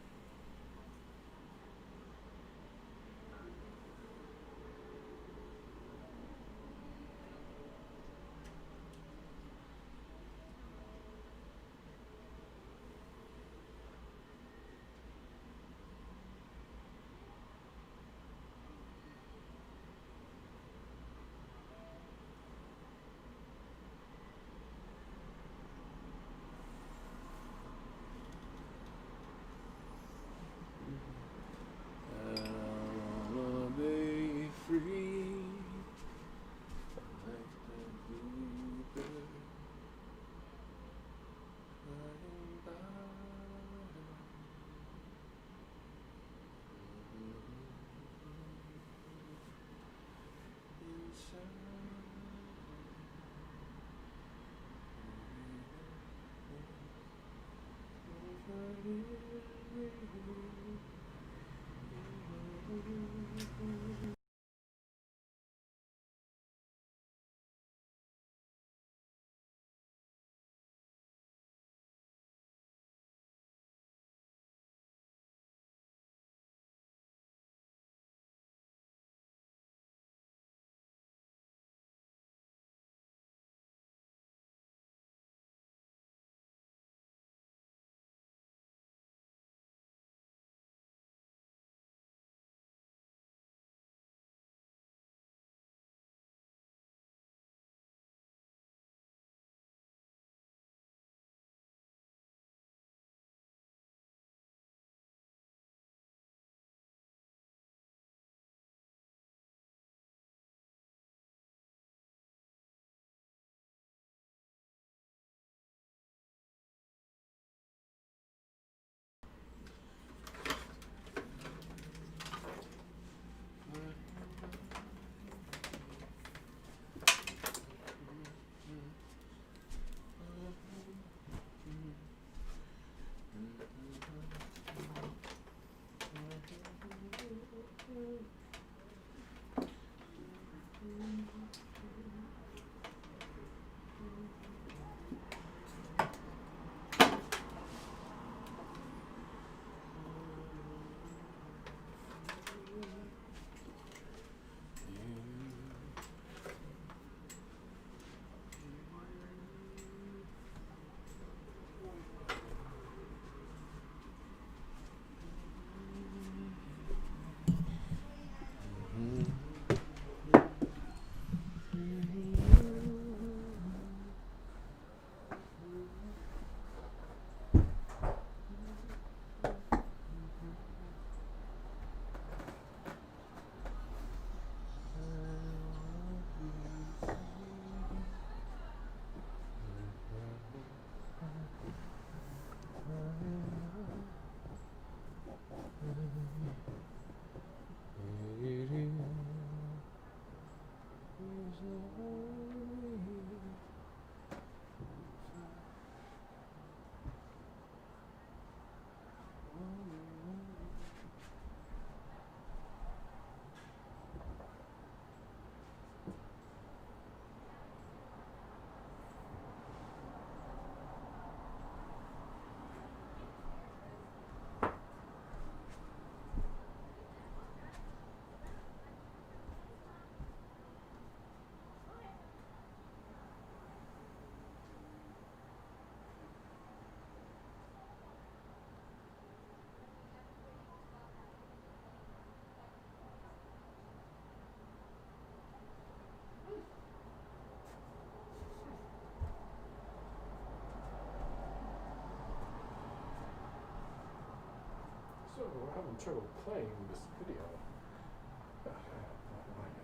trouble playing this video.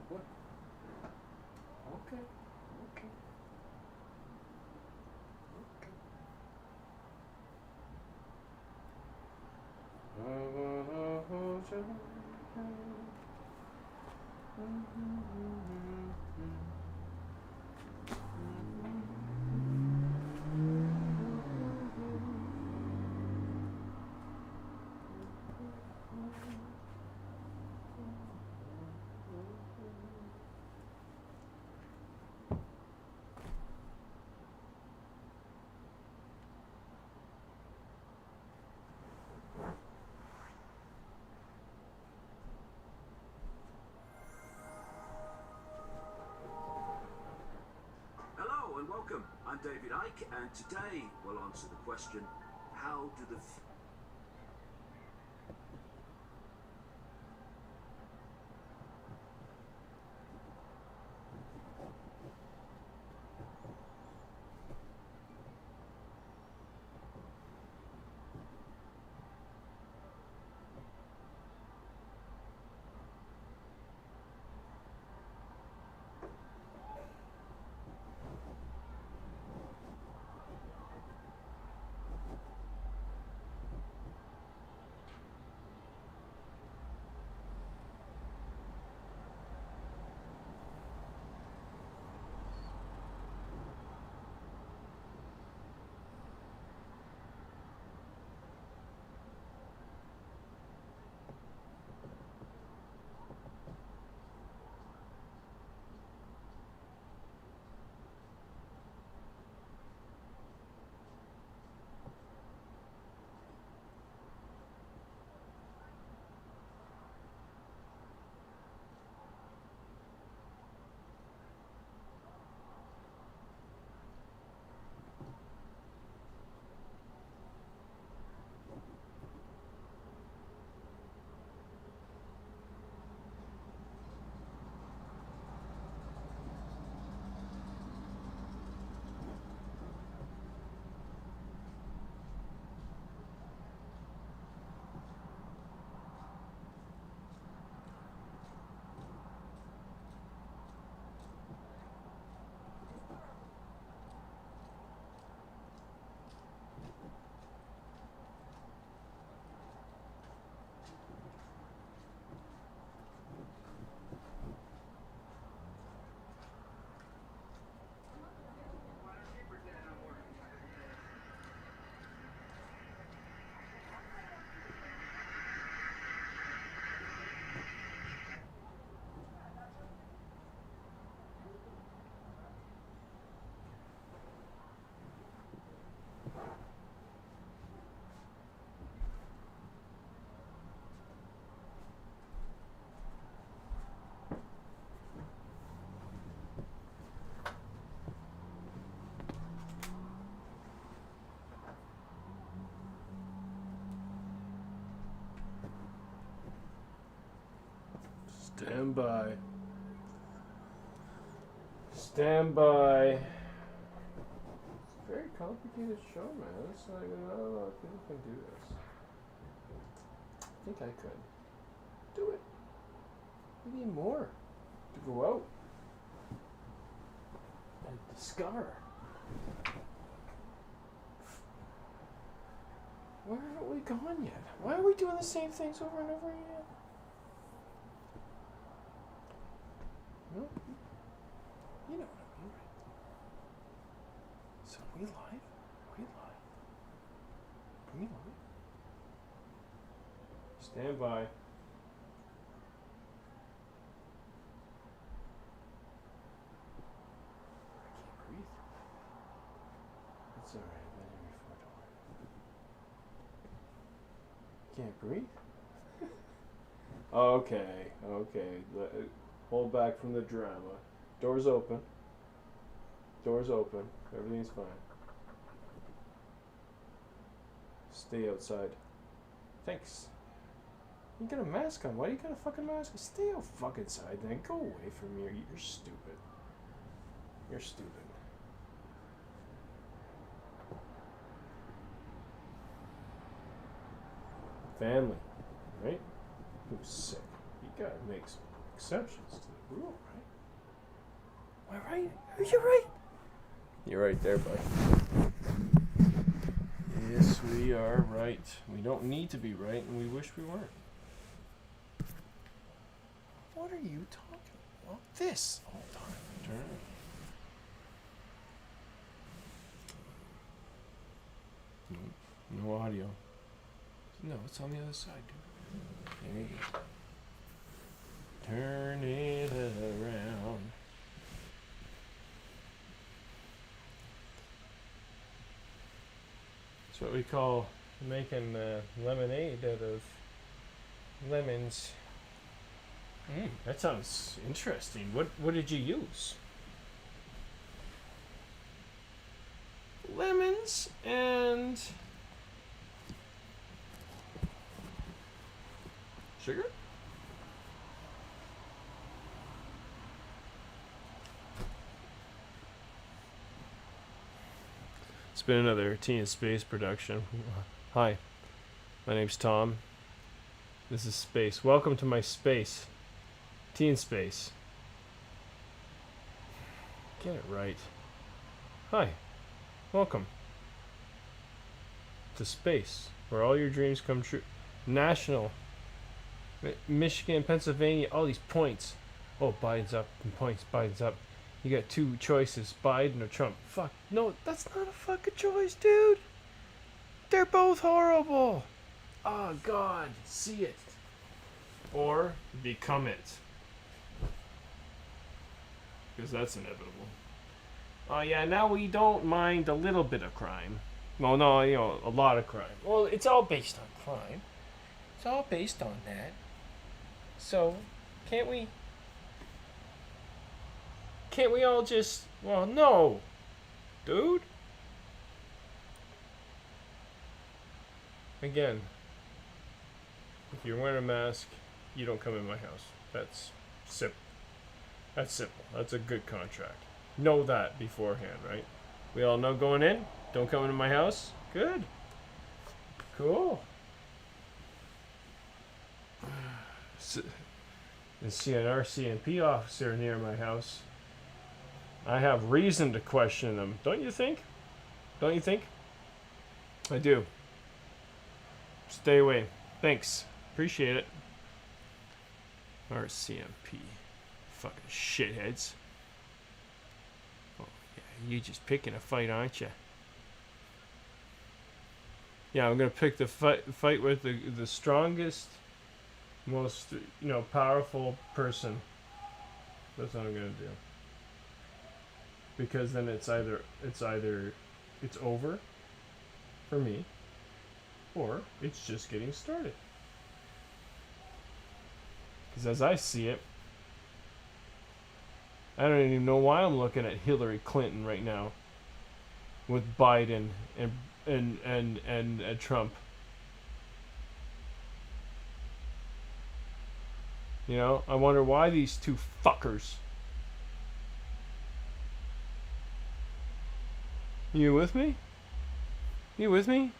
What? Okay. Okay. Hello and welcome. I'm David Icke, and today we'll answer the question, how do the... Stand by. Stand by. It's a very complicated show, man. It's like not a lot of people can do this. I think I could. Do it. We need more to go out and discover. Where haven't we gone yet? Why are we doing the same things over and over again? No? You know what I mean, right? So are we live? Are we live? Are we live? Stand by. I can't breathe. It's alright, I've been here before, don't worry. Can't breathe? Okay, okay. Hold back from the drama. Doors open. Doors open. Everything's fine. Stay outside. Thanks. You got a mask on. Why you got a fucking mask on? Stay out fucking side then. Go away from here. You're stupid. You're stupid. Family. Right? Who's sick? You gotta make some exceptions to the rule, right? Am I right? Are you right? You're right there, bud. Yes, we are right. We don't need to be right, and we wish we weren't. What are you talking about? This all the time. Turn it. No audio. No, it's on the other side, dude. There you go. Turn it around. It's what we call making lemonade out of lemons. That sounds interesting. What did you use? Lemons and sugar? It's been another Tea and Space production. Hi, my name's Tom. This is Space. Welcome to my space. Tea and Space. Get it right. Hi, welcome to space, where all your dreams come true. National, Michigan, Pennsylvania, all these points. Oh, Biden's up in points. Biden's up. You got two choices, Biden or Trump. Fuck, no, that's not a fucking choice, dude. They're both horrible. Oh, God, see it. Or become it. Because that's inevitable. Oh, yeah, now we don't mind a little bit of crime. Well, no, a lot of crime. Well, it's all based on crime. It's all based on that. So, can't we all just... Well, no. Dude. Again, if you're wearing a mask, you don't come in my house. That's simple. That's simple. That's a good contract. Know that beforehand, right? We all know going in, don't come into my house. Good. Cool. And see an RCMP officer near my house. I have reason to question them. Don't you think? Don't you think? I do. Stay away. Thanks. Appreciate it. RCMP. Fucking shitheads. Oh, yeah, you just picking a fight, aren't you? Yeah, I'm gonna pick the fight with the strongest, most powerful person. That's what I'm gonna do. Because then it's either it's over for me, or it's just getting started. Because as I see it, I don't even know why I'm looking at Hillary Clinton right now with Biden and Trump. I wonder why these two fuckers. You with me? You with me?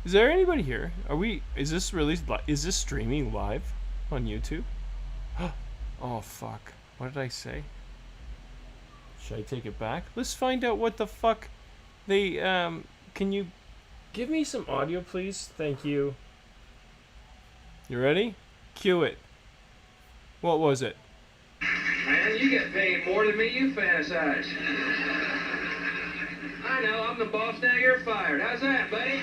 Is there anybody here? Is this released? Is this streaming live on YouTube? Oh fuck! What did I say? Should I take it back? Let's find out what the fuck they can you give me some audio, please? Thank you. You ready? Cue it. What was it? Man, you get paid more than me, you fantasize. I know, I'm the boss, now you're fired. How's that, buddy?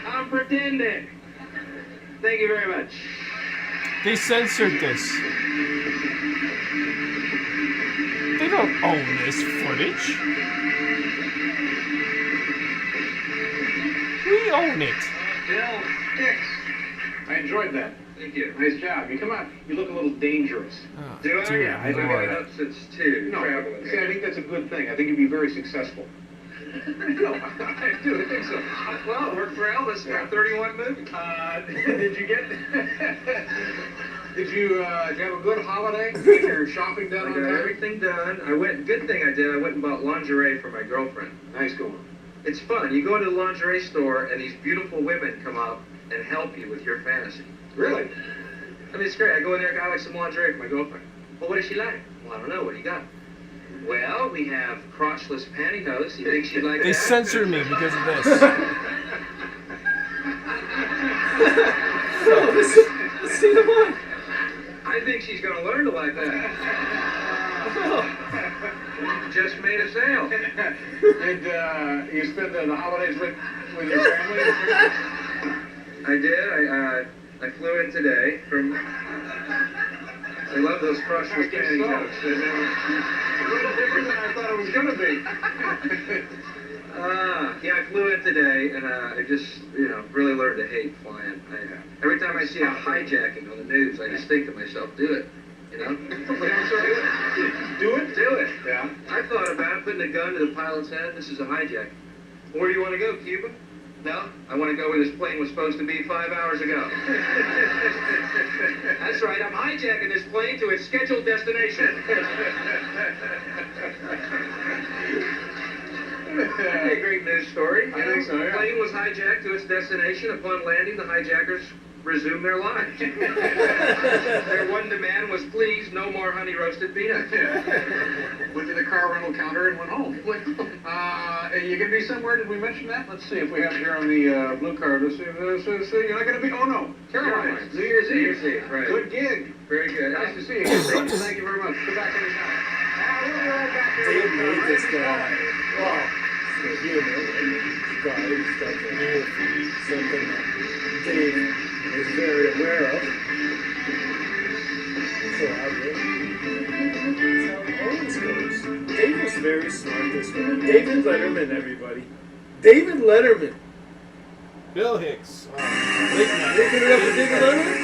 I'm pretending. Thank you very much. They censored this. They don't own this footage. We own it. Bill, thanks. I enjoyed that. Thank you. Nice job. You come out, you look a little dangerous. Oh, Do I? Yeah, I've been getting up since 2, traveling. See, I think that's a good thing. I think you'd be very successful. No, I do think so. Well, it worked for Elvis for 31 movies. Did you get... Did you have a good holiday? Get your shopping done I on got time? everything done. Good thing I did, I went and bought lingerie for my girlfriend. Nice going. It's fun. You go into the lingerie store and these beautiful women come up and help you with your fantasy. Really? I mean, it's great. I go in there, I like some lingerie for my girlfriend. Well, what does she like? Well, I don't know. What do you got? Well, we have crotchless pantyhose. You think she'd like They that? censored me because of this. Let's see the one. I think she's going to learn to like that. Just made a sale. Did you spend the holidays with your family? I did. I flew in today from. I love those crotchless pantyhose. They're a little different than I thought it was going to be. Yeah, I flew in today, and I just, really learned to hate flying. Every time I see a hijacking on the news, I just think to myself, do it. Do it? Do it. Yeah. I thought about putting a gun to the pilot's head. This is a hijack. Where do you want to go, Cuba? No, I want to go where this plane was supposed to be 5 hours ago. That's right, I'm hijacking this plane to its scheduled destination. That'd be a great news story. I think so, yeah. The plane was hijacked to its destination. Upon landing, the hijackers resumed their lives. Their one demand was, please, no more honey roasted peanuts. Went to the car rental counter and went home. You going to be somewhere? Did we mention that? Let's see if we have it here on the blue card. Let's see. You're not going to be. Oh no, Caroline's. New Year's Eve. Right. Good gig. Very good. Nice to see you. Thank you very much. Go back anytime. We'll be right back here. Dave made this guy. Wow. The humor guy stuff in here. Something that Dave is very aware of. So how it always goes. Dave was very smart this one. David Letterman, everybody. David Letterman. Bill Hicks. Late night. They give it up for David Letterman?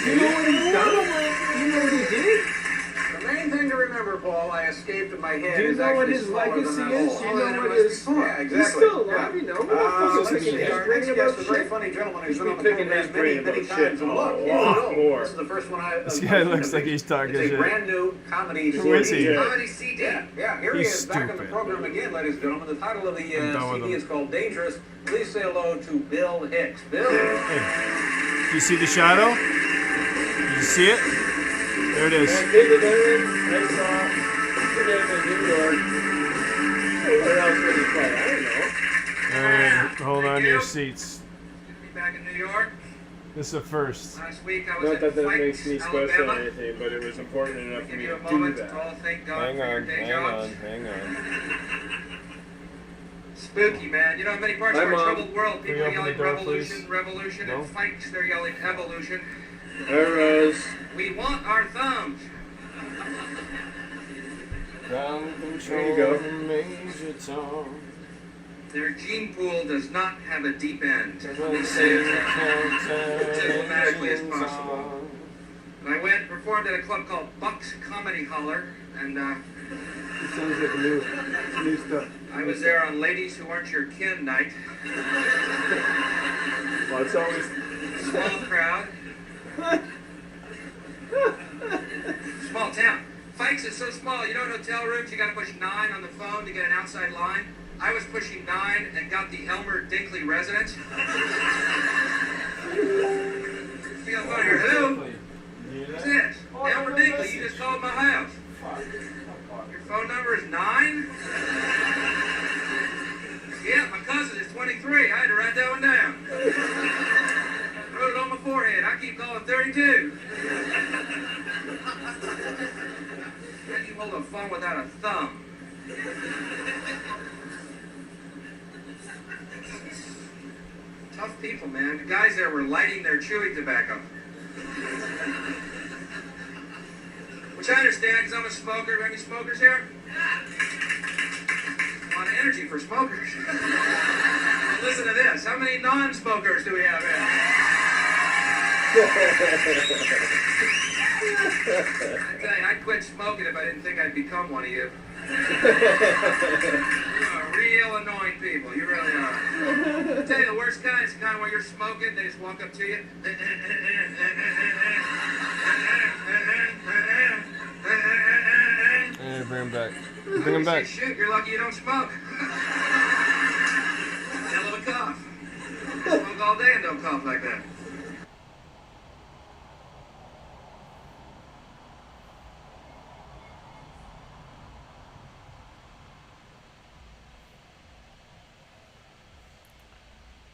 Do you know what he's done? Do you know what he did? The main thing to remember, Paul, I escaped in my head. Do you know what his legacy is? You know what his... Yeah, exactly. He's still alive, you know. Our next guest, a very funny gentleman who's been on the program many times. And look, this is the first one I... This guy looks like he's talking It's a shit. brand new comedy CD. Who is he? Comedy CD. Yeah, here he He's is back on the stupid. program again, ladies and gentlemen. The title of the I'm done with CD him. is called Dangerous. Please say hello to Bill Hicks. Bill. Hey. Do you see the shadow? Did you see it? There it is. David Letterman, I saw today in New York. Where else would he play? I don't know. Alright, hold on to your seats. Back in New York. This is a first. Last week I was Not at that that Fikes, makes me special or Alabama. anything, but it was important enough for Give me you to a do moment to that. all thank God Hang for your on, day hang jobs. on, hang on. Spooky, man. You know, in many parts Hi, of our Mom. troubled world, Can people you are open yelling the door, revolution, please? revolution, No? and Fikes, they're yelling evolution. Hi, Rose. We want our thumbs. Ground control, There you go. Major Tom. Their gene pool does not have a deep end. They When say it Satan as diplomatically as turns possible. on. And I went and performed at a club called Buck's Comedy Holler, and It sounds like new stuff. I was there on Ladies Who Aren't Your Kin night. Well, it's always... Small crowd. Small town. Fikes is so small, you know in hotel rooms you gotta push 9 on the phone to get an outside line? I was pushing 9 and got the Elmer Dinkley residence. Feel funnier, who? Who's this? Elmer Dinkley, you just called my house. Your phone number is 9? Yeah, my cousin is 23. I had to write that one down. Wrote it on my forehead. I keep calling 32. How do you hold a phone without a thumb? Tough people, man. The guys there were lighting their chewing tobacco. Which I understand, because I'm a smoker. Do we have any smokers here? A lot of energy for smokers. Listen to this. How many non-smokers do we have here? I tell you, I'd quit smoking if I didn't think I'd become one of you. You're real annoying people. You really are. I tell you, the worst kind is the kind where you're smoking, they just walk up to you. Hey, bring him back. Bring him back. Shoot, you're lucky you don't smoke. Hell of a cough. Smoke all day and don't cough like that.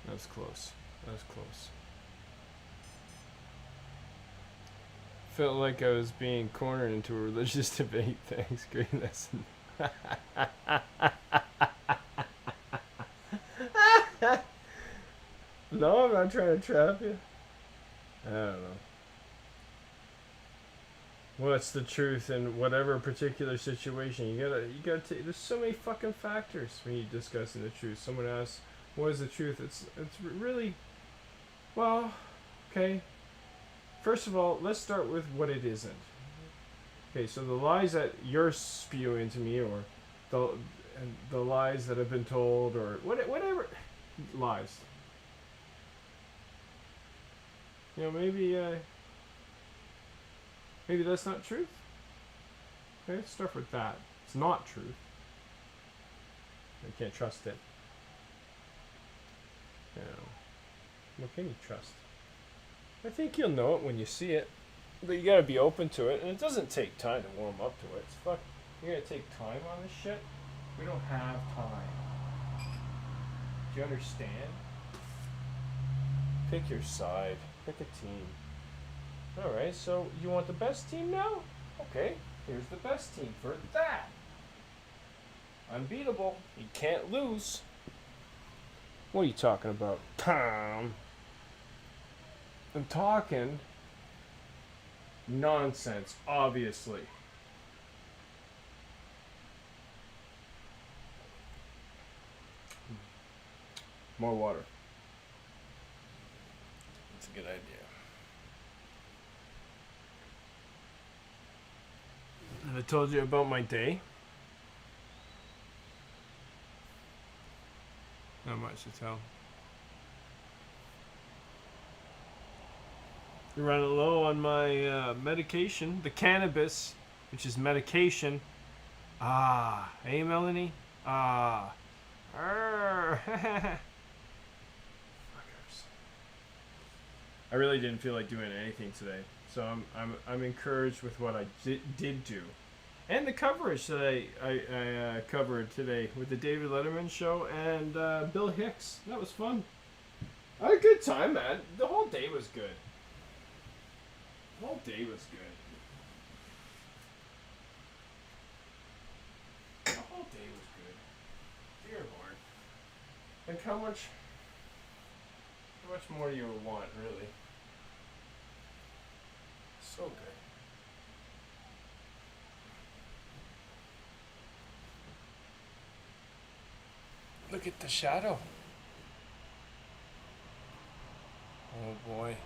That's close. That's close. Felt like I was being cornered into a religious debate. Thanks, great lesson. No, I'm not trying to trap you. I don't know. What's the truth in whatever particular situation? You gotta take. There's so many fucking factors when you're discussing the truth. Someone asks, "What is the truth?" It's really, well, okay. First of all, let's start with what it isn't. Okay, so the lies that you're spewing to me, or the lies that have been told, or whatever lies. You know, maybe that's not truth. Okay, let's start with that. It's not truth. You can't trust it. You know, what can you trust? I think you'll know it when you see it, but you gotta be open to it, and it doesn't take time to warm up to it. It's fuck. You gotta take time on this shit. We don't have time. Do you understand? Pick your side. Pick a team. Alright, so you want the best team now? Okay, here's the best team for that. Unbeatable. You can't lose. What are you talking about, Tom? I'm talking nonsense, obviously. More water. That's a good idea. Have I told you about my day? Not much to tell. Running low on my medication, the cannabis, which is medication. Ah, hey Melanie. Ah, fuckers. I really didn't feel like doing anything today, so I'm encouraged with what I did do, and the coverage that I covered today with the David Letterman show and Bill Hicks. That was fun. I had a good time, man. The whole day was good. The whole day was good. The whole day was good. Dear Lord. Like how much more do you want, really? So good. Look at the shadow. Oh boy.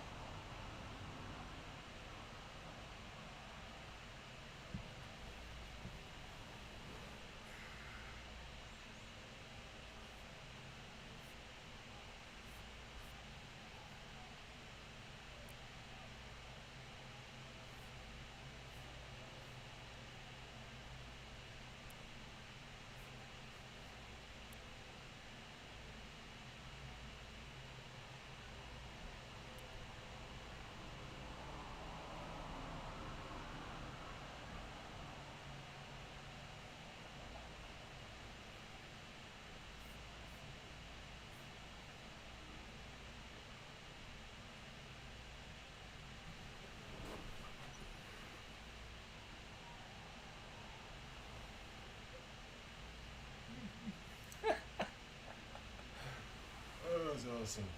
That was awesome.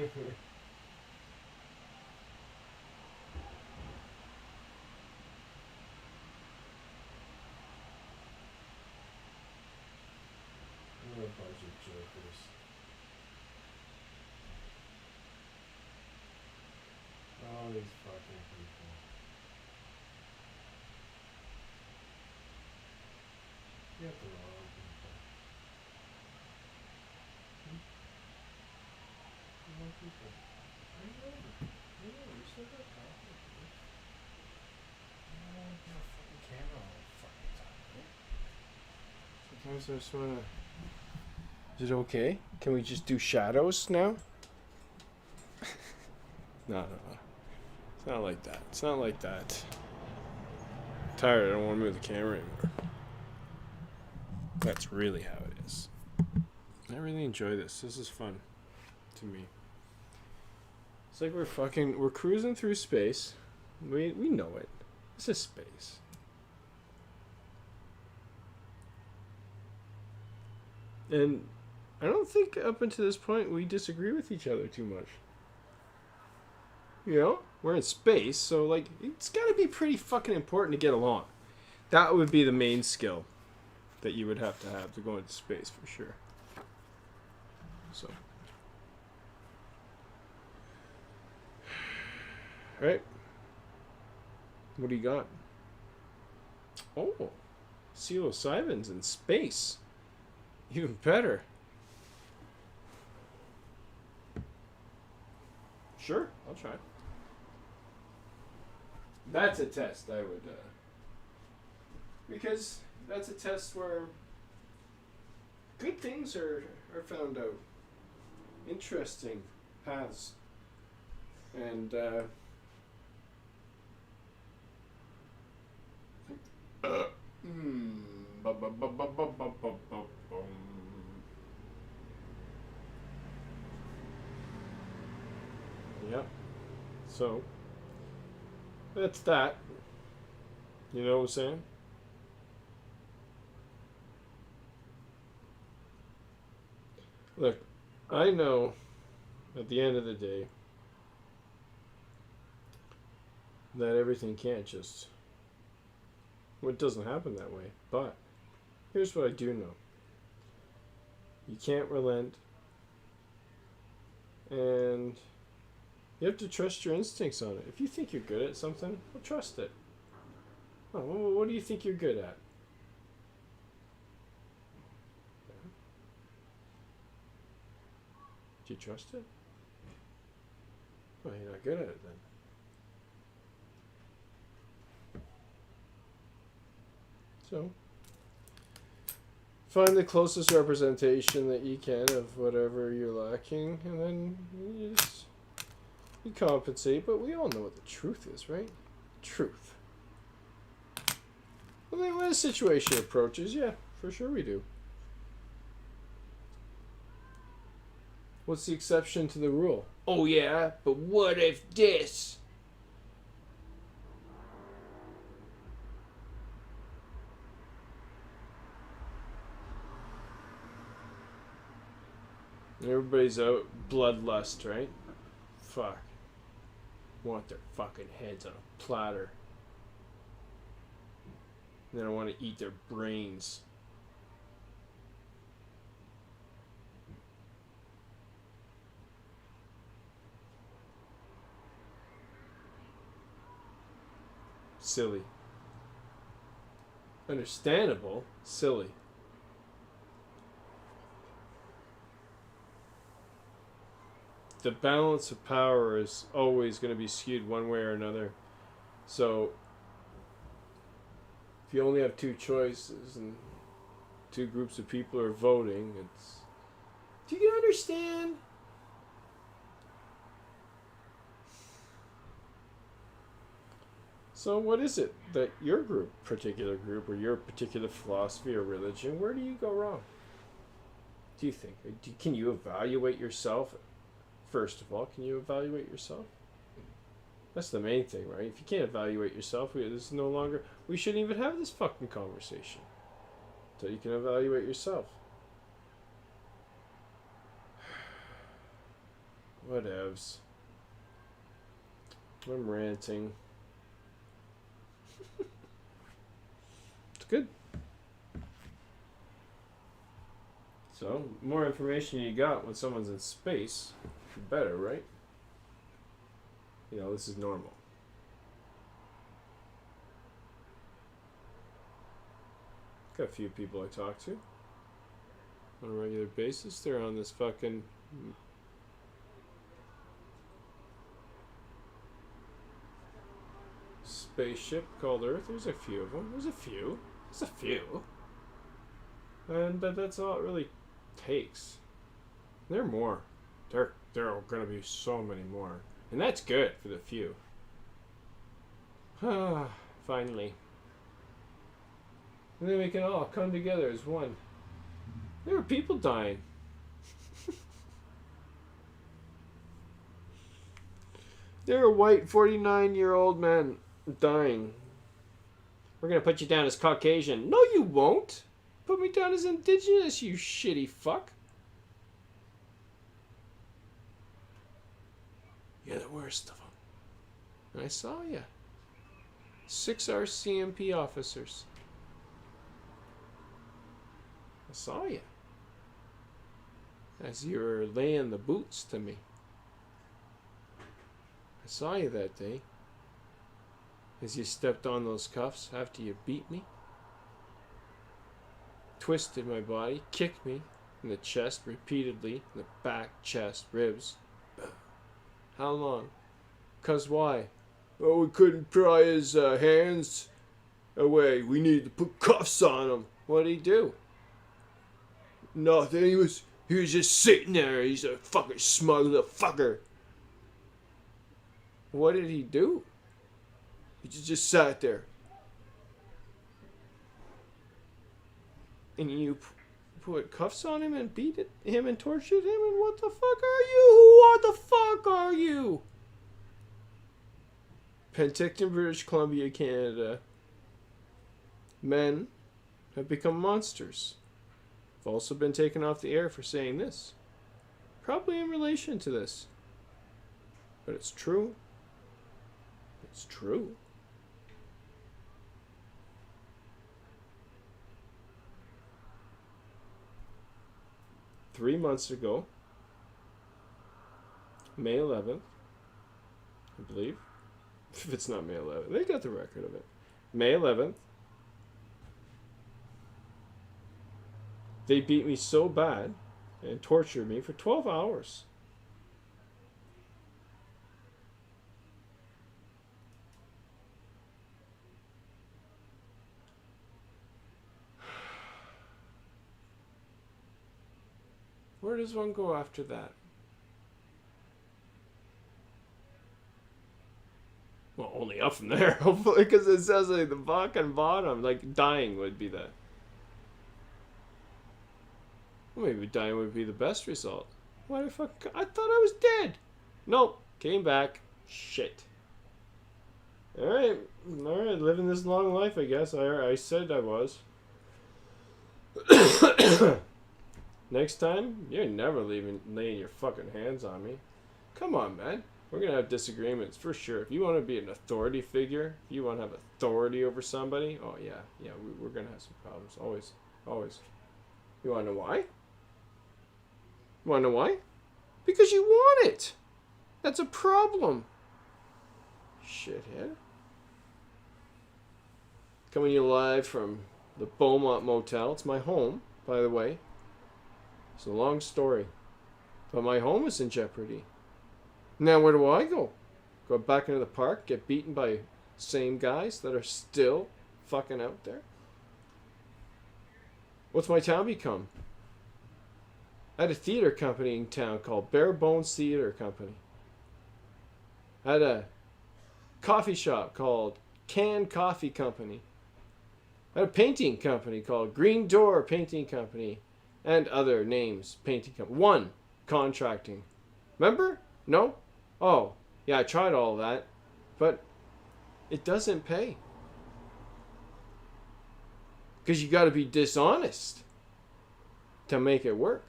What a bunch of jokers. All these fucking people. You got the wrong people. The wrong people. I know. You still got coffee, dude. I don't have a fucking camera all the fucking time, right? Sometimes I just wanna... Is it okay? Can we just do shadows now? No. It's not like that. It's not like that. I'm tired. I don't want to move the camera anymore. That's really how it is. I really enjoy this. This is fun to me. It's like we're cruising through space. We know it. This is space. And I don't think up until this point we disagree with each other too much. You know? We're in space, so like it's gotta be pretty fucking important to get along. That would be the main skill that you would have to go into space for sure. So. Right? What do you got? Oh. Psilocybin's in space. Even better. Sure, I'll try. That's a test I would, because that's a test where good things are found out. Interesting paths. And, Yep. So, that's that. You know what I'm saying? Look, I know at the end of the day that everything can't just... Well, it doesn't happen that way. But here's what I do know. You can't relent. And you have to trust your instincts on it. If you think you're good at something, well, trust it. Oh, what do you think you're good at? Do you trust it? Well, you're not good at it then. So, find the closest representation that you can of whatever you're lacking, and then you compensate, but we all know what the truth is, right? Truth. Well, then when a situation approaches, yeah, for sure we do. What's the exception to the rule? Oh yeah, but what if this? Everybody's out bloodlust, right? Fuck. Want their fucking heads on a platter. And then I want to eat their brains. Silly. Understandable. Silly. The balance of power is always going to be skewed one way or another. So, if you only have two choices and two groups of people are voting, it's... Do you understand? So what is it that your particular group, or your particular philosophy or religion, where do you go wrong? Do you think? Can you evaluate yourself? First of all, can you evaluate yourself? That's the main thing, right? If you can't evaluate yourself, we shouldn't even have this fucking conversation. So you can evaluate yourself. Whatevs. I'm ranting. It's good. So, more information you got when someone's in space, the better, right? You know, this is normal. Got a few people I talk to on a regular basis. They're on this fucking spaceship called Earth. There's a few of them. There's a few. And that's all it really takes. There are more. There are going to be so many more. And that's good for the few. Finally. And then we can all come together as one. There were people dying. There are white 49-year-old men dying. We're going to put you down as Caucasian. No, you won't. Put me down as indigenous, you shitty fuck. You're the worst of them. And I saw you. 6 RCMP officers. I saw you. As you were laying the boots to me. I saw you that day. As you stepped on those cuffs after you beat me. Twisted my body, kicked me in the chest repeatedly, in the back, chest, ribs. How long? 'Cause why? Oh, we couldn't pry his hands away. We needed to put cuffs on him. What did he do? Nothing. He was just sitting there. He's a fucking smug little fucker. What did he do? He just sat there. And you put cuffs on him and beat him and tortured him? And what the fuck are you? What the fuck are you? Penticton, British Columbia, Canada. Men have become monsters. I've also been taken off the air for saying this. Probably in relation to this. But it's true. It's true. Three months ago, May 11th, I believe. If it's not May 11th, they got the record of it. May 11th, they beat me so bad and tortured me for 12 hours. Where does one go after that? Well, only up from there, hopefully, because it says like the fucking bottom, like dying would be that. Well, maybe dying would be the best result. Why the fuck? I thought I was dead. Nope, came back. Shit. All right, living this long life, I guess. I said I was. Next time, you're never laying your fucking hands on me. Come on, man. We're going to have disagreements, for sure. If you want to be an authority figure, if you want to have authority over somebody, oh, yeah, we're going to have some problems. Always. Always. You want to know why? You want to know why? Because you want it. That's a problem. Shithead. Coming to you live from the Beaumont Motel. It's my home, by the way. It's a long story. But my home is in jeopardy. Now where do I go? Go back into the park, get beaten by same guys that are still fucking out there? What's my town become? I had a theater company in town called Bare Bones Theater Company. I had a coffee shop called Can Coffee Company. I had a painting company called Green Door Painting Company. And other names, painting company. One, contracting. Remember? No? Oh, yeah, I tried all that. But it doesn't pay. Because you got to be dishonest to make it work.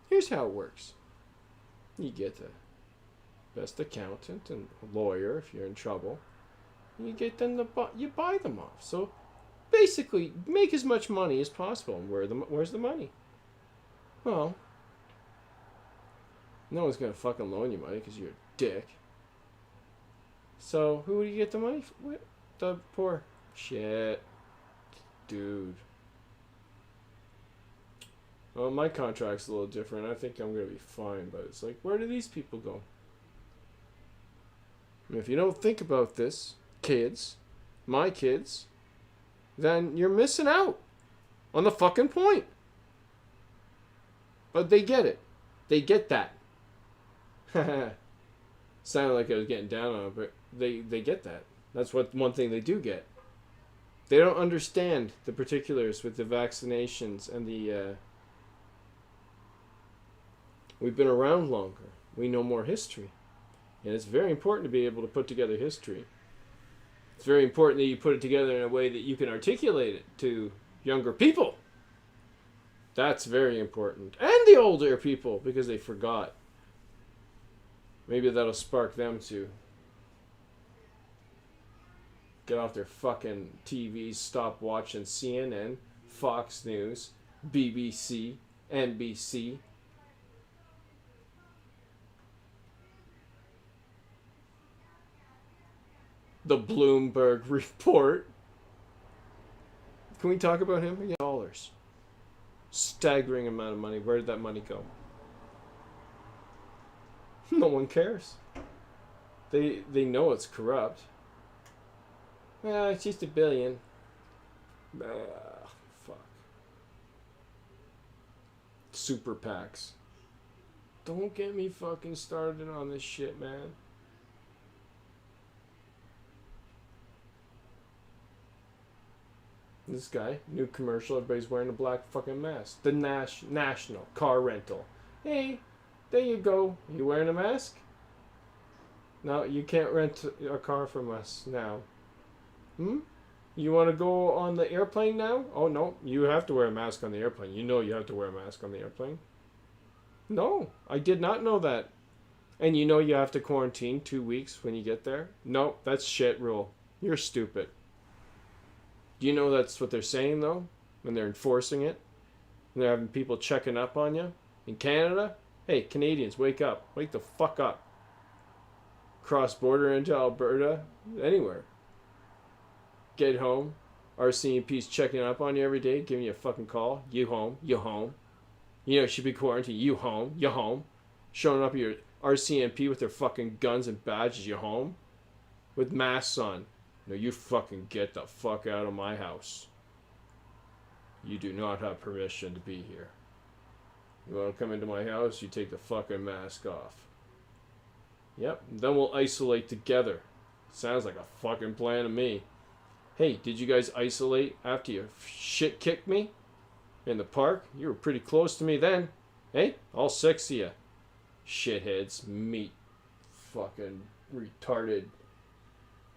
Here's how it works. You get the best accountant and lawyer if you're in trouble. And you get them you buy them off. So basically, make as much money as possible. And where's the money? Well, no one's gonna fucking loan you money because you're a dick. So who do you get the money from? The poor. Shit, dude. Well, my contract's a little different. I think I'm gonna be fine, but it's like, where do these people go? And if you don't think about this, kids, my kids, then you're missing out on the fucking point. But they get it. They get that. Sounded like I was getting down on it, but they get that. That's what one thing they do get. They don't understand the particulars with the vaccinations and the... We've been around longer. We know more history. And it's very important to be able to put together history. It's very important that you put it together in a way that you can articulate it to younger people. That's very important. And the older people, because they forgot. Maybe that'll spark them to get off their fucking TVs, stop watching CNN, Fox News, BBC, NBC. The Bloomberg report. Can we talk about him? Yeah. Dollars. Staggering amount of money. Where did that money go? No one cares. They know it's corrupt. Well, it's just $1 billion. Fuck. Super PACs. Don't get me fucking started on this shit, man. This guy, new commercial, everybody's wearing a black fucking mask. The National car rental. Hey, there you go. You wearing a mask? No, you can't rent a car from us now. You want to go on the airplane now? Oh, no, you have to wear a mask on the airplane. You know you have to wear a mask on the airplane. No, I did not know that. And you know you have to quarantine 2 weeks when you get there? No, that's shit rule. You're stupid. Do you know that's what they're saying, though? When they're enforcing it? And they're having people checking up on you? In Canada? Hey, Canadians, wake up. Wake the fuck up. Cross border into Alberta? Anywhere. Get home. RCMP's checking up on you every day, giving you a fucking call. You home. You home. You know, you should be quarantined. You home. You home. Showing up at your RCMP with their fucking guns and badges. You home. With masks on. No, you fucking get the fuck out of my house. You do not have permission to be here. You want to come into my house, you take the fucking mask off. Yep, then we'll isolate together. Sounds like a fucking plan to me. Hey, did you guys isolate after you shit kicked me? In the park? You were pretty close to me then. Hey, all 6 of you. Shitheads, meat, fucking retarded.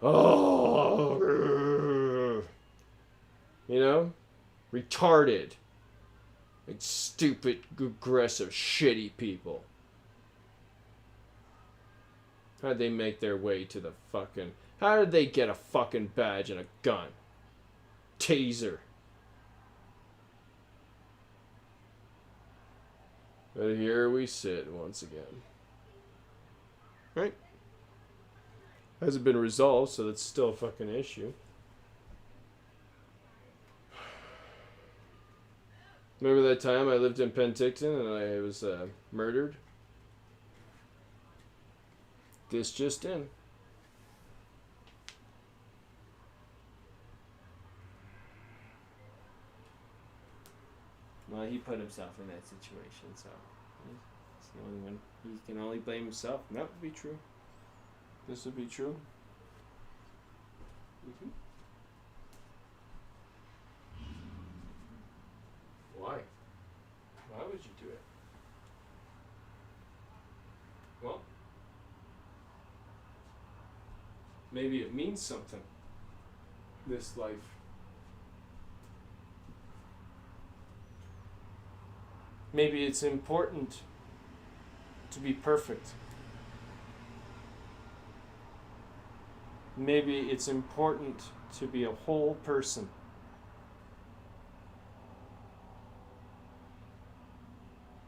Oh, you know, retarded, like stupid, aggressive, shitty people. How'd they make their way to the fucking? How did they get a fucking badge and a gun? Taser. But here we sit once again. Right? Hasn't been resolved, so that's still a fucking issue. Remember that time I lived in Penticton and I was murdered? This just in. Well, he put himself in that situation, so he's the only one. He can only blame himself. And that would be true. This would be true. Why? Why would you do it? Well, maybe it means something. This life. Maybe it's important to be perfect. Maybe it's important to be a whole person.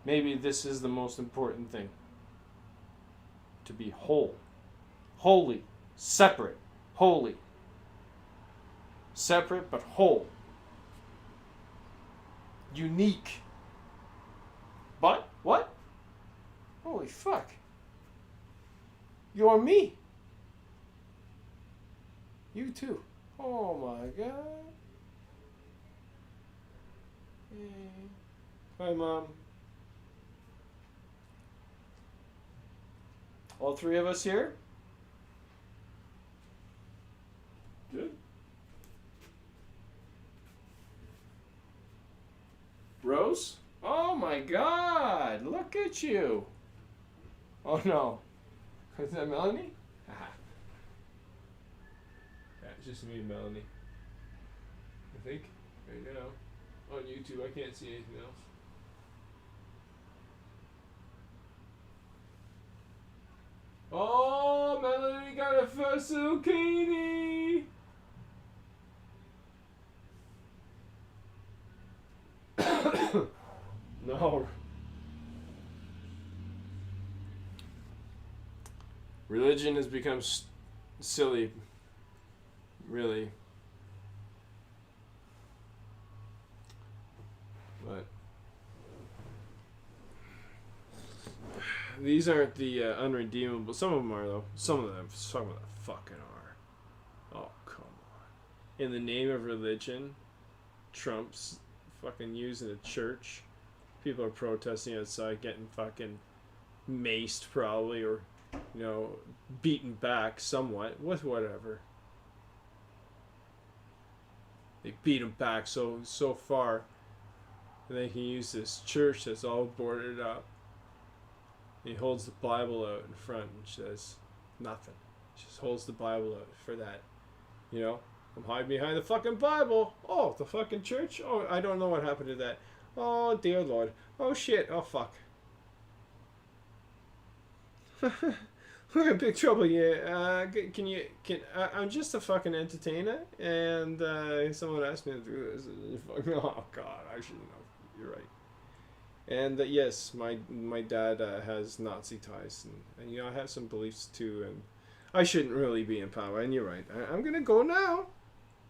Maybe this is the most important thing. To be whole. Holy. Separate. Holy. Separate but whole. Unique. But what? Holy fuck. You're me. You too. Oh my god. Hi, Mom. All three of us here? Good. Rose? Oh my god, look at you. Oh no. Is that Melanie? Haha. Yeah, it's just me and Melanie. I think. Right now. On YouTube, I can't see anything else. Oh, Melanie got a first zucchini! No. Religion has become silly. Really. But these aren't the unredeemable. Some of them are, though. Some of them fucking are. Oh, come on. In the name of religion, Trump's fucking using a church. People are protesting outside, getting fucking maced probably, or, you know, beaten back somewhat with whatever. They beat him back so far. And they can use this church that's all boarded up. And he holds the Bible out in front and says nothing. Just holds the Bible out for that. You know? I'm hiding behind the fucking Bible. Oh, the fucking church? Oh, I don't know what happened to that. Oh, dear Lord. Oh, shit. Oh, fuck. We're in big trouble here. I'm just a fucking entertainer, and someone asked me to do this. Oh, God, I shouldn't know. You're right. And yes, my dad has Nazi ties, and you know, I have some beliefs too, and I shouldn't really be in power. And you're right. I'm gonna go now.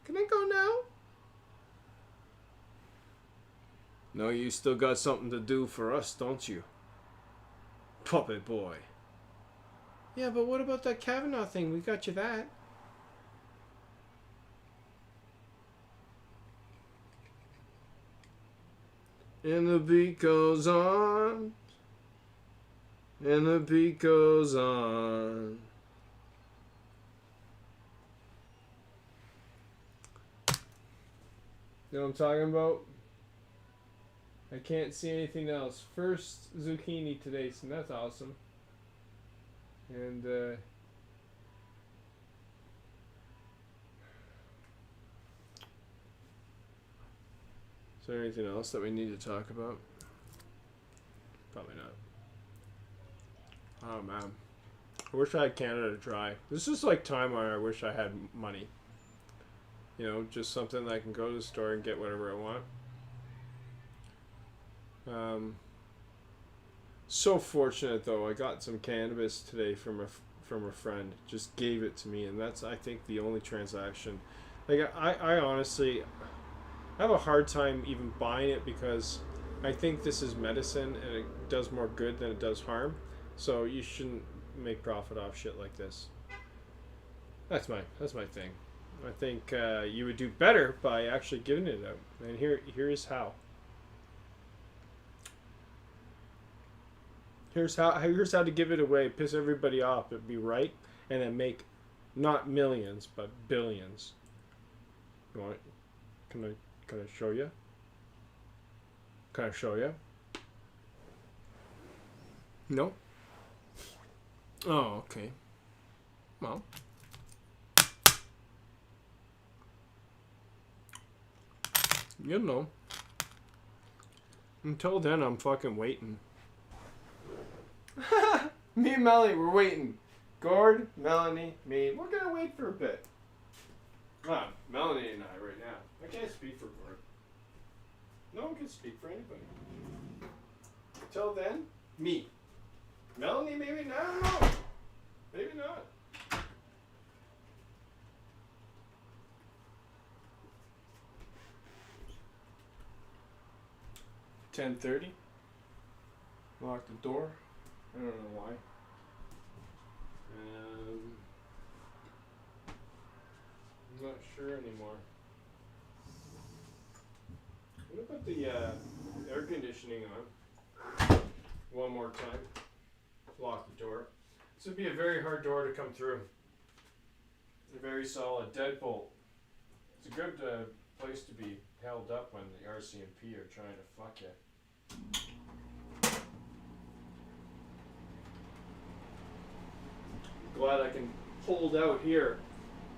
Can I go now? No, you still got something to do for us, don't you? Puppet boy. Yeah, but what about that Kavanaugh thing? We got you that. And the beat goes on. And the beat goes on. You know what I'm talking about? I can't see anything else. First zucchini today, so that's awesome. And is there anything else that we need to talk about? Probably not. Oh man, I wish I had Canada Dry. This is like time where I wish I had money. You know, just something that I can go to the store and get whatever I want. So fortunate though, I got some cannabis today from a friend. Just gave it to me, and that's, I think, the only transaction. Like I honestly have a hard time even buying it because I think this is medicine and it does more good than it does harm. So you shouldn't make profit off shit like this. That's my thing. I think you would do better by actually giving it out. And here's how. Here's how to give it away, piss everybody off, but be right, and then make not millions but billions. You want it? Can I show you? Can I show you? No? Oh, okay. Well. You know. Until then, I'm fucking waiting. Me and Melanie, we're waiting. Gord, Melanie, me. We're gonna wait for a bit. Melanie and I right now. I can't speak for Gord. No one can speak for anybody. Till then, me. Melanie, maybe not. I don't know. Maybe not. $10:30. Lock the door. I don't know why. I'm not sure anymore. I'm gonna put the air conditioning on one more time. Lock the door. This would be a very hard door to come through. It's a very solid deadbolt. It's a good place to be held up when the RCMP are trying to fuck you. Glad I can hold out here.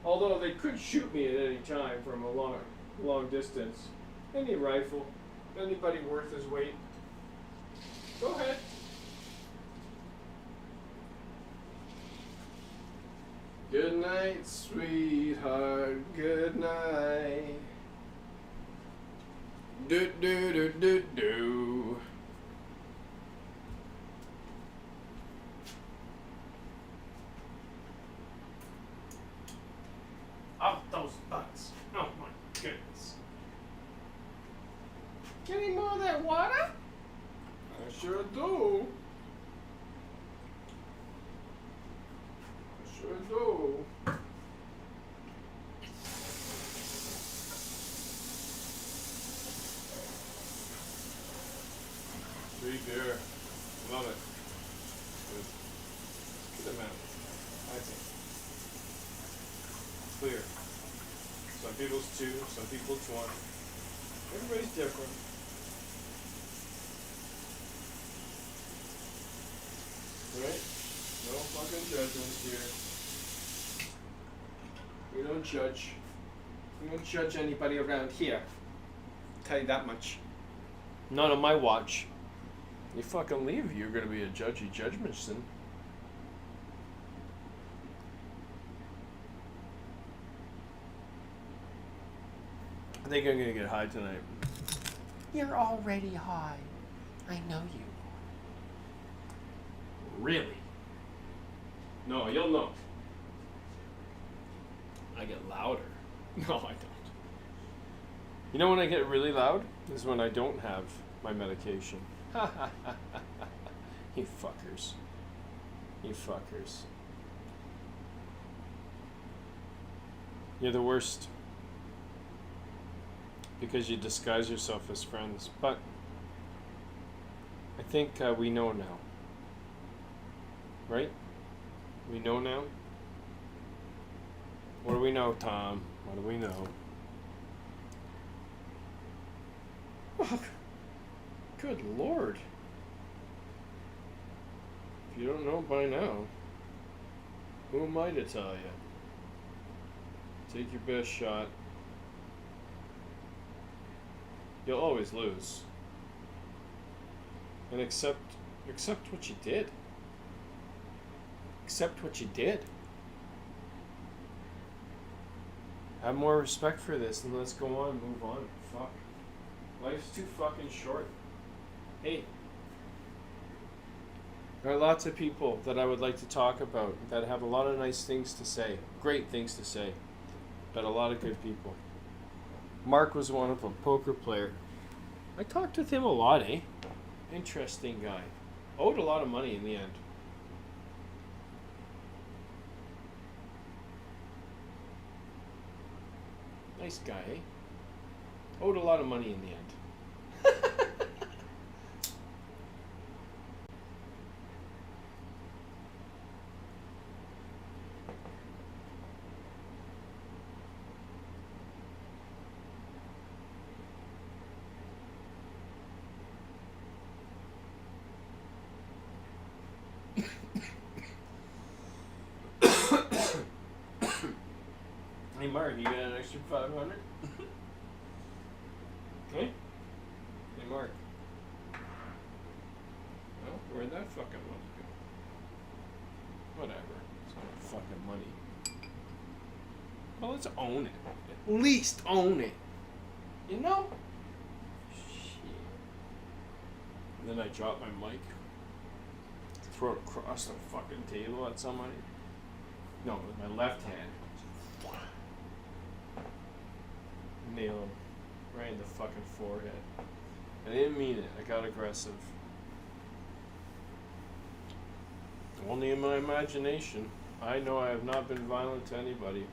Although they could shoot me at any time from a long distance. Any rifle, anybody worth his weight. Go ahead. Good night, sweetheart. Good night. Do do do do do. Oh, those butts. Oh my goodness. Any more of that water? I sure do. I sure do. Sweet beer. Love it. Good amount, I think. Clear. Some people's 2, some people's 1. Everybody's different. Right? No fucking judgments here. We don't judge. We don't judge anybody around here. I'll tell you that much. Not on my watch. You fucking leave, you're gonna be a judgy judgmentson. I think I'm gonna get high tonight. You're already high. I know you. Really? No, you'll know. I get louder. No, I don't. You know when I get really loud? Is when I don't have my medication. You fuckers. You fuckers. You're the worst. Because you disguise yourself as friends. But I think we know now. Right? We know now? What do we know, Tom? What do we know? Oh, good Lord. If you don't know by now, who am I to tell you? Take your best shot. You'll always lose. And accept what you did. Accept what you did. Have more respect for this and let's go on, move on. Fuck. Life's too fucking short. Hey. There are lots of people that I would like to talk about that have a lot of nice things to say. Great things to say. But a lot of good people. Mark was one of them, poker player. I talked with him a lot, eh? Interesting guy. Owed a lot of money in the end. Nice guy, eh? Owed a lot of money in the end. Hey Mark, you got an extra 500? Hey? Hey Mark. Well, where'd that fucking money go? let's own it. At least own it. You know? Shit. And then I drop my mic. Throw it across the fucking table at somebody. No, with my left hand. Nail him. Right in the fucking forehead. I didn't mean it. I got aggressive. Only in my imagination. I know I have not been violent to anybody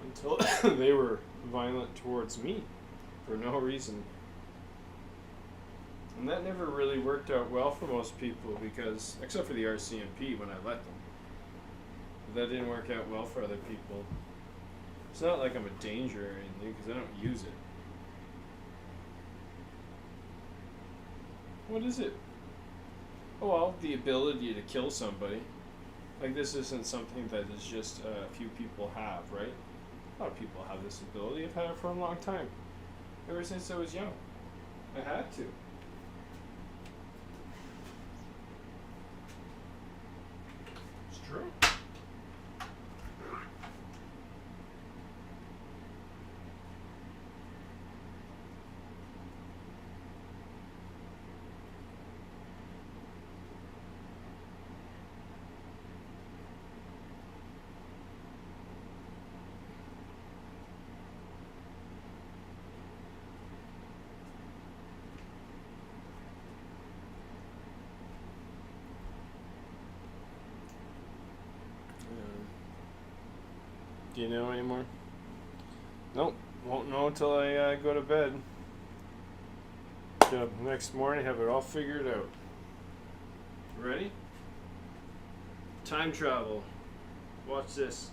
until they were violent towards me for no reason. And that never really worked out well for most people because, except for the RCMP when I let them. That didn't work out well for other people. It's not like I'm a danger or anything because I don't use it. What is it? Oh well, the ability to kill somebody. Like this isn't something that is just a few people have, right? A lot of people have this ability. I've had it for a long time. Ever since I was young. I had to. It's true. Do you know anymore? Nope. Won't know until I go to bed. Get up next morning, have it all figured out. Ready? Time travel. Watch this.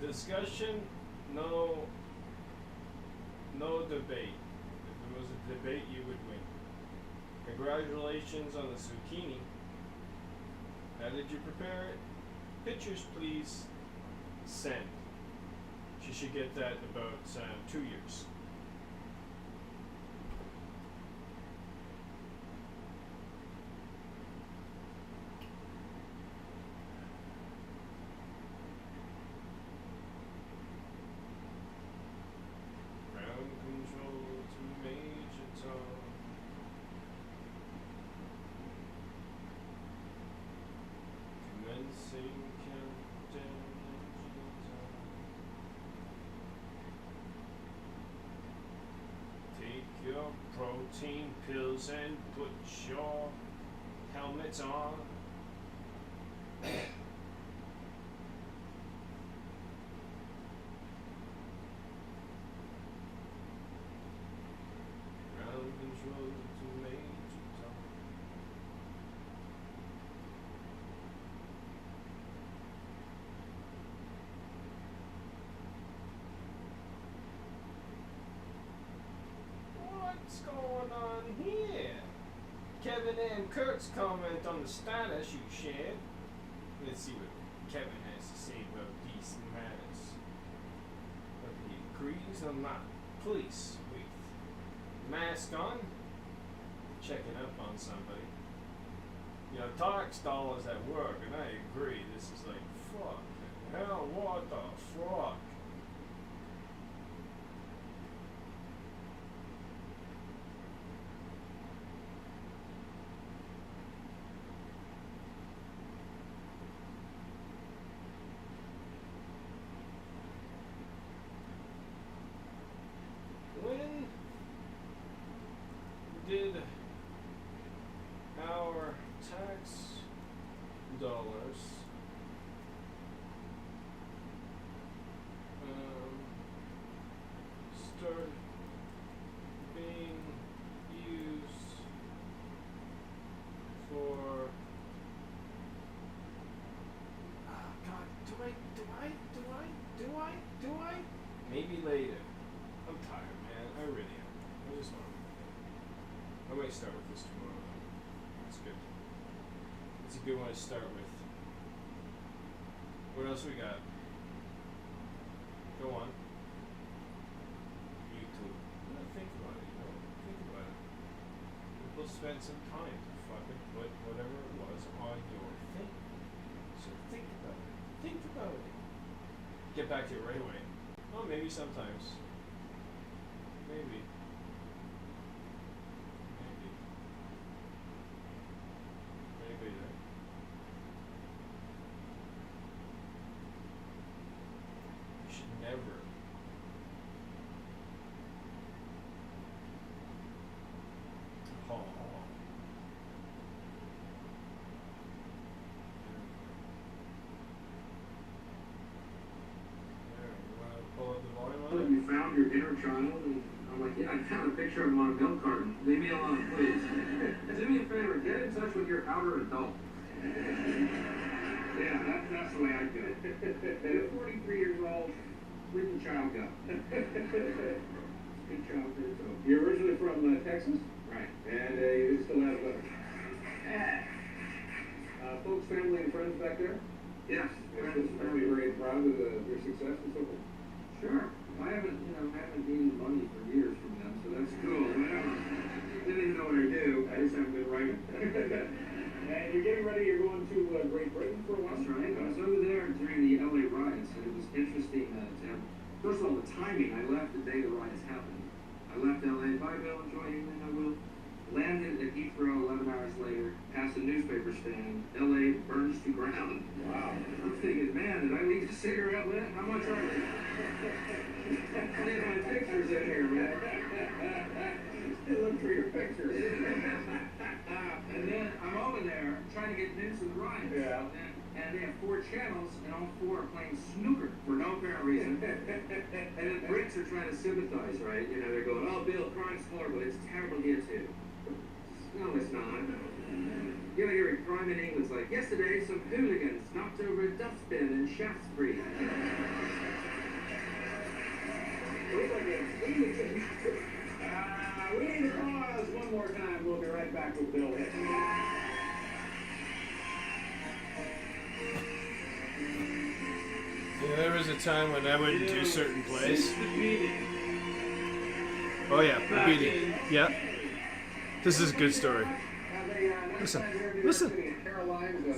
Discussion, no debate. If it was a debate, you would win. Congratulations on the zucchini. How did you prepare it? Pictures, please. Send. She should get that in about 2 years. nicotine pills and put your helmets on. Ground control to Major Tom. What's going on here? Kevin and Kurt's comment on the status you shared. Let's see what Kevin has to say about these matters. Whether he agrees or not. Police with mask on, checking up on somebody. You know, tax dollars at work, and I agree. This is like, fuck. Hell, what the fuck? When did our tax dollars start being used for God, do I? Maybe later. I'm tired, man. I really am. I just want to. I might start with this tomorrow. That's good. It's a good one to start with. What else we got? Go on. YouTube. Think about it, you know? Think about it. People spend some time to fucking put whatever it was on your thing. So think about it. Think about it. Get back to it right away. Well, maybe sometimes. Maybe. You should never. Oh. You found your inner child, and I'm like, yeah, I found a picture of him on a milk carton. Leave me alone, please. Do me a favor, get in touch with your outer adult. Yeah, that's the way I feel. You're 43 years old, where'd the child go? Good child for yourself. You're originally from Texas? Right. And you still have folks, family, and friends back there? Yes. Friends, family, very proud of your success and so forth. Sure. I haven't needed money for years from them, so that's cool. Whatever. Didn't even know what I do. I just haven't been writing. And you're getting ready. You're going to Great Britain for a while. That's right. I was over there during the LA riots, and it was interesting to have. First of all, the timing. I left the day the riots happened. I left LA. Bye, Bill. Enjoy your evening. I will. Landed at Heathrow 11 hours later, past a newspaper stand. LA burns to ground. Wow. I'm thinking, man, did I leave a cigarette lit? How much are they? Leave my pictures in here, man. Look for your pictures. And then I'm over there trying to get news of the riots. Yeah. And they have 4 channels, and all 4 are playing snooker for no apparent reason. And the Brits are trying to sympathize, right? You know, they're going, oh, Bill, crime's horrible. It's terrible here, too. No, it's not. You know, hearing crime in England's like, yesterday, some hooligans knocked over a dustbin in Shaftesbury. We need to pause one more time. We'll be right back with Bill. Yeah, there was a time when I wouldn't do certain plays. Oh yeah, the beating. Yeah. This is a good story. Listen. And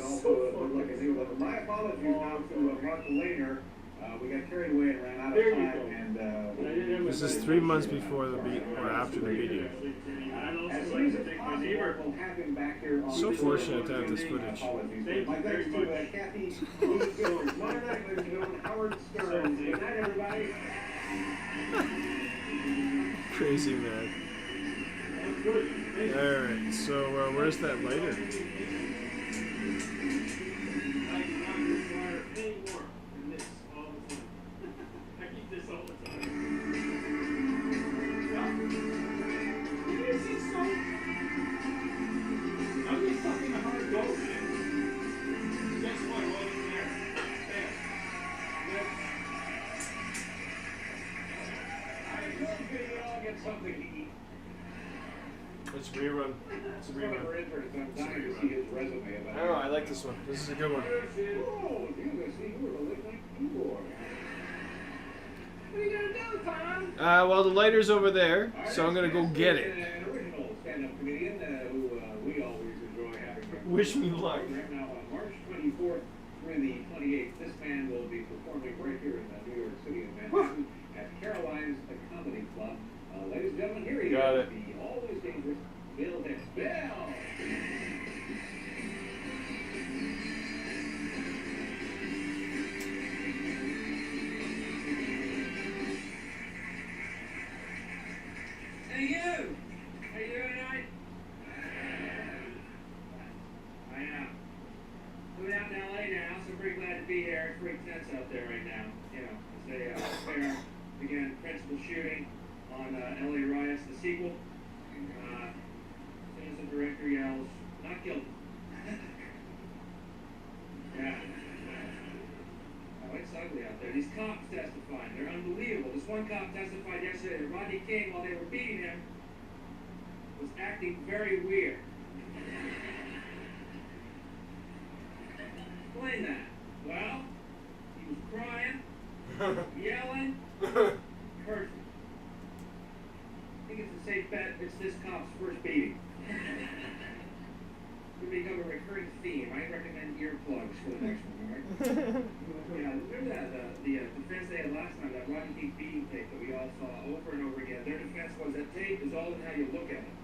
also, my apologies now to Mark Laner. We got carried away and ran out of time. And this is 3 months before the beat or after the beating. as soon as it's possible, we'll have him back here on So fortunate to have this footage. My thanks to Kathy. Tomorrow night, ladies and gentlemen, Howard Stern. Good night, everybody. Crazy man. Alright, so where's that lighter? Something to eat. It's a rerun. It's a rerun. I'm dying to see his resume about I don't know, I like this one. This is a good one. Oh, you were a late night keyboard. What are you gonna do, Tom? Well, the lighter's over there, so I'm gonna go get it. An original stand-up comedian who we always enjoy having. Wish me luck. Now on March 24th through the 28th, this man will be performing right here in New York City in Manhattan at Caroline's Comedy Club. Ladies and gentlemen, here he is, the always dangerous Bill Hicks. Bill! Hey, you! How you doing tonight? I am. Moving out to LA now, so I'm pretty glad to be here. It's pretty tense out there right now. You know, as they prepare to begin principal shooting on LA Riots, the sequel. As soon as the director yells, not guilty. Yeah. Oh, it's ugly out there. These cops testifying. They're unbelievable. This one cop testified yesterday that Rodney King, while they were beating him, was acting very weird. Explain that. Well, he was crying, yelling, cursing. I think it's a safe bet it's this cop's first beating. Could become a recurring theme. I recommend earplugs for the next one, alright? Yeah, remember that, the defense they had last time, that Rodney King beating tape that we all saw over and over again. Their defense was that tape is all in how you look at it.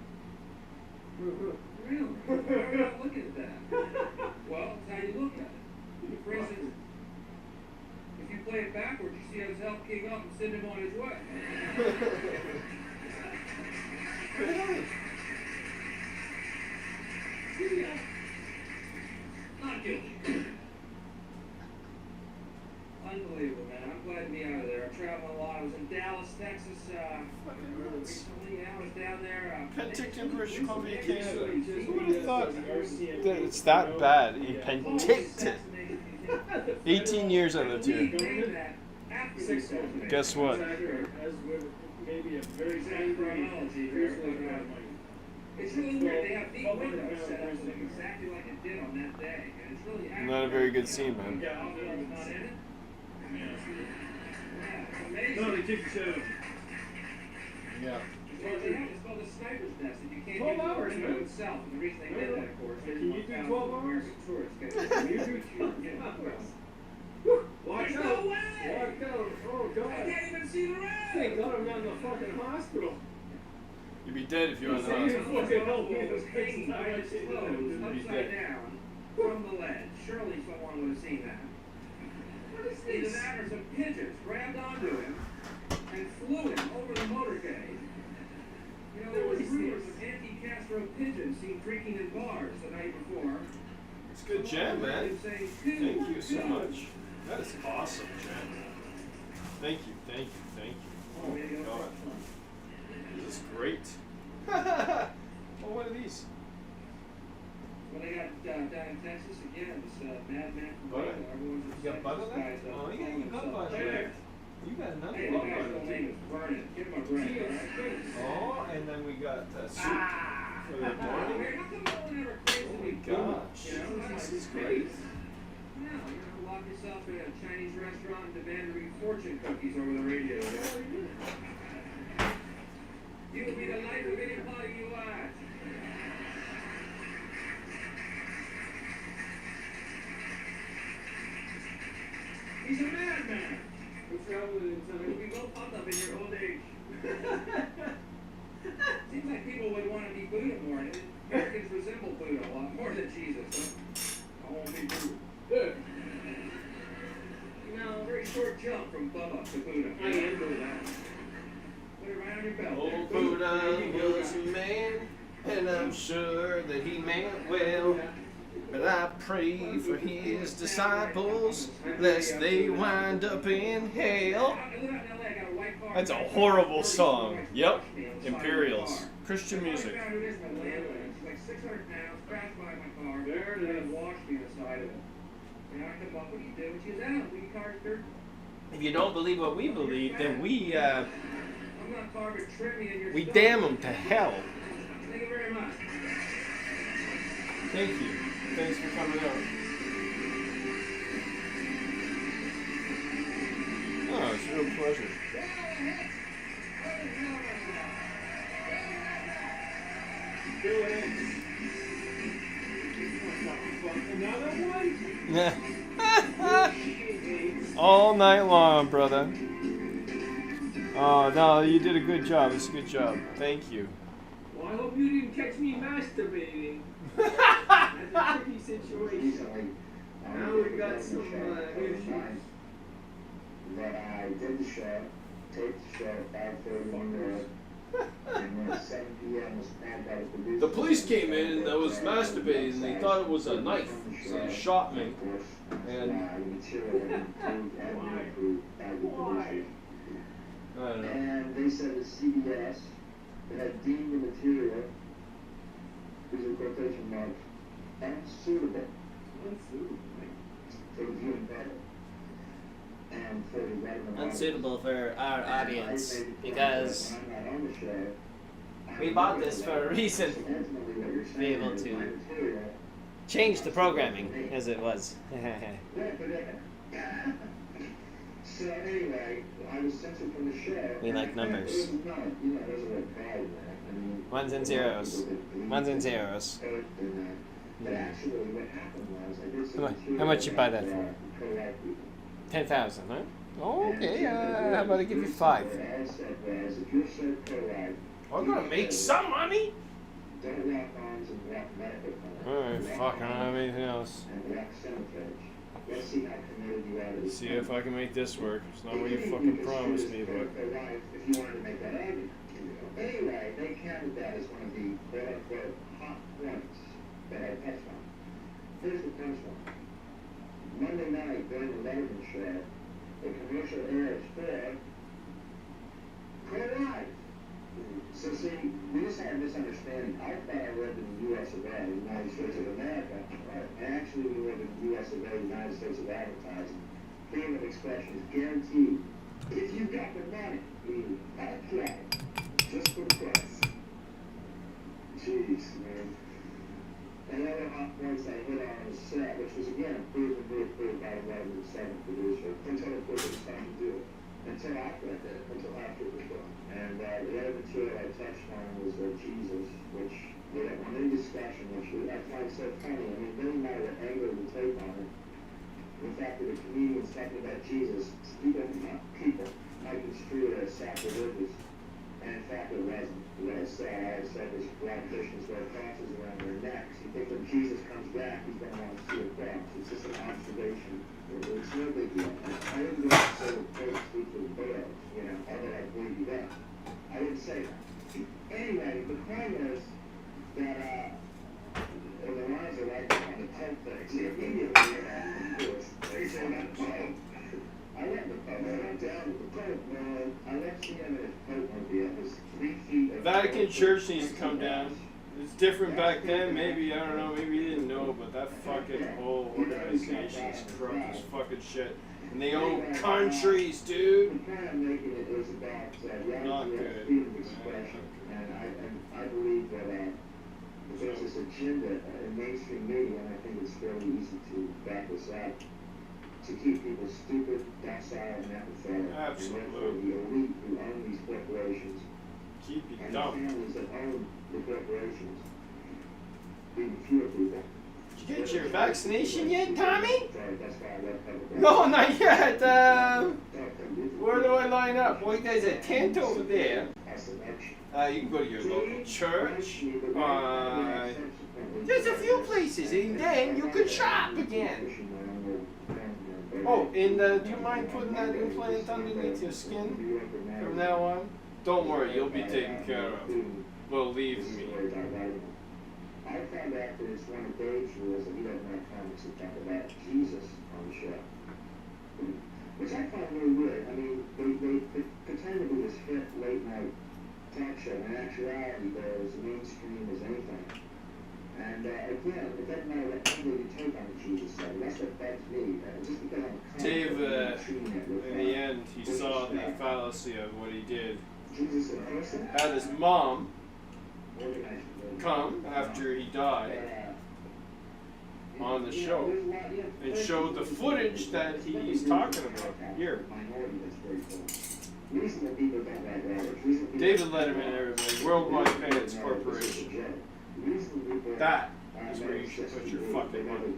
Really? Why are we not looking at that? Well, it's how you look at it. For instance, if you play it backwards, you see how it's help King up and send him on his way. Not guilty. Unbelievable, man. I'm glad to be out of there. I'm traveling a lot. I was in Dallas, Texas, recently. Yeah, I was down there. Penticton, British Columbia, Canada. Who would have thought that it's that bad in Penticton? 18 years I lived here. Guess what? It's really weird. They have deep windows set up exactly like it did on that day. And it's really Not a very good scene, man. Yeah, not in it. No, they kicked the show. Yeah. It's called the sniper's nest. If you can't get the window itself, and the reason they did that, of course, is Can you do 12 hours? Tourists get Can you do 12 Watch There's out! no way! Watch out! Oh, God. I can't even see the red! Thank God I'm not in the fucking hospital. You'd be dead if you were in the You hospital. fucking help me. It was hanging by his clothes, upside down, from the ledge. Surely someone would have seen that. What is this? Either that or some pigeons grabbed onto him and flew him over the motorcade. You know, there was rumors of anti-Castro pigeons seen creaking in bars the night before. It's a good jam, man. Thank you so much. That is awesome, jam. Thank you, thank you, thank you. Oh my God. This is great. Oh, what are these? Well, they got down in Texas again, this madman from Butter? Baylor. Everyone's You got butter left? Oh, yeah, you got butter left. You got another Hey, one. the guy's real name is Vernon. Give him a break, all right? Oh, and then we got soup for the How morning. come no one ever craves to be Gosh, You know, this is great. No, you know, lock yourself in a Chinese restaurant and demand to read fortune cookies over the radio. You will be the life of any party you watch. He's a madman. What's wrong with it? You'll be well pumped up in your old age. Seems like people would want to be Buddha more. Americans resemble Buddha a lot more than Jesus. Huh? I won't be Buddha. Good. You know, a very short jump from Bubba to Buddha. I am Buddha. Put it right on your belt. Old Buddha was a man And I'm sure that he meant well. But I pray for his disciples, lest they wind up in hell. That's a horrible song. Yep. Imperials. Christian music. Like 600 pounds, crashed by my car. There it is. Washed me inside of it. And I come up, what do you do? And she was out. What do you car's dirt? If you don't believe what we believe, then we I'm gonna carve a trim in your stomach. damn them to hell. Thank you very much. Thank you. Thanks for coming out. Oh, it's a real pleasure. Another one? All night long, brother. Oh, no, you did a good job. It's a good job. Thank you. Well, I hope you didn't catch me masturbating. That's a tricky situation. Now we got some issues. But I did the show, taped the show at 5:30 in the morning, and then at 7 p.m. was called by the producer. The police came in and I was masturbating and they thought it was a knife, so they shot me. And the material had been approved and approved by the producers. I don't know. And they said that CBS had deemed the material, these are quotation marks, unsuitable for the viewing public. And for the relevant Unsuitable for our audience because we bought this for a reason. To be able to change the programming as it was. So anyway, I was censored from the show. We like numbers. There's a pride in that. I mean, Ones and zeros. Ones and zeros. But actually, what happened was I did some How much you buy that for? pro-life people. 10,000, huh? Oh, okay. How about I give you 5? What I said was, if you're so pro-life, I'm gonna make some money. don't walk arms and walk medical clinics. Alright, fuck, I don't have anything else. And walk cemeteries. Let's see how committed you are to Let's see if I can make this work. It's not what you fucking promised me, but. If you wanted to make that argument. Anyway, they counted that as one of the quote-unquote hot points that I touched on. Here's the punchline. Monday night during the Letterman show, the commercial airs for pro-life. So see, we just had a misunderstanding. I thought I lived in the U.S. of A., the United States of America, and actually we live in the U.S. of A., the United States of Advertising. Freedom of expression is guaranteed. If you got the money, okay, just for the price. Jeez, man. And the other hot points I hit on the set, which was again approved and reapproved by the Letterman 7 producer, until it was time to do it. Until after I did it, until after it was done. And the other material I touched on was Jesus, which we don't want any discussion, which I find so funny. I mean, it doesn't matter what angle you take on it. The fact that the comedian's talking about Jesus, people might construe it as sacrilegious. And in fact, it wasn't. What I said was black Christians wear crosses around their necks. You think when Jesus comes back, he's going to want to see a cross. It's just an observation. It's no big deal. I didn't go and say the first speech of Baal, although I believe you that. I didn't say that. Anyway, the point is that the lines are right on the Pope thing. See, immediately, they say that Pope. I let the Pope, I went down with the Pope, man. I left him in his Pope mobile. It was 3 feet of Vatican Church needs to come down. It's different back then, maybe, I don't know, maybe you didn't know, but that fucking whole organization is corrupt as fucking shit. And they own countries, dude. The point I'm making is about Not good. freedom of expression. And I believe that there's this agenda in mainstream media, and I think it's fairly easy to back this up, to keep people stupid, docile, and apathetic. Absolutely. And therefore the elite who own these corporations Keep you and dumb. the families that own the corporations, being fewer people. Did you get your vaccination yet, Tommy? Sorry, that's why I left public. No, not yet. Where do I line up? Well, there's a tent over there. You can go to your local church. There's a few places, and then you could shop again. Oh, and do you mind putting that implant underneath your skin from now on? Don't worry, you'll be taken care of. believe This is me. where he got right. I found out that it's one of Dave's rules that he doesn't have comics that talk about Jesus on the show. Which I find really weird. I mean, they pretend to be this hip late night talk show. In actuality, they're as mainstream as anything. And again, it doesn't matter what angle you take on the Jesus stuff. That's what bugs me. Just because I'm Dave, in the end, he saw the fallacy of what he did. Jesus in person? Had his mom come after he died on the show and showed the footage that he's talking about here. David Letterman, everybody, Worldwide Fans Corporation. That is where you should put your fucking money.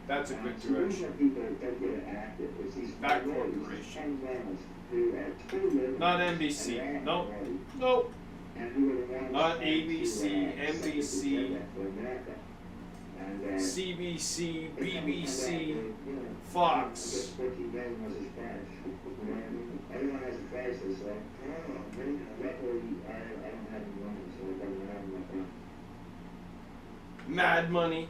That's a good direction. That corporation. Not NBC. Nope. Nope. Not ABC, NBC, CBC, BBC, Fox. Everyone has a crisis, so luckily I don't have any money, so it doesn't matter much. Mad Money.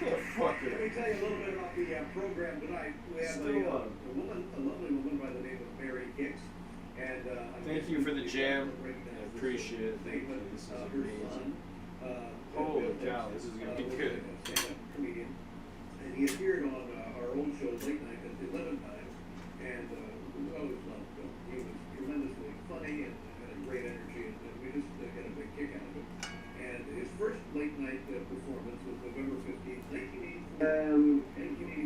Let me tell you a little bit about the program tonight. We have a lovely woman by the name of Mary Hicks. And thank you for the jam. I appreciate it. This is amazing. Holy cow, this is going to be good. Comedian. And he appeared on our old show late night at 11 times. And we always loved him. He was tremendously funny and had a great energy. And we just got a big kick out of it. And his first late night performance was November 15th, 1984.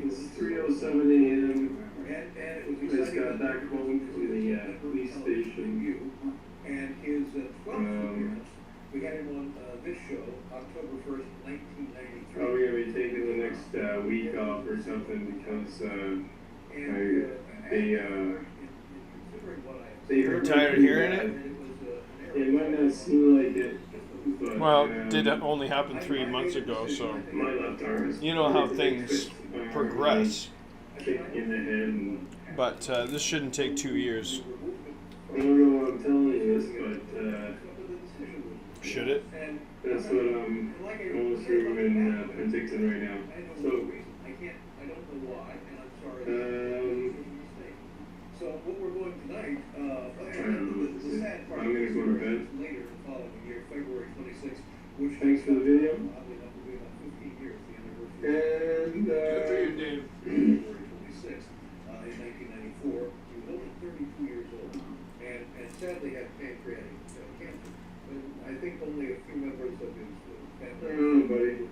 It's 3:07 a.m. And it was I just got back home from the police station. And his 12th appearance, we had him on this show, October 1st, 1993. Oh, we're going to be taking the next week off or something because You're tired of hearing it? It might not seem like it. But, well, it did only happen 3 months ago, so you know how things progress. In the head and but this shouldn't take 2 years. I don't know why I'm telling you this, but should it? That's what I'm going through in Penticton right now. So, so what we're doing tonight, the sad part I'm going to go to bed. Later the following year, February 26th, which thanks for the video. Oddly enough, will be about 15 years, the anniversary. And good for you, Dave. February 26th, in 1994. He was only 32 years old, and sadly had pancreatic cancer. And I think only a few members of his family.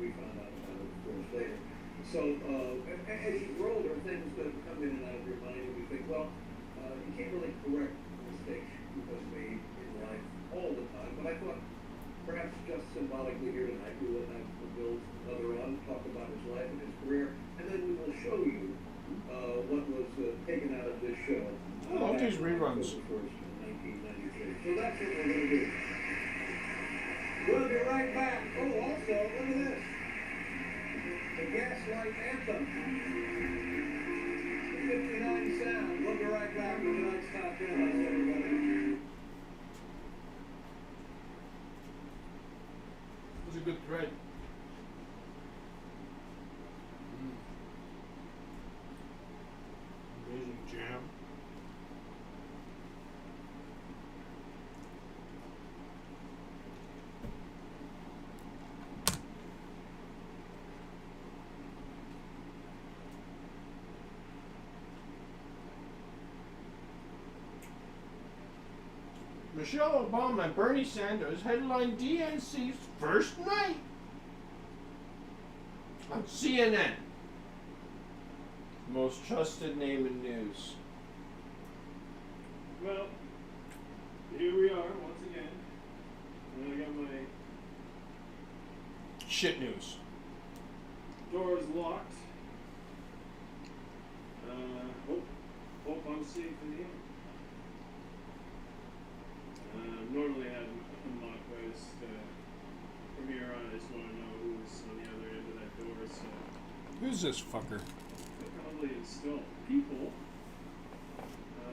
We found out about it, of course, later. So, as you grow older, things that come in and out of your mind, and you think, well, you can't really correct mistakes you have made in life all the time. But I thought, perhaps just symbolically here tonight, we will have Bill's mother on, talk about his life and his career, and then we will show you what was taken out of this show. All these reruns. 1993. So that's what we're going to do. We'll be right back. Oh, also, look at this. The Gaslight Anthem. The 59 sound. We'll be right back with tonight's top 10. How's everybody? It was a good thread. Amazing jam. Michelle Obama and Bernie Sanders headline DNC's first night on CNN. Most trusted name in news. Well, here we are once again. And I got my Shit news. doors locked. Hope I'm safe in here. Normally I have unlocked, but I just, from here on, I just want to know who's on the other end of that door. So Who's this fucker? click on installed. People,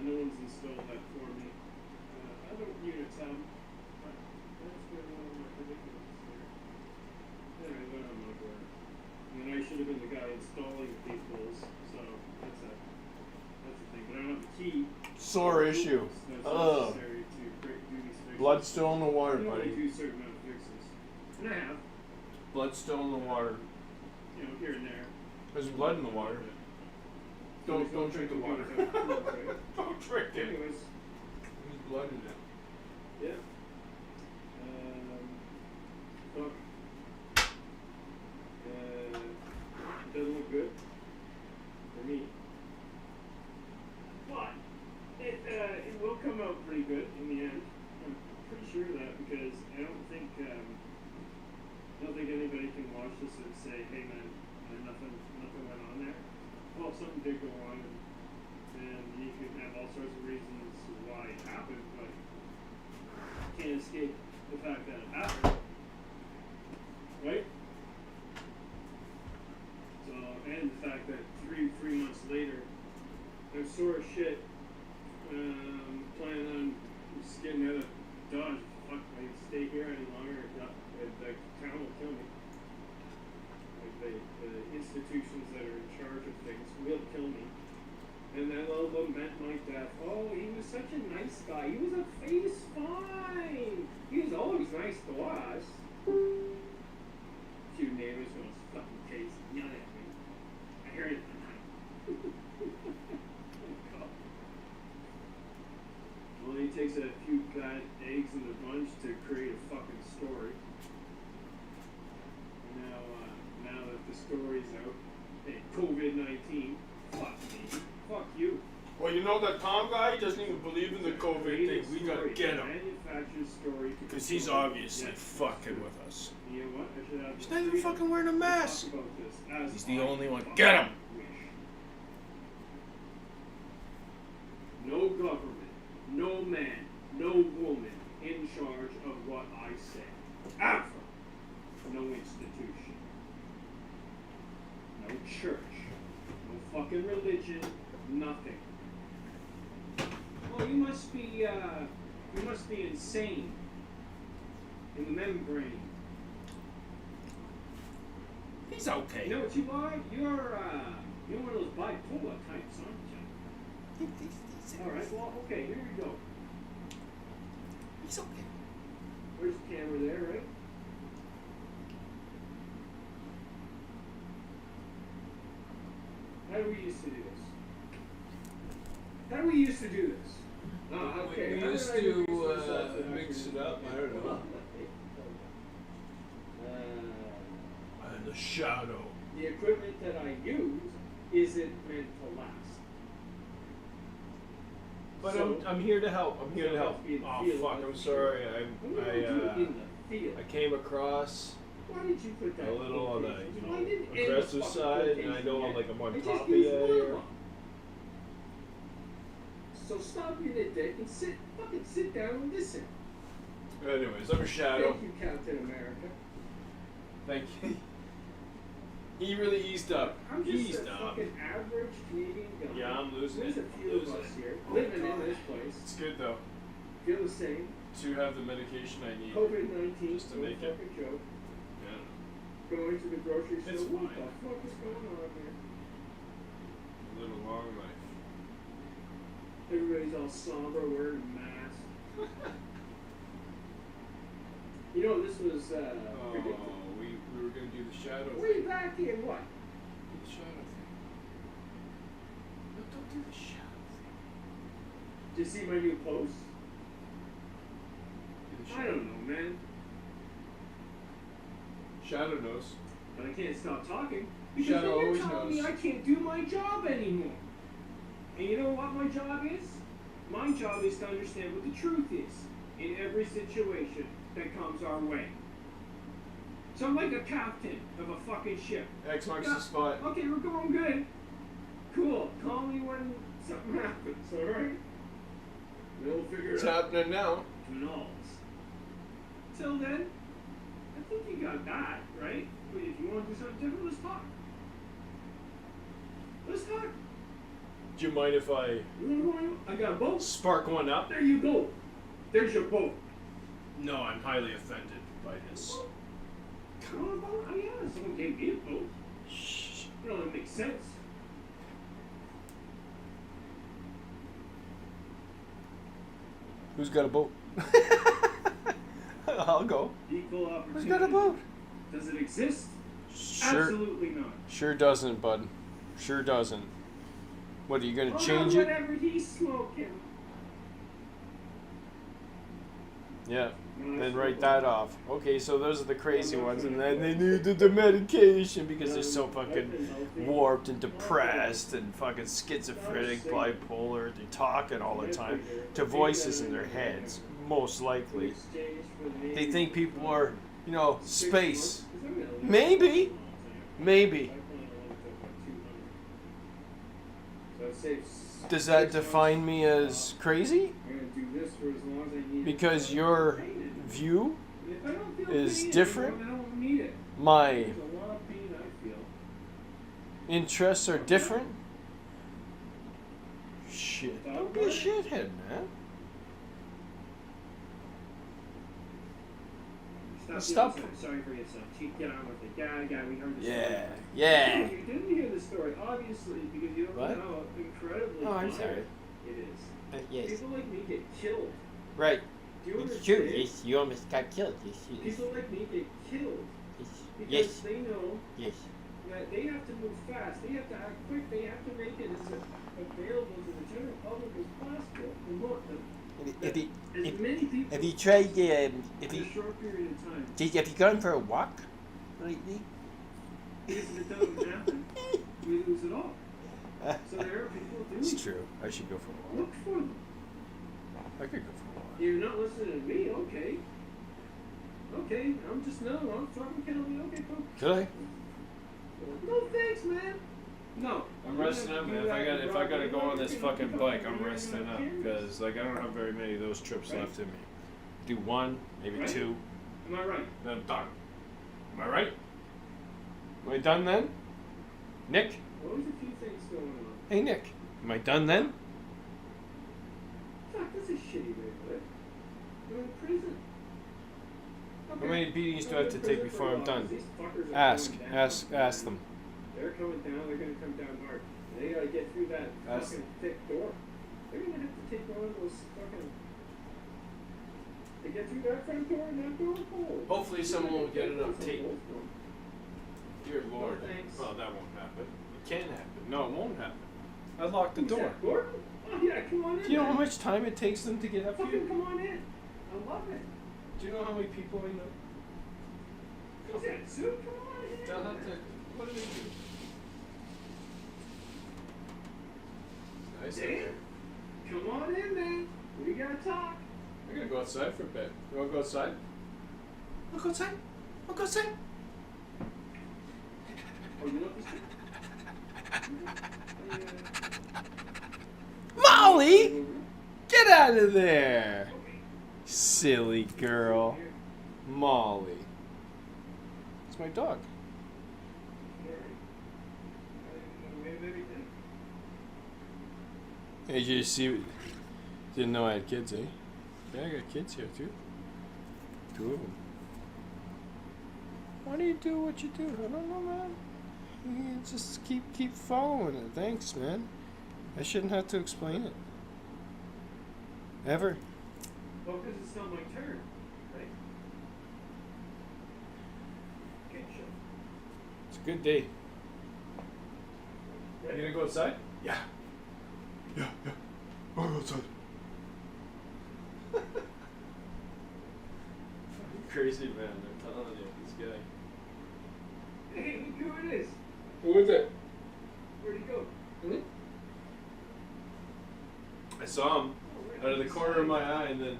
no one's installed that for me. Other units have, but that's been one of my predicaments here. Anyway, they're on my board. And then I should have been the guy installing people's, so that's a thing. But I don't have the key. Sore issue. That's Ugh. necessary to do these fixes. Blood still in the water, I can only buddy. do a certain amount of fixes. And I have, Blood still in the water. you know, here and there. There's blood in the water. Don't drink the water. Don't drink it. Anyways. There's blood in it. Yeah. Fuck. It doesn't look good for me. But it will come out pretty good in the end. I'm pretty sure of that because I don't think anybody can watch this and say, hey man, nothing went on there. Well, something did go on, and you can have all sorts of reasons why it happened, but you can't escape the fact that it happened. Right? So, and the fact that three months later, I'm sore as shit, planning on just getting out of Dodge. Fuck, if I stay here any longer, the town will kill me. Like the institutions that are in charge of things will kill me. And then they'll lament my death. Oh, he was such a nice guy. He was fine. He was always nice to us. A few neighbors going fucking case and yelling at me. I hear it tonight. Well, he takes a few bad eggs in the bunch to create a fucking story. Now that the story's out, hey, COVID-19, fuck me, fuck you. Well, you know that Tom guy doesn't even believe in the COVID thing. We gotta get him. Manufactured story Because he's obviously fucking with us. You know what? I should have He's not even fucking wearing a mask. talk about this as He's the I only one. fucking Get him! wish. No government, no man, no woman in charge of what I say. Ever. No institution. No church. No fucking religion. Nothing. Oh, you must be insane. In the membrane. He's okay. You know what you are? You're one of those bipolar types, aren't you? Alright, well, okay, here we go. He's okay. Where's the camera there, right? How do we used to do this? How do we used to do this? Okay. We how used did I do to this myself that mix actually- it up. I don't know. And the shadow. The equipment that I use isn't meant to last. But So- I'm here to help. I'm here to help. help you Oh feel fuck! it. I'm sorry. I'm gonna do it in the field. I came across Why did you put that? a little on the quotation? Why didn't end the aggressive fucking side, and I quotation know yet? I'm like I'm on I just top of used you one of here. them. So stop being a dick and fucking sit down and listen. Anyways, I'm a shadow. Thank you, Captain America. Thank you. He really eased up. I'm just Eased a up. fucking average Canadian guy. Yeah, I'm losing There's it. a few of us here living in this place. It's good though Feel the same. to have the medication I need. COVID-19 Just to no make it. fucking joke. Yeah. Going to the grocery store. It's What fine. the fuck is going on here? Live a long life. Everybody's all somber, wearing masks. You know, this was predicted. Oh, we were gonna do the shadow. Way back in what? Do the shadow thing. No, don't do the shadow thing. Did you see my new post? Do the I don't know, man. Shadow knows. But I can't stop talking. Because Shadow then you're always telling me knows. I can't do my job anymore. And you know what my job is? My job is to understand what the truth is in every situation that comes our way. So I'm like a captain of a fucking ship. X marks the spot. Okay, we're going good. Cool. Call me when something happens, alright? We'll figure It's it out. happening now. Knowles. Till then, I think you got that, right? But if you want to do something different, let's talk. Let's talk. Do you mind if I I got a boat. spark one up? There you go. There's your boat. No, I'm highly offended by this. Come on, boat. Oh yeah, someone gave me a boat. Shh. You know, that makes sense. Who's got a boat? I'll go. Equal opportunity. Who's got a boat? Does it exist? Sure. Absolutely not. Sure doesn't, bud. Sure doesn't. What, are you gonna change it? Whatever he's smoking. Yeah. Then write that off. Okay, so those are the crazy ones, and then they needed the medication because they're so fucking warped and depressed and fucking schizophrenic, bipolar. They're talking all the time to voices in their heads, most likely. They think people are, you know, space. Maybe. Maybe. Does that define me as crazy? Because your view is different? My interests are different? Shit. Don't be a shithead, man. Stop. Sorry for yourself. Get on with it. Yeah, we heard the story. Yeah. You didn't hear the story, obviously, because you don't know how incredibly Oh, I'm violent sorry. it is. Yes. People like me get killed. Right. Do you It's true. understand? Yes, you almost got killed. Yes, yes. People like me get killed because Yes. they know Yes. that they have to move fast. They have to act quick. They have to make it as available to the general public as possible. And look, Have you tried? Have in you a short period of time. have you gone for a walk lately? Because if it doesn't happen, we lose it all. So there are people doing It's it. true. I should go for a walk. Look for them. I could go for a walk. You're not listening to me, okay. Okay, I'm just, no, I'm fucking killing me, okay, cool. Could I? No thanks, man. No. I'm resting up, man. If I gotta go on this fucking bike, I'm resting up because like I don't have very many of those trips left in me. Do one, maybe Right. two, Am I right? then I'm done. Am I right? Am I done then? Nick? Well, there's a few things going on. Hey Nick, am I done then? Fuck, this is shitty neighborhood. You're in prison. How many beatings do I have to take before I'm done? Ask them. They're coming down, they're gonna come down hard. And they gotta get through that Ask fucking thick door. They're gonna have to take one of those fucking... To get through that front door and that door hole. Hopefully someone will get enough tape. Dear Lord. No, thanks. Well, that won't happen. It can happen. No, it won't happen. I locked the door. Gordon? Oh yeah, come on in. Do you know how man. much time it takes them to get up Fucking here? come on in. I love it. Do you know how many people I know? What's that, soup? Come on in. They'll have to. What do they do? Nice. Dan, come on in, man. We gotta talk. I gotta go outside for a bit. You wanna go outside? I'll go outside. I'll go outside. Oh, you know this? Molly! Get out of there! Silly girl. Molly. It's my dog. Hey, did you see? Didn't know I had kids, eh? Yeah, I got kids here too. 2 of them. Why do you do what you do? I don't know, man. You just keep following it. Thanks, man. I shouldn't have to explain it. Ever. Well, because it's not my turn, right? Okay, sure. It's a good day. You gonna go outside? Yeah. Yeah. I'll go outside. Crazy man, I'm telling you, this guy. Hey, look who it is. Who is it? Where'd he go? I saw him out of the corner of my eye, and then.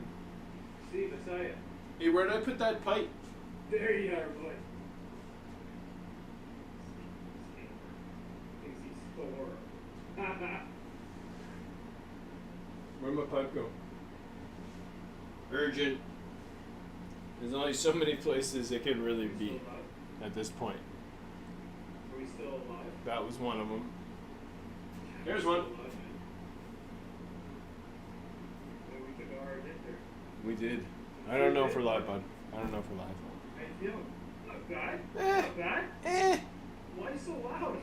Steve, I saw you. Hey, where did I put that pipe? There you are, boy. Thinks he's Thor. Where'd my pipe go? Urgent. There's only so many places it can really be at this point. Are we still alive? That was one of them. There's one. We did. I don't know if we're live, bud. I don't know if we're live. How you feeling? Not bad. Eh. Not bad. Eh. Why so loud?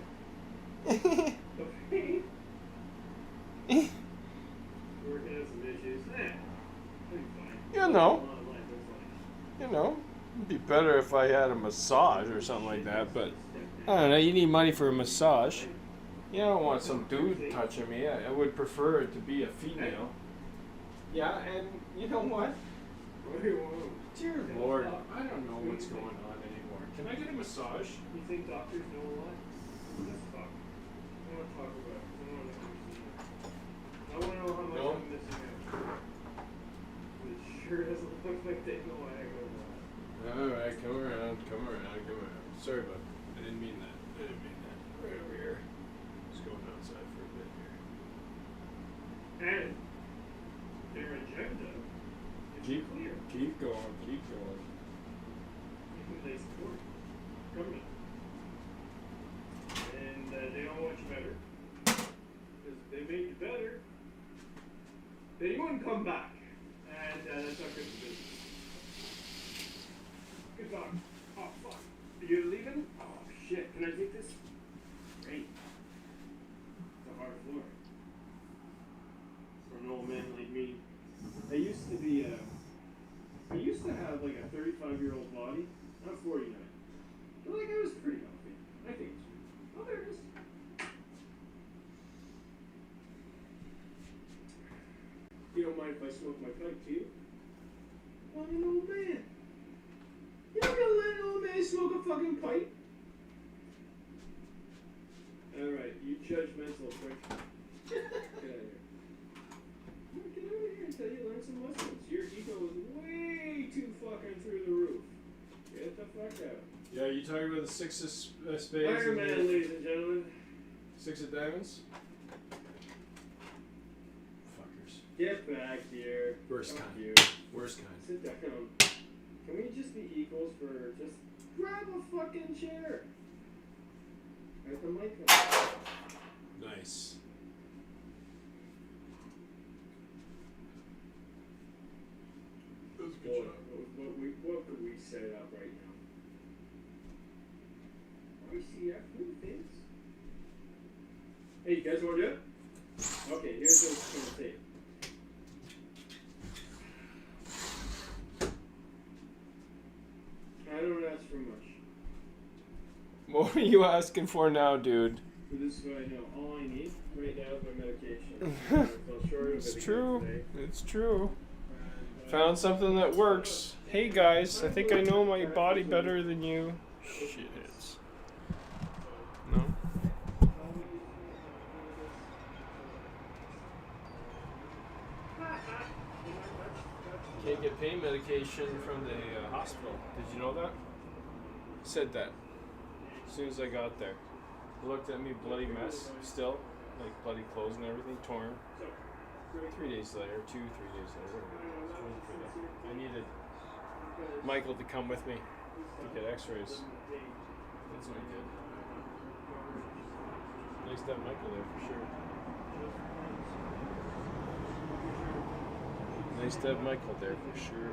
The pain? Working out some issues. Pretty fine. You know. You know. It'd be better if I had a massage or something like that, but I don't know. You need money for a massage. You don't want some dude touching me. I would prefer it to be a female. Yeah, and you know what? Dear Lord, I don't know what's going on anymore. Can I get a massage? You think doctors know a lot? Let's talk. I want to talk about it. I want to know how much I'm missing out. It sure doesn't look like they know I go a lot. Alright, come around. Sorry, bud. I didn't mean that. Right over here. Just going outside for a bit here. And their agenda is clear. Keep going. They support government. And they don't want you better. Because if they made you better, then you wouldn't come back. And that's not good for business. Good talk. Oh, fuck. You're leaving? Oh, shit. Can I take this? Great. It's a hard floor. For an old man like me. I used to be, I used to have like a 35-year-old body. I'm 49. I feel like I was pretty healthy. I think it's true. Oh, there it is. You don't mind if I smoke my pipe, do you? Well, I'm an old man. You don't gonna let an old man smoke a fucking pipe? Alright, you judgmental prick. Get out of here. Get over here until you learn some lessons. Your ego is way too fucking through the roof. Get the fuck out. Yeah, you talking about the six of spades? Iron Man, ladies and gentlemen. Six of diamonds? Fuckers. Get back here. Worst Fuck kind. you. Worst kind. Sit down. Can we just be equals for just grab a fucking chair? At the mic. Nice. That was a good job. What could we set up right now? RCF, who thinks? Hey, you guys want to do it? Okay, here's what it's going to take. I don't ask for much. What are you asking for now, dude? So this is what I know. All I need right now is my medication. I fell short of it It's again true. today. It's true. Found something that works. Hey guys, I think I know my body better than you. Shit. No? Can't get pain medication from the hospital. Did you know that? Said that as soon as I got there. Looked at me, bloody mess, still, like bloody clothes and everything, torn. 3 days later, 2-3 days later, I needed Michael to come with me to get x-rays. That's what he did. Nice to have Michael there for sure. Nice to have Michael there for sure.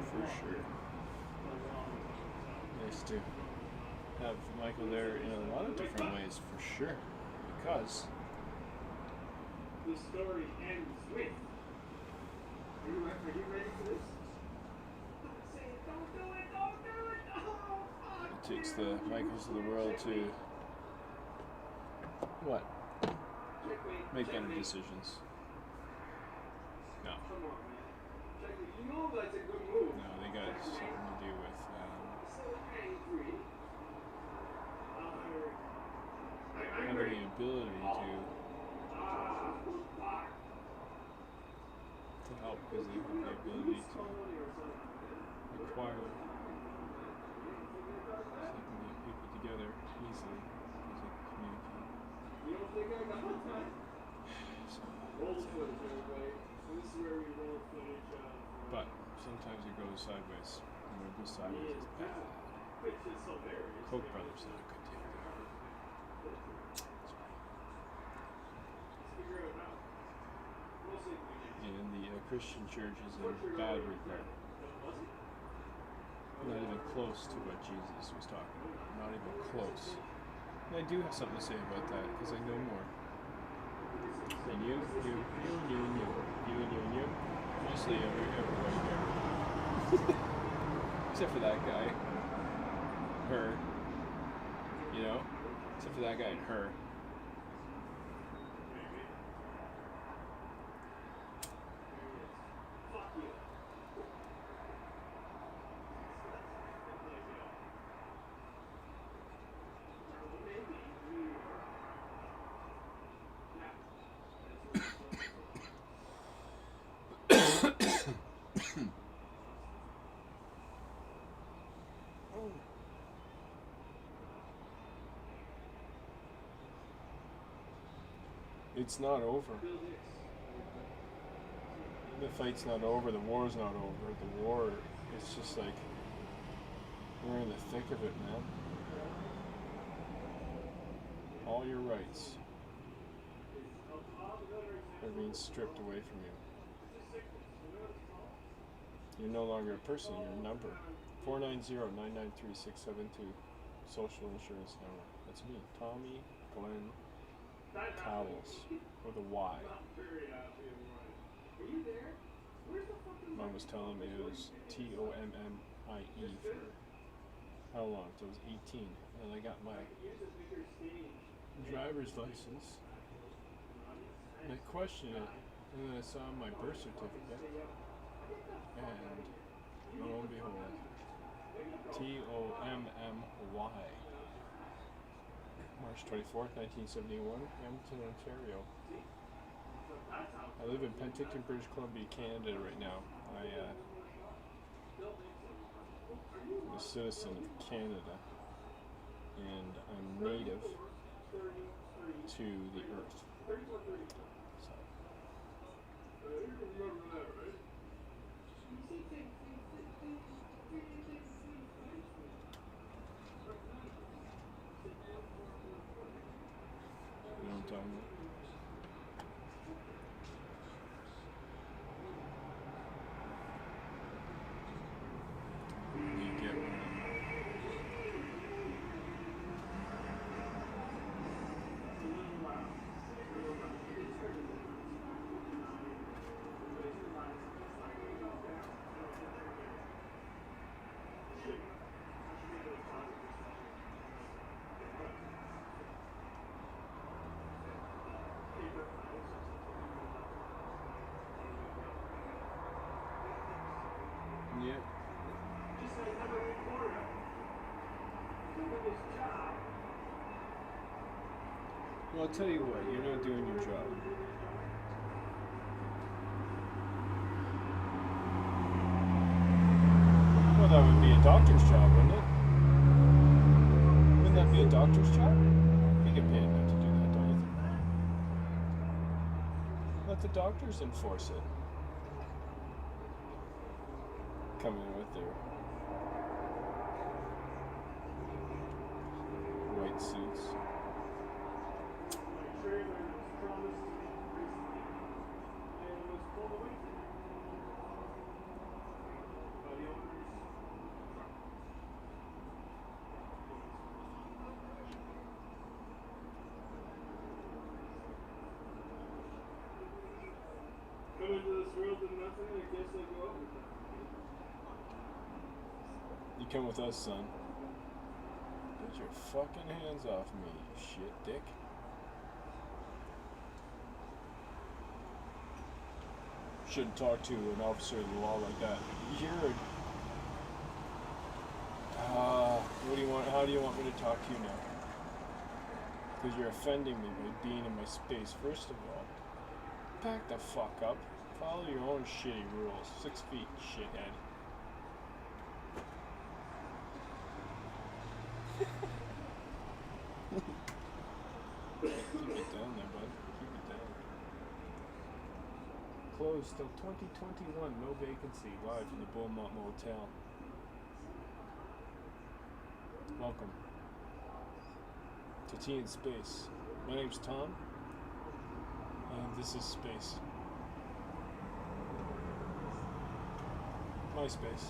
Nice to have Michael there in a lot of different ways for sure. Because The story ends with. Are you ready for this? Say, don't do it, don't do it! Oh, fuck it takes the Michaels of the world to what? Make better decisions. No. Come on, man. You know that's a good move. No, they got something to do with So angry. having the ability to help because they have the ability to acquire so they can get people together easily because they can communicate. You don't think I got time? So, Roll footage, everybody. So this is where we roll footage of. but sometimes it goes sideways. And when it goes sideways, it's bad. Which is hilarious. Koch brothers not a good deal there. Figure it out. We'll see. And the Christian church is in bad regard. Not even close to what Jesus was talking about. Not even close. And I do have something to say about that because I know more. And you. Mostly everybody here. Except for that guy. Her. You know? Except for that guy and her. It's not over. The fight's not over. The war's not over. The war, it's just like, we're in the thick of it, man. All your rights are being stripped away from you. You're no longer a person, you're a number. 490-993-672. Social insurance number. That's me, Tommy Glenn Cowles, with a Y. Mom was telling me it was Tommie for how long? Till I was 18. And I got my driver's license. And I questioned it, and then I saw my birth certificate, and lo and behold, Tommy. March 24th, 1971, Hamilton, Ontario. I live in Penticton, British Columbia, Canada right now. I'm a citizen of Canada, and I'm native to the earth. So. You know what I'm talking about? You get one. Yeah. Well, I'll tell you what, you're not doing your job. Well, that would be a doctor's job, wouldn't it? Wouldn't that be a doctor's job? You get paid enough to do that, don't you think? Let the doctors enforce it. Come in with their white suits. Come into this world with nothing, I guess I go out with nothing. You come with us, son. Get your fucking hands off me, you shit dick. Shouldn't talk to an officer of the law like that. You're what do you want? How do you want me to talk to you now? Because you're offending me by being in my space. First of all, back the fuck up. Follow your own shitty rules. 6 feet, shithead. Keep it down there, bud. Keep it down. Closed till 2021. No vacancy. Live from the Beaumont Motel. Welcome to Tea in Space. My name's Tom, and this is Space. MySpace.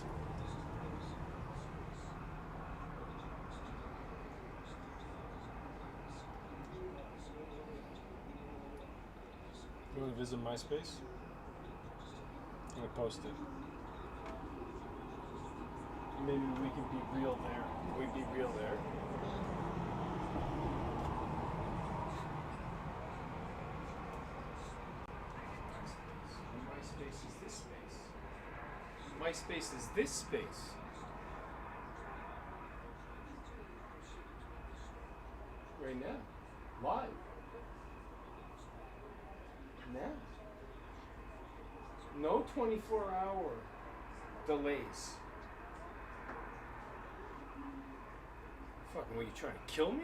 You want to visit MySpace? I'm going to post it. Maybe we can be real there. We'd be real there. MySpace is this space. MySpace is this space. Right now. Live. Now. No 24-hour delays. Fucking, were you trying to kill me?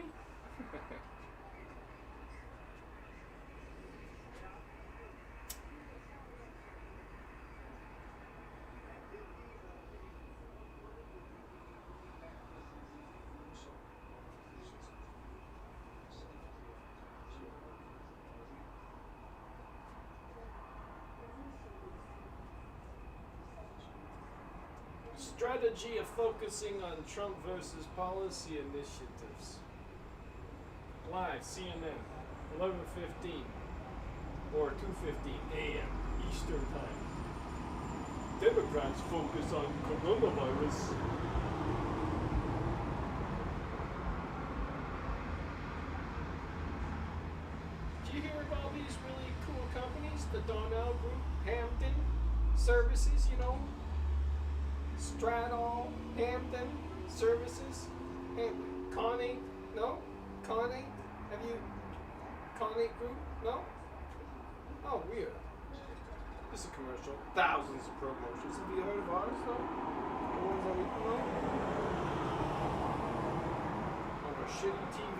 Strategy of focusing on Trump versus policy initiatives. Live, CNN, 11:15 or 2:15 a.m. Eastern Time. Democrats focus on coronavirus. Did you hear about these really cool companies? The Donnell Group, Hampton Services, you know? Stratol, Hampton Services, Conning, no? Conning? Have you, Conning Group? No? Oh, weird. This is a commercial. Thousands of promotions. Have you heard of ours, though? The ones that we promote? On our shitty TV?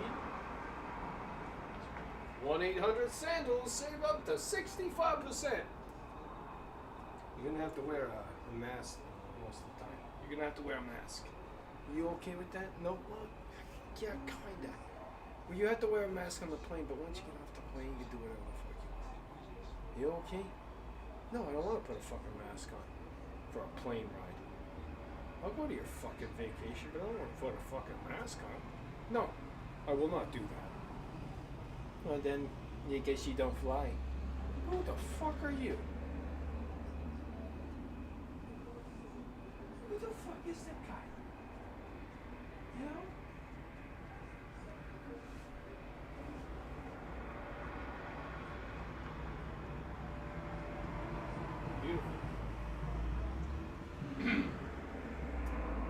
1-800-SANDALS, save up to 65%. You're gonna have to wear a mask most of the time. You're gonna have to wear a mask. Are you okay with that? No? Well, yeah, kinda. Well, you have to wear a mask on the plane, but once you get off the plane, you can do whatever the fuck you want. You okay? No, I don't want to put a fucking mask on for a plane ride. I'll go to your fucking vacation, but I don't want to put a fucking mask on. No, I will not do that. Well, then, I guess you don't fly. Who the fuck are you? Who the fuck is that guy? You know? Beautiful.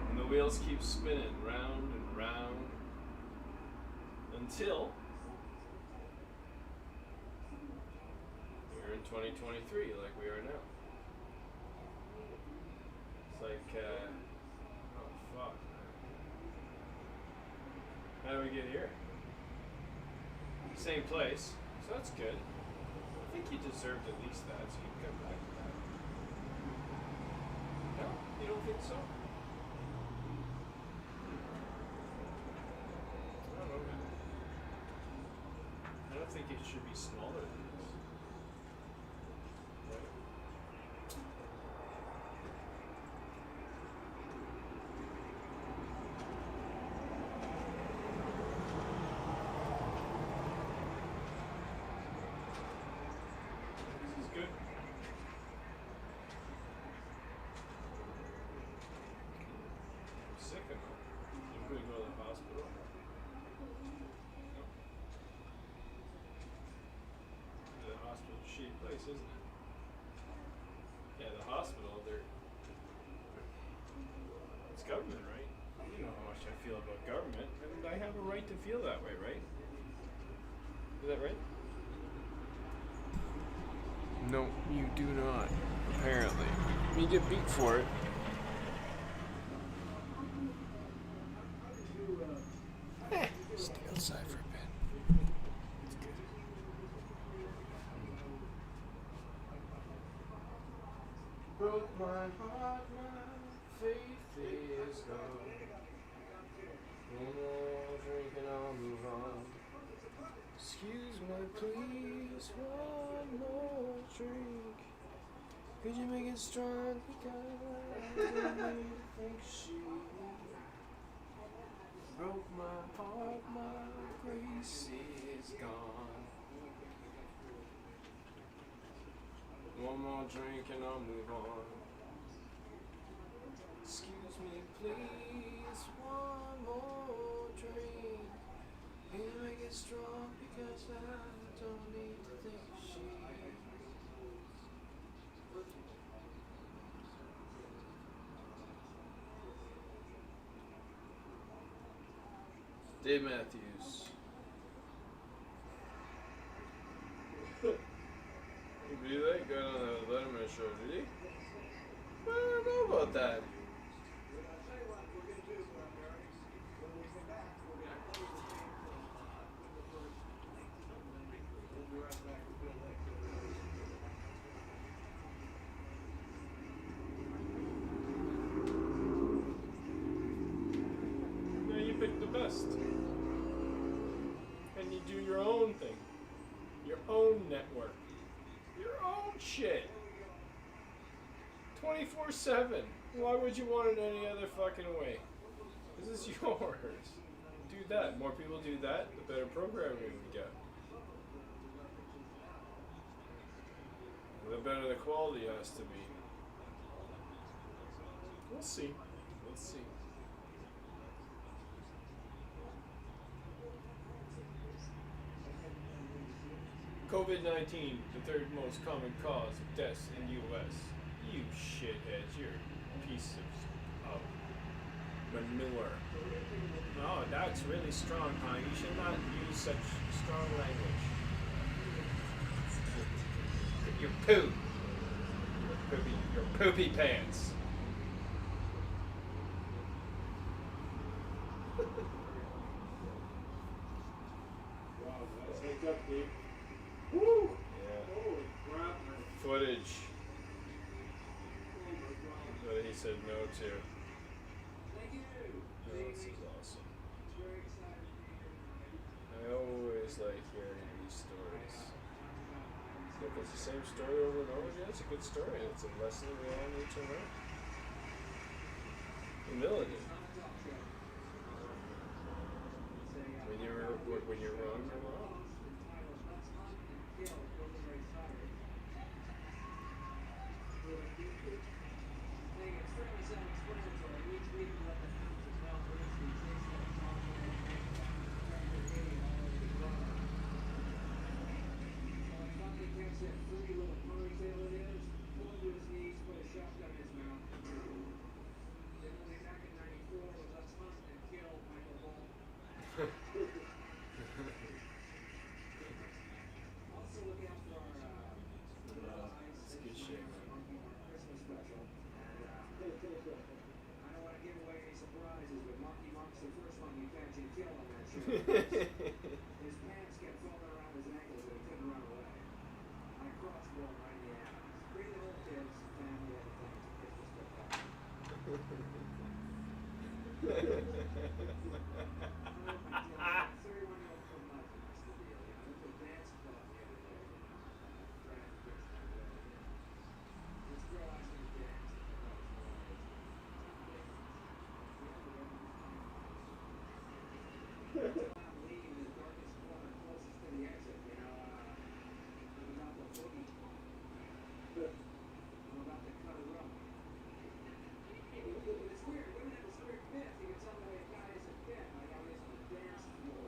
And the wheels keep spinning round and round until we're in 2023 like we are now. It's like, oh fuck. How do we get here? Same place, so that's good. I think you deserved at least that, so you can come back to that. No? You don't think so? I don't know, man. I don't think it should be smaller than this. Right? This is good. I'm sick of it. I'm going to go to the hospital. The hospital's a shitty place, isn't it? Yeah, the hospital, it's government, right? You know how much I feel about government, and I have a right to feel that way, right? Is that right? No, you do not, apparently. You get beat for it. Stay outside for a bit. It's good. Broke my heart, my faith is gone. No more drinking, I'll move on. Excuse me, please, one more drink. Could you make it strong? Because think she broke my heart, my grace is gone. One more drink and I'll move on. Excuse me, please, one more drink. And I get strong because I don't need to think she. Dave Matthews. He do that? Got on the Letterman show, did he? I don't know about that. No, you pick the best. And you do your own thing. Your own network. Your own shit. 24/7. Why would you want it any other fucking way? This is yours. Do that. More people do that, the better programming we get. The better the quality has to be. We'll see. We'll see. COVID-19, the third most common cause of deaths in the U.S. You shitheads, you're a piece of manure. Oh, that's really strong, huh? You should not use such strong language. Your poop. Your poopy pants. Wow, that's hooked up, Dave. Woo! Yeah. Holy crap, man. Footage. That he said no to. Thank you. Oh, this is awesome. I always like hearing these stories. If it's the same story over and over again, it's a good story. It's a lesson we all need to learn. Humility. When you're wrong, you're wrong. It's good shit, man. I don't want to give away any surprises, but Monkey Monk's the first one you catch and kill on that show. His pants kept falling around his ankles and he couldn't run away. I crossbowed right in the ass. Bring the whole kids, family, everything. It's Christmas stuff. 31-year-old from London, that's the deal. Yeah, I went to a dance club the other day. This girl asked me to dance. I'm leaving the darkest corner closest to the exit, you know, I'm about to boogie. I'm about to cut a rug. It's weird, women have this weird myth. You can tell the way a guy is a fit. Like I was on the dance floor.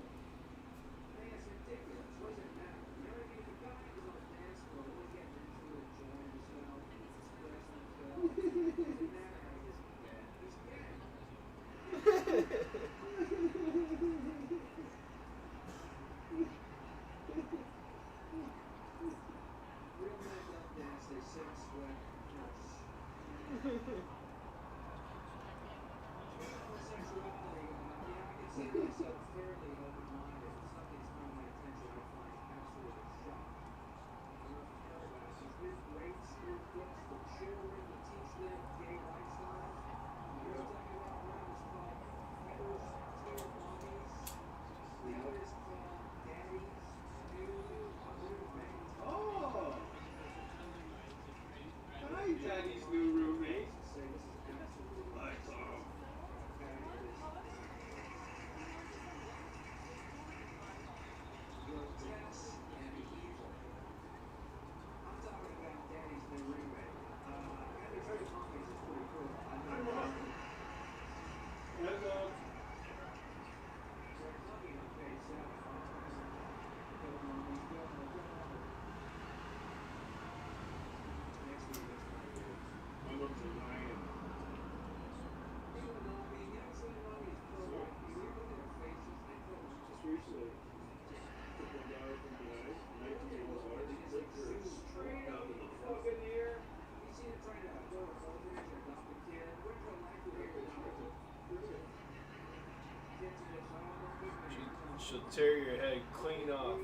She'll tear your head clean off.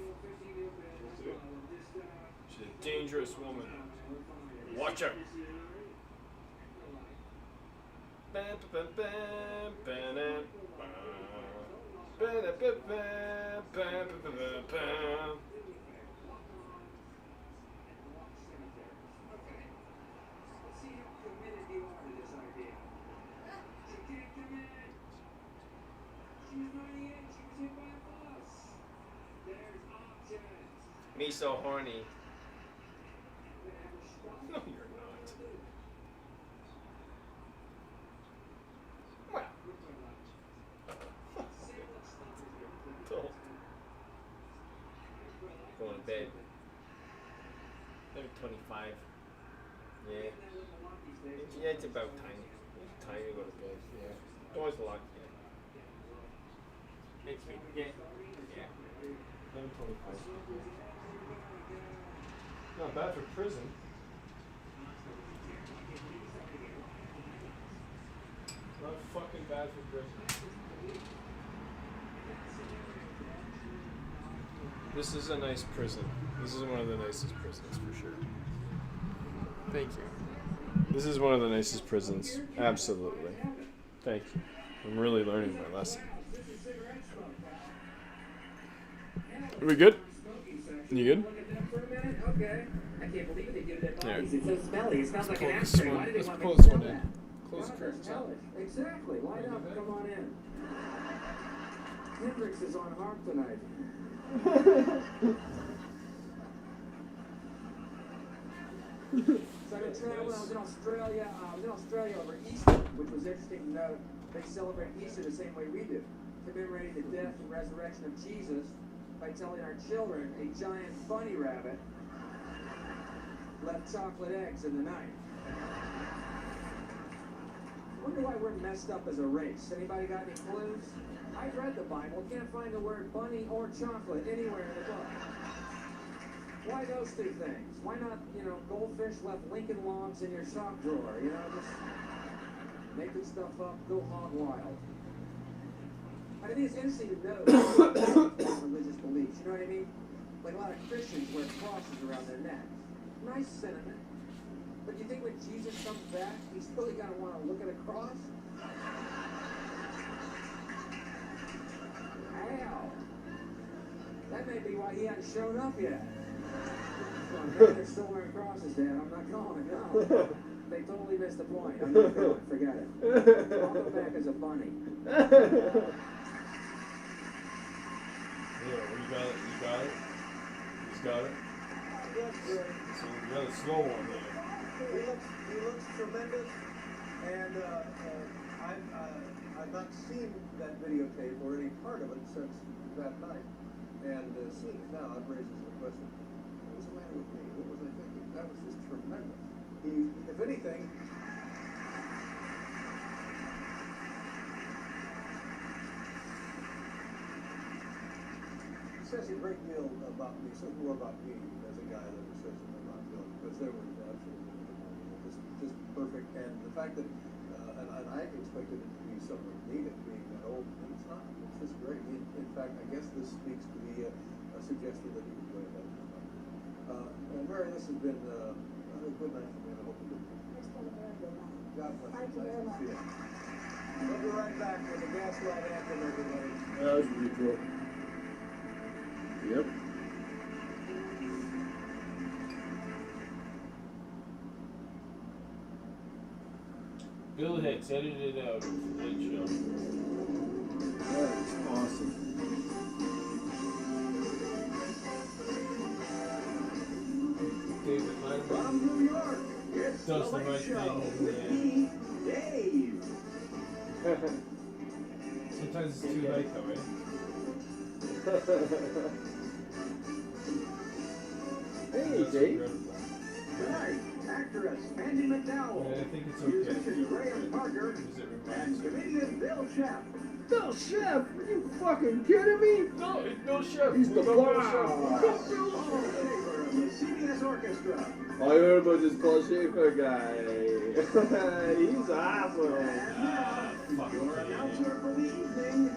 She's a dangerous woman. Watch out. Me so horny. No, you're not. Well. Going to bed. Maybe 25. Yeah. Yeah, it's about time. It's time to go to bed. Yeah. Door's locked yet. Next week. Yeah. Yeah. 11:25. Not bad for prison. Not fucking bad for prison. This is a nice prison. This is one of the nicest prisons for sure. Thank you. This is one of the nicest prisons. Absolutely. Thank you. I'm really learning my lesson. Are we good? You good? Okay. I can't believe they did that. Yeah. It's so smelly. It smells like an Let's ashtray. Why did they pull want this me to one smell in. that? Close the curtains. Exactly. Why not? Come on in. Hendrix is on harp tonight. So I got travel. I was in Australia. Over Easter, which was interesting to note. They celebrate Easter the same way we do, commemorating the death and resurrection of Jesus by telling our children a giant bunny rabbit left chocolate eggs in the night. I wonder why we're messed up as a race. Anybody got any clues? I've read the Bible, can't find the word bunny or chocolate anywhere in the book. Why those two things? Why not, goldfish left Lincoln Logs in your sock drawer? Just making stuff up, go hog wild. I think it's interesting to know religious beliefs, you know what I mean? Like a lot of Christians wear crosses around their neck. Nice sentiment. But you think when Jesus comes back, he's really going to want to look at a cross? How? That may be why he hasn't shown up yet. Well, they're still wearing crosses, Dad. I'm not going, no. They totally missed the point. I'm not going. Forget it. I'll go back as a bunny. Yeah, you got it. You got it. He's got it. That's great. So you got a slow one there. He looks tremendous, and I've not seen that videotape or any part of it since that night. And seeing it now, it raises the question: what was the matter with me? What was I thinking? That was just tremendous. He, if anything. Says a great deal about me, says more about me as a guy than it says about Bill, because they were absolutely just perfect. And the fact that, and I expected it to be something needed, being that old, and it's not. It's just great. In fact, I guess this speaks to the suggestion that he was going to have. Mary, this has been a good night for me, and I hope you do. It's been a very good night. God bless you. Thank you very much. We'll be right back with the Gaslight Anthem, everybody. That was pretty cool. Yep. Bill Hicks edited it out for the late show. That is awesome. David Letterman From New York, it's does the The right Late Show thing in with the end. me, Dave. Sometimes it's too late though, right? Hey, Dave. Tonight, actress Andy McDowell, Yeah, I think it's musician okay. Graham Parker, Because it and reminds me. comedian Bill Sheff. Bill Sheff, are you fucking kidding me? No, it's Bill Sheff. He's the Bill boss. Sheff. Bill Shaver of the CBS Orchestra. I heard about this Paul Schaefer guy. He's awesome. And now, your announcer for the evening,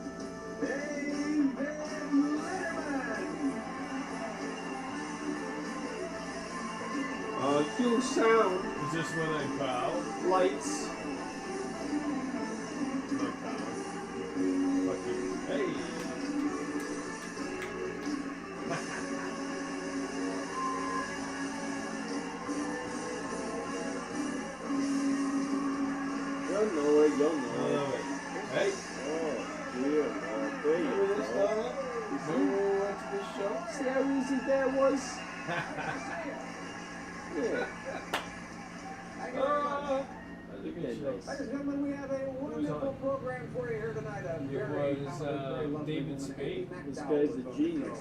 Dave Van No sound. Is this when I bow? Lights. No power. Fucking hey. You'll know it. You'll know I it. love it. Hey. Oh, dear. Oh, there you Remember this, go. Donna? Remember when we went to this show? See how easy that was? Yeah. Ladies and gentlemen, we have a wonderful program for you here tonight. It was David Spade. This guy's a genius.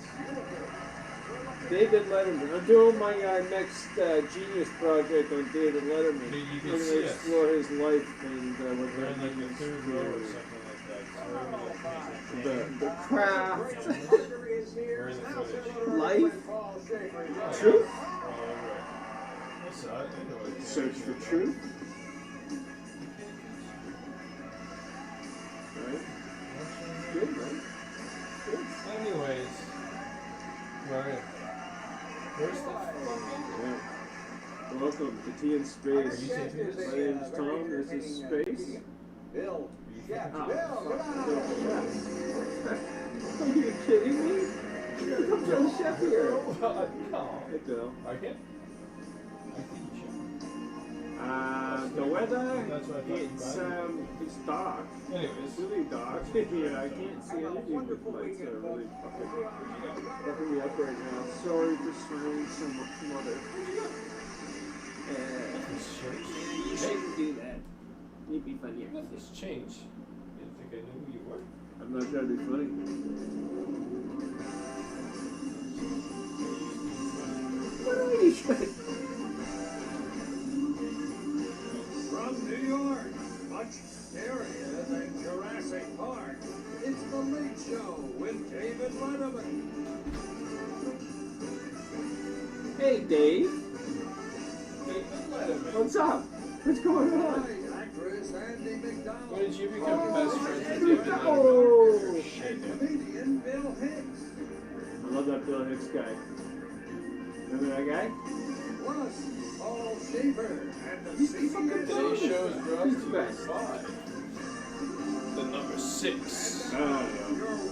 David Letterman. I'm doing my next genius project on David Letterman. You can We're see going to us. explore his life and We're what in like the that third row or something like that. the craft. We're in the footage. Life. Truth. What's that? I know what Search for truth. Right. Good, right? Good. Anyways, right. Where's the fucking? Yeah. Welcome to Tea and Space. My name is Tom. This is Space. Bill. Yeah, Oh, Bill, Are you kidding me? Here comes our chef here. No. Hey, Bill. I can. I think you should. The weather, That's what I thought it's dark. Anyways. It's really dark. Yeah, I can't see anything. The lights are really fucking me up right now. Sorry for swearing so much, mother. You shouldn't do that. You'd be funnier. Nothing's changed. You didn't think I knew who you were? I'm not trying to be funny. What are you trying? From New York, much scarier than Jurassic Park, it's The Late Show with David Letterman. Hey, Dave. David Letterman. What's up? What's going on? Actress Andy McDonald. When did you become best friends with David Letterman? Oh! Comedian Bill Hicks. I love that Bill Hicks guy. Remember that guy? Plus, Paul Schaefer and the He's fucking CBS. Today's show is brought He's to the you best. by the number 6. Your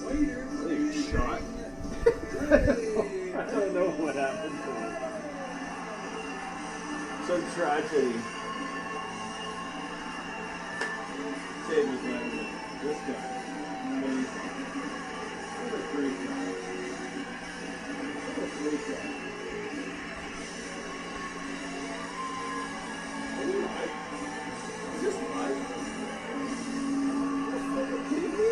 waiter. I think he shot. I don't know what happened to him. Some tragedy. David Letterman. This guy. Amazing. What a great guy. What a great guy. Are you live? Is this live? Are you fucking kidding me?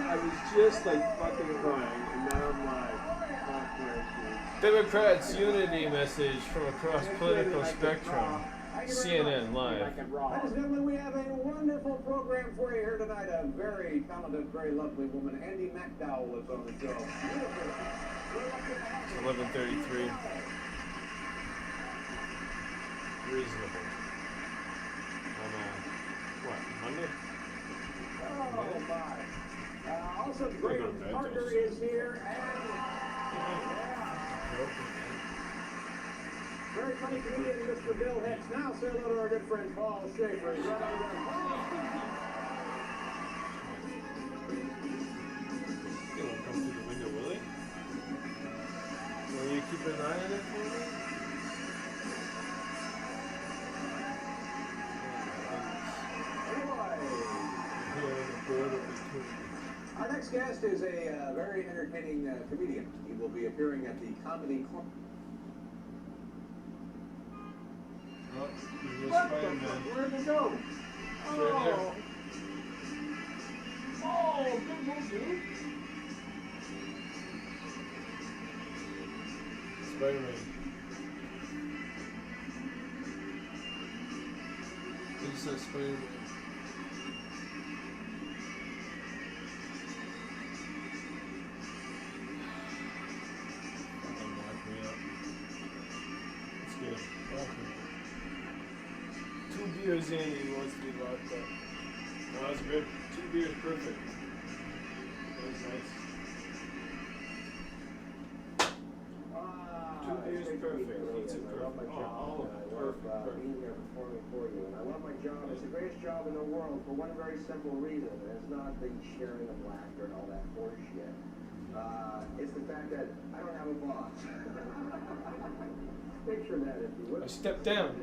I was just like fucking crying, and now I'm live. Fuck my shit. Democrats' unity message from across political spectrum. CNN Live. Ladies and gentlemen, we have a wonderful program for you here tonight. A very talented, very lovely woman, Andy McDowell, is on the show. 11:33. Reasonable. On what, Monday? Oh, my. Also, Graham Parker is here, and very funny comedian, Mr. Bill Hicks. Now say hello to our good friend Paul Schaefer. He's right over there. He won't come through the window, will he? Will you keep an eye on it for me? Our next guest is a very entertaining comedian. He will be appearing at the Comedy Corner. Oh, here's What the Spider-Man. fuck? Where'd it go? It's right there. Oh, good move, dude. Spider-Man. He says Spider-Man. Fucking lock me up. Let's get him. Lock me up. 2 beers in, he wants to be locked up. No, that's good. 2 beers, perfect. That was nice. 2 perfect. really Pizza is. I love my perfect. job. Oh, and I perfect, love perfect. being here performing for you. And I love my job. It's the greatest job in the world for one very simple reason. And it's not the sharing of laughter and all that horse shit. It's the fact that I don't have a boss. Picture that if you would. I stepped down.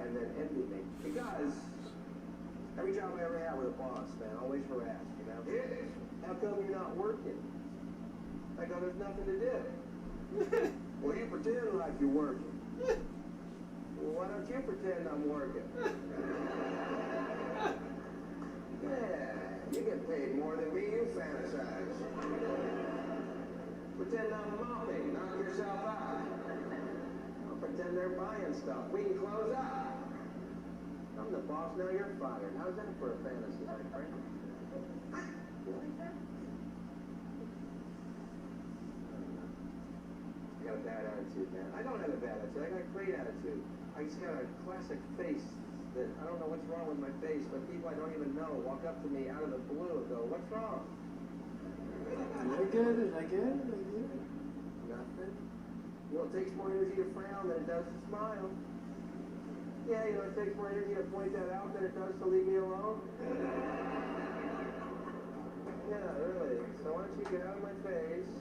And then envy me. Because every job I ever had with a boss, man, always harassed, you know. How come you're not working? I go, there's nothing to do. Well, you pretend like you're working. Well, why don't you pretend I'm working? Yeah, you get paid more than me, you fantasize. Pretend I'm mopping, knock yourself out. I'll pretend they're buying stuff. We can close up. I'm the boss, now you're fired. How's that for a fantasy, my friend? You like that? I got a bad attitude, man. I don't have a bad attitude. I got a great attitude. I just got a classic face that I don't know what's wrong with my face, but people I don't even know walk up to me out of the blue and go, "What's wrong?" I get it. Nothing. You know, it takes more energy to frown than it does to smile. Yeah, you know, it takes more energy to point that out than it does to leave me alone. Yeah, really. So why don't you get out of my face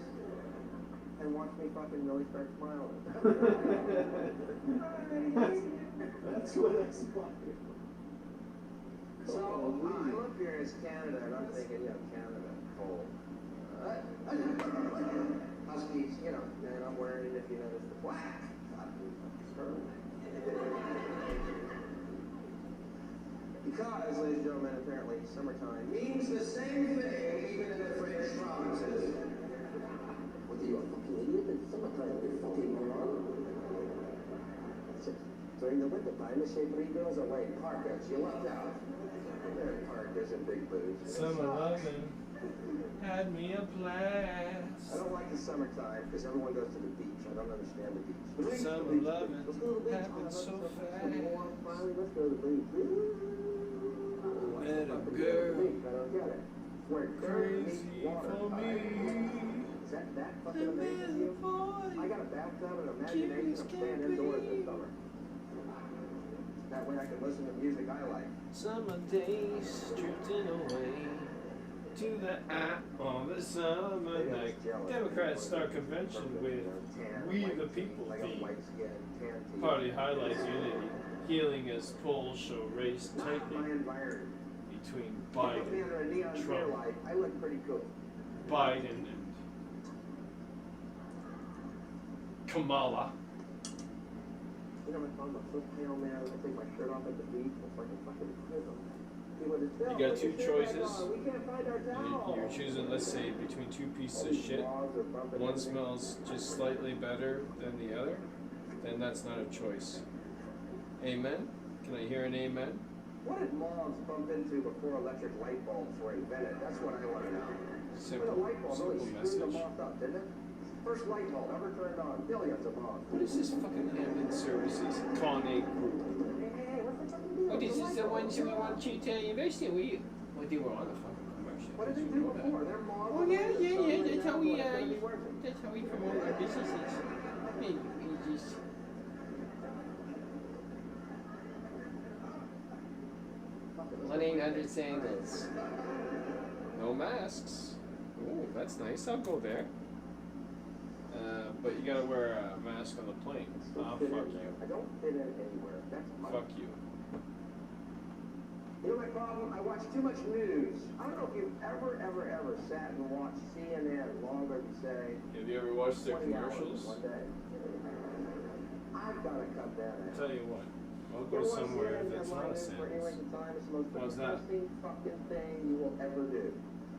and watch me fucking really start smiling? That's what I spotted. So, I'm up here as Canada, and I'm thinking, Canada, cold. Huskies, and I'm wearing, if you notice, the black. Because, ladies and gentlemen, apparently summertime means the same thing even in the French provinces. What are you, a fucking idiot? It's summertime, you fucking moron. During the wintertime, the same three girls are wearing parkas. You lucked out. They're parkas and big boots. Summer loving had me a blast. I don't like the summertime because everyone goes to the beach. I don't understand the beach. Summer loving happened so fast. Finally, let's go to the beach. Met a I girl don't get it. Where crazy for me. Is that fucking amazing to you? I got a bathtub and imagination of staying indoors this summer. That way I can listen to music I like. Summer days drifting away to the eye on the summer night. Democrats start convention with We the People theme. Party highlights unity. Healing as polls show race tightening between Biden and Trump. I look pretty cool. Biden and Kamala. You know, if I'm a foot pale man, I take my shirt off at the beach, it's like a fucking prison. You got two choices. You're choosing, let's say, between two pieces of shit. One smells just slightly better than the other. Then that's not a choice. Amen? Can I hear an amen? What did moths bump into before electric light bulbs were invented? That's what I want to know. Simple Screwed message. the moth up, didn't it? First light bulb ever turned on. Billions of moths. What is this fucking Hampton Services Con A group? Oh, this is the ones we want you to invest in. Well, they were on the fucking commercial. What did they do before? They're moths. Oh yeah. That's how we promote our businesses. I mean, we just. $1-800 sandals. No masks. Oh, that's nice. I'll go there. But you gotta wear a mask on the plane. Fuck you. I don't fit in anywhere. That's my Fuck you. You know my problem? I watch too much news. I don't know if you've ever sat and watched CNN longer than, say, Have you ever watched their 20 hours commercials? in one day. I've got to cut that out. I'll tell you what. I'll go somewhere that's not a Sam's. What's that? Fucking thing you will ever do.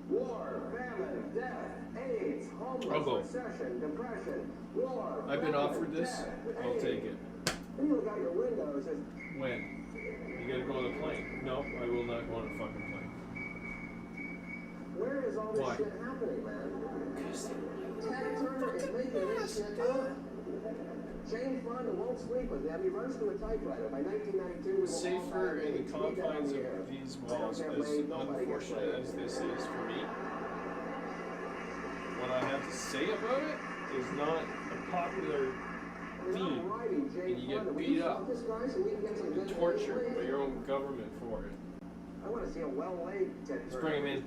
War, famine, death, AIDS, I'll go. homeless, recession, depression, war. I've been offered this. death, I'll AIDS. take it. Then you look out your window and says, When? You gotta go on a plane. No, I will not go on a fucking plane. where is all this Why? shit happening, man? Ted Turner is making this shit up. James Bond won't sleep with them. He runs to a typewriter. By 1992, we will Safer in the confines of these walls, as unfortunate as this is for me. What I have to say about it is not a popular beam and you get beat up and tortured by your own government for it. I want to see a well-laid Ted Let's bring him in.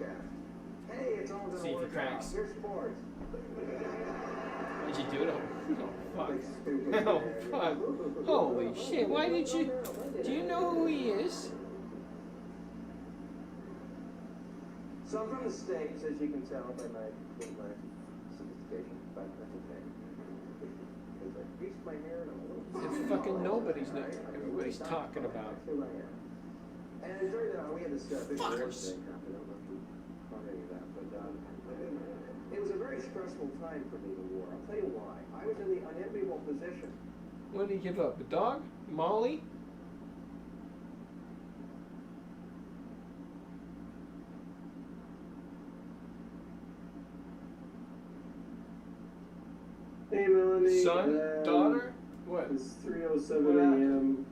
Hey, it's all gonna See if he work out. cracks. Here's sports. Did you do it? Oh, fuck. Oh, fuck. Holy shit. Why did you... Do you know who he is? So I'm from the States, as you can tell by my sophistication, but that's okay. Because I greased my hair and I'm a little... It's fucking nobody's name. Everybody's talking about. And during that, we had this big war Fuckers. thing happen. I don't know if you caught any of that, but it was a very stressful time for me, the war. I'll tell you why. I was in the unenviable position. What did he give up? A dog? Molly? Hey, Melanie. Son? Daughter? What? It's 3:07 What happened? a.m.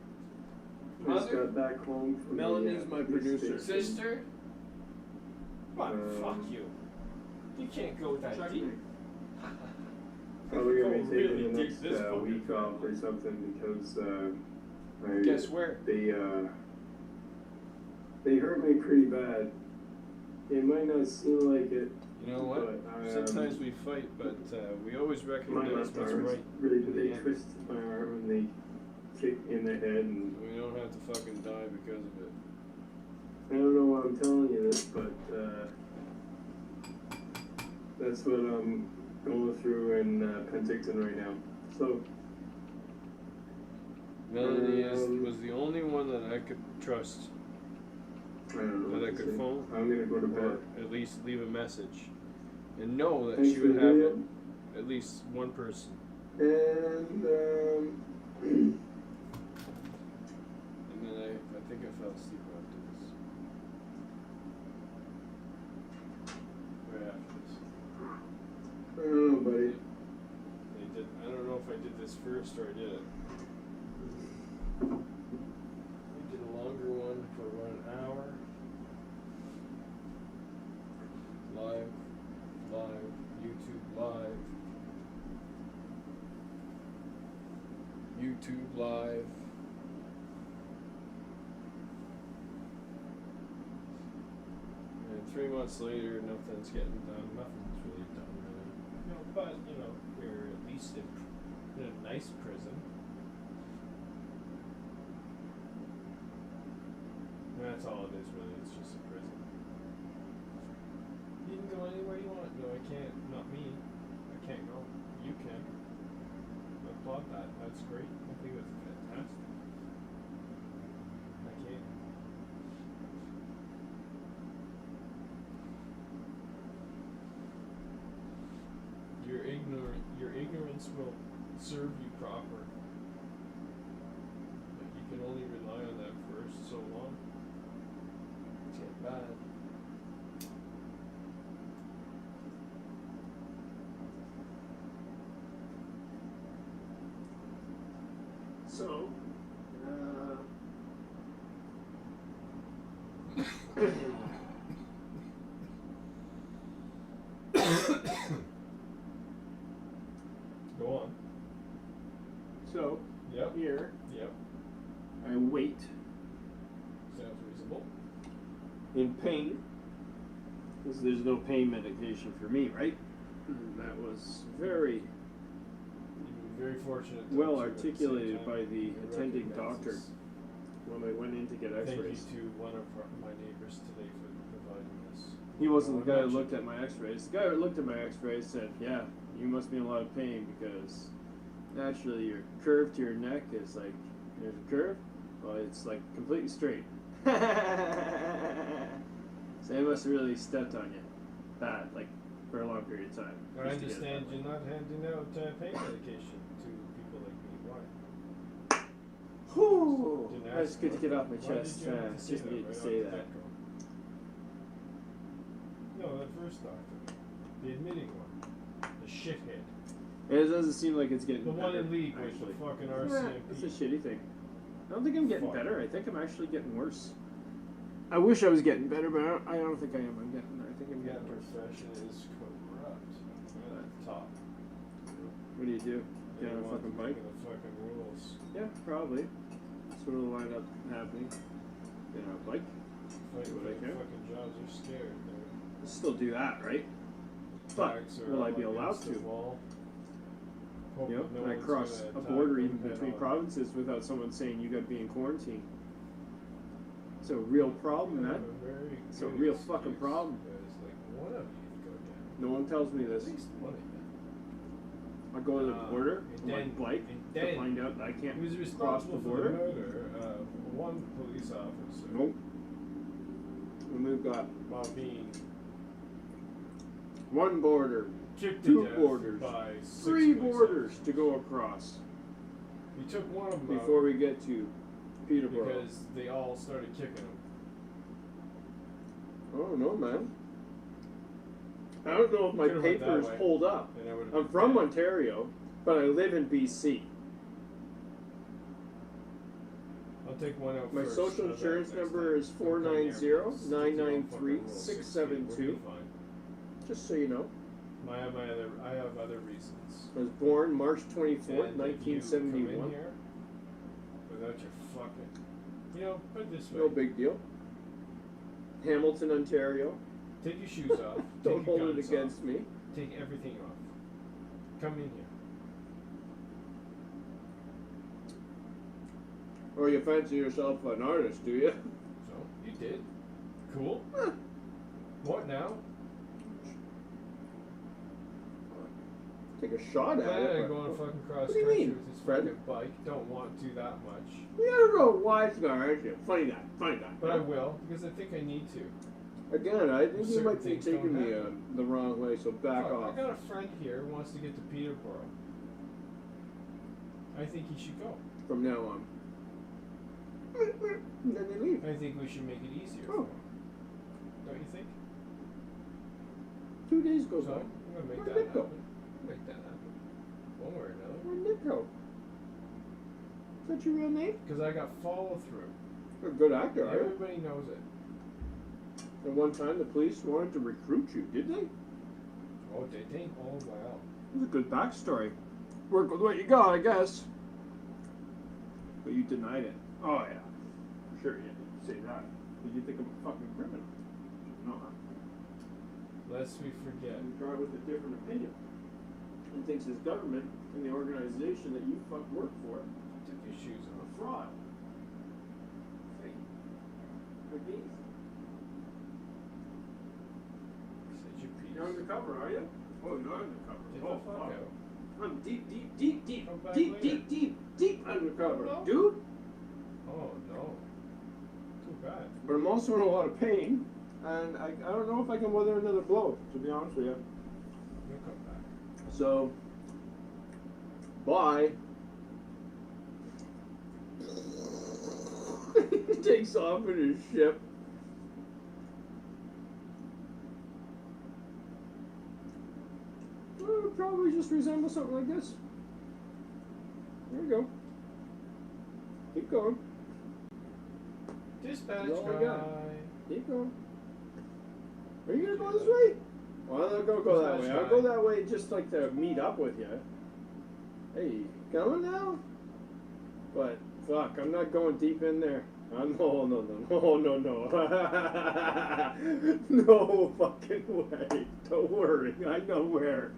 Just Mother? got back home from Melanie's the, my police producer. station. Sister? What? Fuck you. You can't go that deep. Probably gonna be Go taking really the dig next this fucking week off or something because Guess where? They hurt me pretty bad. It might not seem like it. You know what? But, Sometimes we fight, but we always my recognize left what's arm right. really in the they end. twisted my arm and they kicked in the head and We don't have to fucking die because of it. I don't know why I'm telling you this, but that's what I'm going through in Penticton right now. So Melanie was the only one that I could trust. I don't know That I what to could say. phone. I'm gonna go to Or bed. at least leave a message. And know that Thanks she for would the have video. at least one person. And And then I think I fell asleep after this. Right after this. I don't know, buddy. I don't know if I did this first or I did it. We did a longer one for about an hour. Live, YouTube live. YouTube live. And 3 months later, nothing's getting done. Nothing's really done, really. You know, but you're at least in a nice prison. And that's all it is, really. It's just a prison. You can go anywhere you want. No, I can't. Not me. I can't go. You can. I applaud that. That's great. I think that's fantastic. I can't. Your ignorance will serve you proper. But you can only rely on that for so long. It's getting bad. so Go on. so Yep. here Yep. I wait Sounds reasonable. in pain because there's no pain medication for me, right? And that was very You've been very fortunate. to well have at the same articulated time. by the It attending doctor recognizes- when I went in to get Thank you x-rays. to one of my neighbors today for providing this. He wasn't the guy who Mentioned- looked at my x-rays. The guy who looked at my x-rays said, yeah, you must be in a lot of pain because naturally your curve to your neck is like, there's a curve, well it's like completely straight. So they must have really stepped on you bad, like for a long period of time. I just to get it understand that way. you're not handing out pain medication to people like me. Why? Whew, Didn't that's ask good to for it. get off my Why chest. did you have to say Just that needed to right say off the that. get-go? No, that first doctor. The admitting one. The shithead. It doesn't seem like it's getting The better. one in league with actually. the fucking Yeah, RCMP. it's a shitty thing. I don't think I'm getting Fuck. better. I think I'm actually getting worse. I wish I was getting better, but I don't think I am. I think I'm That getting worse. profession is corrupt. Right at the top. What do you do? Get on a Anyone fucking to bike? make a fucking rules. Yeah, probably. That's what'll wind up happening. You know, like, Fighting what for I their care. fucking jobs, they're scared. I'll still do that, right? But Tags are will I all be allowed against the to? wall. Hope You know, that no and I one's cross gonna a attack border them even head between on. provinces without someone saying you got to be in quarantine. It's a real problem, You have man. a very It's a good real excuse. fucking problem. There's like one of you to go down. No one tells me this. At least one of you. I go to the border And on my then- bike and to then find out that I can't He was cross the responsible for border. the murder of one police officer. Nope. And we've got While being one border, kicked to two death borders, by 6 three police borders officers. to go across We took one of them before out we get to Peterborough. because they all started kicking him. I don't know, man. I don't know if my Could've went that papers way, hold up. and I would've I'm been from dead. Ontario, but I live in BC. I'll take one out My first. social How's that insurance next number time? is Don't come near me. Stick to your own fucking rules. 490-993-672. We'll be fine. Just so you know. I have other reasons. I was born March 24th, And if you come in 1971. here without your fucking, you know, put it this way. No big deal. Hamilton, Ontario. Take your shoes off. Don't take your hold it guns against off, me. Take everything off. Come in here. Or you fancy yourself an artist, do you? So you did. Cool. What now? Take a shot at Planning it. on going fucking cross What do you country mean, with his Fred? fucking bike. Don't want to that much. You're a real wise guy, aren't you? Funny guy, funny guy. But I will, because I think I need to. Again, I think you Certain might be things taking don't me happen. the wrong way, so back Fuck, off. I got a friend here who wants to get to Peterborough. I think he should go. From now on. And then they leave. I think we should make it easier for Oh. him. Don't you think? 2 days goes So, by. I'm gonna make Where'd that Nick go? happen. Make that happen. One way or another. Where'd Nick go? Is that your real name? Because I got follow through. You're a good actor, are you? Everybody knows it. At one time, the police wanted to recruit you, did they? Oh, they think, oh well. It was a good backstory. Work with what you got, I guess. But you denied it. Oh, yeah. Sure, you didn't say that. Did you think I'm a fucking criminal? No. Lest we forget. And guy with a different opinion. He thinks his government and the organization that you fuck work for Took your shoes are off. fraud. Fake. Again. Said your piece. You're undercover, are you? Oh, you're undercover. Get Oh, the fuck fuck. out. I'm deep, deep, deep, deep, Come back deep, later. deep, deep, deep undercover, No. dude. Oh no. Too bad. But I'm also in a lot of pain, and I don't know if I can weather another blow, to be honest with you. You'll come back. So, bye. He takes off in his ship. Well, it'll probably just resemble something like this. There you go. Keep going. Dispatch That's all I guy. got. Keep going. Are you gonna go this way? Well, I'm not gonna go that way. I'll go that way just like to meet up with you. Hey, coming now? But fuck, I'm not going deep in there. No, no fucking way. Don't worry, I know where.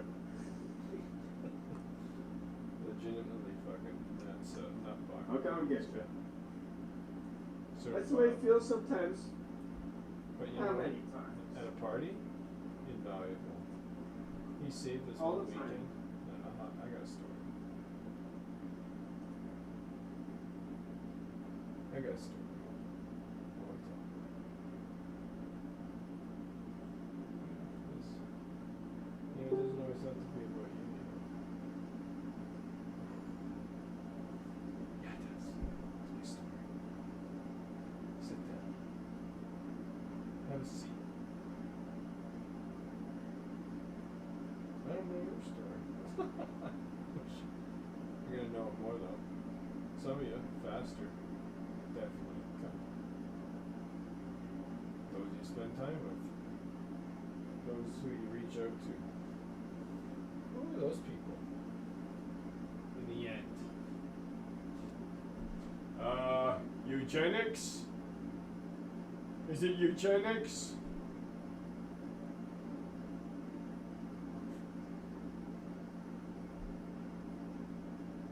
Legitimately fucking that's not far. I'll come and get you. So That's the way it feels sometimes. But you How know what? many times? At a party, invaluable. He saved this All whole the time. weekend. I got a story. I got a story. I want to tell. This, you know, it doesn't always have to be about you. Yeah, it does. It's my story. Sit down. Have a seat. I don't know your story. You're gonna know it more though. Some of you, faster. Definitely. Come. Those you spend time with. Those who you reach out to. Who are those people? In the end. Eugenics? Is it eugenics?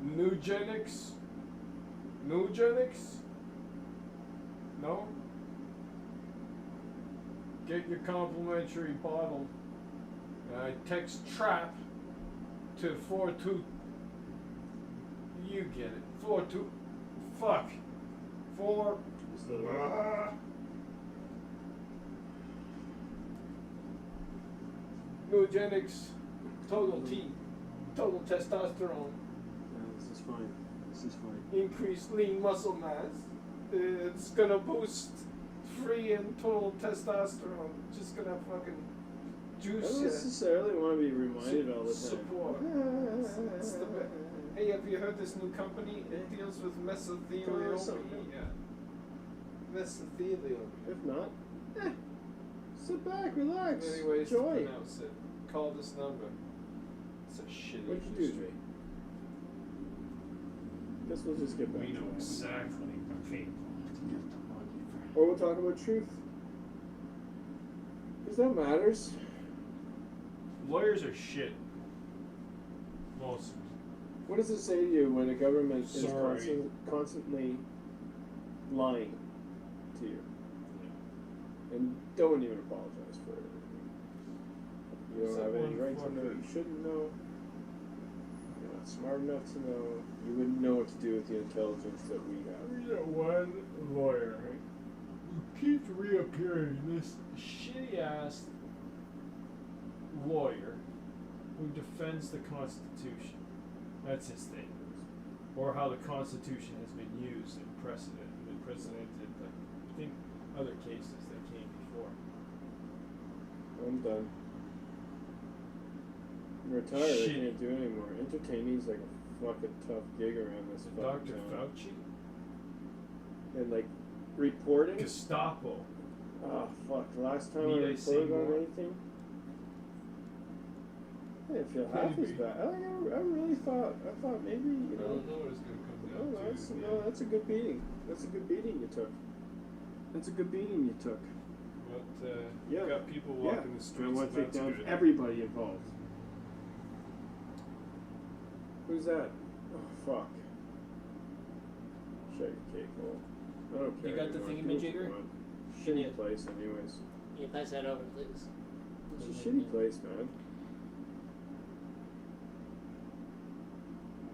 Nugenics? Nugenics? No? Get your complimentary bottle. Text TRAP to 42. You get it. 42. Fuck. 4. Nugenics. Total T. Total testosterone. This is fine. This is fine. Increased lean muscle mass. It's gonna boost free and total testosterone. Just gonna fucking I juice don't ya. necessarily want to be reminded all the time. Support. It's the best. Hey, have you heard this new company? It deals with mesothelioma. Something. Yeah. Mesothelioma. If not, sit back, relax, Many ways enjoy. to pronounce it. Call this number. It's a shitty What'd you do, industry. Jay? Guess we'll just get back We to know that. exactly. Or we'll talk about truth. Because that matters. Lawyers are shit. Most. What does it say to you when a government is Sorry. constantly lying to you? And don't even apologize for it. You What's don't have that any one rights for? to know. You shouldn't know. You're not smart enough to know. You wouldn't know what to do with the intelligence that we have. We got one lawyer, right? He keeps reappearing. This shitty ass lawyer who defends the Constitution. That's his thing. Or how the Constitution has been used in precedent and precedented, I think, other cases that came before. I'm done. I'm retired. I Shit. can't do it anymore. Entertaining's like a fucking tough gig around this fucking Dr. town. Fauci? And like reporting. Gestapo. Oh fuck! The last time I Need I reported say on more? anything, I didn't feel half as Maybe. bad. I really thought. I thought maybe you know. it's going to come Oh, that's a good beating. That's a good beating you took. That's a good beating you took. But, Yeah. you got people walking the I streets. want to and take that's down good. everybody involved. Who's that? Oh fuck! Shake your cake hole. I don't care. You got the anymore. thingamajigger? Do what you want. Can you- Shitty place, anyways. Can you pass that over, please? It's a shitty place, man.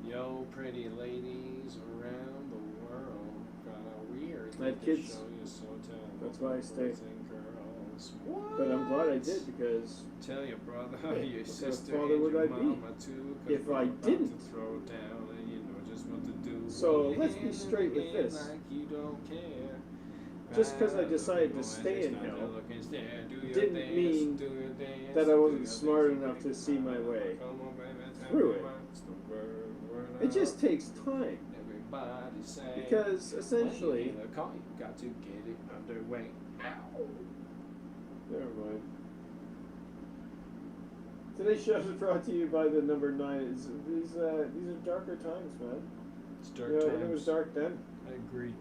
Yo, pretty ladies around the world, got a weird I had thing to kids. show you, so tell That's why I stayed. boys and girls. But I'm glad I did because Tell your brother, Hey, your what kind of sister, father and would your I be mama too. 'cause if we're I about didn't? to throw down, and you know just what to do. So, Hold let's your be hand straight in with the air this. Like you don't care. Just 'cause I decided to Go stay and in start to hell look and stare, do your didn't dance, mean do your dance, that I do wasn't your smart dance, enough to see my way come on, baby, tell through me it. what's the word It just takes time. Everybody say Because essentially, when you hear the call, you got to get it underway. never mind. Today's show is brought to you by the number 9. These are darker times, man. It's dark You know, times. it was dark then. I agree.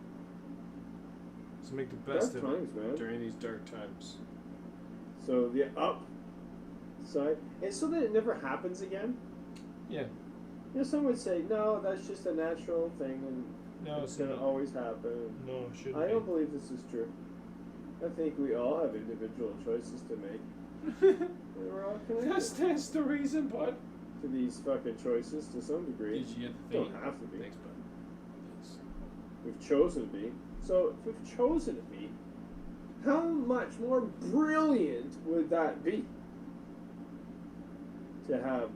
Let's make the best Dark of times, it man. during these dark times. So the upside, and so that it never happens again. Yeah. You know, some would say, no, that's just a natural thing, and No, it's it's going to not. always happen. No, it shouldn't I be. don't believe this is true. I think we all have individual choices to make. And we're all connected That's the reason, bud. to these fucking choices to some degree. Did you get the Don't thing? have to be. Thanks, bud. Thanks. We've chosen to be. So if we've chosen to be, how much more brilliant would that be? To have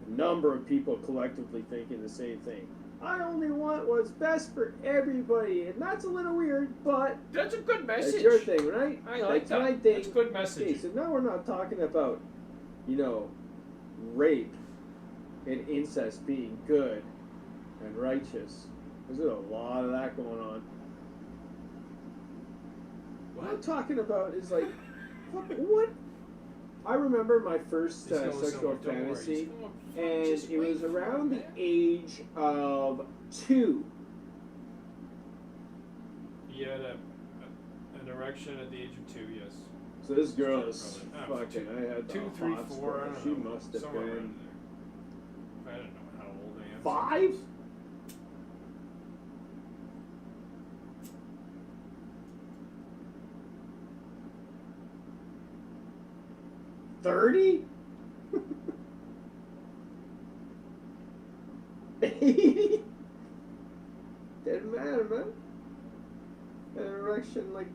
a number of people collectively thinking the same thing. I only want what's best for everybody, and that's a little weird, but that's a good message. That's your thing, right? I like that's that. my thing. That's good message. Okay, so now we're not talking about, you know, rape and incest being good and righteous. There's a lot of that going on. What I'm talking about is like, what? I remember my first He's going sexual somewhere, don't worry. fantasy, He's going- and just it was wait for around it, the age of 2. He had an erection at the age of 2, yes. So this girl is Probably. fucking. I had the 2, 3, hots 4. for I her. don't She know. must have Somewhere been around there. I don't know how old I am. 5. sometimes. 30? 80? Didn't matter, man. Had an erection like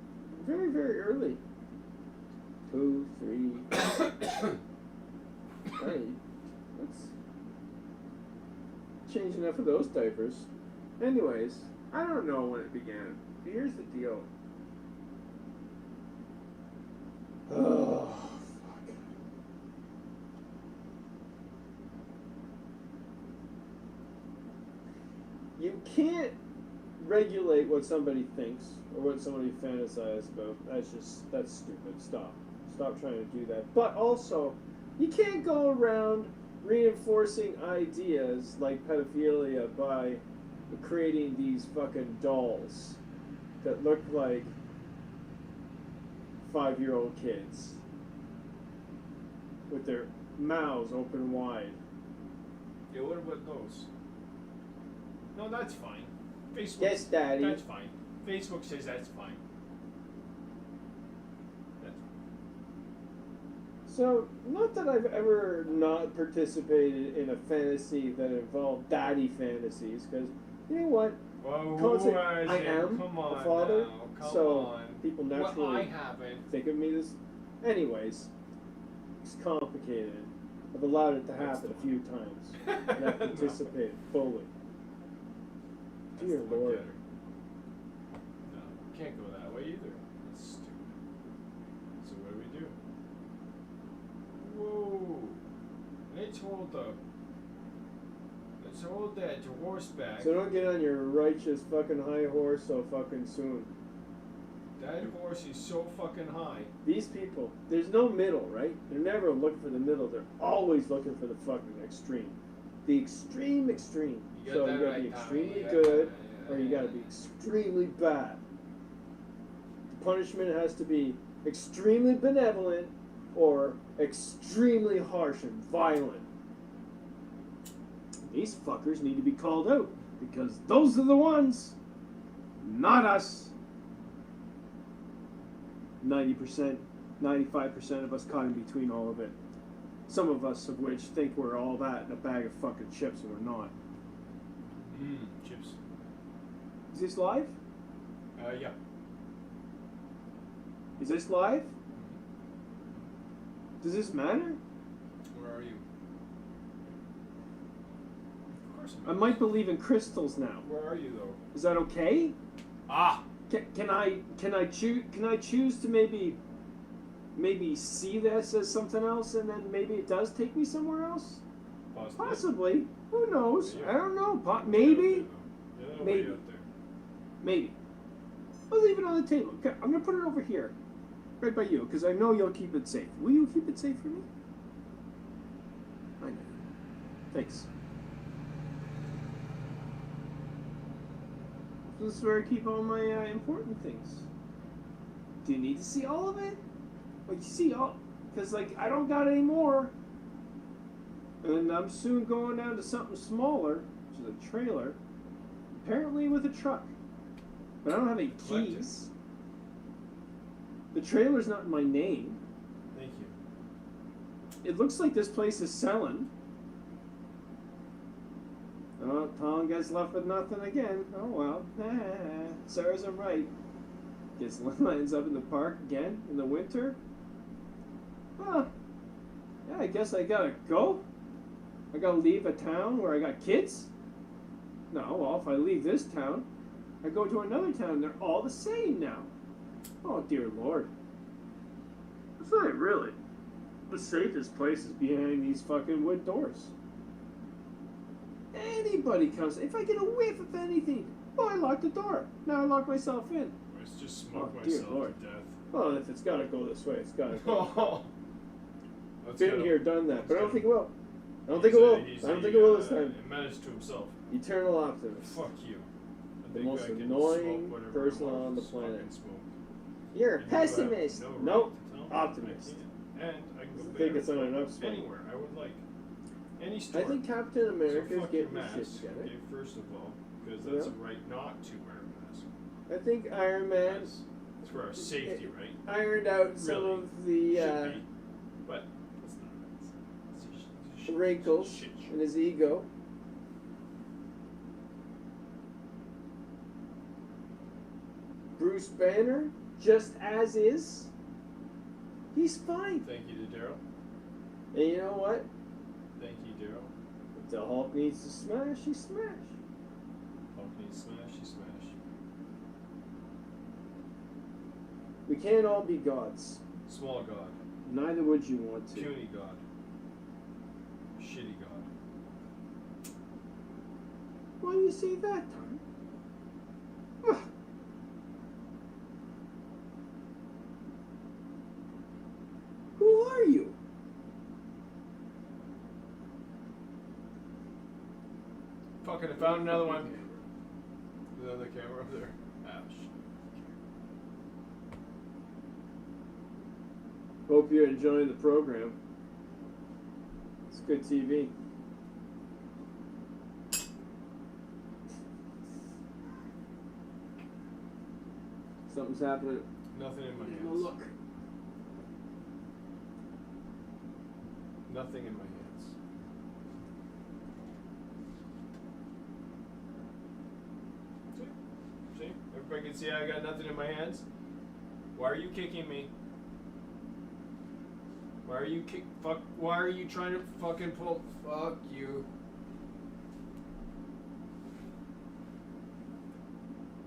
very, very early. 2, 3. Hey, let's change enough of those diapers. Anyways, I don't know when it began. Here's the deal. Oh, fuck. You can't regulate what somebody thinks or what somebody fantasizes about. That's stupid. Stop trying to do that. But also, you can't go around reinforcing ideas like pedophilia by creating these fucking dolls that look like 5-year-old kids with their mouths open wide. Yeah, what about those? No, that's fine. Facebook. Yes, Daddy. That's fine. Facebook says that's fine. That's So, not that I've ever not participated in a fantasy that involved daddy fantasies, because you know what? Whoa, Concept, whoa, I am come a on father, now, come so on. people Well, naturally I haven't. think of me as. Anyways, it's complicated. I've allowed it to happen a few times, and I've participated fully. Dear That's the Lord. look-getter. No, can't go that way either. That's stupid. So what do we do? Whoa! Let's hold that horse back. So don't get on your righteous fucking high horse so fucking soon. That horse is so fucking high. These people, there's no middle, right? They're never looking for the middle. They're always looking for the fucking extreme. The extreme. You got So you that gotta right, be Tommy. extremely You got good, that, or you gotta be extremely bad. The punishment has to be extremely benevolent or extremely harsh and violent. These fuckers need to be called out because those are the ones, not us. 90%, 95% of us caught in between all of it. Some of us of which think we're all that in a bag of fucking chips and we're not. Chips. Is this live? Yeah. Is this live? Does this matter? Where are you? Of course I might believe in crystals now. Where are you though? Is that okay? Ah! Can I choose to maybe see this as something else and then maybe it does take me somewhere else? Possibly. Who knows? I don't know. Maybe. Maybe. Maybe. I'll leave it on the table. Okay, I'm gonna put it over here, right by you, because I know you'll keep it safe. Will you keep it safe for me? I know. Thanks. This is where I keep all my important things. Do you need to see all of it? Like, you see all... Because, like, I don't got any more. And I'm soon going down to something smaller, which is a trailer. Apparently with a truck. But I don't have any keys. The trailer's not in my name. Thank you. It looks like this place is selling. Oh, Tom gets left with nothing again. Oh well. Sarah's right. Gets lines up in the park again in the winter. Huh. Yeah, I guess I gotta go. I gotta leave a town where I got kids. No, well, if I leave this town, I go to another town. They're all the same now. Oh dear Lord. That's not really. The safest place is behind these fucking wood doors. Anybody comes. If I get a whiff of anything, oh, I lock the door. Now I lock myself in. Let's just smoke Dear myself Lord. to death. Well, if it's gotta go this way, it's gotta go. Let's Been get him. here, done that, but I don't Let's think get it him. will. I don't think it will. I don't think it will this time. He managed to himself. Eternal optimist. Fuck you. I The think most I can annoying smoke whatever person I want, on the just planet. fucking smoke. You're a And you have pessimist. no right Nope. to tell me Optimist. I can't. And I can go I think barefoot it's on an upswing. anywhere I would like. Any store. I think Captain America's so fuck getting your his mask, shit together. okay, first of all, because that's Yeah. a right not to wear a mask. I think Iron Man It's for our safety, right? ironed out some Really. of the Should be, but it's not. It's a wrinkles shit show. in his ego. Bruce Banner, just as is, he's fine. Thank you to Daryl. And you know what? Thank you, Daryl. If the Hulk needs to smash, he smash. Hulk needs smash, you smash. We can't all be gods. Small god. Neither would you want to. Puny god. Shitty god. Why do you say that, Tom? Who are you? Fucking, I found another one. There's another camera over there. Ouch. Hope you're enjoying the program. It's good TV. Something's happening. Nothing in my hands. No look. Nothing in my hands. See? Everybody can see I got nothing in my hands? Why are you kicking me? Why are you why are you trying to fucking pull? Fuck you.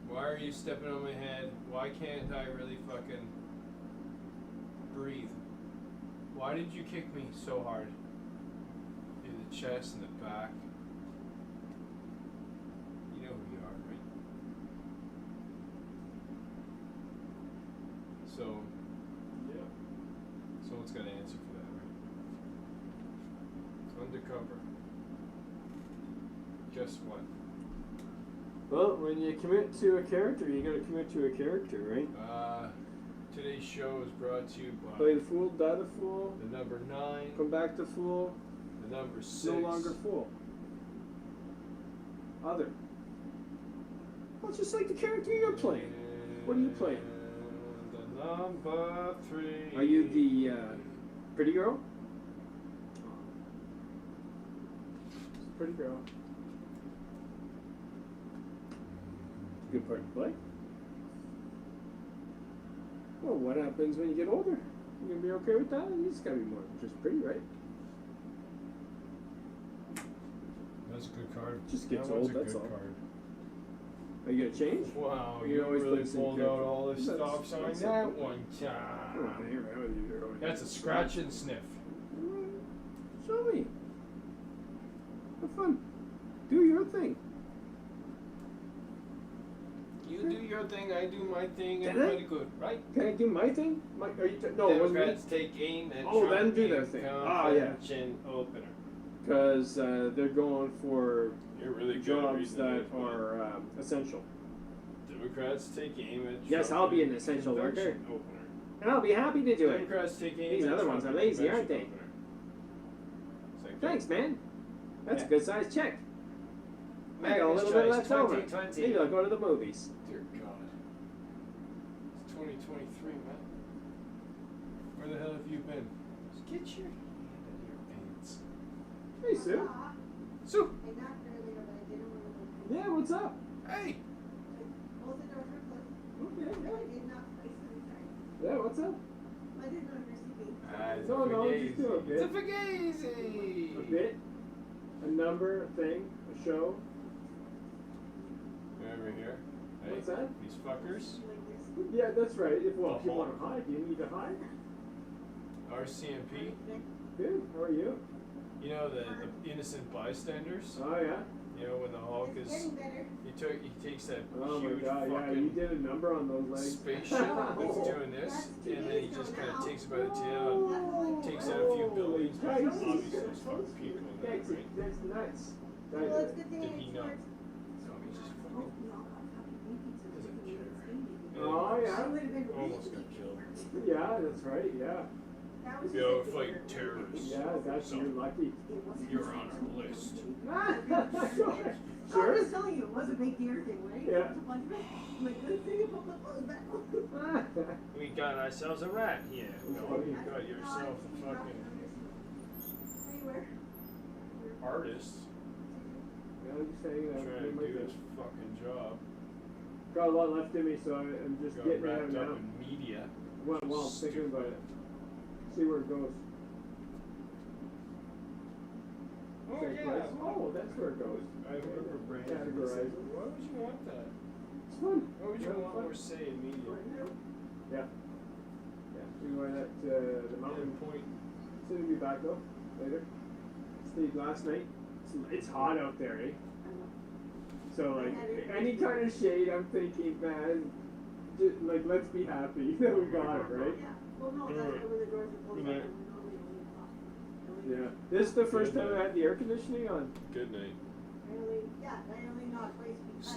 Why are you stepping on my head? Why can't I really fucking breathe? Why did you kick me so hard? In the chest and the back. You know who you are, right? So, yeah. Someone's got to answer for that, right? Undercover. Guess what? Well, when you commit to a character, you gotta commit to a character, right? Today's show is brought to you by Play the fool, die the fool. the number 9, Come back to fool. the number 6. No longer fool. Other. Well, it's just like the character you're playing. What are you playing? And the number 3. Are you the pretty girl? Pretty girl. Good part to play. Well, what happens when you get older? You gonna be okay with that? You just gotta be more than just pretty, right? That's a good card. Just gets that one's old, a that's good all. card. Are you gonna change? Wow, You you always play really the same pulled character. out all this That's- stops on that's that something. one time. Oh, here, how you doing? That's a scratch and sniff. Show me. Have fun. Do your thing. You do your thing, I do my thing, Did everybody I? good, right? Can I do my thing? Are you no, it wasn't me. Democrats take aim at Oh, Trump then do in their thing. Ah, yeah. convention opener. Because they're going for You're really good at jobs reading that it, but are essential. Democrats take aim at Yes, Trump I'll be in an essential worker. convention opener. And I'll be happy to do it. Democrats take aim These at other Trump ones are in lazy, aren't convention they? opener. It's like Thanks, man. That's Yeah. a good sized check. I got a America's little bit choice, left over. 2020. Maybe I'll go to the movies. Dear God. It's 2023, man. Where the hell have you been? Just get your hand out of your pants. Hey, Sue. Sue! I knocked earlier, but I didn't want to. Yeah, what's up? Hey! Both the doors were closed. Okay, No, yeah. I did not. I'm sorry. Yeah, what's up? I didn't know if you're sleeping. It's No, a no, just do a fugazi. bit. It's a fugazi! A bit, a number, a thing, a show. Over here. Hey, What's that? These fuckers. Yeah, that's right. If well, The if you Hulk. want to hide, you need to hide. RCMP. Good. How are you? You know the innocent bystanders? Oh yeah. You know when the Hulk It's is getting better. he takes that Oh my huge God! Yeah, you fucking did a number on those legs. spaceship that's doing this, and then he just kind of takes it by the tail and takes out a few buildings, but Holy obviously Christ. there's fucking people in there, That's, right? that's nuts. Well, it's a good thing Did I he ate know? yours. No, he just Oh, fucking no, Oh She yeah. would have been Almost really got killed. killed. Yeah, that's right. Yeah. That was Yeah, just a we're fighting big- terrorists. Yeah, that's So- you're lucky. You're on our list. Oh, I was telling you, it was a big deer thing, right? Yeah. Like, good thing about the clothes back. We got ourselves a rat here. No, you got yourself a fucking Anywhere. artist Yeah, I'm just saying that. trying to do his fucking job. Got a lot left in me, so I'm just Got getting it out wrapped now. up in media. Well, I'm thinking about it. See where it goes. Oh Same yeah. place. Oh, that's where it goes. I remember Brandon. Categorize. Why would you want that? It's fun. Why would you Yeah, want fun. more say in media? Yeah. Yeah. See where that the mountain Point. soon to be back though later. Stayed last night. It's hot out there, eh? So like any kind of shade, I'm thinking, man, just, like let's be happy that we got it, right? Yeah. Well, no, that's when the doors are closed. Right. Yeah. This is the first time I had the air conditioning on. Good night. They only knock twice because